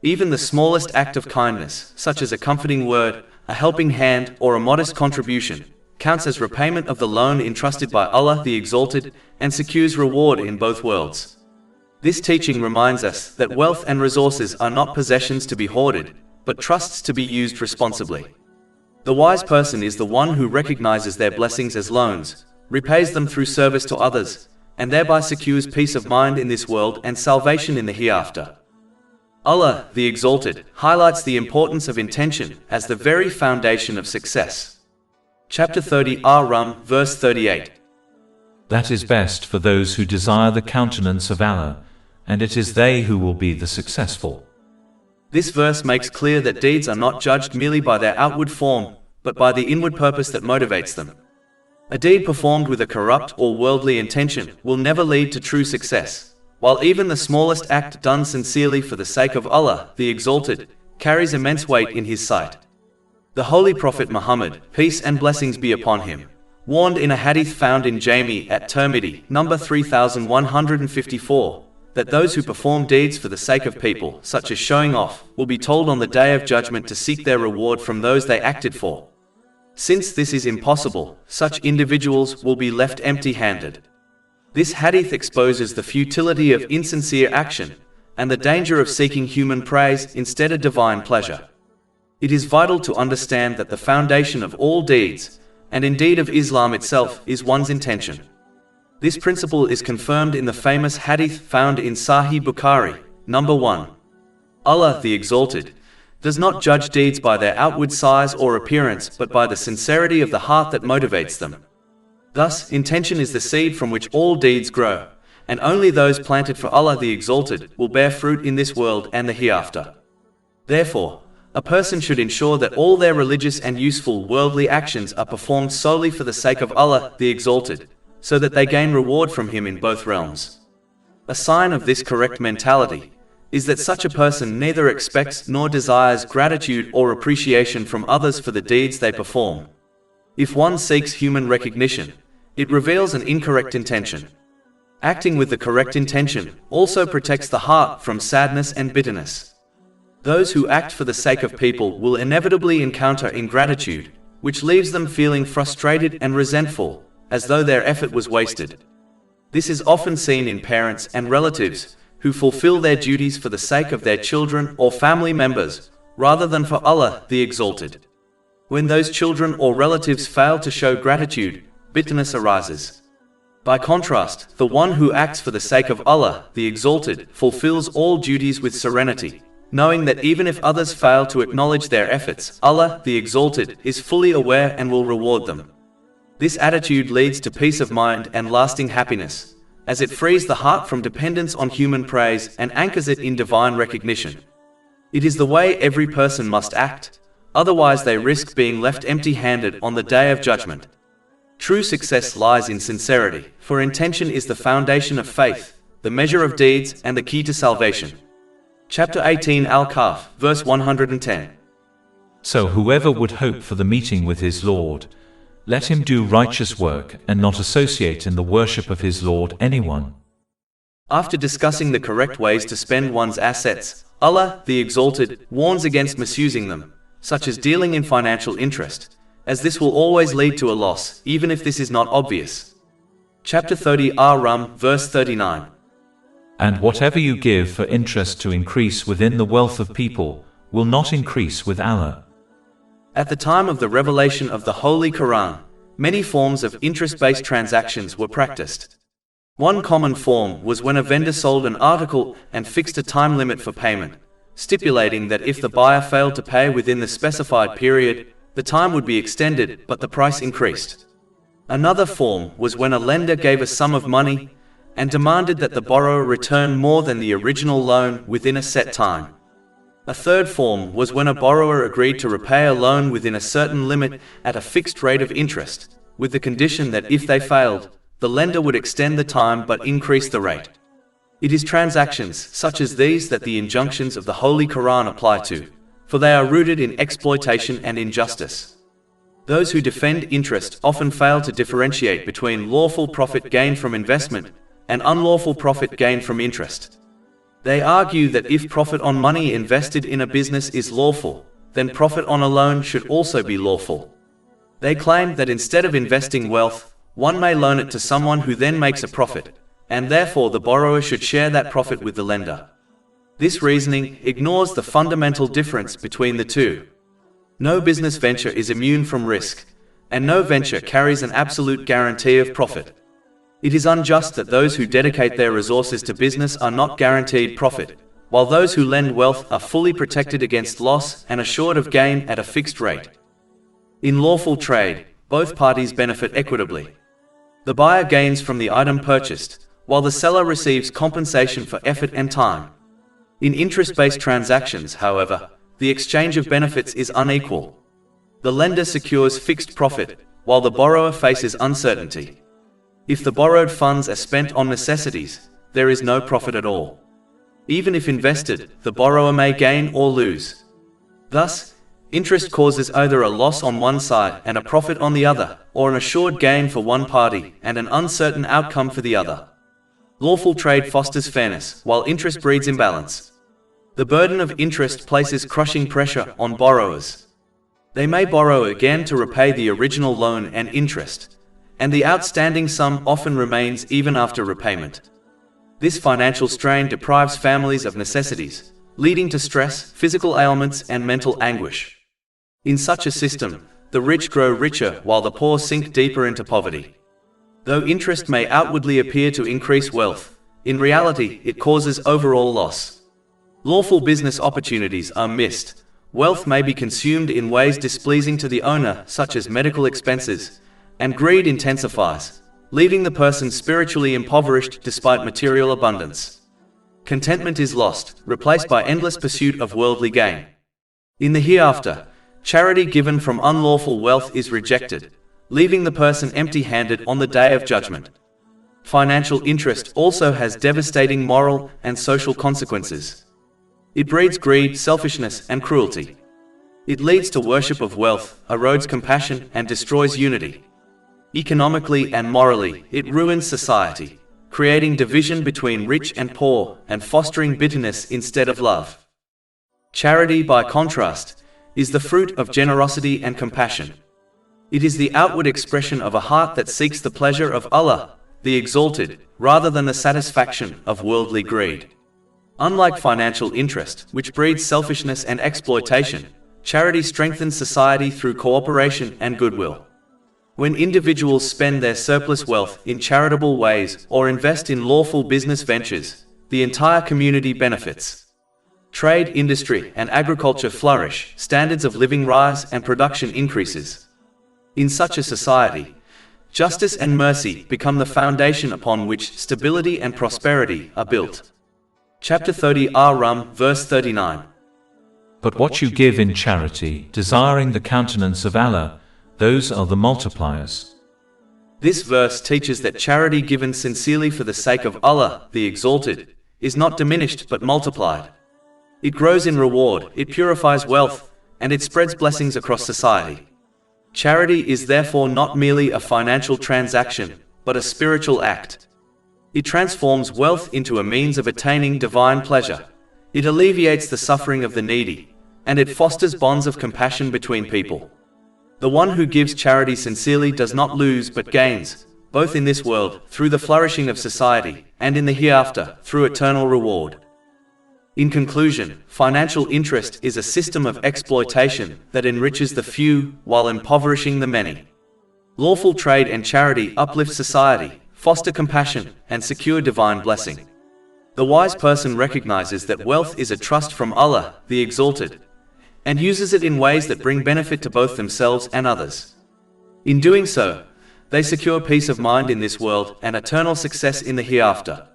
Speaker 1: Even the smallest act of kindness, such as a comforting word, a helping hand, or a modest contribution, counts as repayment of the loan entrusted by Allah the Exalted and secures reward in both worlds. This teaching reminds us that wealth and resources are not possessions to be hoarded, but trusts to be used responsibly. The wise person is the one who recognizes their blessings as loans, repays them through service to others, and thereby secures peace of mind in this world and salvation in the hereafter. Allah, the Exalted, highlights the importance of intention as the very foundation of success. Chapter 30 Ar Rum, verse 38.
Speaker 2: That is best for those who desire the countenance of Allah, and it is they who will be the successful.
Speaker 1: This verse makes clear that deeds are not judged merely by their outward form, but by the inward purpose that motivates them. A deed performed with a corrupt or worldly intention will never lead to true success, while even the smallest act done sincerely for the sake of Allah, the Exalted, carries immense weight in His sight. The Holy Prophet Muhammad, peace and blessings be upon him, warned in a hadith found in Jami at Tirmidhi, number 3154, that those who perform deeds for the sake of people, such as showing off, will be told on the Day of Judgment to seek their reward from those they acted for. Since this is impossible, such individuals will be left empty-handed. This hadith exposes the futility of insincere action and the danger of seeking human praise instead of divine pleasure. It is vital to understand that the foundation of all deeds, and indeed of Islam itself, is one's intention. This principle is confirmed in the famous hadith found in Sahih Bukhari, number 1. Allah, the Exalted, does not judge deeds by their outward size or appearance, but by the sincerity of the heart that motivates them. Thus, intention is the seed from which all deeds grow, and only those planted for Allah the Exalted will bear fruit in this world and the hereafter. Therefore, a person should ensure that all their religious and useful worldly actions are performed solely for the sake of Allah the Exalted, so that they gain reward from Him in both realms. A sign of this correct mentality is that such a person neither expects nor desires gratitude or appreciation from others for the deeds they perform. If one seeks human recognition, it reveals an incorrect intention. Acting with the correct intention also protects the heart from sadness and bitterness. Those who act for the sake of people will inevitably encounter ingratitude, which leaves them feeling frustrated and resentful, as though their effort was wasted. This is often seen in parents and relatives who fulfill their duties for the sake of their children or family members, rather than for Allah the Exalted. When those children or relatives fail to show gratitude, bitterness arises. By contrast, the one who acts for the sake of Allah the Exalted fulfills all duties with serenity, knowing that even if others fail to acknowledge their efforts, Allah the Exalted is fully aware and will reward them. This attitude leads to peace of mind and lasting happiness, as it frees the heart from dependence on human praise and anchors it in divine recognition. It is the way every person must act, otherwise they risk being left empty-handed on the Day of Judgment. True success lies in sincerity, for intention is the foundation of faith, the measure of deeds, and the key to salvation. Chapter 18 Al-Kahf, verse 110.
Speaker 2: So whoever would hope for the meeting with his Lord, let him do righteous work and not associate in the worship of his Lord anyone.
Speaker 1: After discussing the correct ways to spend one's assets, Allah the Exalted warns against misusing them, such as dealing in financial interest, as this will always lead to a loss, even if this is not obvious. Chapter 30 Ar Rum, verse 39.
Speaker 2: And whatever you give for interest to increase within the wealth of people, will not increase with Allah.
Speaker 1: At the time of the revelation of the Holy Quran, many forms of interest-based transactions were practiced. One common form was when a vendor sold an article and fixed a time limit for payment, stipulating that if the buyer failed to pay within the specified period, the time would be extended but the price increased. Another form was when a lender gave a sum of money and demanded that the borrower return more than the original loan within a set time. A third form was when a borrower agreed to repay a loan within a certain limit at a fixed rate of interest, with the condition that if they failed, the lender would extend the time but increase the rate. It is transactions such as these that the injunctions of the Holy Quran apply to, for they are rooted in exploitation and injustice. Those who defend interest often fail to differentiate between lawful profit gained from investment and unlawful profit gained from interest. They argue that if profit on money invested in a business is lawful, then profit on a loan should also be lawful. They claim that instead of investing wealth, one may loan it to someone who then makes a profit, and therefore the borrower should share that profit with the lender. This reasoning ignores the fundamental difference between the two. No business venture is immune from risk, and no venture carries an absolute guarantee of profit. It is unjust that those who dedicate their resources to business are not guaranteed profit, while those who lend wealth are fully protected against loss and assured of gain at a fixed rate. In lawful trade, both parties benefit equitably. The buyer gains from the item purchased, while the seller receives compensation for effort and time. In interest-based transactions, however, the exchange of benefits is unequal. The lender secures fixed profit, while the borrower faces uncertainty. If the borrowed funds are spent on necessities, there is no profit at all. Even if invested, the borrower may gain or lose. Thus, interest causes either a loss on one side and a profit on the other, or an assured gain for one party and an uncertain outcome for the other. Lawful trade fosters fairness, while interest breeds imbalance. The burden of interest places crushing pressure on borrowers. They may borrow again to repay the original loan and interest, and the outstanding sum often remains even after repayment. This financial strain deprives families of necessities, leading to stress, physical ailments, and mental anguish. In such a system, the rich grow richer while the poor sink deeper into poverty. Though interest may outwardly appear to increase wealth, in reality it causes overall loss. Lawful business opportunities are missed. Wealth may be consumed in ways displeasing to the owner, such as medical expenses, and greed intensifies, leaving the person spiritually impoverished despite material abundance. Contentment is lost, replaced by endless pursuit of worldly gain. In the hereafter, charity given from unlawful wealth is rejected, leaving the person empty-handed on the Day of Judgment. Financial interest also has devastating moral and social consequences. It breeds greed, selfishness, and cruelty. It leads to worship of wealth, erodes compassion, and destroys unity. Economically and morally, it ruins society, creating division between rich and poor and fostering bitterness instead of love. Charity, by contrast, is the fruit of generosity and compassion. It is the outward expression of a heart that seeks the pleasure of Allah, the Exalted, rather than the satisfaction of worldly greed. Unlike financial interest, which breeds selfishness and exploitation, charity strengthens society through cooperation and goodwill. When individuals spend their surplus wealth in charitable ways or invest in lawful business ventures, the entire community benefits. Trade, industry, and agriculture flourish, standards of living rise, and production increases. In such a society, justice and mercy become the foundation upon which stability and prosperity are built. Chapter 30 Ar Rum, verse 39.
Speaker 2: But what you give in charity, desiring the countenance of Allah, those are the multipliers.
Speaker 1: This verse teaches that charity given sincerely for the sake of Allah, the Exalted, is not diminished but multiplied. It grows in reward, it purifies wealth, and it spreads blessings across society. Charity is therefore not merely a financial transaction, but a spiritual act. It transforms wealth into a means of attaining divine pleasure. It alleviates the suffering of the needy, and it fosters bonds of compassion between people. The one who gives charity sincerely does not lose but gains, both in this world, through the flourishing of society, and in the hereafter, through eternal reward. In conclusion, financial interest is a system of exploitation that enriches the few while impoverishing the many. Lawful trade and charity uplift society, foster compassion, and secure divine blessing. The wise person recognizes that wealth is a trust from Allah, the Exalted, and uses it in ways that bring benefit to both themselves and others. In doing so, they secure peace of mind in this world and eternal success in the hereafter.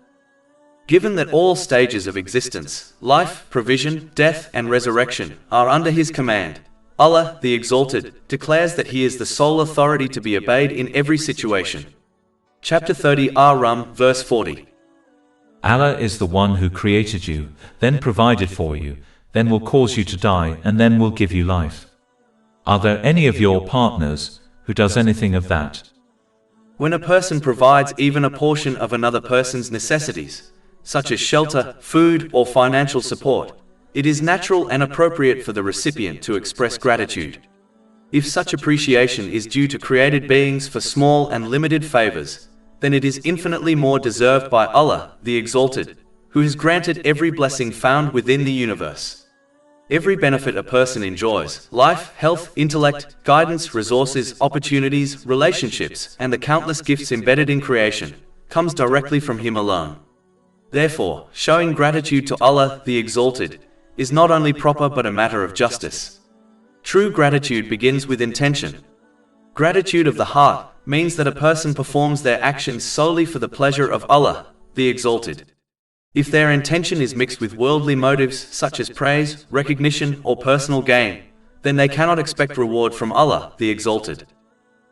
Speaker 1: Given that all stages of existence, life, provision, death, and resurrection, are under His command, Allah, the Exalted, declares that He is the sole authority to be obeyed in every situation. Chapter 30 Ar Rum, verse 40.
Speaker 2: Allah is the one who created you, then provided for you, then will cause you to die, and then will give you life. Are there any of your partners who does anything of that?
Speaker 1: When a person provides even a portion of another person's necessities, such as shelter, food, or financial support, it is natural and appropriate for the recipient to express gratitude. If such appreciation is due to created beings for small and limited favors, then it is infinitely more deserved by Allah, the Exalted, who has granted every blessing found within the universe. Every benefit a person enjoys, life, health, intellect, guidance, resources, opportunities, relationships, and the countless gifts embedded in creation, comes directly from Him alone. Therefore, showing gratitude to Allah, the Exalted, is not only proper but a matter of justice. True gratitude begins with intention. Gratitude of the heart means that a person performs their actions solely for the pleasure of Allah, the Exalted. If their intention is mixed with worldly motives such as praise, recognition, or personal gain, then they cannot expect reward from Allah, the Exalted.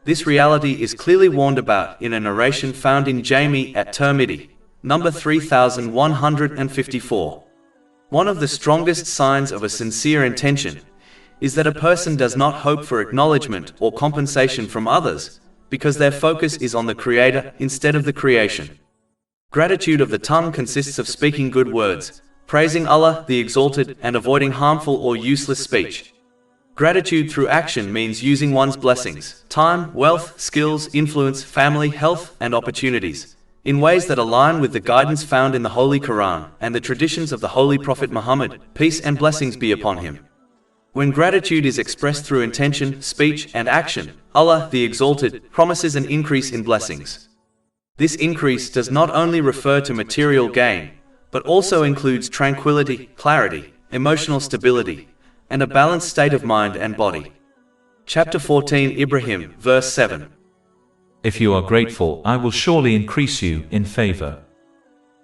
Speaker 1: This reality is clearly warned about in a narration found in Jami at Tirmidhi, number 3154. One of the strongest signs of a sincere intention is that a person does not hope for acknowledgement or compensation from others, because their focus is on the Creator instead of the creation. Gratitude of the tongue consists of speaking good words, praising Allah, the Exalted, and avoiding harmful or useless speech. Gratitude through action means using one's blessings, time, wealth, skills, influence, family, health, and opportunities in ways that align with the guidance found in the Holy Quran and the traditions of the Holy Prophet Muhammad, peace and blessings be upon him. When gratitude is expressed through intention, speech, and action, Allah, the Exalted, promises an increase in blessings. This increase does not only refer to material gain, but also includes tranquility, clarity, emotional stability, and a balanced state of mind and body. Chapter 14 Ibrahim, verse 7.
Speaker 2: If you are grateful, I will surely increase you in favor.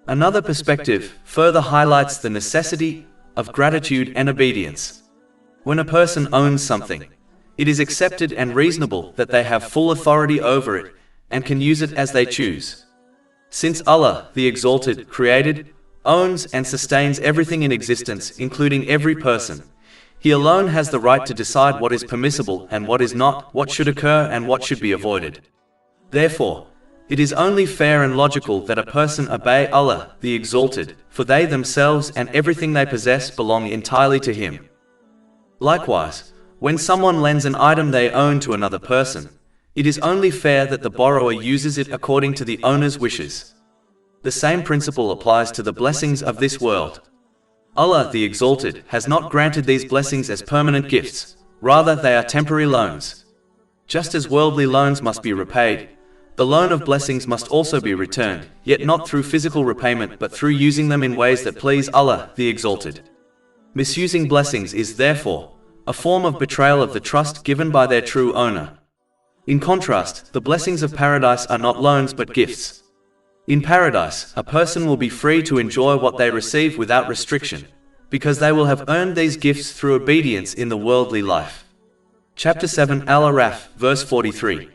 Speaker 1: Another perspective further highlights the necessity of gratitude and obedience. When a person owns something, it is accepted and reasonable that they have full authority over it and can use it as they choose. Since Allah, the Exalted, created, owns, and sustains everything in existence, including every person, He alone has the right to decide what is permissible and what is not, what should occur and what should be avoided. Therefore, it is only fair and logical that a person obey Allah, the Exalted, for they themselves and everything they possess belong entirely to Him. Likewise, When someone lends an item they own to another person, it is only fair that the borrower uses it according to the owner's wishes. The same principle applies to the blessings of this world. Allah the Exalted has not granted these blessings as permanent gifts, rather they are temporary loans. Just as worldly loans must be repaid, the loan of blessings must also be returned, yet not through physical repayment but through using them in ways that please Allah the Exalted. Misusing blessings is therefore a form of betrayal of the trust given by their true owner. In contrast, the blessings of paradise are not loans but gifts. In paradise, a person will be free to enjoy what they receive without restriction, because they will have earned these gifts through obedience in the worldly life. Chapter 7 Al-Araf, verse 43.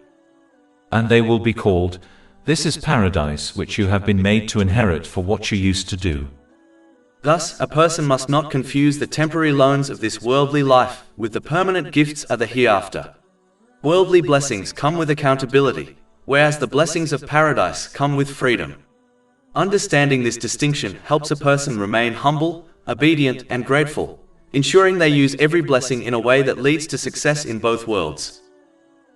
Speaker 2: And they will be called, "This is paradise which you have been made to inherit for what you used to do."
Speaker 1: Thus, a person must not confuse the temporary loans of this worldly life with the permanent gifts of the hereafter. Worldly blessings come with accountability, whereas the blessings of paradise come with freedom. Understanding this distinction helps a person remain humble, obedient, and grateful, ensuring they use every blessing in a way that leads to success in both worlds.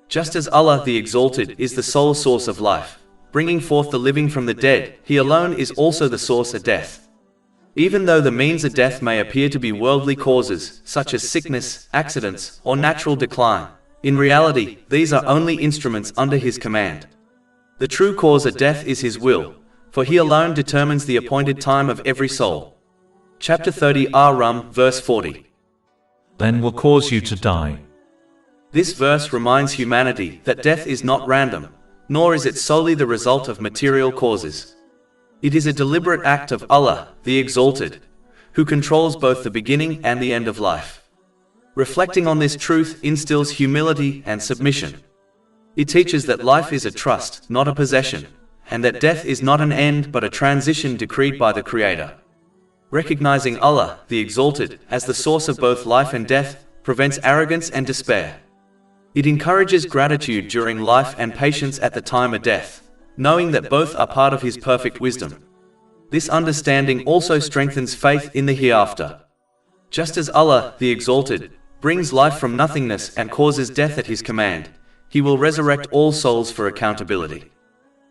Speaker 1: Just as Allah the Exalted is the sole source of life, bringing forth the living from the dead, He alone is also the source of death. Even though the means of death may appear to be worldly causes, such as sickness, accidents, or natural decline, in reality, these are only instruments under His command. The true cause of death is His will, for He alone determines the appointed time of every soul. Chapter 30 Ar Rum, verse 40.
Speaker 2: Then will cause you to die.
Speaker 1: This verse reminds humanity that death is not random, nor is it solely the result of material causes. It is a deliberate act of Allah, the Exalted, who controls both the beginning and the end of life. Reflecting on this truth instills humility and submission. It teaches that life is a trust, not a possession, and that death is not an end but a transition decreed by the Creator. Recognizing Allah, the Exalted, as the source of both life and death, prevents arrogance and despair. It encourages gratitude during life and patience at the time of death, knowing that both are part of His perfect wisdom. This understanding also strengthens faith in the hereafter. Just as Allah, the Exalted, brings life from nothingness and causes death at His command, He will resurrect all souls for accountability.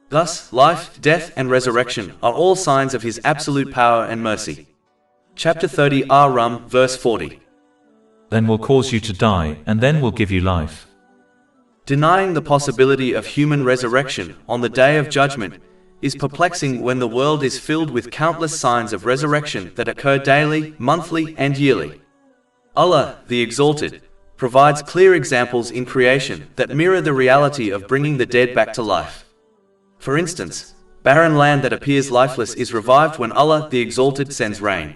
Speaker 1: Thus, life, death, and resurrection are all signs of His absolute power and mercy. Chapter 30 Ar Rum, verse 40.
Speaker 2: Then will cause you to die, and then will give you life.
Speaker 1: Denying the possibility of human resurrection on the Day of Judgment is perplexing when the world is filled with countless signs of resurrection that occur daily, monthly, and yearly. Allah, the Exalted, provides clear examples in creation that mirror the reality of bringing the dead back to life. For instance, barren land that appears lifeless is revived when Allah, the Exalted, sends rain.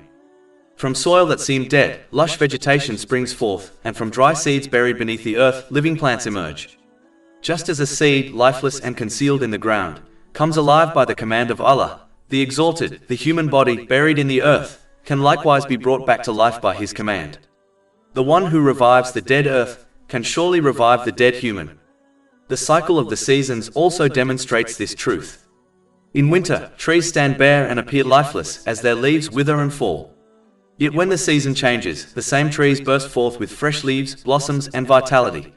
Speaker 1: From soil that seemed dead, lush vegetation springs forth, and from dry seeds buried beneath the earth, living plants emerge. Just as a seed, lifeless and concealed in the ground, comes alive by the command of Allah, the Exalted, the human body, buried in the earth, can likewise be brought back to life by His command. The one who revives the dead earth can surely revive the dead human. The cycle of the seasons also demonstrates this truth. In winter, trees stand bare and appear lifeless as their leaves wither and fall. Yet when the season changes, the same trees burst forth with fresh leaves, blossoms, and vitality.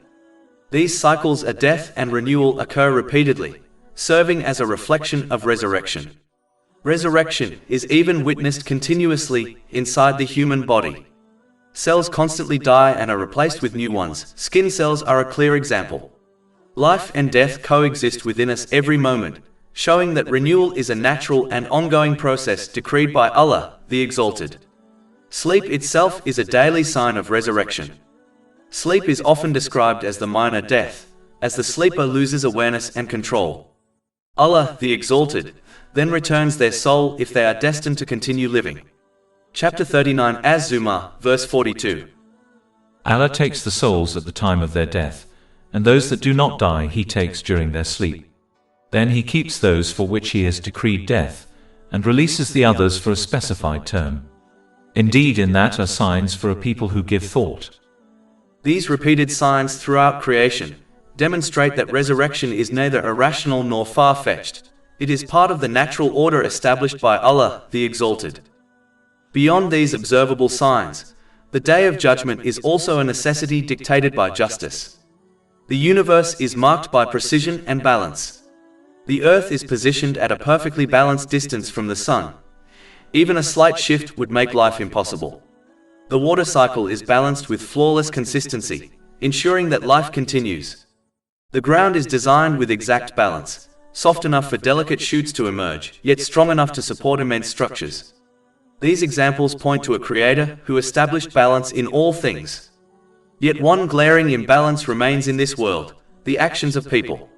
Speaker 1: These cycles of death and renewal occur repeatedly, serving as a reflection of resurrection. Resurrection is even witnessed continuously inside the human body. Cells constantly die and are replaced with new ones. Skin cells are a clear example. Life and death coexist within us every moment, showing that renewal is a natural and ongoing process decreed by Allah, the Exalted. Sleep itself is a daily sign of resurrection. Sleep is often described as the minor death, as the sleeper loses awareness and control. Allah, the Exalted, then returns their soul if they are destined to continue living. Chapter 39 Az-Zumar, verse 42.
Speaker 2: Allah takes the souls at the time of their death, and those that do not die He takes during their sleep. Then He keeps those for which He has decreed death, and releases the others for a specified term. Indeed, in that are signs for a people who give thought.
Speaker 1: These repeated signs throughout creation demonstrate that resurrection is neither irrational nor far-fetched. It is part of the natural order established by Allah, the Exalted. Beyond these observable signs, The Day of Judgment is also a necessity dictated by justice. The universe is marked by precision and balance. The Earth is positioned at a perfectly balanced distance from the Sun. Even a slight shift would make life impossible. The water cycle is balanced with flawless consistency, ensuring that life continues. The ground is designed with exact balance, soft enough for delicate shoots to emerge, yet strong enough to support immense structures. These examples point to a creator who established balance in all things. Yet one glaring imbalance remains in this world: the actions of people.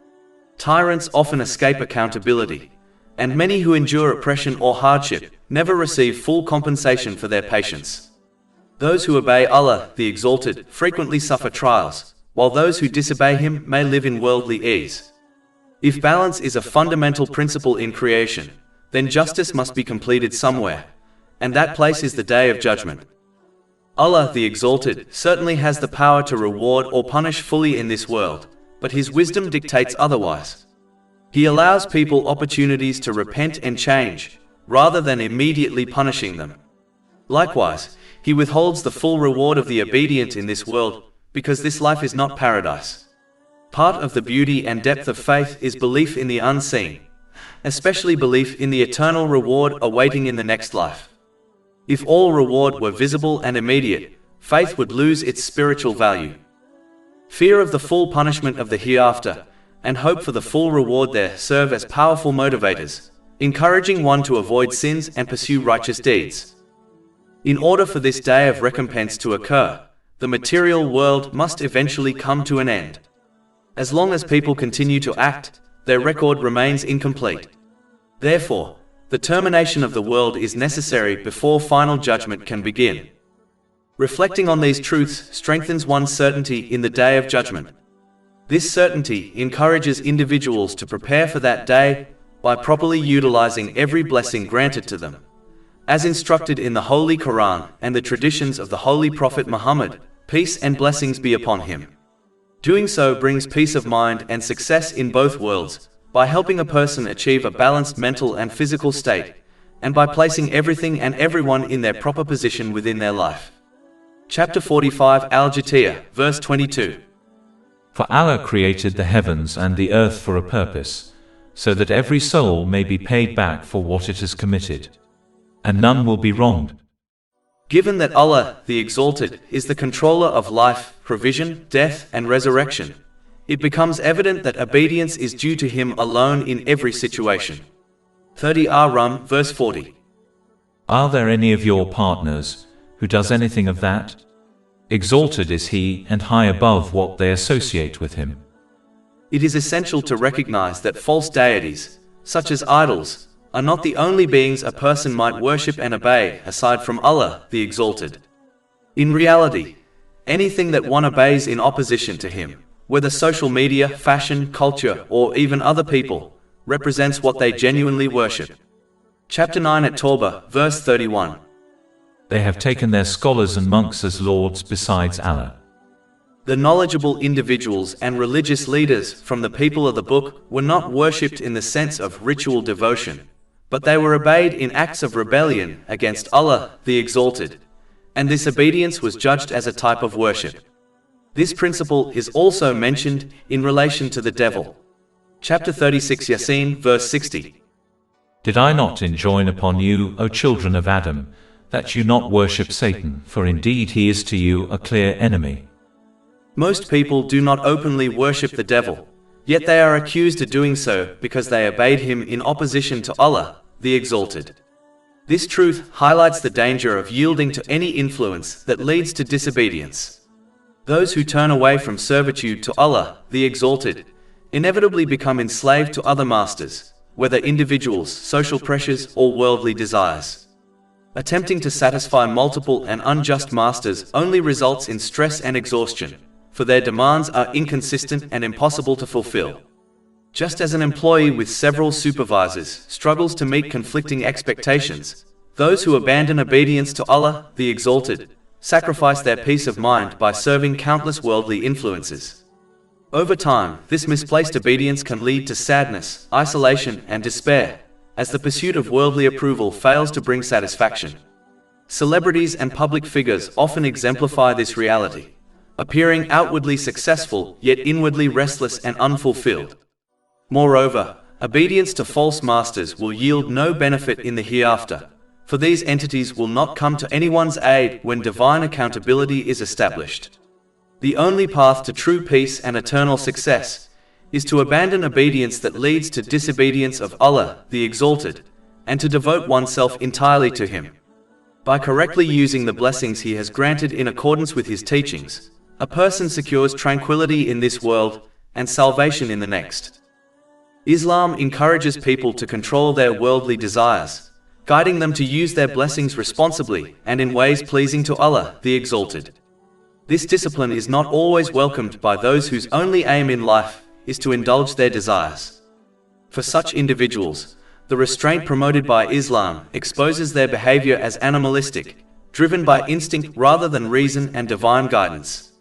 Speaker 1: Tyrants often escape accountability, and many who endure oppression or hardship never receive full compensation for their patience. Those who obey Allah, the Exalted, frequently suffer trials, while those who disobey Him may live in worldly ease. If balance is a fundamental principle in creation, then justice must be completed somewhere, and that place is the Day of Judgment. Allah, the Exalted, certainly has the power to reward or punish fully in this world, but His wisdom dictates otherwise. He allows people opportunities to repent and change, rather than immediately punishing them. Likewise, He withholds the full reward of the obedient in this world, because this life is not paradise. Part of the beauty and depth of faith is belief in the unseen, especially belief in the eternal reward awaiting in the next life. If all reward were visible and immediate, faith would lose its spiritual value. Fear of the full punishment of the hereafter, and hope for the full reward there serve as powerful motivators, encouraging one to avoid sins and pursue righteous deeds. In order for this day of recompense to occur, the material world must eventually come to an end. As long as people continue to act, their record remains incomplete. Therefore, the termination of the world is necessary before final judgment can begin. Reflecting on these truths strengthens one's certainty in the Day of Judgment. This certainty encourages individuals to prepare for that day by properly utilizing every blessing granted to them, as instructed in the Holy Quran and the traditions of the Holy Prophet Muhammad, peace and blessings be upon him. Doing so brings peace of mind and success in both worlds, by helping a person achieve a balanced mental and physical state, and by placing everything and everyone in their proper position within their life. Chapter 45 Al-Jatiyah, verse 22.
Speaker 2: For Allah created the heavens and the earth for a purpose, so that every soul may be paid back for what it has committed, and none will be wronged.
Speaker 1: Given that Allah, the Exalted, is the controller of life, provision, death, and resurrection, it becomes evident that obedience is due to Him alone in every situation. 30 Ar Rum, verse 40.
Speaker 2: Are there any of your partners who does anything of that? Exalted is He and high above what they associate with Him.
Speaker 1: It is essential to recognize that false deities, such as idols, are not the only beings a person might worship and obey aside from Allah, the Exalted. In reality, anything that one obeys in opposition to Him, whether social media, fashion, culture, or even other people, represents what they genuinely worship. Chapter 9 at Tawbah, verse 31.
Speaker 2: They have taken their scholars and monks as lords besides Allah.
Speaker 1: The knowledgeable individuals and religious leaders from the people of the book were not worshipped in the sense of ritual devotion, but they were obeyed in acts of rebellion against Allah, the Exalted, and this obedience was judged as a type of worship. This principle is also mentioned in relation to the devil. Chapter 36 Yasin, verse 60.
Speaker 2: Did I not enjoin upon you, O children of Adam, that you not worship Satan, for indeed he is to you a clear enemy?
Speaker 1: Most people do not openly worship the devil, yet they are accused of doing so because they obeyed him in opposition to Allah, the Exalted. This truth highlights the danger of yielding to any influence that leads to disobedience. Those who turn away from servitude to Allah, the Exalted, inevitably become enslaved to other masters, whether individuals, social pressures, or worldly desires. Attempting to satisfy multiple and unjust masters only results in stress and exhaustion, for their demands are inconsistent and impossible to fulfill. Just as an employee with several supervisors struggles to meet conflicting expectations, those who abandon obedience to Allah, the Exalted, sacrifice their peace of mind by serving countless worldly influences. Over time, this misplaced obedience can lead to sadness, isolation, and despair, as the pursuit of worldly approval fails to bring satisfaction. Celebrities and public figures often exemplify this reality, appearing outwardly successful yet inwardly restless and unfulfilled. Moreover, obedience to false masters will yield no benefit in the hereafter, for these entities will not come to anyone's aid when divine accountability is established. The only path to true peace and eternal success is to abandon obedience that leads to disobedience of Allah, the Exalted, and to devote oneself entirely to Him. By correctly using the blessings He has granted in accordance with His teachings, a person secures tranquility in this world and salvation in the next. Islam encourages people to control their worldly desires, guiding them to use their blessings responsibly and in ways pleasing to Allah, the Exalted. This discipline is not always welcomed by those whose only aim in life is to indulge their desires. For such individuals, the restraint promoted by Islam exposes their behavior as animalistic, driven by instinct rather than reason and divine guidance.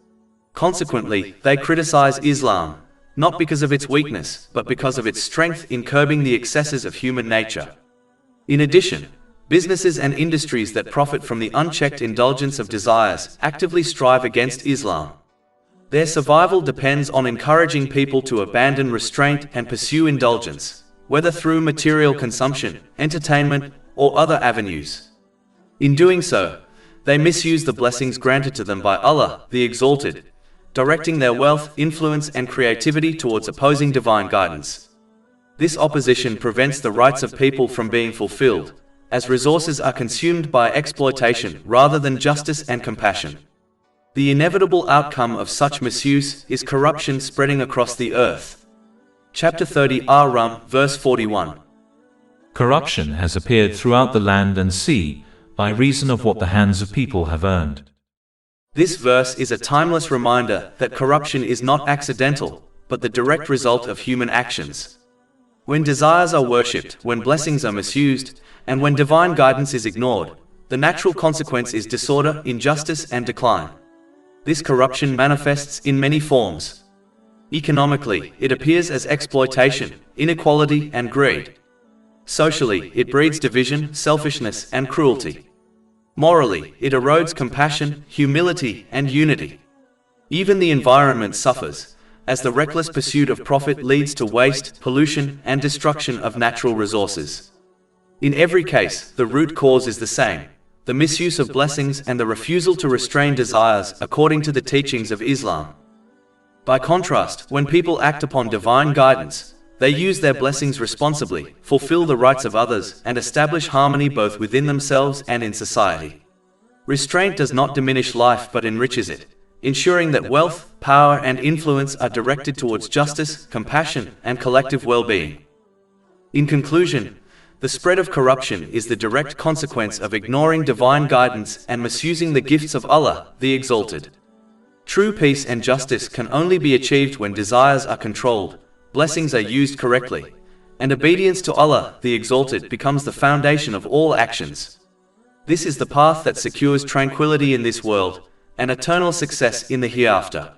Speaker 1: Consequently, they criticize Islam, not because of its weakness, but because of its strength in curbing the excesses of human nature. In addition, businesses and industries that profit from the unchecked indulgence of desires actively strive against Islam. Their survival depends on encouraging people to abandon restraint and pursue indulgence, whether through material consumption, entertainment, or other avenues. In doing so, they misuse the blessings granted to them by Allah, the Exalted, directing their wealth, influence, and creativity towards opposing divine guidance. This opposition prevents the rights of people from being fulfilled, as resources are consumed by exploitation rather than justice and compassion. The inevitable outcome of such misuse is corruption spreading across the earth. Chapter 30 Ar Rum, verse 41.
Speaker 2: Corruption has appeared throughout the land and sea, by reason of what the hands of people have earned.
Speaker 1: This verse is a timeless reminder that corruption is not accidental, but the direct result of human actions. When desires are worshipped, when blessings are misused, and when divine guidance is ignored, the natural consequence is disorder, injustice, and decline. This corruption manifests in many forms. Economically, it appears as exploitation, inequality, and greed. Socially, it breeds division, selfishness, and cruelty. Morally, it erodes compassion, humility, and unity. Even the environment suffers, as the reckless pursuit of profit leads to waste, pollution, and destruction of natural resources. In every case, the root cause is the same: the misuse of blessings and the refusal to restrain desires according to the teachings of Islam. By contrast, when people act upon divine guidance, they use their blessings responsibly, fulfill the rights of others, and establish harmony both within themselves and in society. Restraint does not diminish life but enriches it, ensuring that wealth, power, and influence are directed towards justice, compassion, and collective well-being. In conclusion, the spread of corruption is the direct consequence of ignoring divine guidance and misusing the gifts of Allah, the Exalted. True peace and justice can only be achieved when desires are controlled, blessings are used correctly, and obedience to Allah, the Exalted, becomes the foundation of all actions. This is the path that secures tranquility in this world and eternal success in the hereafter.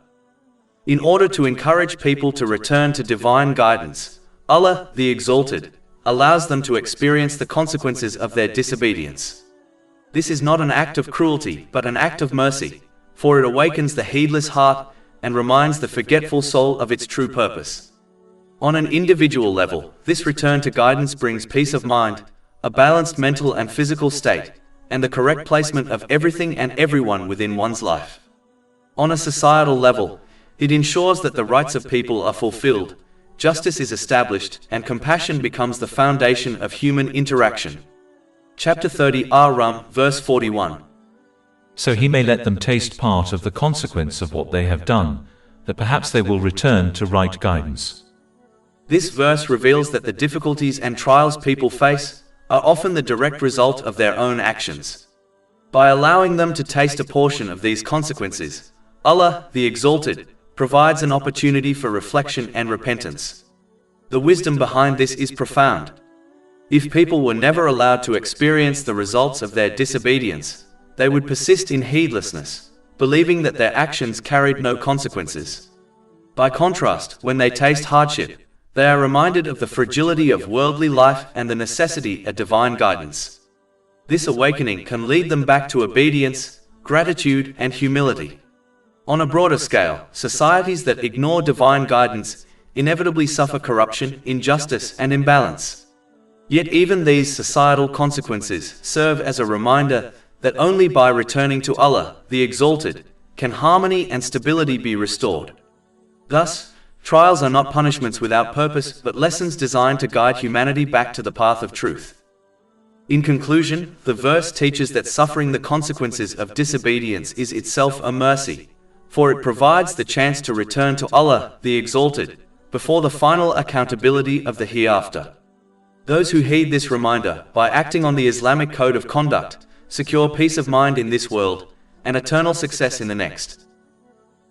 Speaker 1: In order to encourage people to return to divine guidance, Allah, the Exalted, allows them to experience the consequences of their disobedience. This is not an act of cruelty, but an act of mercy, for it awakens the heedless heart and reminds the forgetful soul of its true purpose. On an individual level, this return to guidance brings peace of mind, a balanced mental and physical state, and the correct placement of everything and everyone within one's life. On a societal level, it ensures that the rights of people are fulfilled, justice is established, and compassion becomes the foundation of human interaction. Chapter 30 Ar Rum, verse 41.
Speaker 2: So he may let them taste part of the consequence of what they have done, that perhaps they will return to right guidance.
Speaker 1: This verse reveals that the difficulties and trials people face are often the direct result of their own actions. By allowing them to taste a portion of these consequences, Allah, the Exalted, provides an opportunity for reflection and repentance. The wisdom behind this is profound. If people were never allowed to experience the results of their disobedience, they would persist in heedlessness, believing that their actions carried no consequences. By contrast, when they taste hardship, they are reminded of the fragility of worldly life and the necessity of divine guidance. This awakening can lead them back to obedience, gratitude, and humility. On a broader scale, societies that ignore divine guidance inevitably suffer corruption, injustice, and imbalance. Yet even these societal consequences serve as a reminder that only by returning to Allah, the Exalted, can harmony and stability be restored. Thus, trials are not punishments without purpose, but lessons designed to guide humanity back to the path of truth. In conclusion, the verse teaches that suffering the consequences of disobedience is itself a mercy, for it provides the chance to return to Allah, the Exalted, before the final accountability of the hereafter. Those who heed this reminder, by acting on the Islamic code of conduct, secure peace of mind in this world, and eternal success in the next.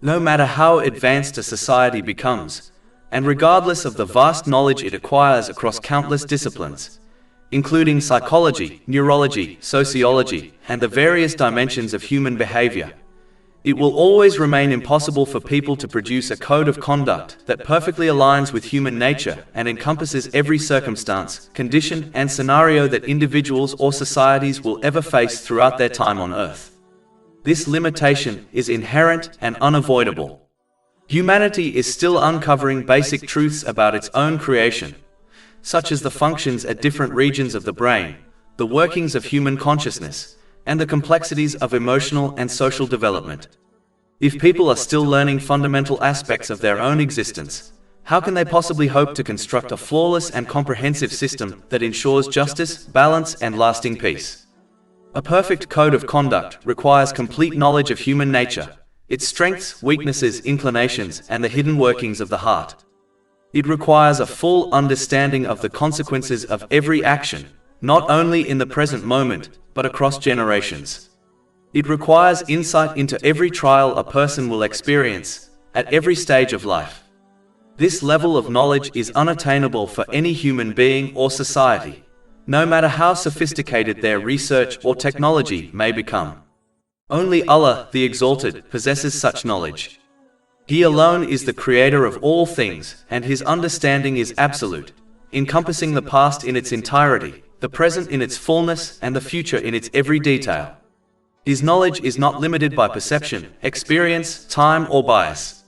Speaker 1: No matter how advanced a society becomes, and regardless of the vast knowledge it acquires across countless disciplines, including psychology, neurology, sociology, and the various dimensions of human behavior, it will always remain impossible for people to produce a code of conduct that perfectly aligns with human nature and encompasses every circumstance, condition, and scenario that individuals or societies will ever face throughout their time on Earth. This limitation is inherent and unavoidable. Humanity is still uncovering basic truths about its own creation, such as the functions at different regions of the brain, the workings of human consciousness, and the complexities of emotional and social development. If people are still learning fundamental aspects of their own existence, how can they possibly hope to construct a flawless and comprehensive system that ensures justice, balance, and lasting peace? A perfect code of conduct requires complete knowledge of human nature, its strengths, weaknesses, inclinations, and the hidden workings of the heart. It requires a full understanding of the consequences of every action, not only in the present moment, but across generations. It requires insight into every trial a person will experience, at every stage of life. This level of knowledge is unattainable for any human being or society, no matter how sophisticated their research or technology may become. Only Allah, the Exalted, possesses such knowledge. He alone is the creator of all things, and his understanding is absolute, encompassing the past in its entirety, the present in its fullness, and the future in its every detail. His knowledge is not limited by perception, experience, time, or bias.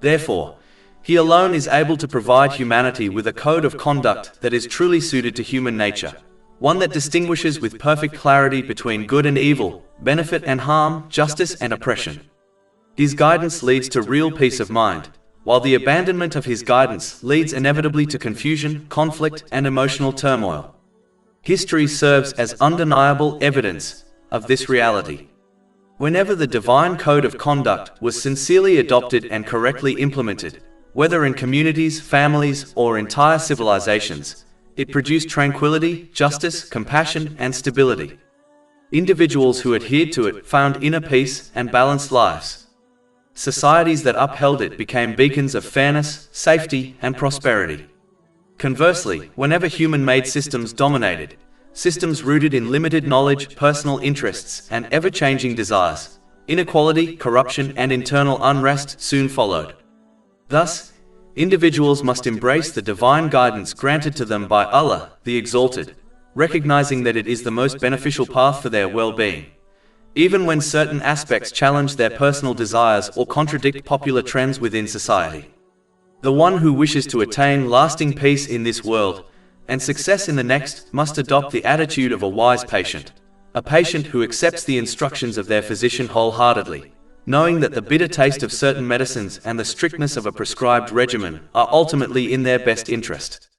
Speaker 1: Therefore, he alone is able to provide humanity with a code of conduct that is truly suited to human nature, one that distinguishes with perfect clarity between good and evil, benefit and harm, justice and oppression. His guidance leads to real peace of mind, while the abandonment of his guidance leads inevitably to confusion, conflict, and emotional turmoil. History serves as undeniable evidence of this reality. Whenever the divine code of conduct was sincerely adopted and correctly implemented, whether in communities, families, or entire civilizations, it produced tranquility, justice, compassion, and stability. Individuals who adhered to it found inner peace and balanced lives. Societies that upheld it became beacons of fairness, safety, and prosperity. Conversely, whenever human-made systems dominated, systems rooted in limited knowledge, personal interests, and ever-changing desires, inequality, corruption, and internal unrest soon followed. Thus, individuals must embrace the divine guidance granted to them by Allah, the Exalted, recognizing that it is the most beneficial path for their well-being, even when certain aspects challenge their personal desires or contradict popular trends within society. The one who wishes to attain lasting peace in this world and success in the next must adopt the attitude of a wise patient, a patient who accepts the instructions of their physician wholeheartedly, knowing that the bitter taste of certain medicines and the strictness of a prescribed regimen are ultimately in their best interest.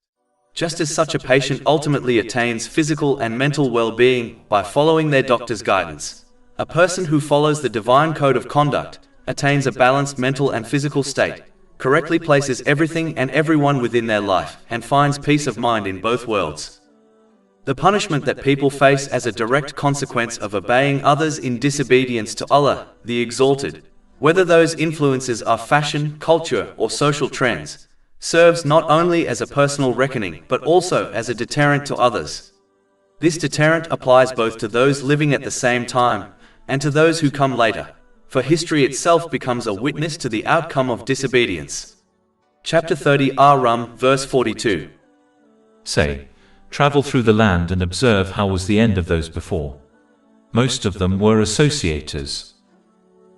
Speaker 1: Just as such a patient ultimately attains physical and mental well-being by following their doctor's guidance, a person who follows the divine code of conduct attains a balanced mental and physical state, correctly places everything and everyone within their life, and finds peace of mind in both worlds. The punishment that people face as a direct consequence of obeying others in disobedience to Allah, the Exalted, whether those influences are fashion, culture, or social trends, serves not only as a personal reckoning but also as a deterrent to others. This deterrent applies both to those living at the same time and to those who come later, for history itself becomes a witness to the outcome of disobedience. Chapter 30 Ar Rum, verse 42.
Speaker 2: Say, Travel through the land and observe how was the end of those before. Most of them were associators.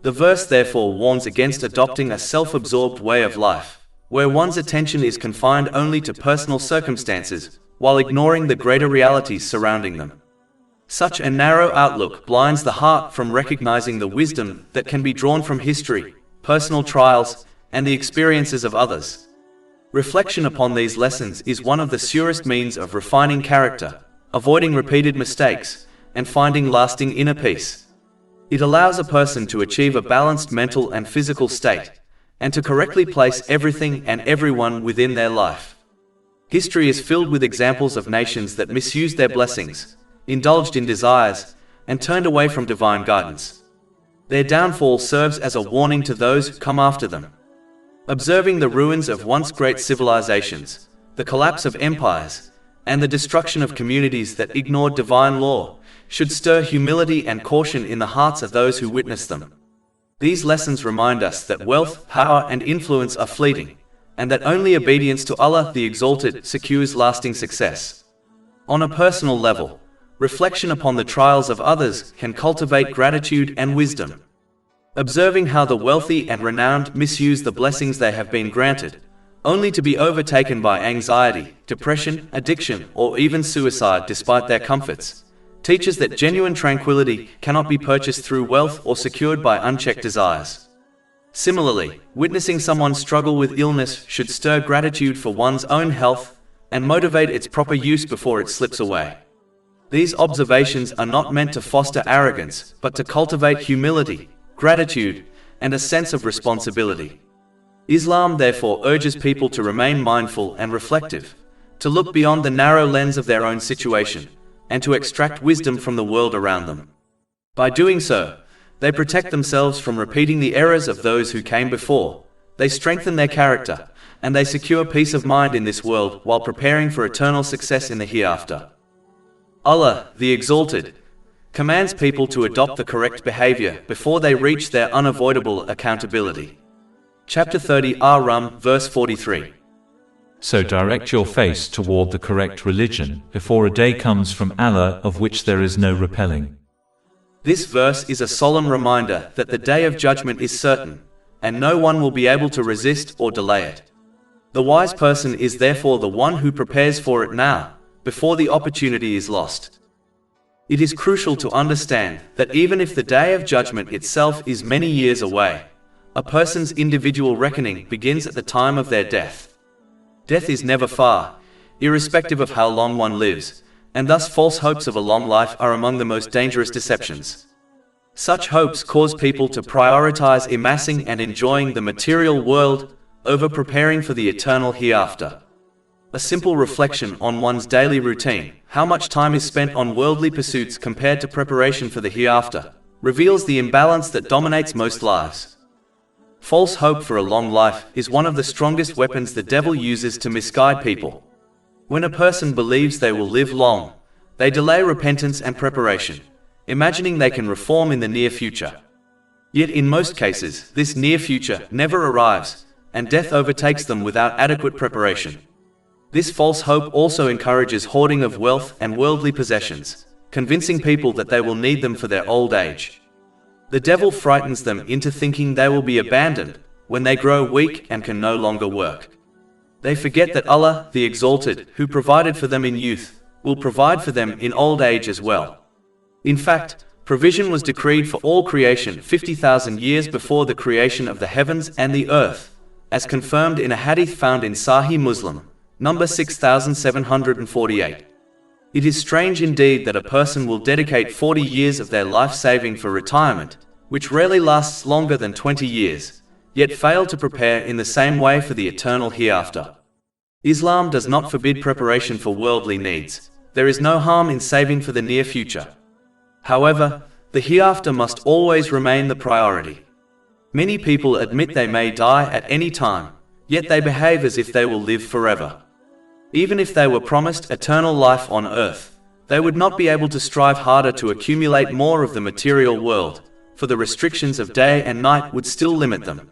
Speaker 1: The verse therefore warns against adopting a self-absorbed way of life, where one's attention is confined only to personal circumstances, while ignoring the greater realities surrounding them. Such a narrow outlook blinds the heart from recognizing the wisdom that can be drawn from history, personal trials, and the experiences of others. Reflection upon these lessons is one of the surest means of refining character, avoiding repeated mistakes, and finding lasting inner peace. It allows a person to achieve a balanced mental and physical state, and to correctly place everything and everyone within their life. History is filled with examples of nations that misused their blessings, indulged in desires, and turned away from divine guidance. Their downfall serves as a warning to those who come after them. Observing the ruins of once great civilizations, the collapse of empires, and the destruction of communities that ignored divine law, should stir humility and caution in the hearts of those who witness them. These lessons remind us that wealth, power, and influence are fleeting, and that only obedience to Allah the Exalted secures lasting success. On a personal level, reflection upon the trials of others can cultivate gratitude and wisdom. Observing how the wealthy and renowned misuse the blessings they have been granted, only to be overtaken by anxiety, depression, addiction, or even suicide despite their comforts, teaches that genuine tranquility cannot be purchased through wealth or secured by unchecked desires. Similarly, witnessing someone struggle with illness should stir gratitude for one's own health and motivate its proper use before it slips away. These observations are not meant to foster arrogance, but to cultivate humility, gratitude, and a sense of responsibility. Islam therefore urges people to remain mindful and reflective, to look beyond the narrow lens of their own situation, and to extract wisdom from the world around them. By doing so, they protect themselves from repeating the errors of those who came before, they strengthen their character, and they secure peace of mind in this world while preparing for eternal success in the hereafter. Allah, the Exalted, commands people to adopt the correct behavior before they reach their unavoidable accountability. Chapter 30 Ar Rum, verse 43.
Speaker 2: So direct your face toward the correct religion, before a day comes from Allah of which there is no repelling.
Speaker 1: This verse is a solemn reminder that the day of judgment is certain, and no one will be able to resist or delay it. The wise person is therefore the one who prepares for it now, before the opportunity is lost. It is crucial to understand that even if the day of judgment itself is many years away, a person's individual reckoning begins at the time of their death. Death is never far, irrespective of how long one lives, and thus false hopes of a long life are among the most dangerous deceptions. Such hopes cause people to prioritize amassing and enjoying the material world over preparing for the eternal hereafter. A simple reflection on one's daily routine, how much time is spent on worldly pursuits compared to preparation for the hereafter, reveals the imbalance that dominates most lives. False hope for a long life is one of the strongest weapons the devil uses to misguide people. When a person believes they will live long, they delay repentance and preparation, imagining they can reform in the near future. Yet in most cases, this near future never arrives, and death overtakes them without adequate preparation. This false hope also encourages hoarding of wealth and worldly possessions, convincing people that they will need them for their old age. The devil frightens them into thinking they will be abandoned when they grow weak and can no longer work. They forget that Allah, the Exalted, who provided for them in youth, will provide for them in old age as well. In fact, provision was decreed for all creation 50,000 years before the creation of the heavens and the earth, as confirmed in a hadith found in Sahih Muslim, number 6748. It is strange indeed that a person will dedicate 40 years of their life saving for retirement, which rarely lasts longer than 20 years, yet fail to prepare in the same way for the eternal hereafter. Islam does not forbid preparation for worldly needs. There is no harm in saving for the near future. However, the hereafter must always remain the priority. Many people admit they may die at any time, yet they behave as if they will live forever. Even if they were promised eternal life on earth, they would not be able to strive harder to accumulate more of the material world, for the restrictions of day and night would still limit them.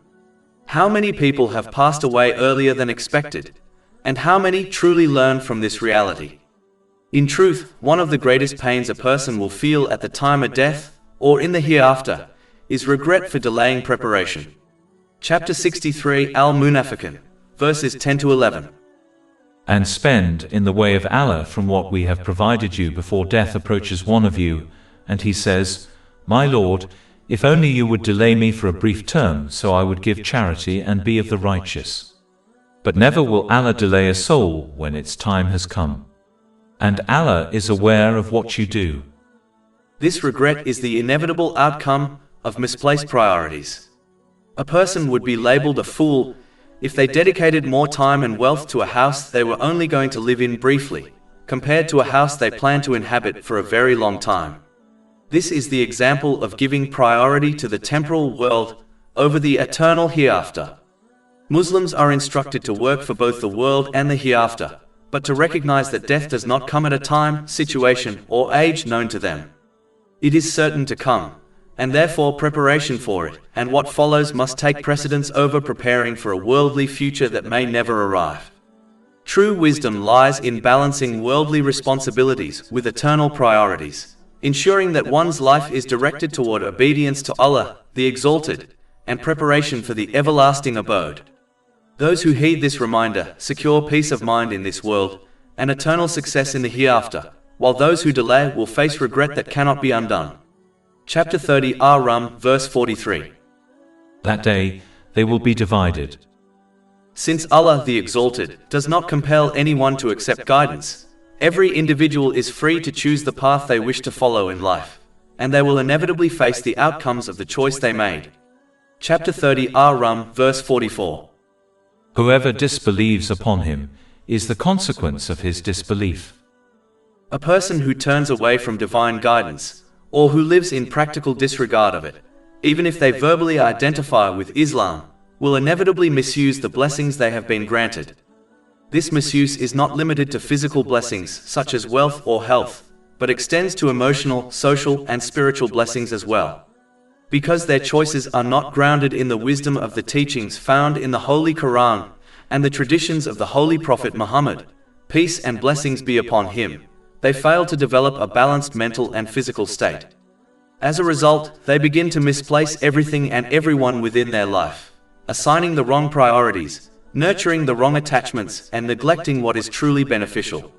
Speaker 1: How many people have passed away earlier than expected, and how many truly learn from this reality? In truth, one of the greatest pains a person will feel at the time of death, or in the hereafter, is regret for delaying preparation. Chapter 63 Al-Munafiqun, verses 10 to 11.
Speaker 2: And spend in the way of Allah from what we have provided you before death approaches one of you, and he says, My Lord, if only you would delay me for a brief term, so I would give charity and be of the righteous. But never will Allah delay a soul when its time has come. And Allah is aware of what you do.
Speaker 1: This regret is the inevitable outcome of misplaced priorities. A person would be labeled a fool if they dedicated more time and wealth to a house they were only going to live in briefly, compared to a house they plan to inhabit for a very long time. This is the example of giving priority to the temporal world over the eternal hereafter. Muslims are instructed to work for both the world and the hereafter, but to recognize that death does not come at a time, situation, or age known to them. It is certain to come, and therefore preparation for it, and what follows must take precedence over preparing for a worldly future that may never arrive. True wisdom lies in balancing worldly responsibilities with eternal priorities, ensuring that one's life is directed toward obedience to Allah, the Exalted, and preparation for the everlasting abode. Those who heed this reminder secure peace of mind in this world and eternal success in the hereafter, while those who delay will face regret that cannot be undone. Chapter 30 Ar Rum, verse 43.
Speaker 2: That day, they will be divided.
Speaker 1: Since Allah the Exalted does not compel anyone to accept guidance, every individual is free to choose the path they wish to follow in life, and they will inevitably face the outcomes of the choice they made. Chapter 30 Ar Rum, verse 44.
Speaker 2: Whoever disbelieves upon him is the consequence of his disbelief.
Speaker 1: A person who turns away from divine guidance, or who lives in practical disregard of it, even if they verbally identify with Islam, will inevitably misuse the blessings they have been granted. This misuse is not limited to physical blessings such as wealth or health, but extends to emotional, social, and spiritual blessings as well. Because their choices are not grounded in the wisdom of the teachings found in the Holy Quran and the traditions of the Holy Prophet Muhammad, peace and blessings be upon him, they fail to develop a balanced mental and physical state. As a result, they begin to misplace everything and everyone within their life, assigning the wrong priorities, nurturing the wrong attachments, and neglecting what is truly beneficial.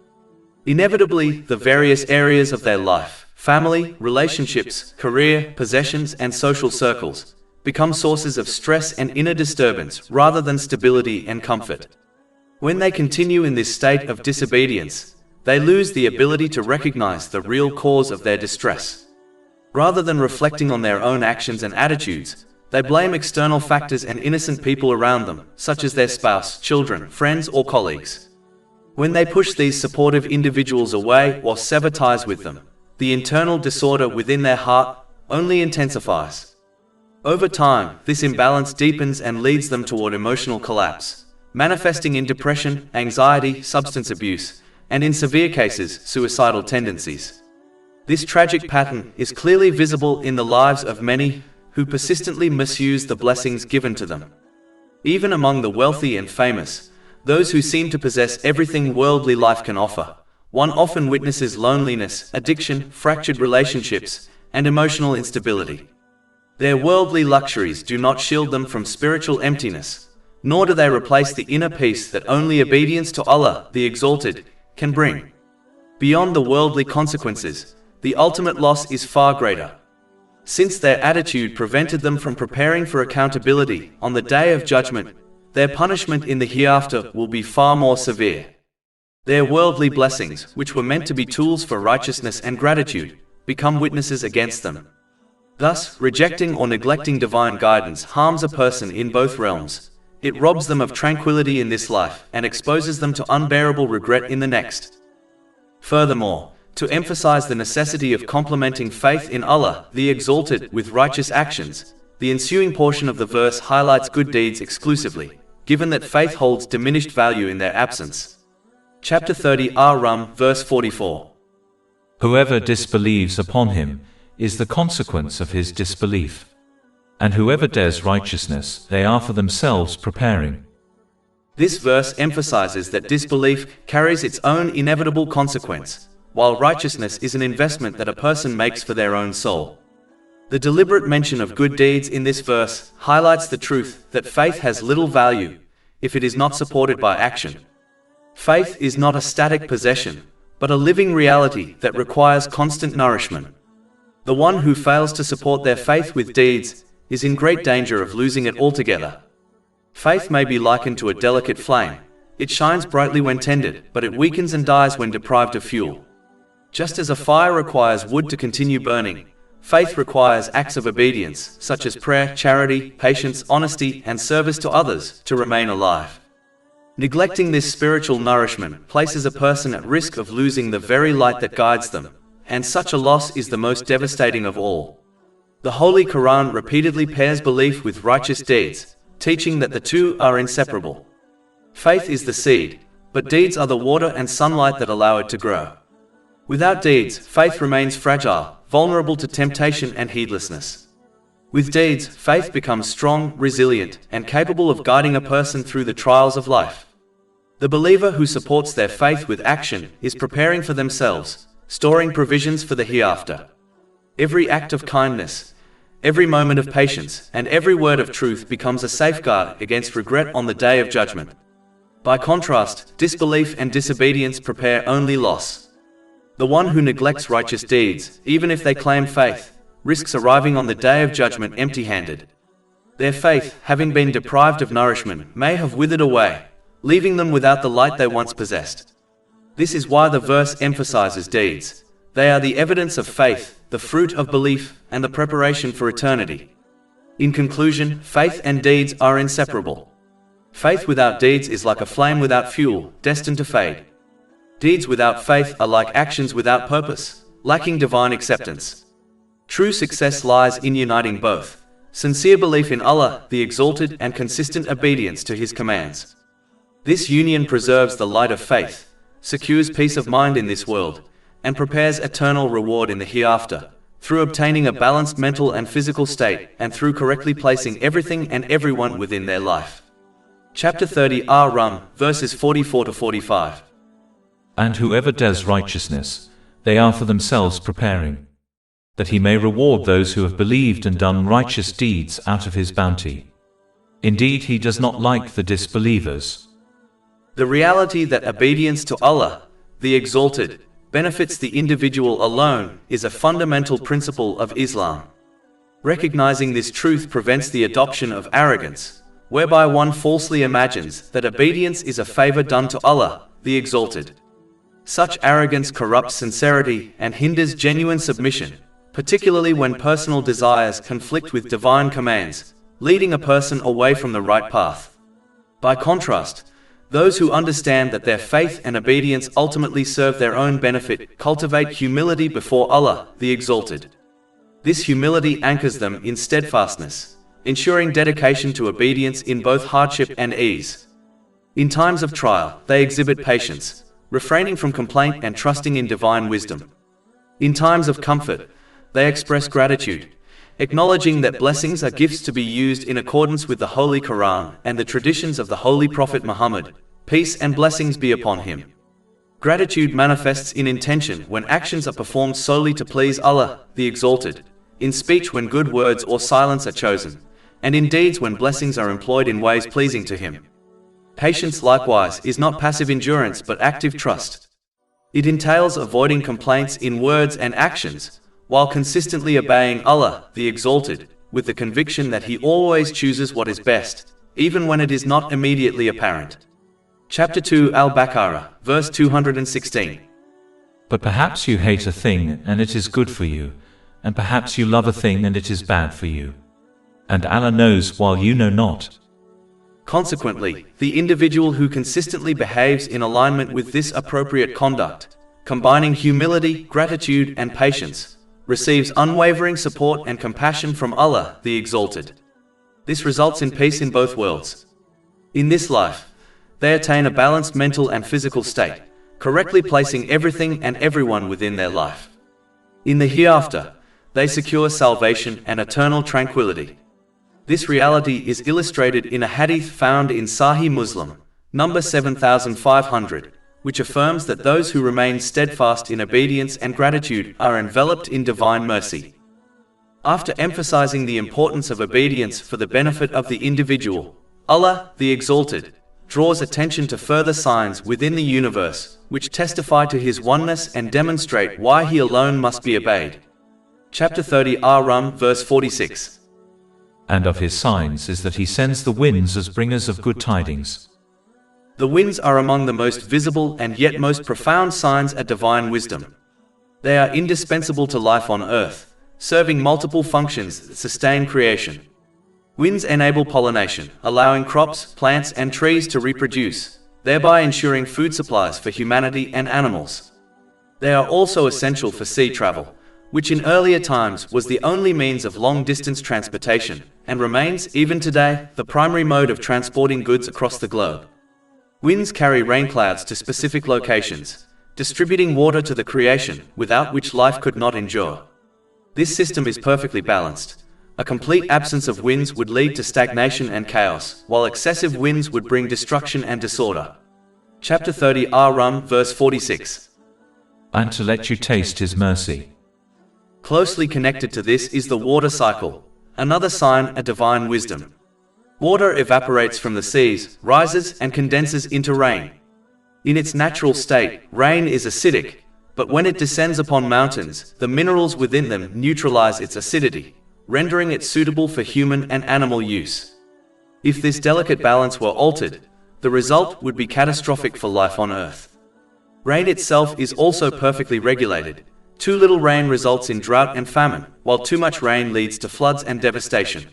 Speaker 1: Inevitably, the various areas of their life, family, relationships, career, possessions, and social circles, become sources of stress and inner disturbance rather than stability and comfort. When they continue in this state of disobedience, they lose the ability to recognize the real cause of their distress. Rather than reflecting on their own actions and attitudes, they blame external factors and innocent people around them, such as their spouse, children, friends, or colleagues. When they push these supportive individuals away or sever ties with them, the internal disorder within their heart only intensifies. Over time, this imbalance deepens and leads them toward emotional collapse, manifesting in depression, anxiety, substance abuse, and in severe cases, suicidal tendencies. This tragic pattern is clearly visible in the lives of many who persistently misuse the blessings given to them. Even among the wealthy and famous, those who seem to possess everything worldly life can offer, one often witnesses loneliness, addiction, fractured relationships, and emotional instability. Their worldly luxuries do not shield them from spiritual emptiness, nor do they replace the inner peace that only obedience to Allah, the Exalted, can bring. Beyond the worldly consequences, the ultimate loss is far greater. Since their attitude prevented them from preparing for accountability on the Day of Judgment, their punishment in the hereafter will be far more severe. Their worldly blessings, which were meant to be tools for righteousness and gratitude, become witnesses against them. Thus, rejecting or neglecting divine guidance harms a person in both realms. It robs them of tranquility in this life and exposes them to unbearable regret in the next. Furthermore, to emphasize the necessity of complementing faith in Allah, the Exalted, with righteous actions, the ensuing portion of the verse highlights good deeds exclusively, given that faith holds diminished value in their absence. Chapter 30 Ar Rum, verse 44.
Speaker 2: Whoever disbelieves upon him is the consequence of his disbelief. And whoever does righteousness, they are for themselves preparing.
Speaker 1: This verse emphasizes that disbelief carries its own inevitable consequence, while righteousness is an investment that a person makes for their own soul. The deliberate mention of good deeds in this verse highlights the truth that faith has little value if it is not supported by action. Faith is not a static possession, but a living reality that requires constant nourishment. The one who fails to support their faith with deeds is in great danger of losing it altogether. Faith may be likened to a delicate flame. It shines brightly when tended, but it weakens and dies when deprived of fuel. Just as a fire requires wood to continue burning, faith requires acts of obedience, such as prayer, charity, patience, honesty, and service to others, to remain alive. Neglecting this spiritual nourishment places a person at risk of losing the very light that guides them, and such a loss is the most devastating of all. The Holy Quran repeatedly pairs belief with righteous deeds, teaching that the two are inseparable. Faith is the seed, but deeds are the water and sunlight that allow it to grow. Without deeds, faith remains fragile, vulnerable to temptation and heedlessness. With deeds, faith becomes strong, resilient, and capable of guiding a person through the trials of life. The believer who supports their faith with action is preparing for themselves, storing provisions for the hereafter. Every act of kindness, every moment of patience, and every word of truth becomes a safeguard against regret on the day of judgment. By contrast, disbelief and disobedience prepare only loss. The one who neglects righteous deeds, even if they claim faith, risks arriving on the day of judgment empty-handed. Their faith, having been deprived of nourishment, may have withered away, leaving them without the light they once possessed. This is why the verse emphasizes deeds. They are the evidence of faith, the fruit of belief, and the preparation for eternity. In conclusion, faith and deeds are inseparable. Faith without deeds is like a flame without fuel, destined to fade. Deeds without faith are like actions without purpose, lacking divine acceptance. True success lies in uniting both: sincere belief in Allah, the Exalted, and consistent obedience to His commands. This union preserves the light of faith, secures peace of mind in this world, and prepares eternal reward in the hereafter, through obtaining a balanced mental and physical state, and through correctly placing everything and everyone within their life. Chapter 30 Ar Rum, verses 44 to 45.
Speaker 2: And whoever does righteousness, they are for themselves preparing, that he may reward those who have believed and done righteous deeds out of his bounty. Indeed, he does not like the disbelievers.
Speaker 1: The reality that obedience to Allah, the Exalted, benefits the individual alone is a fundamental principle of Islam. Recognizing this truth prevents the adoption of arrogance, whereby one falsely imagines that obedience is a favor done to Allah, the Exalted. Such arrogance corrupts sincerity and hinders genuine submission, particularly when personal desires conflict with divine commands, leading a person away from the right path. By contrast, those who understand that their faith and obedience ultimately serve their own benefit cultivate humility before Allah, the Exalted. This humility anchors them in steadfastness, ensuring dedication to obedience in both hardship and ease. In times of trial, they exhibit patience, refraining from complaint and trusting in divine wisdom. In times of comfort, they express gratitude, acknowledging that blessings are gifts to be used in accordance with the Holy Quran and the traditions of the Holy Prophet Muhammad, peace and blessings be upon him. Gratitude manifests in intention when actions are performed solely to please Allah, the Exalted, in speech when good words or silence are chosen, and in deeds when blessings are employed in ways pleasing to Him. Patience, likewise, is not passive endurance but active trust. It entails avoiding complaints in words and actions, while consistently obeying Allah, the Exalted, with the conviction that He always chooses what is best, even when it is not immediately apparent. Chapter 2 Al-Baqarah, verse 216.
Speaker 2: But perhaps you hate a thing and it is good for you, and perhaps you love a thing and it is bad for you. And Allah knows while you know not.
Speaker 1: Consequently, the individual who consistently behaves in alignment with this appropriate conduct, combining humility, gratitude, and patience, receives unwavering support and compassion from Allah, the Exalted. This results in peace in both worlds. In this life, they attain a balanced mental and physical state, correctly placing everything and everyone within their life. In the hereafter, they secure salvation and eternal tranquility. This reality is illustrated in a hadith found in Sahih Muslim, number 7500, which affirms that those who remain steadfast in obedience and gratitude are enveloped in divine mercy. After emphasizing the importance of obedience for the benefit of the individual, Allah, the Exalted, draws attention to further signs within the universe, which testify to His oneness and demonstrate why He alone must be obeyed. Chapter 30 Ar Rum, verse 46.
Speaker 2: And of His signs is that He sends the winds as bringers of good tidings.
Speaker 1: The winds are among the most visible and yet most profound signs of divine wisdom. They are indispensable to life on earth, serving multiple functions that sustain creation. Winds enable pollination, allowing crops, plants, and trees to reproduce, thereby ensuring food supplies for humanity and animals. They are also essential for sea travel, which in earlier times was the only means of long-distance transportation, and remains, even today, the primary mode of transporting goods across the globe. Winds carry rain clouds to specific locations, distributing water to the creation, without which life could not endure. This system is perfectly balanced. A complete absence of winds would lead to stagnation and chaos, while excessive winds would bring destruction and disorder. Chapter 30 Ar Rum, verse 46.
Speaker 2: And to let you taste His mercy.
Speaker 1: Closely connected to this is the water cycle, another sign of divine wisdom. Water evaporates from the seas, rises and condenses into rain. In its natural state, rain is acidic, but when it descends upon mountains, the minerals within them neutralize its acidity, rendering it suitable for human and animal use. If this delicate balance were altered, the result would be catastrophic for life on Earth. Rain itself is also perfectly regulated. Too little rain results in drought and famine, while too much rain leads to floods and devastation.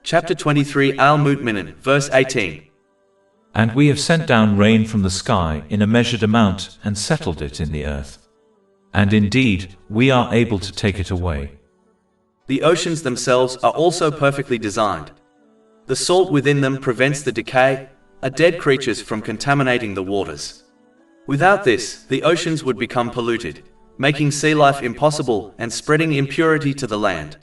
Speaker 1: Chapter 23 Al-Mu'minin, verse 18.
Speaker 2: And we have sent down rain from the sky in a measured amount and settled it in the earth. And indeed, we are able to take it away.
Speaker 1: The oceans themselves are also perfectly designed. The salt within them prevents the decay of dead creatures from contaminating the waters. Without this, the oceans would become polluted, making sea life impossible and spreading impurity to the land.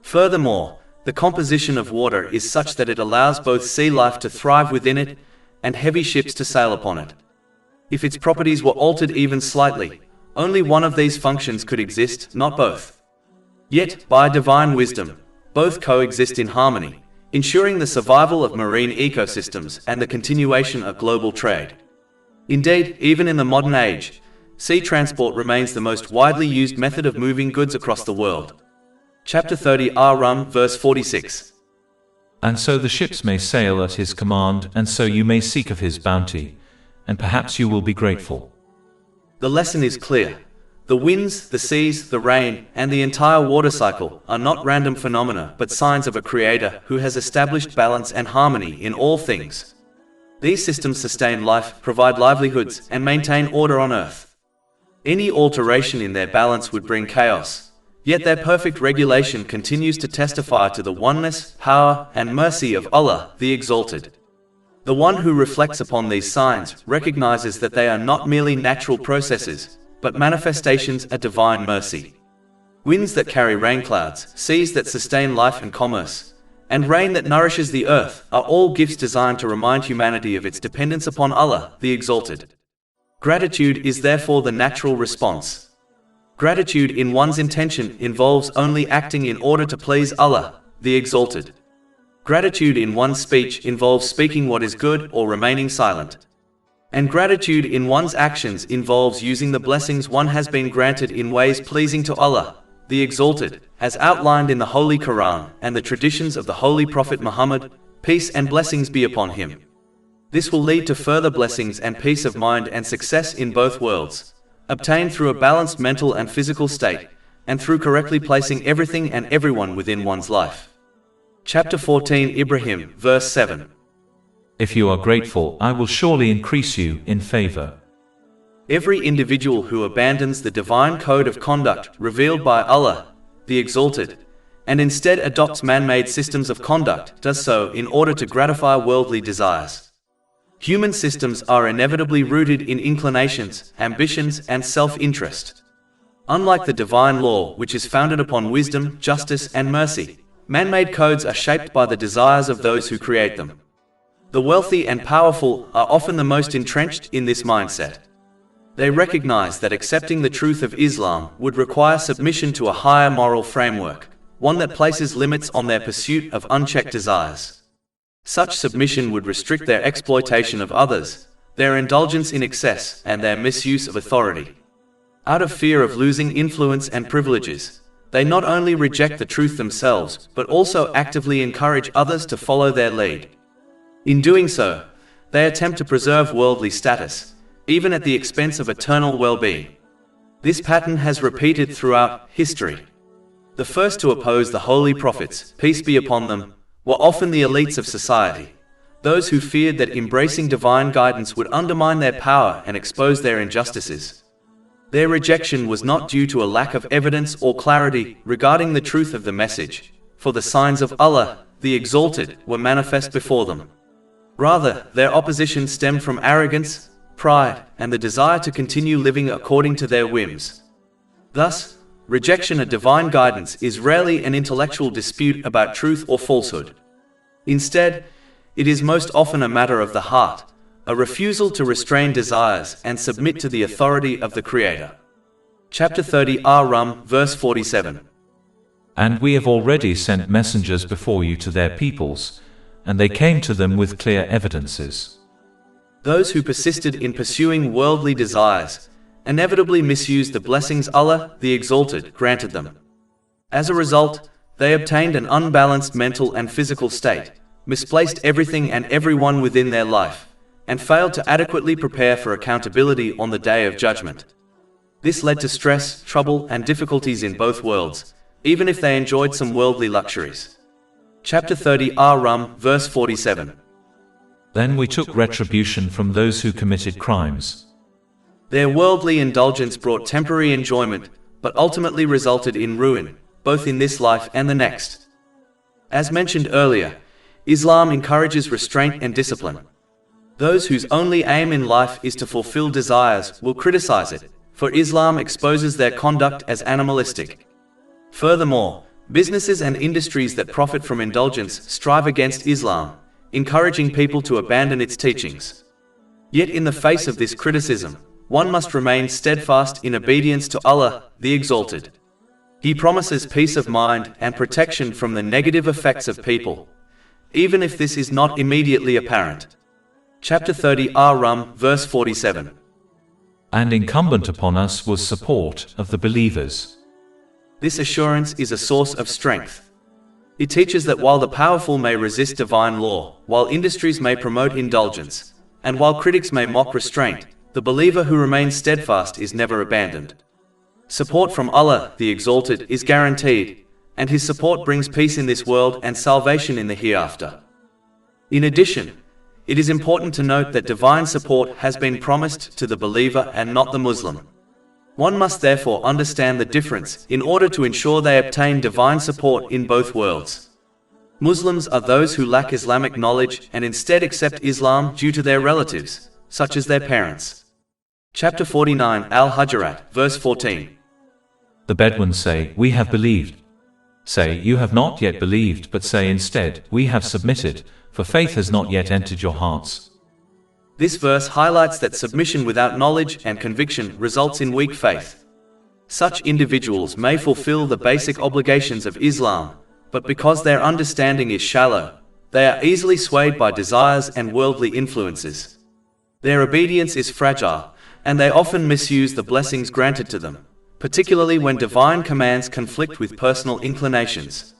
Speaker 1: Furthermore, the composition of water is such that it allows both sea life to thrive within it and heavy ships to sail upon it. If its properties were altered even slightly, only one of these functions could exist, not both. Yet, by divine wisdom, both coexist in harmony, ensuring the survival of marine ecosystems and the continuation of global trade. Indeed, even in the modern age, sea transport remains the most widely used method of moving goods across the world. Chapter 30 Ar Rum, verse 46.
Speaker 2: And so the ships may sail at His command, and so you may seek of His bounty, and perhaps you will be grateful.
Speaker 1: The lesson is clear. The winds, the seas, the rain, and the entire water cycle are not random phenomena but signs of a creator who has established balance and harmony in all things. These systems sustain life, provide livelihoods, and maintain order on earth. Any alteration in their balance would bring chaos. Yet their perfect regulation continues to testify to the oneness, power, and mercy of Allah, the Exalted. The one who reflects upon these signs recognizes that they are not merely natural processes, but manifestations of divine mercy. Winds that carry rain clouds, seas that sustain life and commerce, and rain that nourishes the earth are all gifts designed to remind humanity of its dependence upon Allah, the Exalted. Gratitude is therefore the natural response. Gratitude in one's intention involves only acting in order to please Allah, the Exalted. Gratitude in one's speech involves speaking what is good or remaining silent. And gratitude in one's actions involves using the blessings one has been granted in ways pleasing to Allah, the Exalted, as outlined in the Holy Quran and the traditions of the Holy Prophet Muhammad, peace and blessings be upon him. This will lead to further blessings and peace of mind and success in both worlds, obtained through a balanced mental and physical state, and through correctly placing everything and everyone within one's life. Chapter 14 Ibrahim, verse 7.
Speaker 2: If you are grateful, I will surely increase you in favor.
Speaker 1: Every individual who abandons the divine code of conduct revealed by Allah, the Exalted, and instead adopts man-made systems of conduct, does so in order to gratify worldly desires. Human systems are inevitably rooted in inclinations, ambitions, and self-interest. Unlike the divine law, which is founded upon wisdom, justice, and mercy, man-made codes are shaped by the desires of those who create them. The wealthy and powerful are often the most entrenched in this mindset. They recognize that accepting the truth of Islam would require submission to a higher moral framework, one that places limits on their pursuit of unchecked desires. Such submission would restrict their exploitation of others, their indulgence in excess, and their misuse of authority. Out of fear of losing influence and privileges, they not only reject the truth themselves, but also actively encourage others to follow their lead. In doing so, they attempt to preserve worldly status, even at the expense of eternal well-being. This pattern has repeated throughout history. The first to oppose the holy prophets, peace be upon them, were often the elites of society, those who feared that embracing divine guidance would undermine their power and expose their injustices. Their rejection was not due to a lack of evidence or clarity regarding the truth of the message, for the signs of Allah, the Exalted, were manifest before them. Rather, their opposition stemmed from arrogance, pride, and the desire to continue living according to their whims. Thus, rejection of divine guidance is rarely an intellectual dispute about truth or falsehood. Instead, it is most often a matter of the heart, a refusal to restrain desires and submit to the authority of the Creator. Chapter 30 Ar Rum, verse 47.
Speaker 2: And we have already sent messengers before you to their peoples, and they came to them with clear evidences.
Speaker 1: Those who persisted in pursuing worldly desires inevitably misused the blessings Allah, the Exalted, granted them. As a result, they obtained an unbalanced mental and physical state, misplaced everything and everyone within their life, and failed to adequately prepare for accountability on the Day of Judgment. This led to stress, trouble, and difficulties in both worlds, even if they enjoyed some worldly luxuries. Chapter 30 Ar Rum, verse 47.
Speaker 2: Then we took retribution from those who committed crimes.
Speaker 1: Their worldly indulgence brought temporary enjoyment, but ultimately resulted in ruin, both in this life and the next. As mentioned earlier, Islam encourages restraint and discipline. Those whose only aim in life is to fulfill desires will criticize it, for Islam exposes their conduct as animalistic. Furthermore, businesses and industries that profit from indulgence strive against Islam, encouraging people to abandon its teachings. Yet in the face of this criticism, one must remain steadfast in obedience to Allah, the Exalted. He promises peace of mind and protection from the negative effects of people, even if this is not immediately apparent. Chapter 30 Ar Rum, verse 47.
Speaker 2: And incumbent upon us was support of the believers.
Speaker 1: This assurance is a source of strength. It teaches that while the powerful may resist divine law, while industries may promote indulgence, and while critics may mock restraint, the believer who remains steadfast is never abandoned. Support from Allah, the Exalted, is guaranteed, and His support brings peace in this world and salvation in the hereafter. In addition, it is important to note that divine support has been promised to the believer and not the Muslim. One must therefore understand the difference in order to ensure they obtain divine support in both worlds. Muslims are those who lack Islamic knowledge and instead accept Islam due to their relatives, such as their parents. Chapter 49 Al-Hujurat, verse 14.
Speaker 2: The Bedouins say, "We have believed." Say, "You have not yet believed," but say instead, "We have submitted, for faith has not yet entered your hearts."
Speaker 1: This verse highlights that submission without knowledge and conviction results in weak faith. Such individuals may fulfill the basic obligations of Islam, but because their understanding is shallow, they are easily swayed by desires and worldly influences. Their obedience is fragile, and they often misuse the blessings granted to them, particularly when divine commands conflict with personal inclinations.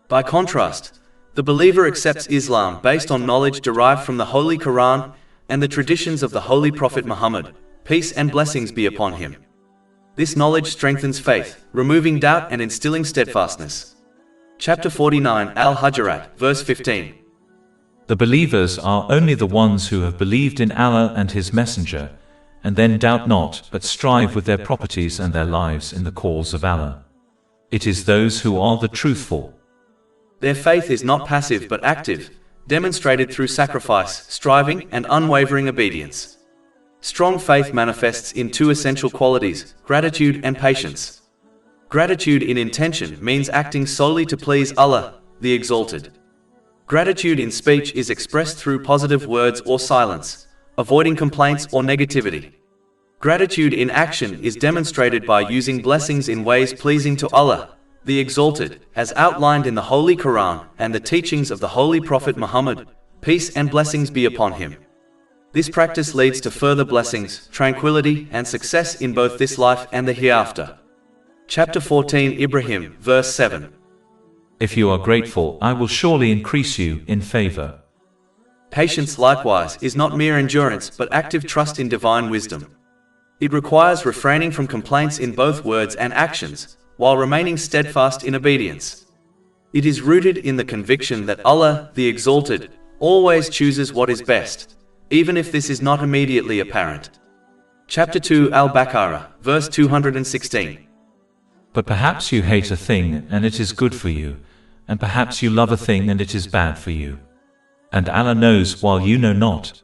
Speaker 1: By contrast, the believer accepts Islam based on knowledge derived from the Holy Quran and the traditions of the Holy Prophet Muhammad, peace and blessings be upon him. This knowledge strengthens faith, removing doubt and instilling steadfastness. Chapter 49 Al-Hujurat, verse 15.
Speaker 2: The believers are only the ones who have believed in Allah and His Messenger, and then doubt not, but strive with their properties and their lives in the cause of Allah. It is those who are the truthful.
Speaker 1: Their faith is not passive but active, demonstrated through sacrifice, striving, and unwavering obedience. Strong faith manifests in two essential qualities, gratitude and patience. Gratitude in intention means acting solely to please Allah, the Exalted. Gratitude in speech is expressed through positive words or silence, avoiding complaints or negativity. Gratitude in action is demonstrated by using blessings in ways pleasing to Allah, the Exalted, as outlined in the Holy Quran and the teachings of the Holy Prophet Muhammad, peace and blessings be upon him. This practice leads to further blessings, tranquility, and success in both this life and the hereafter. Chapter 14, Ibrahim, verse 7.
Speaker 2: If you are grateful, I will surely increase you in favor.
Speaker 1: Patience, likewise, is not mere endurance but active trust in divine wisdom. It requires refraining from complaints in both words and actions, while remaining steadfast in obedience. It is rooted in the conviction that Allah, the Exalted, always chooses what is best, even if this is not immediately apparent. Chapter 2, Al-Baqarah, verse 216.
Speaker 2: But perhaps you hate a thing and it is good for you, and perhaps you love a thing and it is bad for you. And Allah knows while you know not.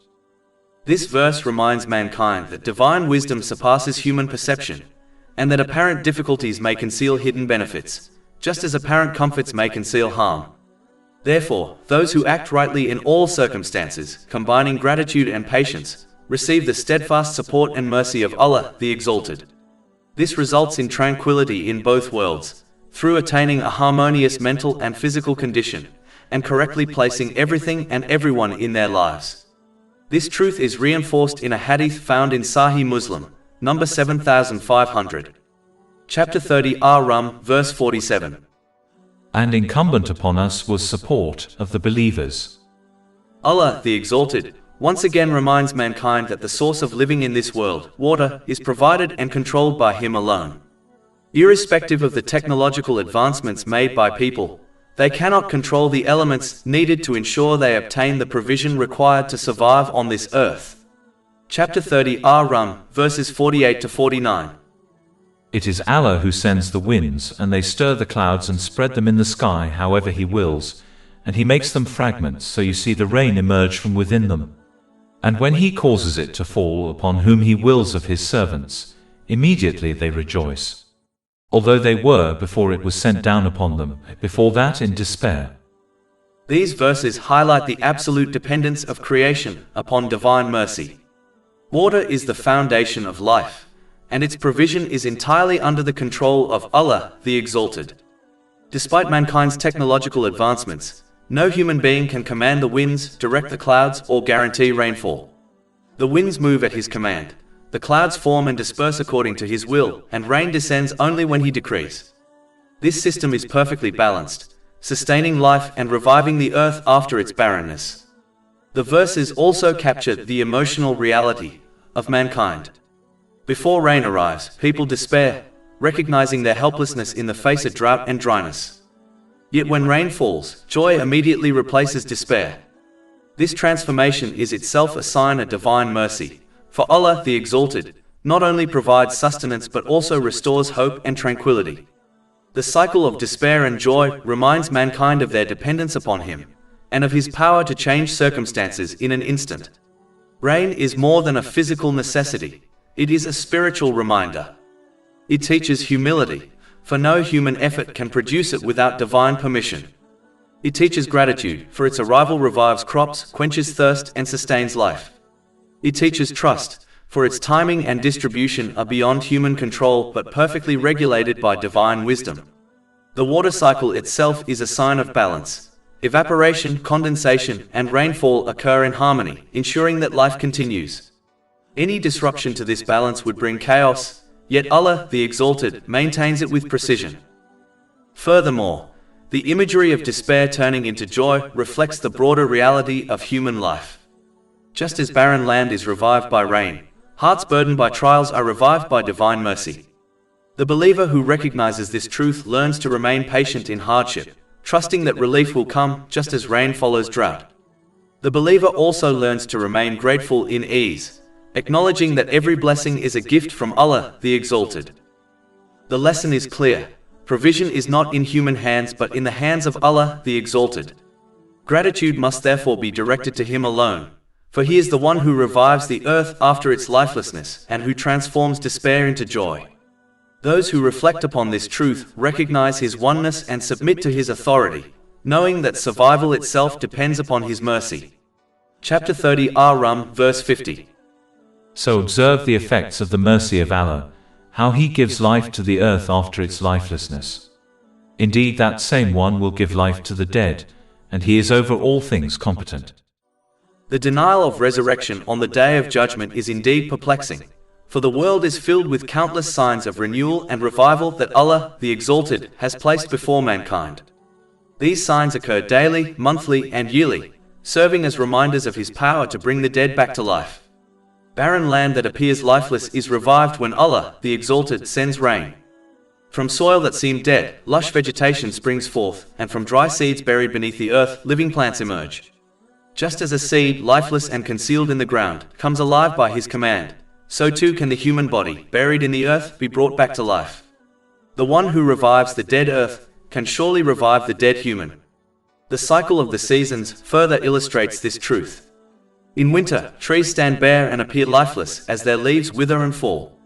Speaker 1: This verse reminds mankind that divine wisdom surpasses human perception, and that apparent difficulties may conceal hidden benefits, just as apparent comforts may conceal harm. Therefore, those who act rightly in all circumstances, combining gratitude and patience, receive the steadfast support and mercy of Allah, the Exalted. This results in tranquility in both worlds, through attaining a harmonious mental and physical condition, and correctly placing everything and everyone in their lives. This truth is reinforced in a hadith found in Sahih Muslim, number 7500. Chapter 30, Ar Rum, verse 47.
Speaker 2: And incumbent upon us was support of the believers.
Speaker 1: Allah, the Exalted, once again reminds mankind that the source of living in this world, water, is provided and controlled by Him alone. Irrespective of the technological advancements made by people, they cannot control the elements needed to ensure they obtain the provision required to survive on this earth. Chapter 30, Ar Rum, verses 48 to 49.
Speaker 2: It is Allah who sends the winds, and they stir the clouds and spread them in the sky however He wills, and He makes them fragments so you see the rain emerge from within them. And when He causes it to fall upon whom He wills of His servants, immediately they rejoice. Although they were, before it was sent down upon them, before that in despair.
Speaker 1: These verses highlight the absolute dependence of creation upon divine mercy. Water is the foundation of life, and its provision is entirely under the control of Allah, the Exalted. Despite mankind's technological advancements, no human being can command the winds, direct the clouds, or guarantee rainfall. The winds move at His command. The clouds form and disperse according to His will, and rain descends only when He decrees. This system is perfectly balanced, sustaining life and reviving the earth after its barrenness. The verses also capture the emotional reality of mankind. Before rain arrives, people despair, recognizing their helplessness in the face of drought and dryness. Yet when rain falls, joy immediately replaces despair. This transformation is itself a sign of divine mercy. For Allah, the Exalted, not only provides sustenance but also restores hope and tranquility. The cycle of despair and joy reminds mankind of their dependence upon Him, and of His power to change circumstances in an instant. Rain is more than a physical necessity, it is a spiritual reminder. It teaches humility, for no human effort can produce it without divine permission. It teaches gratitude, for its arrival revives crops, quenches thirst, and sustains life. It teaches trust, for its timing and distribution are beyond human control but perfectly regulated by divine wisdom. The water cycle itself is a sign of balance. Evaporation, condensation, and rainfall occur in harmony, ensuring that life continues. Any disruption to this balance would bring chaos, yet Allah, the Exalted, maintains it with precision. Furthermore, the imagery of despair turning into joy reflects the broader reality of human life. Just as barren land is revived by rain, hearts burdened by trials are revived by divine mercy. The believer who recognizes this truth learns to remain patient in hardship, trusting that relief will come just as rain follows drought. The believer also learns to remain grateful in ease, acknowledging that every blessing is a gift from Allah, the Exalted. The lesson is clear. Provision is not in human hands but in the hands of Allah, the Exalted. Gratitude must therefore be directed to Him alone, for He is the one who revives the earth after its lifelessness and who transforms despair into joy. Those who reflect upon this truth recognize His oneness and submit to His authority, knowing that survival itself depends upon His mercy. Chapter 30 Ar Rum, verse 50.
Speaker 2: So observe the effects of the mercy of Allah, how He gives life to the earth after its lifelessness. Indeed, that same one will give life to the dead, and He is over all things competent.
Speaker 1: The denial of resurrection on the Day of Judgment is indeed perplexing, for the world is filled with countless signs of renewal and revival that Allah, the Exalted, has placed before mankind. These signs occur daily, monthly, and yearly, serving as reminders of His power to bring the dead back to life. Barren land that appears lifeless is revived when Allah, the Exalted, sends rain. From soil that seemed dead, lush vegetation springs forth, and from dry seeds buried beneath the earth, living plants emerge. Just as a seed, lifeless and concealed in the ground, comes alive by His command, so too can the human body, buried in the earth, be brought back to life. The one who revives the dead earth can surely revive the dead human. The cycle of the seasons further illustrates this truth. In winter, trees stand bare and appear lifeless as their leaves wither and fall.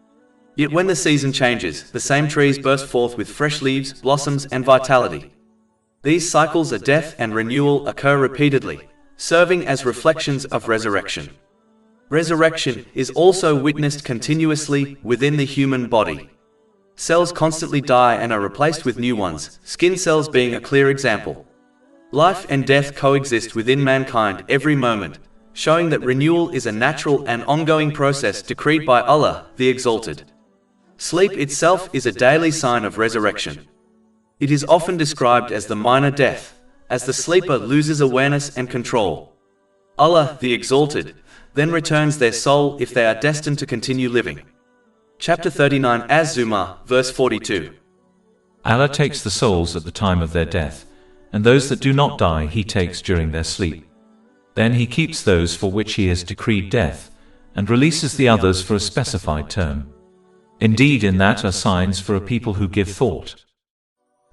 Speaker 1: Yet when the season changes, the same trees burst forth with fresh leaves, blossoms, and vitality. These cycles of death and renewal occur repeatedly, serving as reflections of resurrection. Resurrection is also witnessed continuously within the human body. Cells constantly die and are replaced with new ones, skin cells being a clear example. Life and death coexist within mankind every moment, showing that renewal is a natural and ongoing process decreed by Allah, the Exalted. Sleep itself is a daily sign of resurrection. It is often described as the minor death, as the sleeper loses awareness and control. Allah, the Exalted, then returns their soul if they are destined to continue living. Chapter 39 Az-Zumar, verse 42.
Speaker 2: Allah takes the souls at the time of their death, and those that do not die He takes during their sleep. Then He keeps those for which He has decreed death, and releases the others for a specified term. Indeed, in that are signs for a people who give thought.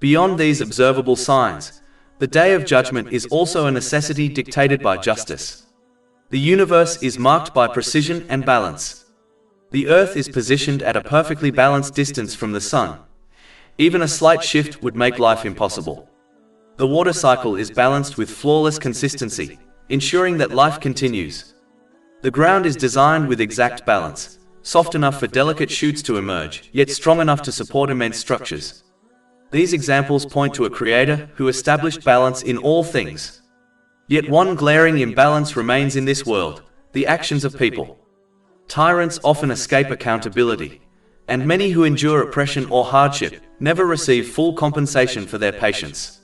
Speaker 1: Beyond these observable signs, the Day of Judgment is also a necessity dictated by justice. The universe is marked by precision and balance. The earth is positioned at a perfectly balanced distance from the sun. Even a slight shift would make life impossible. The water cycle is balanced with flawless consistency, ensuring that life continues. The ground is designed with exact balance, soft enough for delicate shoots to emerge, yet strong enough to support immense structures. These examples point to a Creator who established balance in all things. Yet one glaring imbalance remains in this world: the actions of people. Tyrants often escape accountability, and many who endure oppression or hardship never receive full compensation for their patience.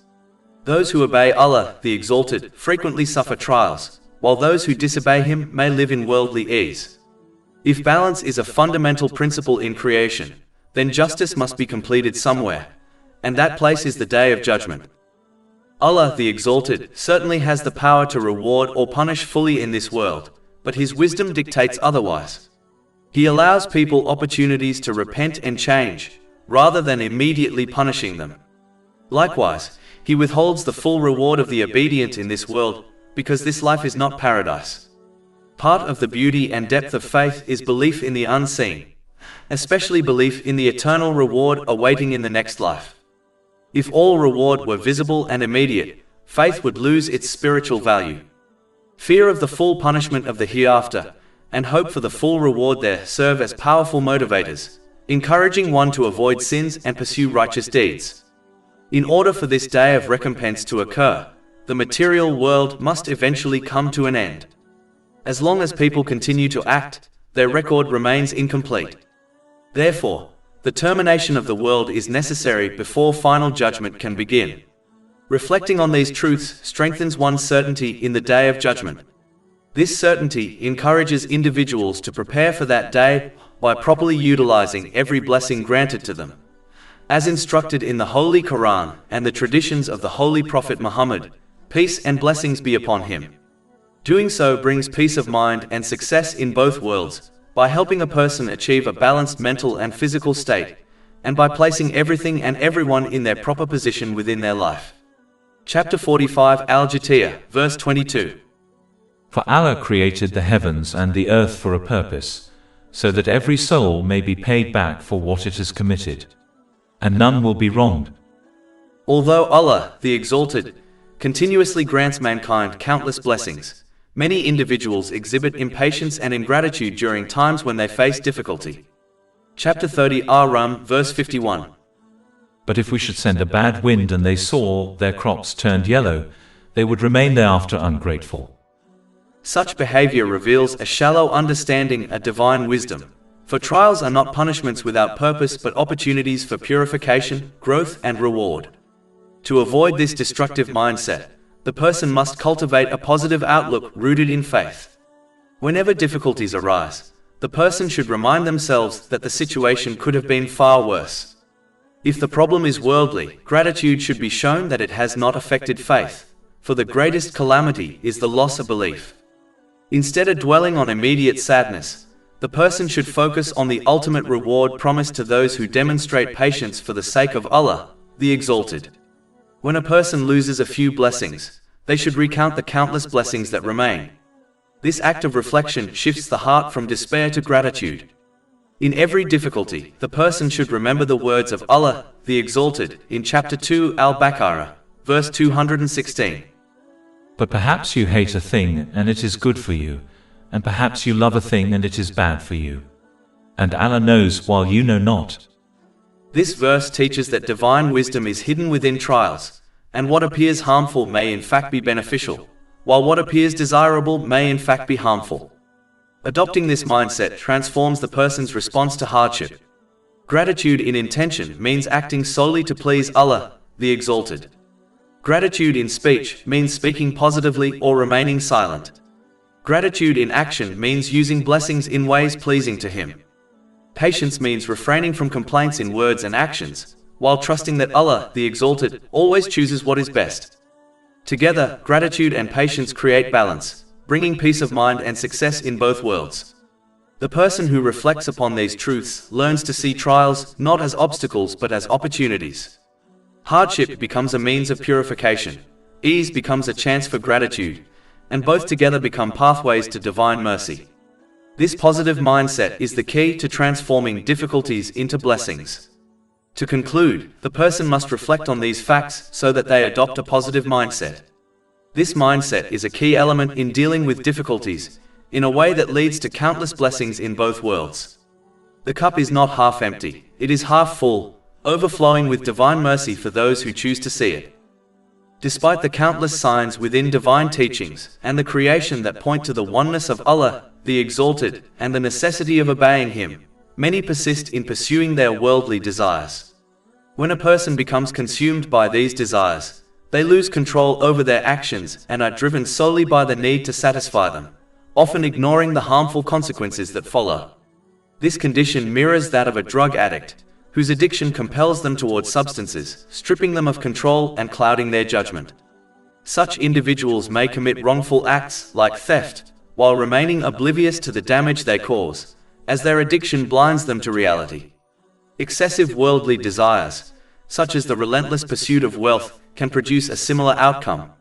Speaker 1: Those who obey Allah, the Exalted, frequently suffer trials, while those who disobey Him may live in worldly ease. If balance is a fundamental principle in creation, then justice must be completed somewhere, and that place is the Day of Judgment. Allah, the Exalted, certainly has the power to reward or punish fully in this world, but His wisdom dictates otherwise. He allows people opportunities to repent and change, rather than immediately punishing them. Likewise, He withholds the full reward of the obedient in this world, because this life is not paradise. Part of the beauty and depth of faith is belief in the unseen, especially belief in the eternal reward awaiting in the next life. If all reward were visible and immediate, faith would lose its spiritual value. Fear of the full punishment of the hereafter, and hope for the full reward there serve as powerful motivators, encouraging one to avoid sins and pursue righteous deeds. In order for this day of recompense to occur, the material world must eventually come to an end. As long as people continue to act, their record remains incomplete. Therefore, the termination of the world is necessary before final judgment can begin. Reflecting on these truths strengthens one's certainty in the Day of Judgment. This certainty encourages individuals to prepare for that day by properly utilizing every blessing granted to them, as instructed in the Holy Quran and the traditions of the Holy Prophet Muhammad, peace and blessings be upon him. Doing so brings peace of mind and success in both worlds, by helping a person achieve a balanced mental and physical state, and by placing everything and everyone in their proper position within their life. Chapter 45 Al-Jatiyah, verse 22.
Speaker 2: For Allah created the heavens and the earth for a purpose, so that every soul may be paid back for what it has committed, and none will be wronged.
Speaker 1: Although Allah, the Exalted, continuously grants mankind countless blessings. Many individuals exhibit impatience and ingratitude during times when they face difficulty. Chapter 30 Ar Rum, verse 51.
Speaker 2: But if we should send a bad wind and they saw their crops turned yellow, they would remain thereafter ungrateful.
Speaker 1: Such behavior reveals a shallow understanding of divine wisdom. For trials are not punishments without purpose but opportunities for purification, growth and reward. To avoid this destructive mindset, the person must cultivate a positive outlook rooted in faith. Whenever difficulties arise, the person should remind themselves that the situation could have been far worse. If the problem is worldly, gratitude should be shown that it has not affected faith, for the greatest calamity is the loss of belief. Instead of dwelling on immediate sadness, the person should focus on the ultimate reward promised to those who demonstrate patience for the sake of Allah, the Exalted. When a person loses a few blessings, they should recount the countless blessings that remain. This act of reflection shifts the heart from despair to gratitude. In every difficulty, the person should remember the words of Allah, the Exalted, in chapter 2 Al-Baqarah, verse 216.
Speaker 2: But perhaps you hate a thing and it is good for you, and perhaps you love a thing and it is bad for you. And Allah knows while you know not.
Speaker 1: This verse teaches that divine wisdom is hidden within trials, and what appears harmful may in fact be beneficial, while what appears desirable may in fact be harmful. Adopting this mindset transforms the person's response to hardship. Gratitude in intention means acting solely to please Allah, the Exalted. Gratitude in speech means speaking positively or remaining silent. Gratitude in action means using blessings in ways pleasing to Him. Patience means refraining from complaints in words and actions, while trusting that Allah, the Exalted, always chooses what is best. Together, gratitude and patience create balance, bringing peace of mind and success in both worlds. The person who reflects upon these truths learns to see trials not as obstacles but as opportunities. Hardship becomes a means of purification, ease becomes a chance for gratitude, and both together become pathways to divine mercy. This positive mindset is the key to transforming difficulties into blessings. To conclude, the person must reflect on these facts so that they adopt a positive mindset. This mindset is a key element in dealing with difficulties, in a way that leads to countless blessings in both worlds. The cup is not half empty, it is half full, overflowing with divine mercy for those who choose to see it. Despite the countless signs within divine teachings and the creation that point to the oneness of Allah, the Exalted, and the necessity of obeying Him, many persist in pursuing their worldly desires. When a person becomes consumed by these desires, they lose control over their actions and are driven solely by the need to satisfy them, often ignoring the harmful consequences that follow. This condition mirrors that of a drug addict, whose addiction compels them towards substances, stripping them of control and clouding their judgment. Such individuals may commit wrongful acts like theft, while remaining oblivious to the damage they cause, as their addiction blinds them to reality. Excessive worldly desires, such as the relentless pursuit of wealth, can produce a similar outcome.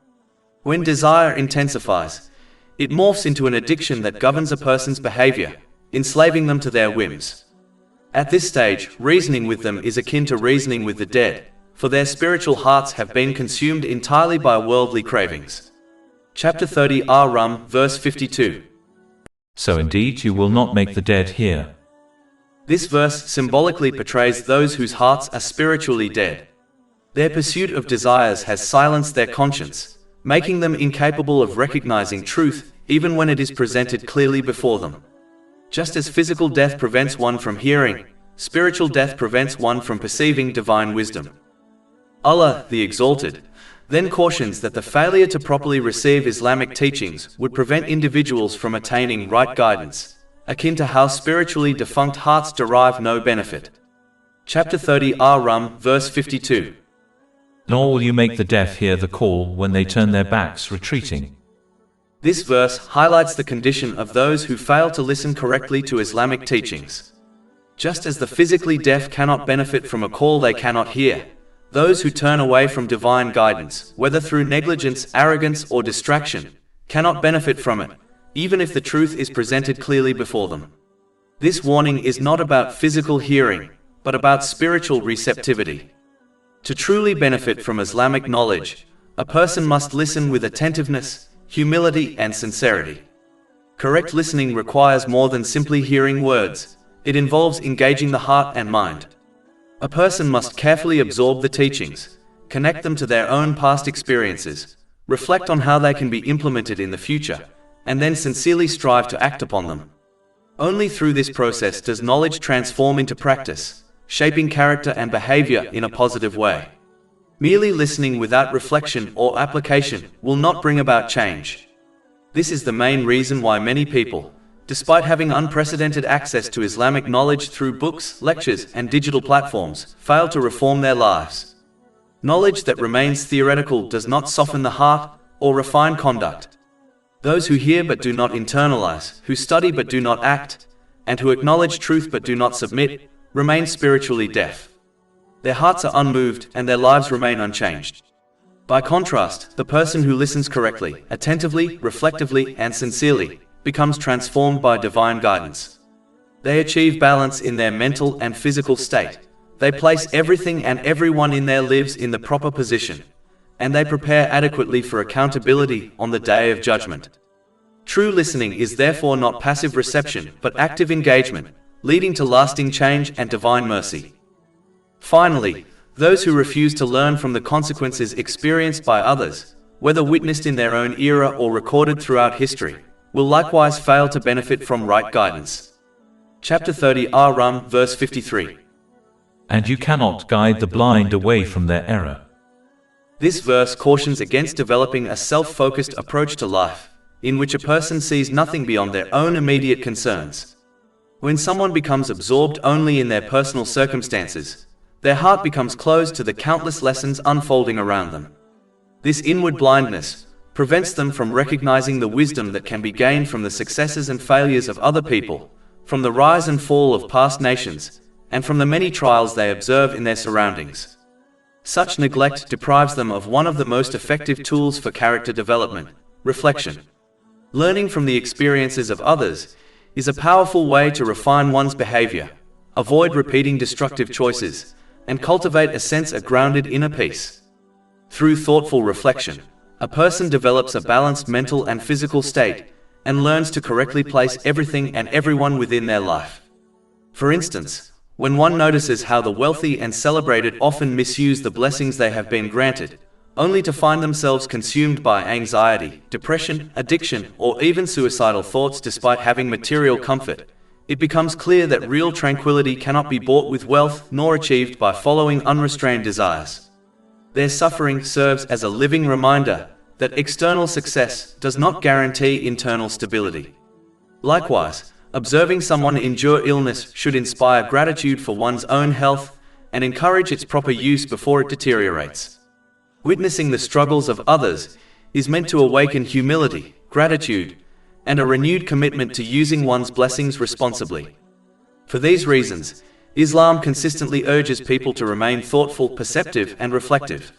Speaker 1: When desire intensifies, it morphs into an addiction that governs a person's behavior, enslaving them to their whims. At this stage, reasoning with them is akin to reasoning with the dead, for their spiritual hearts have been consumed entirely by worldly cravings. Chapter 30 Ar Rum, verse 52.
Speaker 2: So indeed you will not make the dead hear.
Speaker 1: This verse symbolically portrays those whose hearts are spiritually dead. Their pursuit of desires has silenced their conscience, making them incapable of recognizing truth, even when it is presented clearly before them. Just as physical death prevents one from hearing, spiritual death prevents one from perceiving divine wisdom. Allah, the Exalted, then cautions that the failure to properly receive Islamic teachings would prevent individuals from attaining right guidance, akin to how spiritually defunct hearts derive no benefit. Chapter 30 Ar Rum, verse 52.
Speaker 2: Nor will you make the deaf hear the call when they turn their backs retreating.
Speaker 1: This verse highlights the condition of those who fail to listen correctly to Islamic teachings. Just as the physically deaf cannot benefit from a call they cannot hear, those who turn away from divine guidance, whether through negligence, arrogance, or distraction, cannot benefit from it, even if the truth is presented clearly before them. This warning is not about physical hearing, but about spiritual receptivity. To truly benefit from Islamic knowledge, a person must listen with attentiveness, humility, and sincerity. Correct listening requires more than simply hearing words. It involves engaging the heart and mind. A person must carefully absorb the teachings, connect them to their own past experiences, reflect on how they can be implemented in the future, and then sincerely strive to act upon them. Only through this process does knowledge transform into practice, shaping character and behavior in a positive way. Merely listening without reflection or application will not bring about change. This is the main reason why many people, despite having unprecedented access to Islamic knowledge through books, lectures, and digital platforms, fail to reform their lives. Knowledge that remains theoretical does not soften the heart or refine conduct. Those who hear but do not internalize, who study but do not act, and who acknowledge truth but do not submit, remain spiritually deaf. Their hearts are unmoved and their lives remain unchanged. By contrast, the person who listens correctly, attentively, reflectively, and sincerely becomes transformed by divine guidance. They achieve balance in their mental and physical state. They place everything and everyone in their lives in the proper position, and they prepare adequately for accountability on the day of judgment. True listening is therefore not passive reception, but active engagement, leading to lasting change and divine mercy. Finally, those who refuse to learn from the consequences experienced by others, whether witnessed in their own era or recorded throughout history, will likewise fail to benefit from right guidance. Chapter 30 Ar Rum, verse 53.
Speaker 2: And you cannot guide the blind away from their error.
Speaker 1: This verse cautions against developing a self-focused approach to life, in which a person sees nothing beyond their own immediate concerns. When someone becomes absorbed only in their personal circumstances, their heart becomes closed to the countless lessons unfolding around them. This inward blindness prevents them from recognizing the wisdom that can be gained from the successes and failures of other people, from the rise and fall of past nations, and from the many trials they observe in their surroundings. Such neglect deprives them of one of the most effective tools for character development, reflection. Learning from the experiences of others is a powerful way to refine one's behavior, avoid repeating destructive choices, and cultivate a sense of grounded inner peace. Through thoughtful reflection, a person develops a balanced mental and physical state and learns to correctly place everything and everyone within their life. For instance, when one notices how the wealthy and celebrated often misuse the blessings they have been granted, only to find themselves consumed by anxiety, depression, addiction, or even suicidal thoughts despite having material comfort, it becomes clear that real tranquility cannot be bought with wealth nor achieved by following unrestrained desires. Their suffering serves as a living reminder that external success does not guarantee internal stability. Likewise, observing someone endure illness should inspire gratitude for one's own health and encourage its proper use before it deteriorates. Witnessing the struggles of others is meant to awaken humility, gratitude, and a renewed commitment to using one's blessings responsibly. For these reasons, Islam consistently urges people to remain thoughtful, perceptive, and reflective.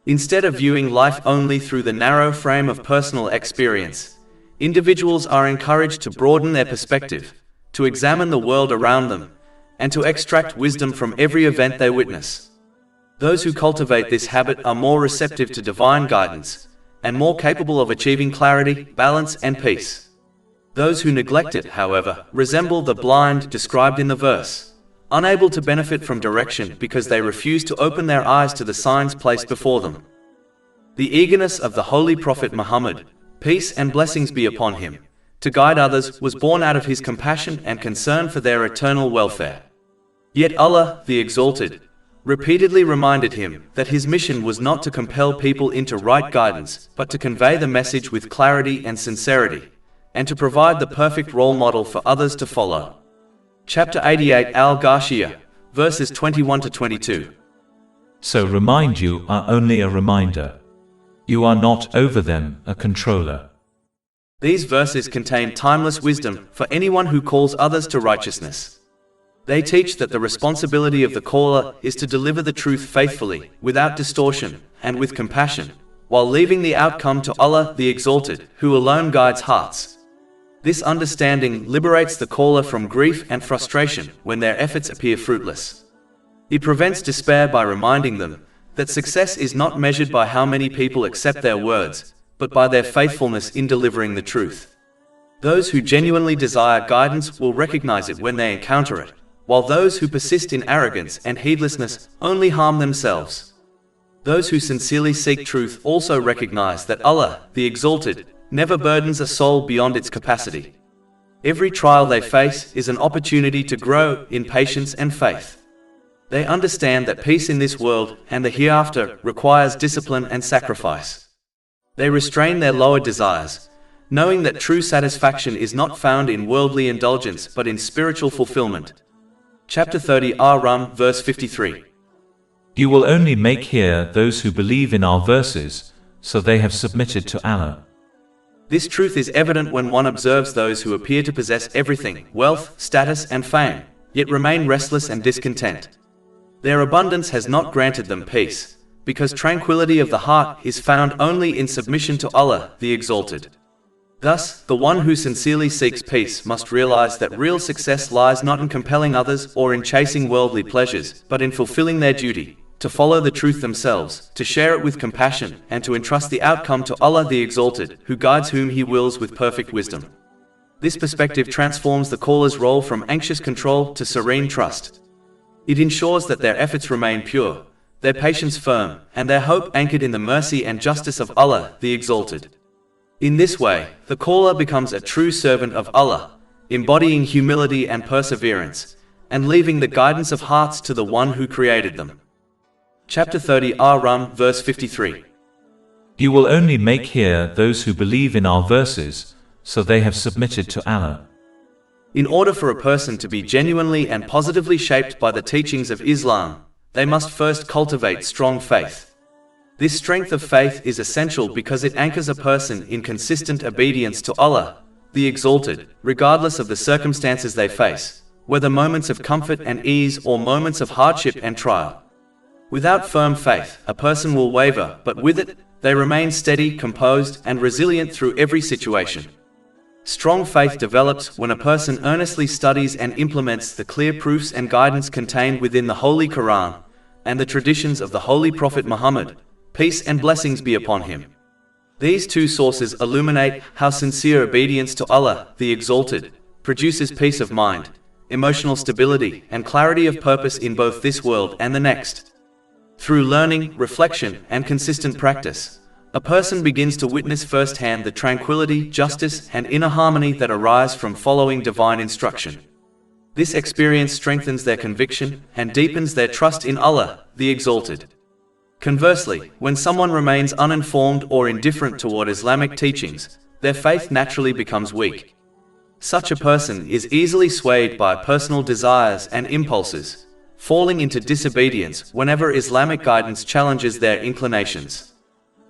Speaker 1: Instead of viewing life only through the narrow frame of personal experience, individuals are encouraged to broaden their perspective, to examine the world around them, and to extract wisdom from every event they witness. Those who cultivate this habit are more receptive to divine guidance, and more capable of achieving clarity, balance, and peace. Those who neglect it, however, resemble the blind described in the verse, unable to benefit from direction because they refuse to open their eyes to the signs placed before them. The eagerness of the Holy Prophet Muhammad, peace and blessings be upon him, to guide others was born out of his compassion and concern for their eternal welfare. Yet Allah, the Exalted, repeatedly reminded him that his mission was not to compel people into right guidance, but to convey the message with clarity and sincerity, and to provide the perfect role model for others to follow. Chapter 88 Al-Ghashiyah, verses 21 to 22.
Speaker 2: So remind you are only a reminder. You are not over them, a controller.
Speaker 1: These verses contain timeless wisdom for anyone who calls others to righteousness. They teach that the responsibility of the caller is to deliver the truth faithfully, without distortion, and with compassion, while leaving the outcome to Allah the Exalted, who alone guides hearts. This understanding liberates the caller from grief and frustration when their efforts appear fruitless. It prevents despair by reminding them that success is not measured by how many people accept their words, but by their faithfulness in delivering the truth. Those who genuinely desire guidance will recognize it when they encounter it, while those who persist in arrogance and heedlessness only harm themselves. Those who sincerely seek truth also recognize that Allah, the Exalted, never burdens a soul beyond its capacity. Every trial they face is an opportunity to grow in patience and faith. They understand that peace in this world and the hereafter requires discipline and sacrifice. They restrain their lower desires, knowing that true satisfaction is not found in worldly indulgence but in spiritual fulfillment. Chapter 30 Ar Rum, verse 53.
Speaker 2: You will only make hear those who believe in our verses, so they have submitted to Allah.
Speaker 1: This truth is evident when one observes those who appear to possess everything, wealth, status, and fame, yet remain restless and discontent. Their abundance has not granted them peace, because tranquility of the heart is found only in submission to Allah, the Exalted. Thus, the one who sincerely seeks peace must realize that real success lies not in compelling others or in chasing worldly pleasures, but in fulfilling their duty, to follow the truth themselves, to share it with compassion, and to entrust the outcome to Allah the Exalted, who guides whom He wills with perfect wisdom. This perspective transforms the caller's role from anxious control to serene trust. It ensures that their efforts remain pure, their patience firm, and their hope anchored in the mercy and justice of Allah the Exalted. In this way, the caller becomes a true servant of Allah, embodying humility and perseverance, and leaving the guidance of hearts to the one who created them. Chapter 30 Ar Rum, verse 53.
Speaker 2: You will only make hear those who believe in our verses, so they have submitted to Allah.
Speaker 1: In order for a person to be genuinely and positively shaped by the teachings of Islam, they must first cultivate strong faith. This strength of faith is essential because it anchors a person in consistent obedience to Allah, the Exalted, regardless of the circumstances they face, whether moments of comfort and ease or moments of hardship and trial. Without firm faith, a person will waver, but with it, they remain steady, composed, and resilient through every situation. Strong faith develops when a person earnestly studies and implements the clear proofs and guidance contained within the Holy Quran and the traditions of the Holy Prophet Muhammad, peace and blessings be upon him. These two sources illuminate how sincere obedience to Allah, the Exalted, produces peace of mind, emotional stability, and clarity of purpose in both this world and the next. Through learning, reflection, and consistent practice, a person begins to witness firsthand the tranquility, justice, and inner harmony that arise from following divine instruction. This experience strengthens their conviction and deepens their trust in Allah, the Exalted. Conversely, when someone remains uninformed or indifferent toward Islamic teachings, their faith naturally becomes weak. Such a person is easily swayed by personal desires and impulses, falling into disobedience whenever Islamic guidance challenges their inclinations.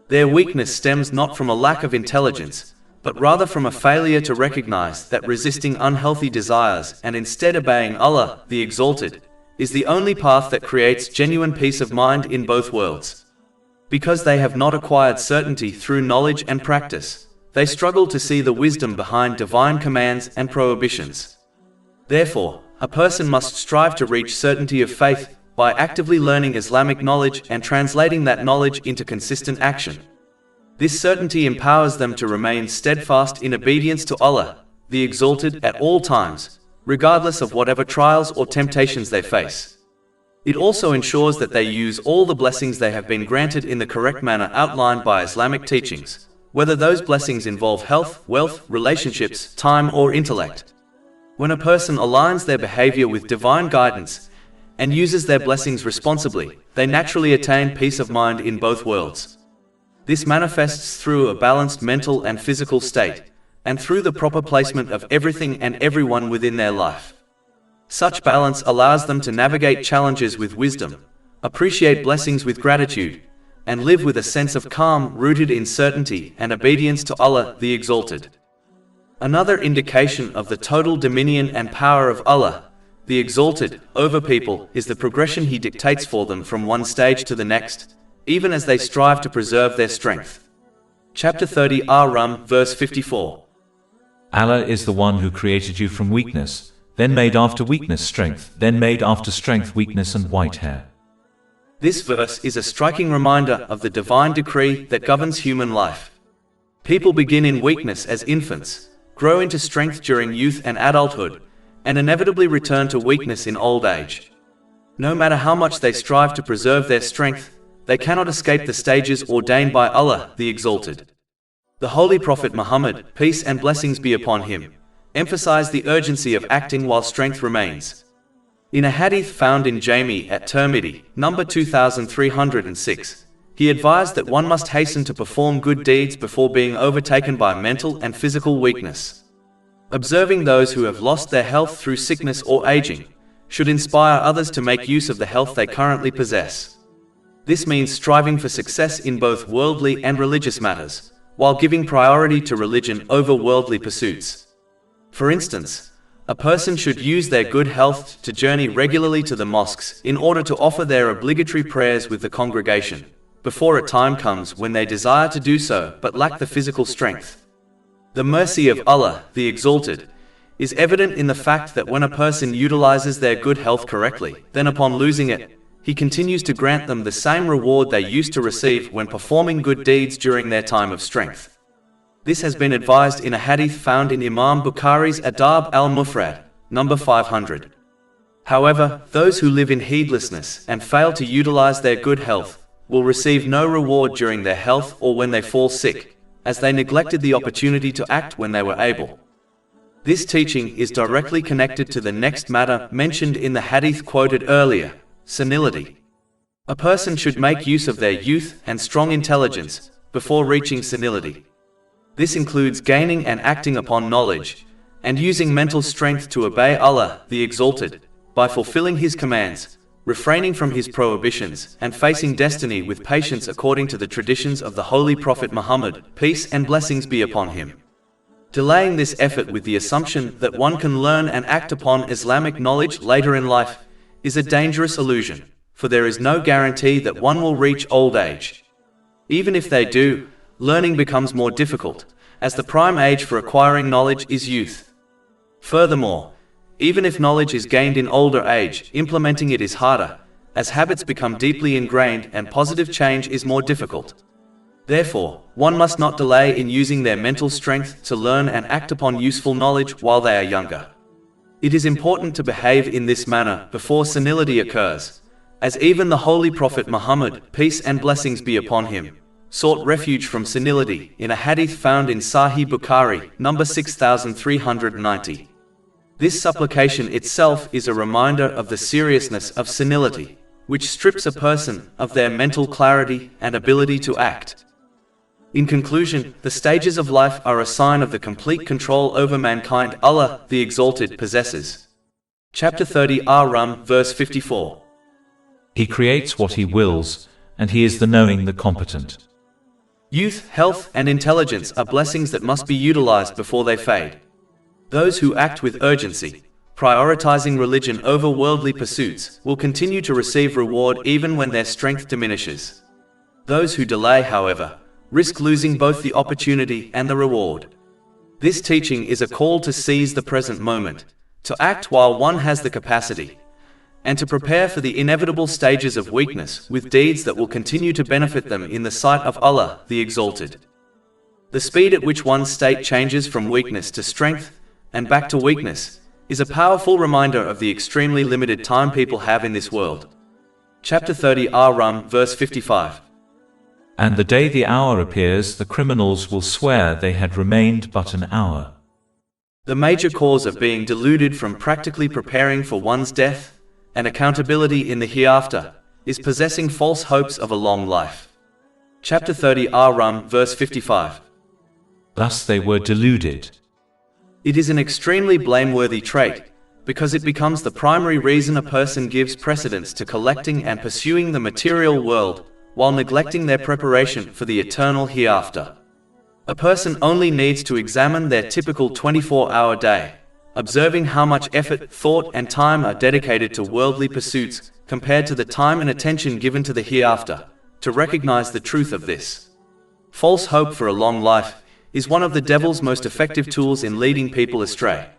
Speaker 1: Their weakness stems not from a lack of intelligence, but rather from a failure to recognize that resisting unhealthy desires and instead obeying Allah, the Exalted, is the only path that creates genuine peace of mind in both worlds. Because they have not acquired certainty through knowledge and practice, they struggle to see the wisdom behind divine commands and prohibitions. Therefore, a person must strive to reach certainty of faith by actively learning Islamic knowledge and translating that knowledge into consistent action. This certainty empowers them to remain steadfast in obedience to Allah, the Exalted, at all times, regardless of whatever trials or temptations they face. It also ensures that they use all the blessings they have been granted in the correct manner outlined by Islamic teachings, whether those blessings involve health, wealth, relationships, time, or intellect. When a person aligns their behavior with divine guidance and uses their blessings responsibly, they naturally attain peace of mind in both worlds. This manifests through a balanced mental and physical state, and through the proper placement of everything and everyone within their life. Such balance allows them to navigate challenges with wisdom, appreciate blessings with gratitude, and live with a sense of calm rooted in certainty and obedience to Allah, the Exalted. Another indication of the total dominion and power of Allah, the Exalted, over people is the progression He dictates for them from one stage to the next, even as they strive to preserve their strength. Chapter 30 Ar Rum, verse 54.
Speaker 2: Allah is the one who created you from weakness, then made after weakness strength, then made after strength weakness and white hair.
Speaker 1: This verse is a striking reminder of the divine decree that governs human life. People begin in weakness as infants, grow into strength during youth and adulthood, and inevitably return to weakness in old age. No matter how much they strive to preserve their strength, they cannot escape the stages ordained by Allah, the Exalted. The Holy Prophet Muhammad, peace and blessings be upon him, emphasized the urgency of acting while strength remains. In a hadith found in Jami at Tirmidhi, number 2306, he advised that one must hasten to perform good deeds before being overtaken by mental and physical weakness. Observing those who have lost their health through sickness or aging should inspire others to make use of the health they currently possess. This means striving for success in both worldly and religious matters, while giving priority to religion over worldly pursuits. For instance, a person should use their good health to journey regularly to the mosques in order to offer their obligatory prayers with the congregation, before a time comes when they desire to do so but lack the physical strength. The mercy of Allah, the Exalted, is evident in the fact that when a person utilizes their good health correctly, then upon losing it, He continues to grant them the same reward they used to receive when performing good deeds during their time of strength. This has been advised in a hadith found in Imam Bukhari's Adab al-Mufrad, number 500. However, those who live in heedlessness and fail to utilize their good health will receive no reward during their health or when they fall sick, as they neglected the opportunity to act when they were able. This teaching is directly connected to the next matter mentioned in the hadith quoted earlier, senility. A person should make use of their youth and strong intelligence before reaching senility. This includes gaining and acting upon knowledge, and using mental strength to obey Allah, the Exalted, by fulfilling His commands, refraining from His prohibitions, and facing destiny with patience according to the traditions of the Holy Prophet Muhammad, peace and blessings be upon him. Delaying this effort with the assumption that one can learn and act upon Islamic knowledge later in life is a dangerous illusion, for there is no guarantee that one will reach old age. Even if they do, learning becomes more difficult, as the prime age for acquiring knowledge is youth. Furthermore, even if knowledge is gained in older age, implementing it is harder, as habits become deeply ingrained and positive change is more difficult. Therefore, one must not delay in using their mental strength to learn and act upon useful knowledge while they are younger. It is important to behave in this manner before senility occurs, as even the Holy Prophet Muhammad, peace and blessings be upon him, sought refuge from senility in a hadith found in Sahih Bukhari, number 6390. This supplication itself is a reminder of the seriousness of senility, which strips a person of their mental clarity and ability to act. In conclusion, the stages of life are a sign of the complete control over mankind Allah, the Exalted, possesses. Chapter 30 Ar Rum, verse 54.
Speaker 2: He creates what He wills, and He is the knowing, the competent.
Speaker 1: Youth, health, and intelligence are blessings that must be utilized before they fade. Those who act with urgency, prioritizing religion over worldly pursuits, will continue to receive reward even when their strength diminishes. Those who delay, however, risk losing both the opportunity and the reward. This teaching is a call to seize the present moment, to act while one has the capacity, and to prepare for the inevitable stages of weakness with deeds that will continue to benefit them in the sight of Allah, the Exalted. The speed at which one's state changes from weakness to strength, and back to weakness, is a powerful reminder of the extremely limited time people have in this world. Chapter 30 Ar Rum, verse 55.
Speaker 2: And the day the hour appears, the criminals will swear they had remained but an hour.
Speaker 1: The major cause of being deluded from practically preparing for one's death and accountability in the hereafter is possessing false hopes of a long life. Chapter 30 Ar Rum, verse 55.
Speaker 2: Thus they were deluded.
Speaker 1: It is an extremely blameworthy trait, because it becomes the primary reason a person gives precedence to collecting and pursuing the material world, while neglecting their preparation for the eternal hereafter. A person only needs to examine their typical 24-hour day, observing how much effort, thought, and time are dedicated to worldly pursuits compared to the time and attention given to the hereafter, to recognize the truth of this. False hope for a long life is one of the devil's most effective tools in leading people astray.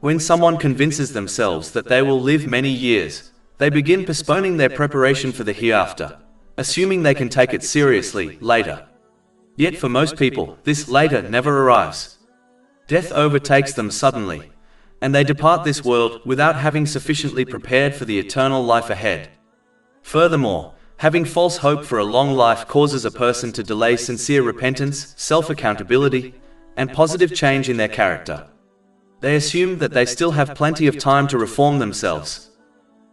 Speaker 1: When someone convinces themselves that they will live many years, they begin postponing their preparation for the hereafter, assuming they can take it seriously later. Yet for most people, this later never arrives. Death overtakes them suddenly, and they depart this world without having sufficiently prepared for the eternal life ahead. Furthermore, having false hope for a long life causes a person to delay sincere repentance, self-accountability, and positive change in their character. They assume that they still have plenty of time to reform themselves.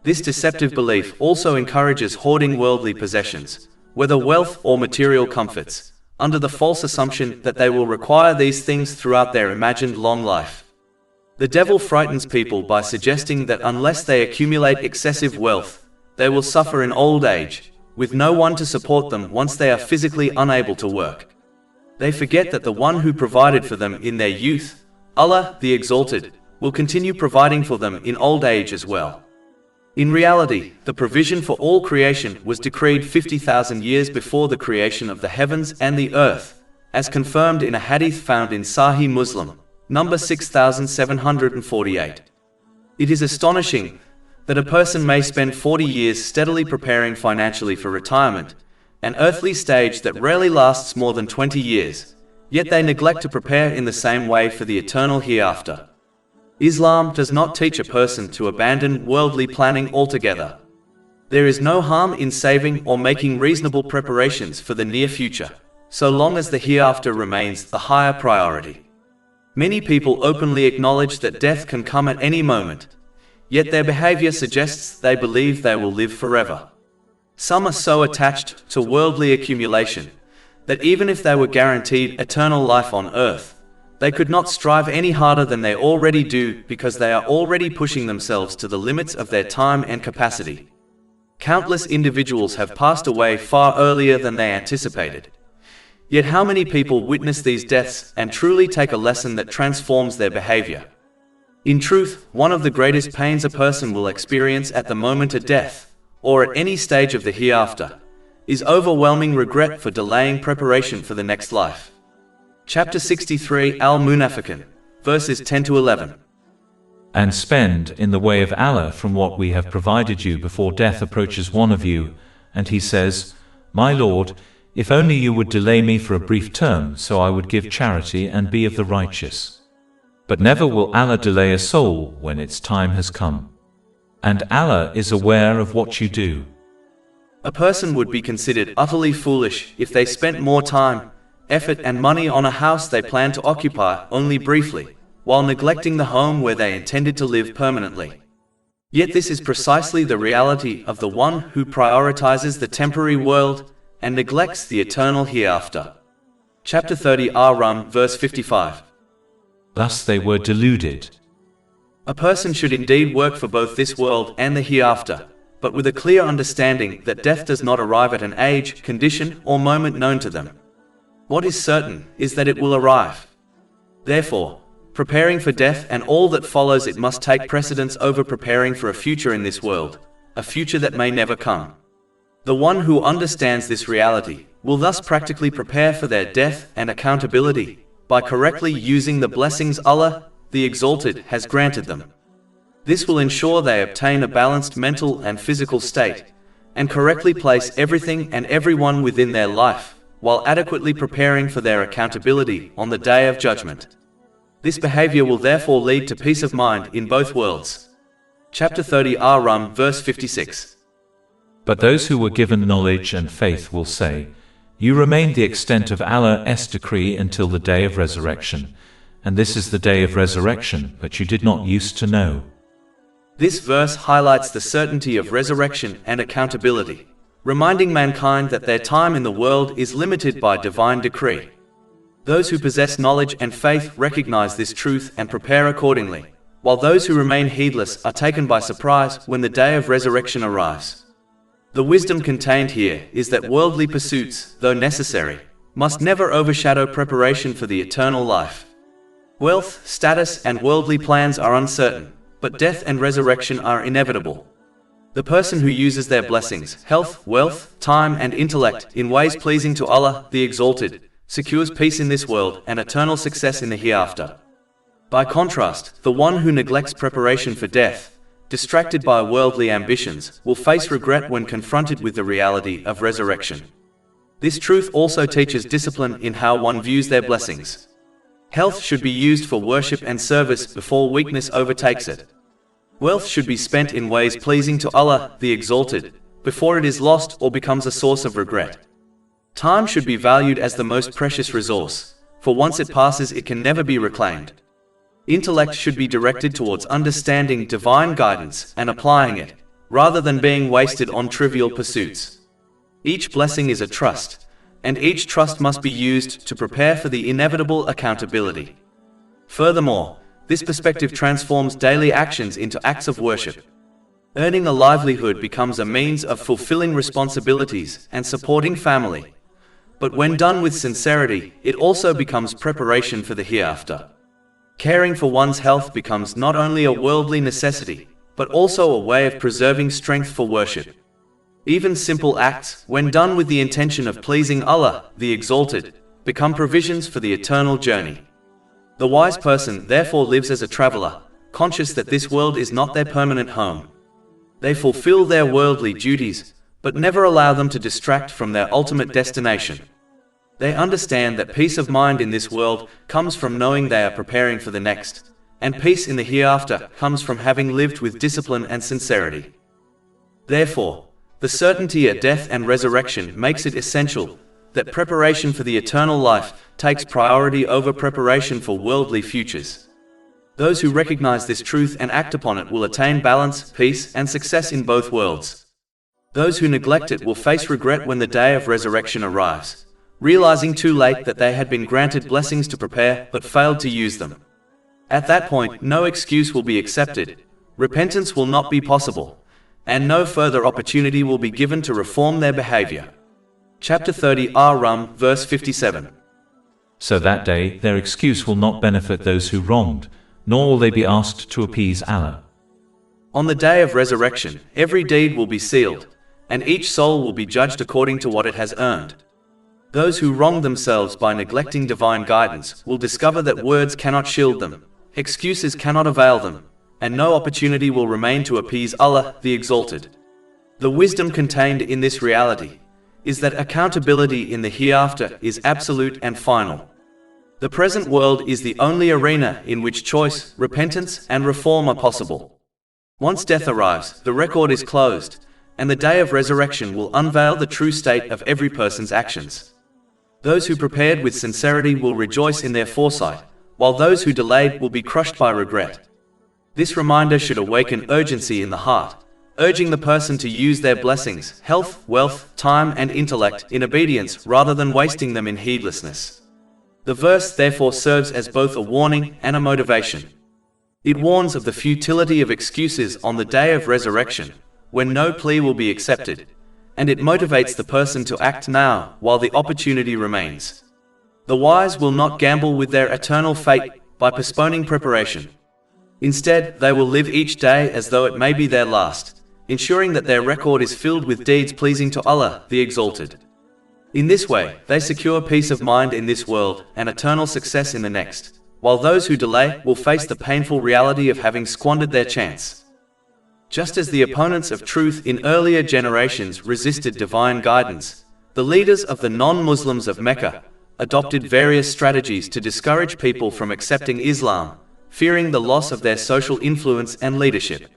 Speaker 1: This deceptive belief also encourages hoarding worldly possessions, whether wealth or material comforts, under the false assumption that they will require these things throughout their imagined long life. The devil frightens people by suggesting that unless they accumulate excessive wealth, they will suffer in old age, with no one to support them once they are physically unable to work. They forget that the one who provided for them in their youth, Allah the Exalted, will continue providing for them in old age as well. In reality, the provision for all creation was decreed 50,000 years before the creation of the heavens and the earth, as confirmed in a hadith found in Sahih Muslim, number 6748. It is astonishing that a person may spend 40 years steadily preparing financially for retirement, an earthly stage that rarely lasts more than 20 years, yet they neglect to prepare in the same way for the eternal hereafter. Islam does not teach a person to abandon worldly planning altogether. There is no harm in saving or making reasonable preparations for the near future, so long as the hereafter remains the higher priority. Many people openly acknowledge that death can come at any moment, yet their behavior suggests they believe they will live forever. Some are so attached to worldly accumulation that even if they were guaranteed eternal life on earth, they could not strive any harder than they already do because they are already pushing themselves to the limits of their time and capacity. Countless individuals have passed away far earlier than they anticipated. Yet how many people witness these deaths and truly take a lesson that transforms their behavior? In truth, one of the greatest pains a person will experience at the moment of death, or at any stage of the hereafter, is overwhelming regret for delaying preparation for the next life. Chapter 63 Al-Munafiqun, verses 10 to 11.
Speaker 2: And spend in the way of Allah from what we have provided you before death approaches one of you, and he says, My Lord, if only you would delay me for a brief term, so I would give charity and be of the righteous. But never will Allah delay a soul when its time has come. And Allah is aware of what you do.
Speaker 1: A person would be considered utterly foolish if they spent more time, effort and money on a house they plan to occupy only briefly, while neglecting the home where they intended to live permanently. Yet this is precisely the reality of the one who prioritizes the temporary world and neglects the eternal hereafter. Chapter 30 Ar Rum, verse 55.
Speaker 2: Thus they were deluded.
Speaker 1: A person should indeed work for both this world and the hereafter, but with a clear understanding that death does not arrive at an age, condition, or moment known to them. What is certain is that it will arrive. Therefore, preparing for death and all that follows it must take precedence over preparing for a future in this world, a future that may never come. The one who understands this reality will thus practically prepare for their death and accountability by correctly using the blessings Allah, the Exalted, has granted them. This will ensure they obtain a balanced mental and physical state, and correctly place everything and everyone within their life, while adequately preparing for their accountability on the Day of Judgment. This behavior will therefore lead to peace of mind in both worlds. Chapter 30 Ar Rum, verse 56.
Speaker 2: But those who were given knowledge and faith will say, You remained the extent of Allah's decree until the day of resurrection, and this is the day of resurrection, but you did not use to know.
Speaker 1: This verse highlights the certainty of resurrection and accountability, reminding mankind that their time in the world is limited by divine decree. Those who possess knowledge and faith recognize this truth and prepare accordingly, while those who remain heedless are taken by surprise when the day of resurrection arrives. The wisdom contained here is that worldly pursuits, though necessary, must never overshadow preparation for the eternal life. Wealth, status, and worldly plans are uncertain, but death and resurrection are inevitable. The person who uses their blessings, health, wealth, time, and intellect in ways pleasing to Allah, the Exalted, secures peace in this world and eternal success in the hereafter. By contrast, the one who neglects preparation for death distracted by worldly ambitions, will face regret when confronted with the reality of resurrection. This truth also teaches discipline in how one views their blessings. Health should be used for worship and service before weakness overtakes it. Wealth should be spent in ways pleasing to Allah, the Exalted, before it is lost or becomes a source of regret. Time should be valued as the most precious resource, for once it passes it can never be reclaimed. Intellect should be directed towards understanding divine guidance and applying it, rather than being wasted on trivial pursuits. Each blessing is a trust, and each trust must be used to prepare for the inevitable accountability. Furthermore, this perspective transforms daily actions into acts of worship. Earning a livelihood becomes a means of fulfilling responsibilities and supporting family. But when done with sincerity, it also becomes preparation for the hereafter. Caring for one's health becomes not only a worldly necessity, but also a way of preserving strength for worship. Even simple acts, when done with the intention of pleasing Allah, the Exalted, become provisions for the eternal journey. The wise person therefore lives as a traveler, conscious that this world is not their permanent home. They fulfill their worldly duties, but never allow them to distract from their ultimate destination. They understand that peace of mind in this world comes from knowing they are preparing for the next, and peace in the hereafter comes from having lived with discipline and sincerity. Therefore, the certainty of death and resurrection makes it essential that preparation for the eternal life takes priority over preparation for worldly futures. Those who recognize this truth and act upon it will attain balance, peace, and success in both worlds. Those who neglect it will face regret when the day of resurrection arrives, realizing too late that they had been granted blessings to prepare but failed to use them. At that point, no excuse will be accepted, repentance will not be possible, and no further opportunity will be given to reform their behavior. Chapter 30 Ar Rum, verse 57.
Speaker 2: So that day their excuse will not benefit those who wronged, nor will they be asked to appease Allah.
Speaker 1: On the day of resurrection, every deed will be sealed, and each soul will be judged according to what it has earned. Those who wrong themselves by neglecting divine guidance will discover that words cannot shield them, excuses cannot avail them, and no opportunity will remain to appease Allah, the Exalted. The wisdom contained in this reality is that accountability in the hereafter is absolute and final. The present world is the only arena in which choice, repentance, and reform are possible. Once death arrives, the record is closed, and the day of resurrection will unveil the true state of every person's actions. Those who prepared with sincerity will rejoice in their foresight, while those who delayed will be crushed by regret. This reminder should awaken urgency in the heart, urging the person to use their blessings, health, wealth, time, and intellect in obedience rather than wasting them in heedlessness. The verse therefore serves as both a warning and a motivation. It warns of the futility of excuses on the day of resurrection, when no plea will be accepted, and it motivates the person to act now while the opportunity remains. The wise will not gamble with their eternal fate by postponing preparation. Instead, they will live each day as though it may be their last, ensuring that their record is filled with deeds pleasing to Allah, the Exalted. In this way, they secure peace of mind in this world and eternal success in the next, while those who delay will face the painful reality of having squandered their chance. Just as the opponents of truth in earlier generations resisted divine guidance, the leaders of the non-Muslims of Mecca adopted various strategies to discourage people from accepting Islam, fearing the loss of their social influence and leadership.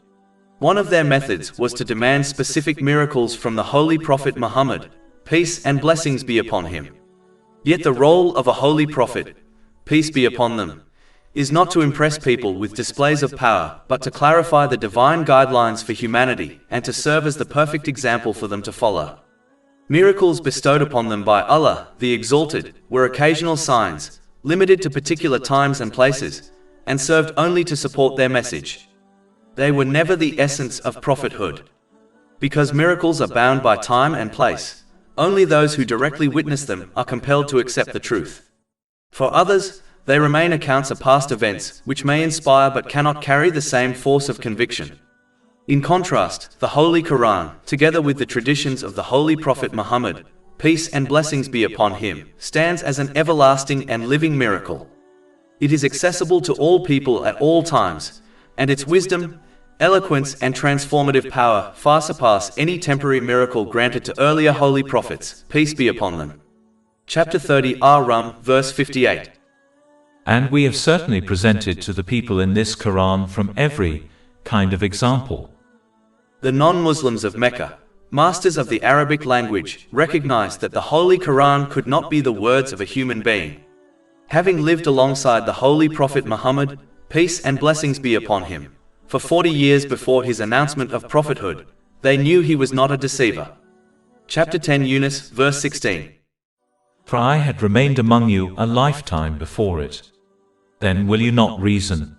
Speaker 1: One of their methods was to demand specific miracles from the Holy Prophet Muhammad, peace and blessings be upon him. Yet the role of a holy prophet, peace be upon them, is not to impress people with displays of power, but to clarify the divine guidelines for humanity and to serve as the perfect example for them to follow. Miracles bestowed upon them by Allah, the Exalted, were occasional signs, limited to particular times and places, and served only to support their message. They were never the essence of prophethood. Because miracles are bound by time and place, only those who directly witness them are compelled to accept the truth. For others, they remain accounts of past events, which may inspire but cannot carry the same force of conviction. In contrast, the Holy Quran, together with the traditions of the Holy Prophet Muhammad, peace and blessings be upon him, stands as an everlasting and living miracle. It is accessible to all people at all times, and its wisdom, eloquence, and transformative power far surpass any temporary miracle granted to earlier holy prophets, peace be upon them. Chapter 30 Ar Rum, verse 58.
Speaker 2: And we have certainly presented to the people in this Quran from every kind of example.
Speaker 1: The non-Muslims of Mecca, masters of the Arabic language, recognized that the Holy Quran could not be the words of a human being. Having lived alongside the Holy Prophet Muhammad, peace and blessings be upon him, for 40 years before his announcement of prophethood, they knew he was not a deceiver. Chapter 10 Yunus, verse 16.
Speaker 2: For I had remained among you a lifetime before it. Then will you not reason?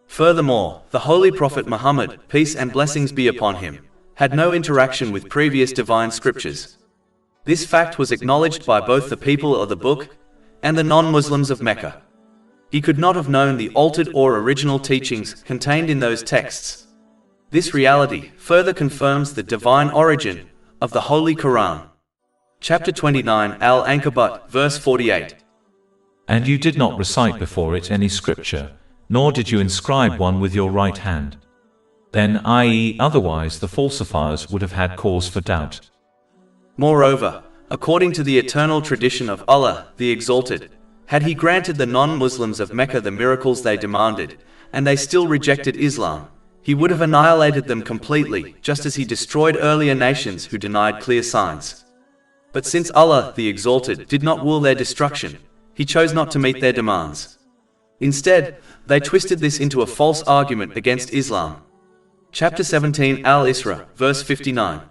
Speaker 1: Furthermore, the Holy Prophet Muhammad, peace and blessings be upon him, had no interaction with previous divine scriptures. This fact was acknowledged by both the people of the book and the non-Muslims of Mecca. He could not have known the altered or original teachings contained in those texts. This reality further confirms the divine origin of the Holy Quran. Chapter 29 Al-Ankabut, verse 48.
Speaker 2: And you did not recite before it any scripture, nor did you inscribe one with your right hand. Then, i.e., otherwise the falsifiers would have had cause for doubt.
Speaker 1: Moreover, according to the eternal tradition of Allah, the Exalted, had He granted the non-Muslims of Mecca the miracles they demanded, and they still rejected Islam, He would have annihilated them completely, just as He destroyed earlier nations who denied clear signs. But since Allah, the Exalted, did not will their destruction, He chose not to meet their demands. Instead, they twisted this into a false argument against Islam. Chapter 17 Al-Isra, verse 59.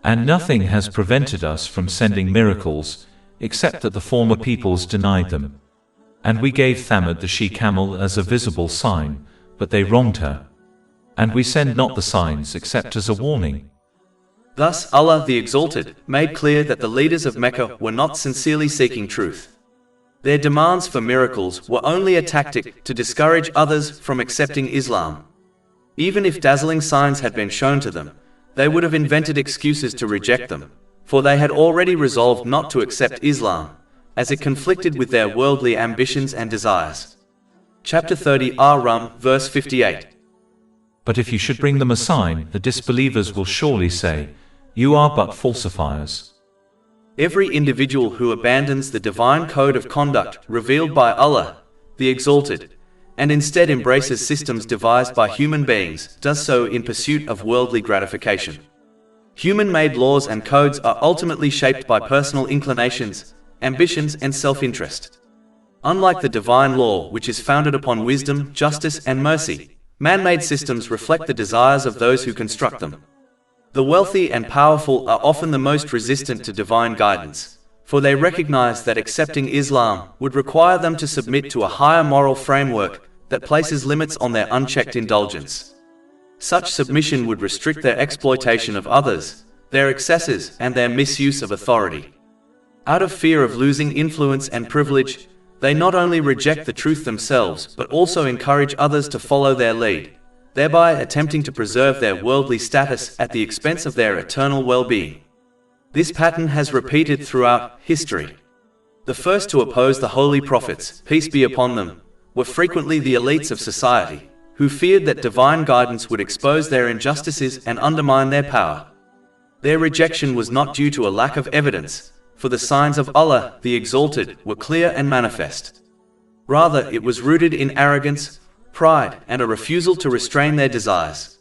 Speaker 2: And nothing has prevented us from sending miracles, except that the former peoples denied them. And we gave Thamud the she-camel as a visible sign, but they wronged her. And we send not the signs except as a warning.
Speaker 1: Thus Allah the Exalted made clear that the leaders of Mecca were not sincerely seeking truth. Their demands for miracles were only a tactic to discourage others from accepting Islam. Even if dazzling signs had been shown to them, they would have invented excuses to reject them, for they had already resolved not to accept Islam, as it conflicted with their worldly ambitions and desires. Chapter 30 Ar Rum, verse 58.
Speaker 2: But if you should bring them a sign, the disbelievers will surely say, You are but falsifiers.
Speaker 1: Every individual who abandons the divine code of conduct revealed by Allah, the Exalted, and instead embraces systems devised by human beings, does so in pursuit of worldly gratification. Human-made laws and codes are ultimately shaped by personal inclinations, ambitions, and self-interest. Unlike the divine law, which is founded upon wisdom, justice, and mercy, man-made systems reflect the desires of those who construct them. The wealthy and powerful are often the most resistant to divine guidance, for they recognize that accepting Islam would require them to submit to a higher moral framework that places limits on their unchecked indulgence. Such submission would restrict their exploitation of others, their excesses, and their misuse of authority. Out of fear of losing influence and privilege, they not only reject the truth themselves but also encourage others to follow their lead, thereby attempting to preserve their worldly status at the expense of their eternal well-being. This pattern has repeated throughout history. The first to oppose the holy prophets, peace be upon them, were frequently the elites of society, who feared that divine guidance would expose their injustices and undermine their power. Their rejection was not due to a lack of evidence, for the signs of Allah, the Exalted, were clear and manifest. Rather, it was rooted in arrogance, pride, and a refusal to restrain their desires.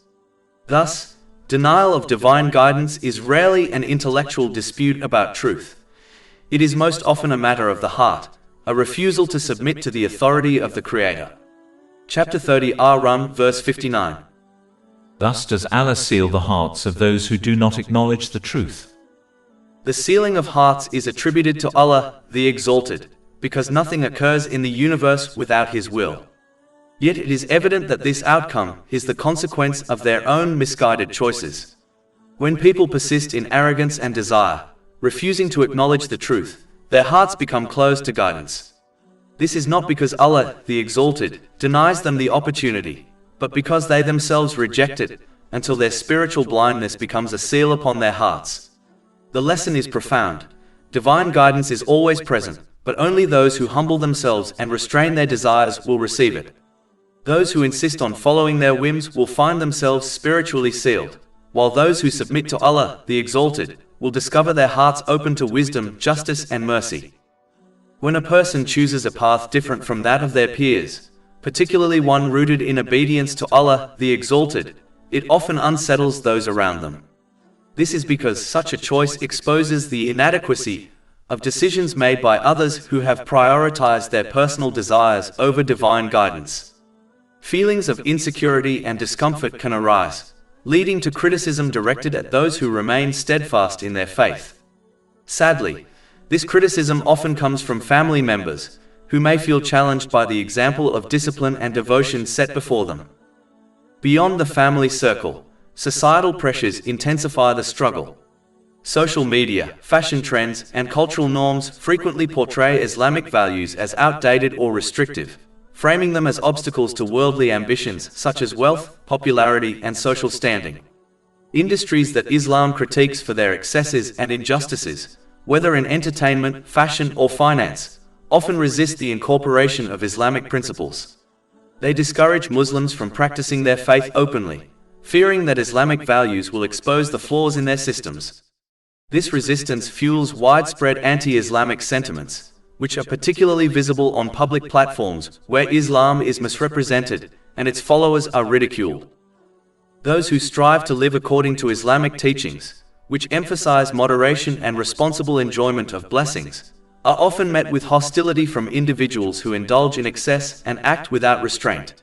Speaker 1: Thus, denial of divine guidance is rarely an intellectual dispute about truth. It is most often a matter of the heart, a refusal to submit to the authority of the Creator. Chapter 30 Ar Rum, verse 59.
Speaker 2: Thus does Allah seal the hearts of those who do not acknowledge the truth.
Speaker 1: The sealing of hearts is attributed to Allah, the Exalted, because nothing occurs in the universe without His will. Yet it is evident that this outcome is the consequence of their own misguided choices. When people persist in arrogance and desire, refusing to acknowledge the truth, their hearts become closed to guidance. This is not because Allah, the Exalted, denies them the opportunity, but because they themselves reject it, until their spiritual blindness becomes a seal upon their hearts. The lesson is profound. Divine guidance is always present, but only those who humble themselves and restrain their desires will receive it. Those who insist on following their whims will find themselves spiritually sealed, while those who submit to Allah, the Exalted, will discover their hearts open to wisdom, justice, and mercy. When a person chooses a path different from that of their peers, particularly one rooted in obedience to Allah, the Exalted, it often unsettles those around them. This is because such a choice exposes the inadequacy of decisions made by others who have prioritized their personal desires over divine guidance. Feelings of insecurity and discomfort can arise, leading to criticism directed at those who remain steadfast in their faith. Sadly, this criticism often comes from family members, who may feel challenged by the example of discipline and devotion set before them. Beyond the family circle, societal pressures intensify the struggle. Social media, fashion trends, and cultural norms frequently portray Islamic values as outdated or restrictive, framing them as obstacles to worldly ambitions such as wealth, popularity, and social standing. Industries that Islam critiques for their excesses and injustices, whether in entertainment, fashion, or finance, often resist the incorporation of Islamic principles. They discourage Muslims from practicing their faith openly, fearing that Islamic values will expose the flaws in their systems. This resistance fuels widespread anti-Islamic sentiments, which are particularly visible on public platforms where Islam is misrepresented and its followers are ridiculed. Those who strive to live according to Islamic teachings, which emphasize moderation and responsible enjoyment of blessings, are often met with hostility from individuals who indulge in excess and act without restraint.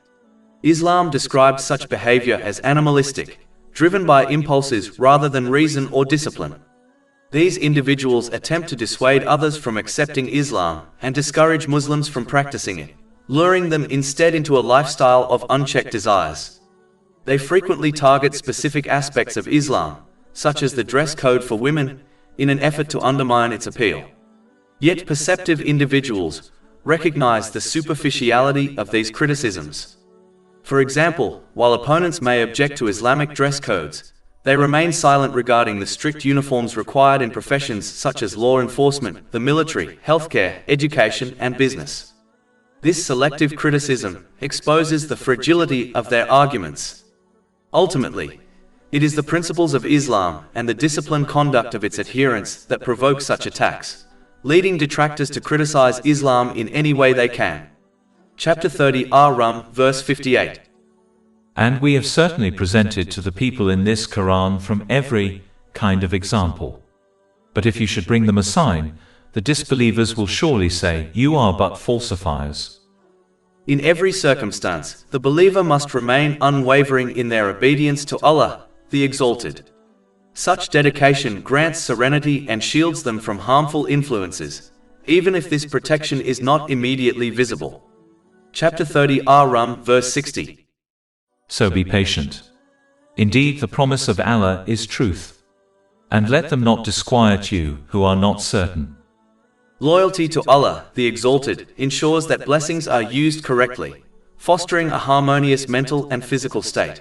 Speaker 1: Islam describes such behavior as animalistic, driven by impulses rather than reason or discipline. These individuals attempt to dissuade others from accepting Islam and discourage Muslims from practicing it, luring them instead into a lifestyle of unchecked desires. They frequently target specific aspects of Islam, such as the dress code for women, in an effort to undermine its appeal. Yet perceptive individuals recognize the superficiality of these criticisms. For example, while opponents may object to Islamic dress codes, they remain silent regarding the strict uniforms required in professions such as law enforcement, the military, healthcare, education, and business. This selective criticism exposes the fragility of their arguments. Ultimately, it is the principles of Islam and the disciplined conduct of its adherents that provoke such attacks, leading detractors to criticize Islam in any way they can. Chapter 30, Ar Rum, verse 58.
Speaker 2: And we have certainly presented to the people in this Quran from every kind of example. But if you should bring them a sign, the disbelievers will surely say, "You are but falsifiers."
Speaker 1: In every circumstance, the believer must remain unwavering in their obedience to Allah, the Exalted. Such dedication grants serenity and shields them from harmful influences, even if this protection is not immediately visible. Chapter 30, Ar Rum, verse 60.
Speaker 2: So be patient. Indeed, the promise of Allah is truth. And let them not disquiet you who are not certain.
Speaker 1: Loyalty to Allah, the Exalted, ensures that blessings are used correctly, fostering a harmonious mental and physical state.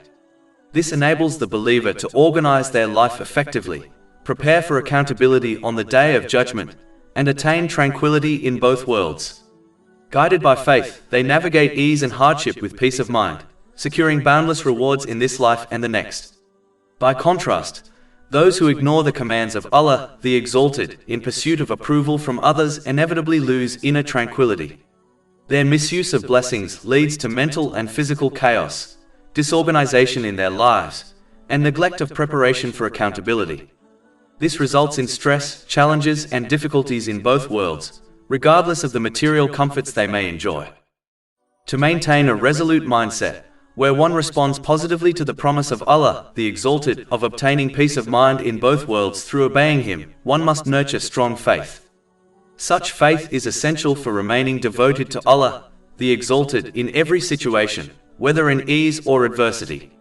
Speaker 1: This enables the believer to organize their life effectively, prepare for accountability on the Day of Judgment, and attain tranquility in both worlds. Guided by faith, they navigate ease and hardship with peace of mind, securing boundless rewards in this life and the next. By contrast, those who ignore the commands of Allah, the Exalted, in pursuit of approval from others inevitably lose inner tranquility. Their misuse of blessings leads to mental and physical chaos, disorganization in their lives, and neglect of preparation for accountability. This results in stress, challenges, and difficulties in both worlds, regardless of the material comforts they may enjoy. To maintain a resolute mindset, where one responds positively to the promise of Allah, the Exalted, of obtaining peace of mind in both worlds through obeying Him, one must nurture strong faith. Such faith is essential for remaining devoted to Allah, the Exalted, in every situation, whether in ease or adversity.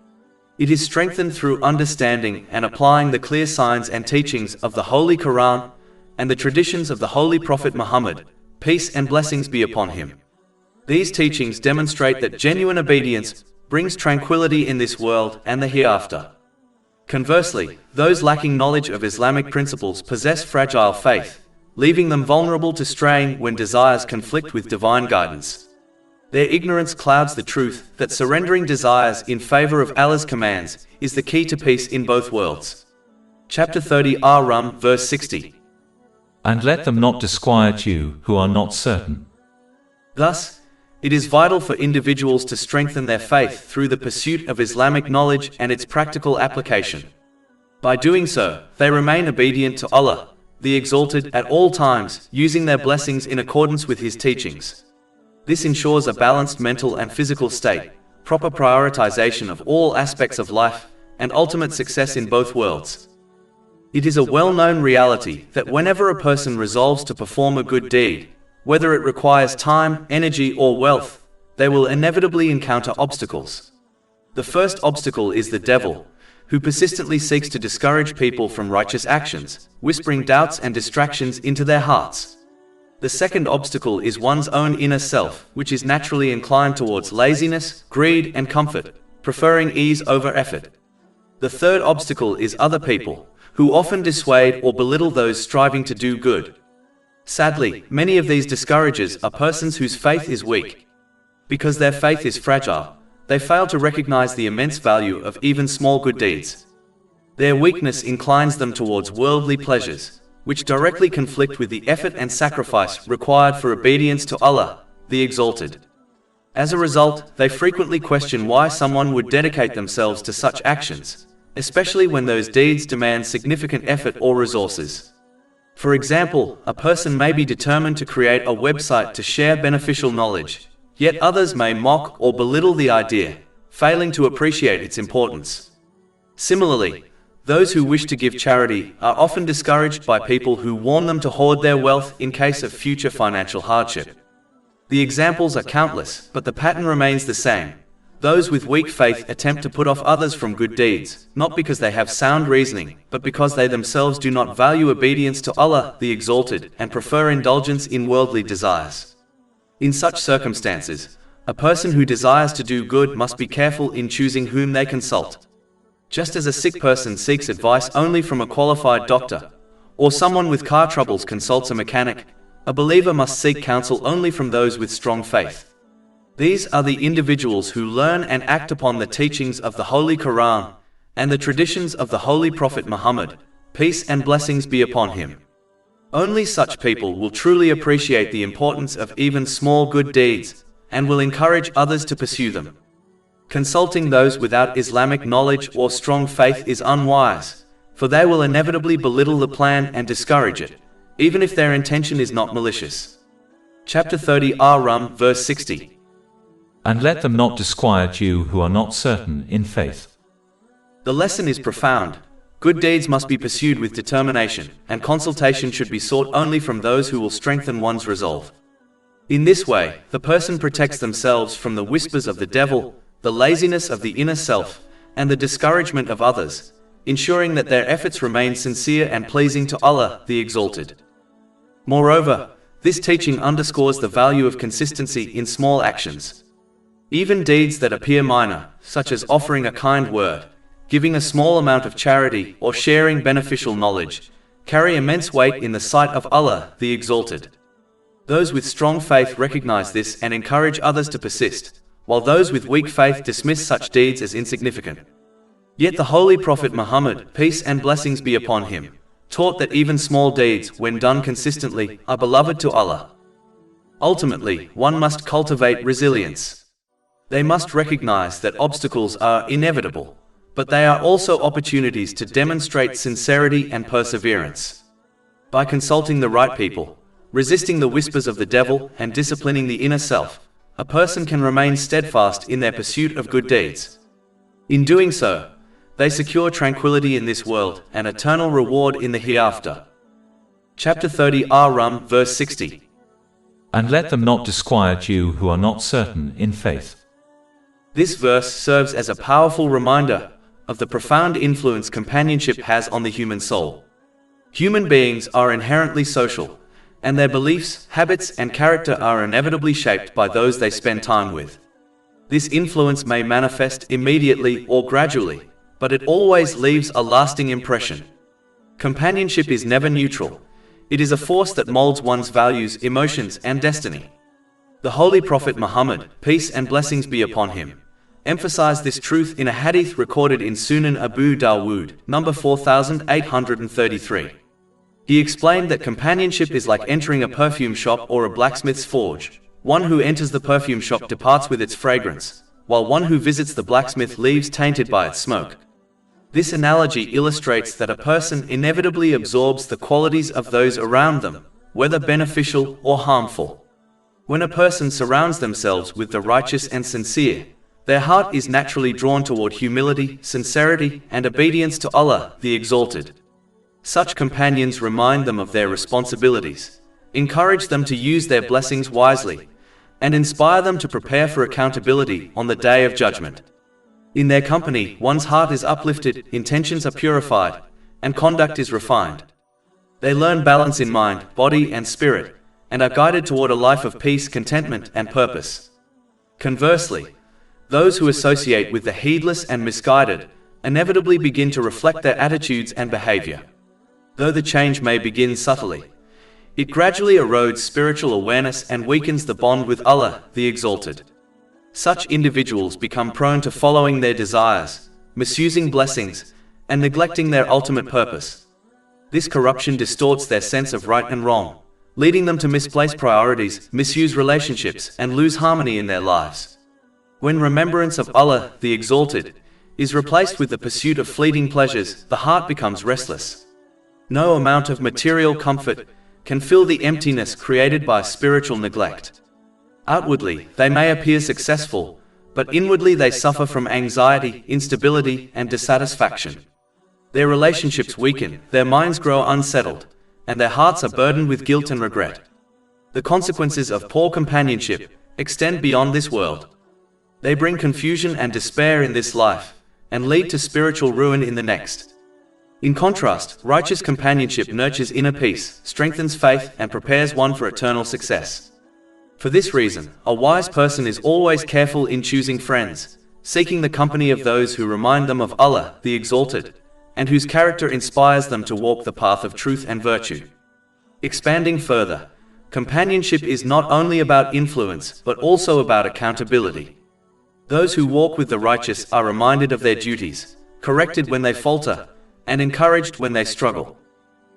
Speaker 1: It is strengthened through understanding and applying the clear signs and teachings of the Holy Quran and the traditions of the Holy Prophet Muhammad, peace and blessings be upon him. These teachings demonstrate that genuine obedience brings tranquility in this world and the hereafter. Conversely, those lacking knowledge of Islamic principles possess fragile faith, leaving them vulnerable to straying when desires conflict with divine guidance. Their ignorance clouds the truth that surrendering desires in favor of Allah's commands is the key to peace in both worlds. Chapter 30 Ar Rum, verse 60.
Speaker 2: And let them not disquiet you who are not certain.
Speaker 1: Thus, it is vital for individuals to strengthen their faith through the pursuit of Islamic knowledge and its practical application. By doing so, they remain obedient to Allah, the Exalted, at all times, using their blessings in accordance with His teachings. This ensures a balanced mental and physical state, proper prioritization of all aspects of life, and ultimate success in both worlds. It is a well-known reality that whenever a person resolves to perform a good deed, whether it requires time, energy, or wealth, they will inevitably encounter obstacles. The first obstacle is the devil, who persistently seeks to discourage people from righteous actions, whispering doubts and distractions into their hearts. The second obstacle is one's own inner self, which is naturally inclined towards laziness, greed, and comfort, preferring ease over effort. The third obstacle is other people, who often dissuade or belittle those striving to do good. Sadly, many of these discouragers are persons whose faith is weak. Because their faith is fragile, they fail to recognize the immense value of even small good deeds. Their weakness inclines them towards worldly pleasures, which directly conflict with the effort and sacrifice required for obedience to Allah, the Exalted. As a result, they frequently question why someone would dedicate themselves to such actions, especially when those deeds demand significant effort or resources. For example, a person may be determined to create a website to share beneficial knowledge, yet others may mock or belittle the idea, failing to appreciate its importance. Similarly, those who wish to give charity are often discouraged by people who warn them to hoard their wealth in case of future financial hardship. The examples are countless, but the pattern remains the same. Those with weak faith attempt to put off others from good deeds, not because they have sound reasoning, but because they themselves do not value obedience to Allah, the Exalted, and prefer indulgence in worldly desires. In such circumstances, a person who desires to do good must be careful in choosing whom they consult. Just as a sick person seeks advice only from a qualified doctor, or someone with car troubles consults a mechanic, a believer must seek counsel only from those with strong faith. These are the individuals who learn and act upon the teachings of the Holy Quran and the traditions of the Holy Prophet Muhammad, peace and blessings be upon him. Only such people will truly appreciate the importance of even small good deeds and will encourage others to pursue them. Consulting those without Islamic knowledge or strong faith is unwise, for they will inevitably belittle the plan and discourage it, even if their intention is not malicious. Chapter 30 Ar Rum, verse 60.
Speaker 2: And let them not disquiet you who are not certain in faith.
Speaker 1: The lesson is profound. Good deeds must be pursued with determination, and consultation should be sought only from those who will strengthen one's resolve. In this way, the person protects themselves from the whispers of the devil, the laziness of the inner self, and the discouragement of others, ensuring that their efforts remain sincere and pleasing to Allah, the Exalted. Moreover, this teaching underscores the value of consistency in small actions. Even deeds that appear minor, such as offering a kind word, giving a small amount of charity, or sharing beneficial knowledge, carry immense weight in the sight of Allah, the Exalted. Those with strong faith recognize this and encourage others to persist, while those with weak faith dismiss such deeds as insignificant. Yet the Holy Prophet Muhammad, peace and blessings be upon him, taught that even small deeds, when done consistently, are beloved to Allah. Ultimately, one must cultivate resilience. They must recognize that obstacles are inevitable, but they are also opportunities to demonstrate sincerity and perseverance. By consulting the right people, resisting the whispers of the devil, and disciplining the inner self, a person can remain steadfast in their pursuit of good deeds. In doing so, they secure tranquility in this world and eternal reward in the hereafter. Chapter 30 Ar Rum, verse 60.
Speaker 2: And let them not disquiet you who are not certain in faith.
Speaker 1: This verse serves as a powerful reminder of the profound influence companionship has on the human soul. Human beings are inherently social, and their beliefs, habits, and character are inevitably shaped by those they spend time with. This influence may manifest immediately or gradually, but it always leaves a lasting impression. Companionship is never neutral. It is a force that molds one's values, emotions, and destiny. The Holy Prophet Muhammad, peace and blessings be upon him, emphasized this truth in a hadith recorded in Sunan Abu Dawood, number 4833. He explained that companionship is like entering a perfume shop or a blacksmith's forge. One who enters the perfume shop departs with its fragrance, while one who visits the blacksmith leaves tainted by its smoke. This analogy illustrates that a person inevitably absorbs the qualities of those around them, whether beneficial or harmful. When a person surrounds themselves with the righteous and sincere, their heart is naturally drawn toward humility, sincerity, and obedience to Allah, the Exalted. Such companions remind them of their responsibilities, encourage them to use their blessings wisely, and inspire them to prepare for accountability on the Day of Judgment. In their company, one's heart is uplifted, intentions are purified, and conduct is refined. They learn balance in mind, body, and spirit, and are guided toward a life of peace, contentment, and purpose. Conversely, those who associate with the heedless and misguided inevitably begin to reflect their attitudes and behavior. Though the change may begin subtly, it gradually erodes spiritual awareness and weakens the bond with Allah, the Exalted. Such individuals become prone to following their desires, misusing blessings, and neglecting their ultimate purpose. This corruption distorts their sense of right and wrong, leading them to misplace priorities, misuse relationships, and lose harmony in their lives. When remembrance of Allah, the Exalted, is replaced with the pursuit of fleeting pleasures, the heart becomes restless. No amount of material comfort can fill the emptiness created by spiritual neglect. Outwardly, they may appear successful, but inwardly they suffer from anxiety, instability, and dissatisfaction. Their relationships weaken, their minds grow unsettled, and their hearts are burdened with guilt and regret. The consequences of poor companionship extend beyond this world. They bring confusion and despair in this life, and lead to spiritual ruin in the next. In contrast, righteous companionship nurtures inner peace, strengthens faith, and prepares one for eternal success. For this reason, a wise person is always careful in choosing friends, seeking the company of those who remind them of Allah, the Exalted, and whose character inspires them to walk the path of truth and virtue. Expanding further, companionship is not only about influence, but also about accountability. Those who walk with the righteous are reminded of their duties, corrected when they falter, and encouraged when they struggle.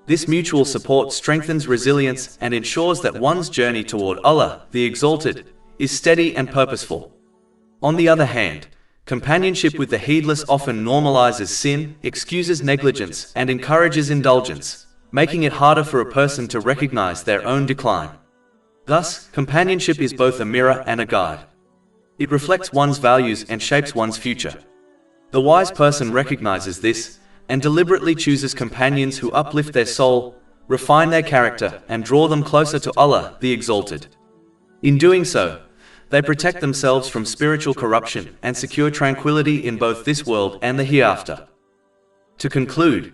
Speaker 1: This mutual support strengthens resilience and ensures that one's journey toward Allah, the Exalted, is steady and purposeful. On the other hand, companionship with the heedless often normalizes sin, excuses negligence, and encourages indulgence, making it harder for a person to recognize their own decline. Thus, companionship is both a mirror and a guide. It reflects one's values and shapes one's future. The wise person recognizes this, and deliberately chooses companions who uplift their soul, refine their character, and draw them closer to Allah, the Exalted. In doing so, they protect themselves from spiritual corruption and secure tranquility in both this world and the hereafter. To conclude,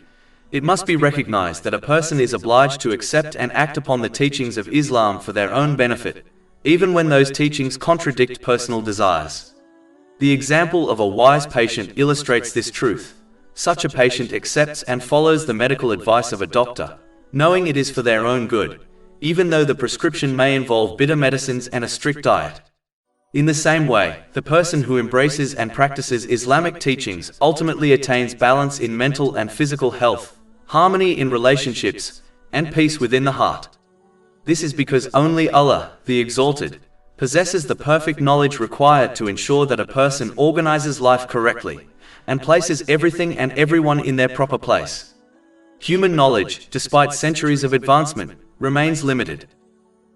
Speaker 1: it must be recognized that a person is obliged to accept and act upon the teachings of Islam for their own benefit, even when those teachings contradict personal desires. The example of a wise patient illustrates this truth. Such a patient accepts and follows the medical advice of a doctor, knowing it is for their own good, even though the prescription may involve bitter medicines and a strict diet. In the same way, the person who embraces and practices Islamic teachings ultimately attains balance in mental and physical health, harmony in relationships, and peace within the heart. This is because only Allah, the Exalted, possesses the perfect knowledge required to ensure that a person organizes life correctly, and places everything and everyone in their proper place. Human knowledge, despite centuries of advancement, remains limited.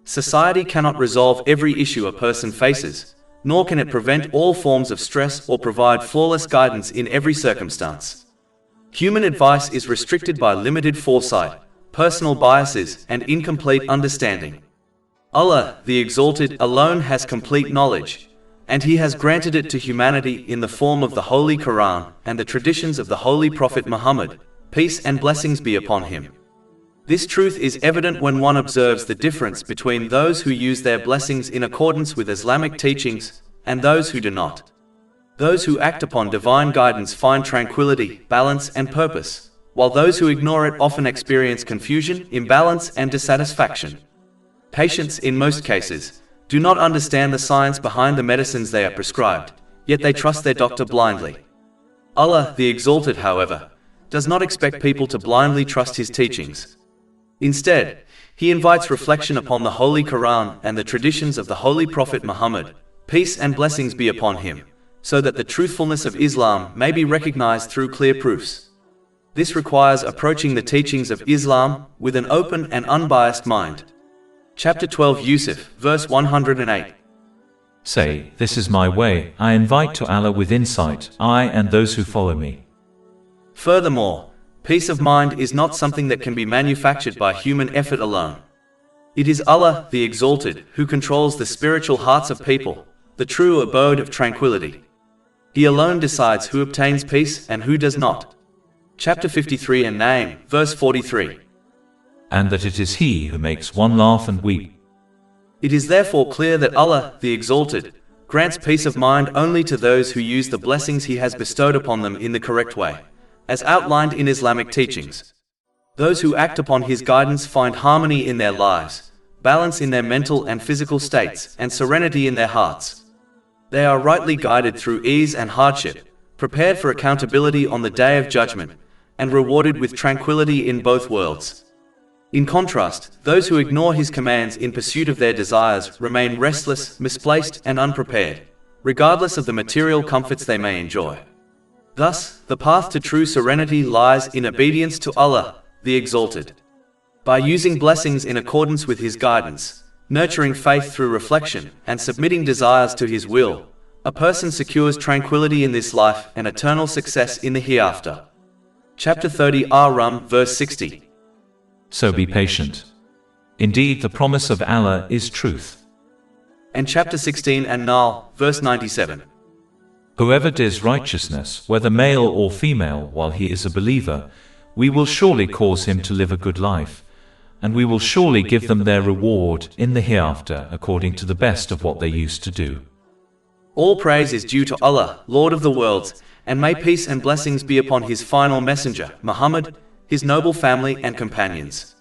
Speaker 1: Society cannot resolve every issue a person faces, nor can it prevent all forms of stress or provide flawless guidance in every circumstance. Human advice is restricted by limited foresight, personal biases, and incomplete understanding. Allah, the Exalted, alone has complete knowledge, and He has granted it to humanity in the form of the Holy Quran and the traditions of the Holy Prophet Muhammad, peace and blessings be upon him. This truth is evident when one observes the difference between those who use their blessings in accordance with Islamic teachings and those who do not. Those who act upon divine guidance find tranquility, balance, and purpose, while those who ignore it often experience confusion, imbalance, and dissatisfaction. Patience, in most cases, do not understand the science behind the medicines they are prescribed, yet they trust their doctor blindly. Allah, the Exalted, however, does not expect people to blindly trust His teachings. Instead, He invites reflection upon the Holy Quran and the traditions of the Holy Prophet Muhammad, peace and blessings be upon him, so that the truthfulness of Islam may be recognized through clear proofs. This requires approaching the teachings of Islam with an open and unbiased mind. Chapter 12 Yusuf, verse 108.
Speaker 2: Say, this is my way, I invite to Allah with insight, I and those who follow me.
Speaker 1: Furthermore, peace of mind is not something that can be manufactured by human effort alone. It is Allah, the Exalted, who controls the spiritual hearts of people, the true abode of tranquility. He alone decides who obtains peace and who does not. Chapter 53 and Name, verse 43.
Speaker 2: And that it is He who makes one laugh and weep.
Speaker 1: It is therefore clear that Allah, the Exalted, grants peace of mind only to those who use the blessings He has bestowed upon them in the correct way, as outlined in Islamic teachings. Those who act upon His guidance find harmony in their lives, balance in their mental and physical states, and serenity in their hearts. They are rightly guided through ease and hardship, prepared for accountability on the Day of Judgment, and rewarded with tranquility in both worlds. In contrast, those who ignore His commands in pursuit of their desires remain restless, misplaced, and unprepared, regardless of the material comforts they may enjoy. Thus, the path to true serenity lies in obedience to Allah, the Exalted. By using blessings in accordance with His guidance, nurturing faith through reflection, and submitting desires to His will, a person secures tranquility in this life and eternal success in the hereafter. Chapter 30 Ar Rum, verse 60.
Speaker 2: So be patient. Indeed, the promise of Allah is truth.
Speaker 1: And chapter 16 and Nahl, verse 97.
Speaker 2: Whoever does righteousness, whether male or female, while he is a believer, we will surely cause him to live a good life, and we will surely give them their reward in the hereafter according to the best of what they used to do.
Speaker 1: All praise is due to Allah, Lord of the worlds, and may peace and blessings be upon His final messenger, Muhammad, His noble family and companions.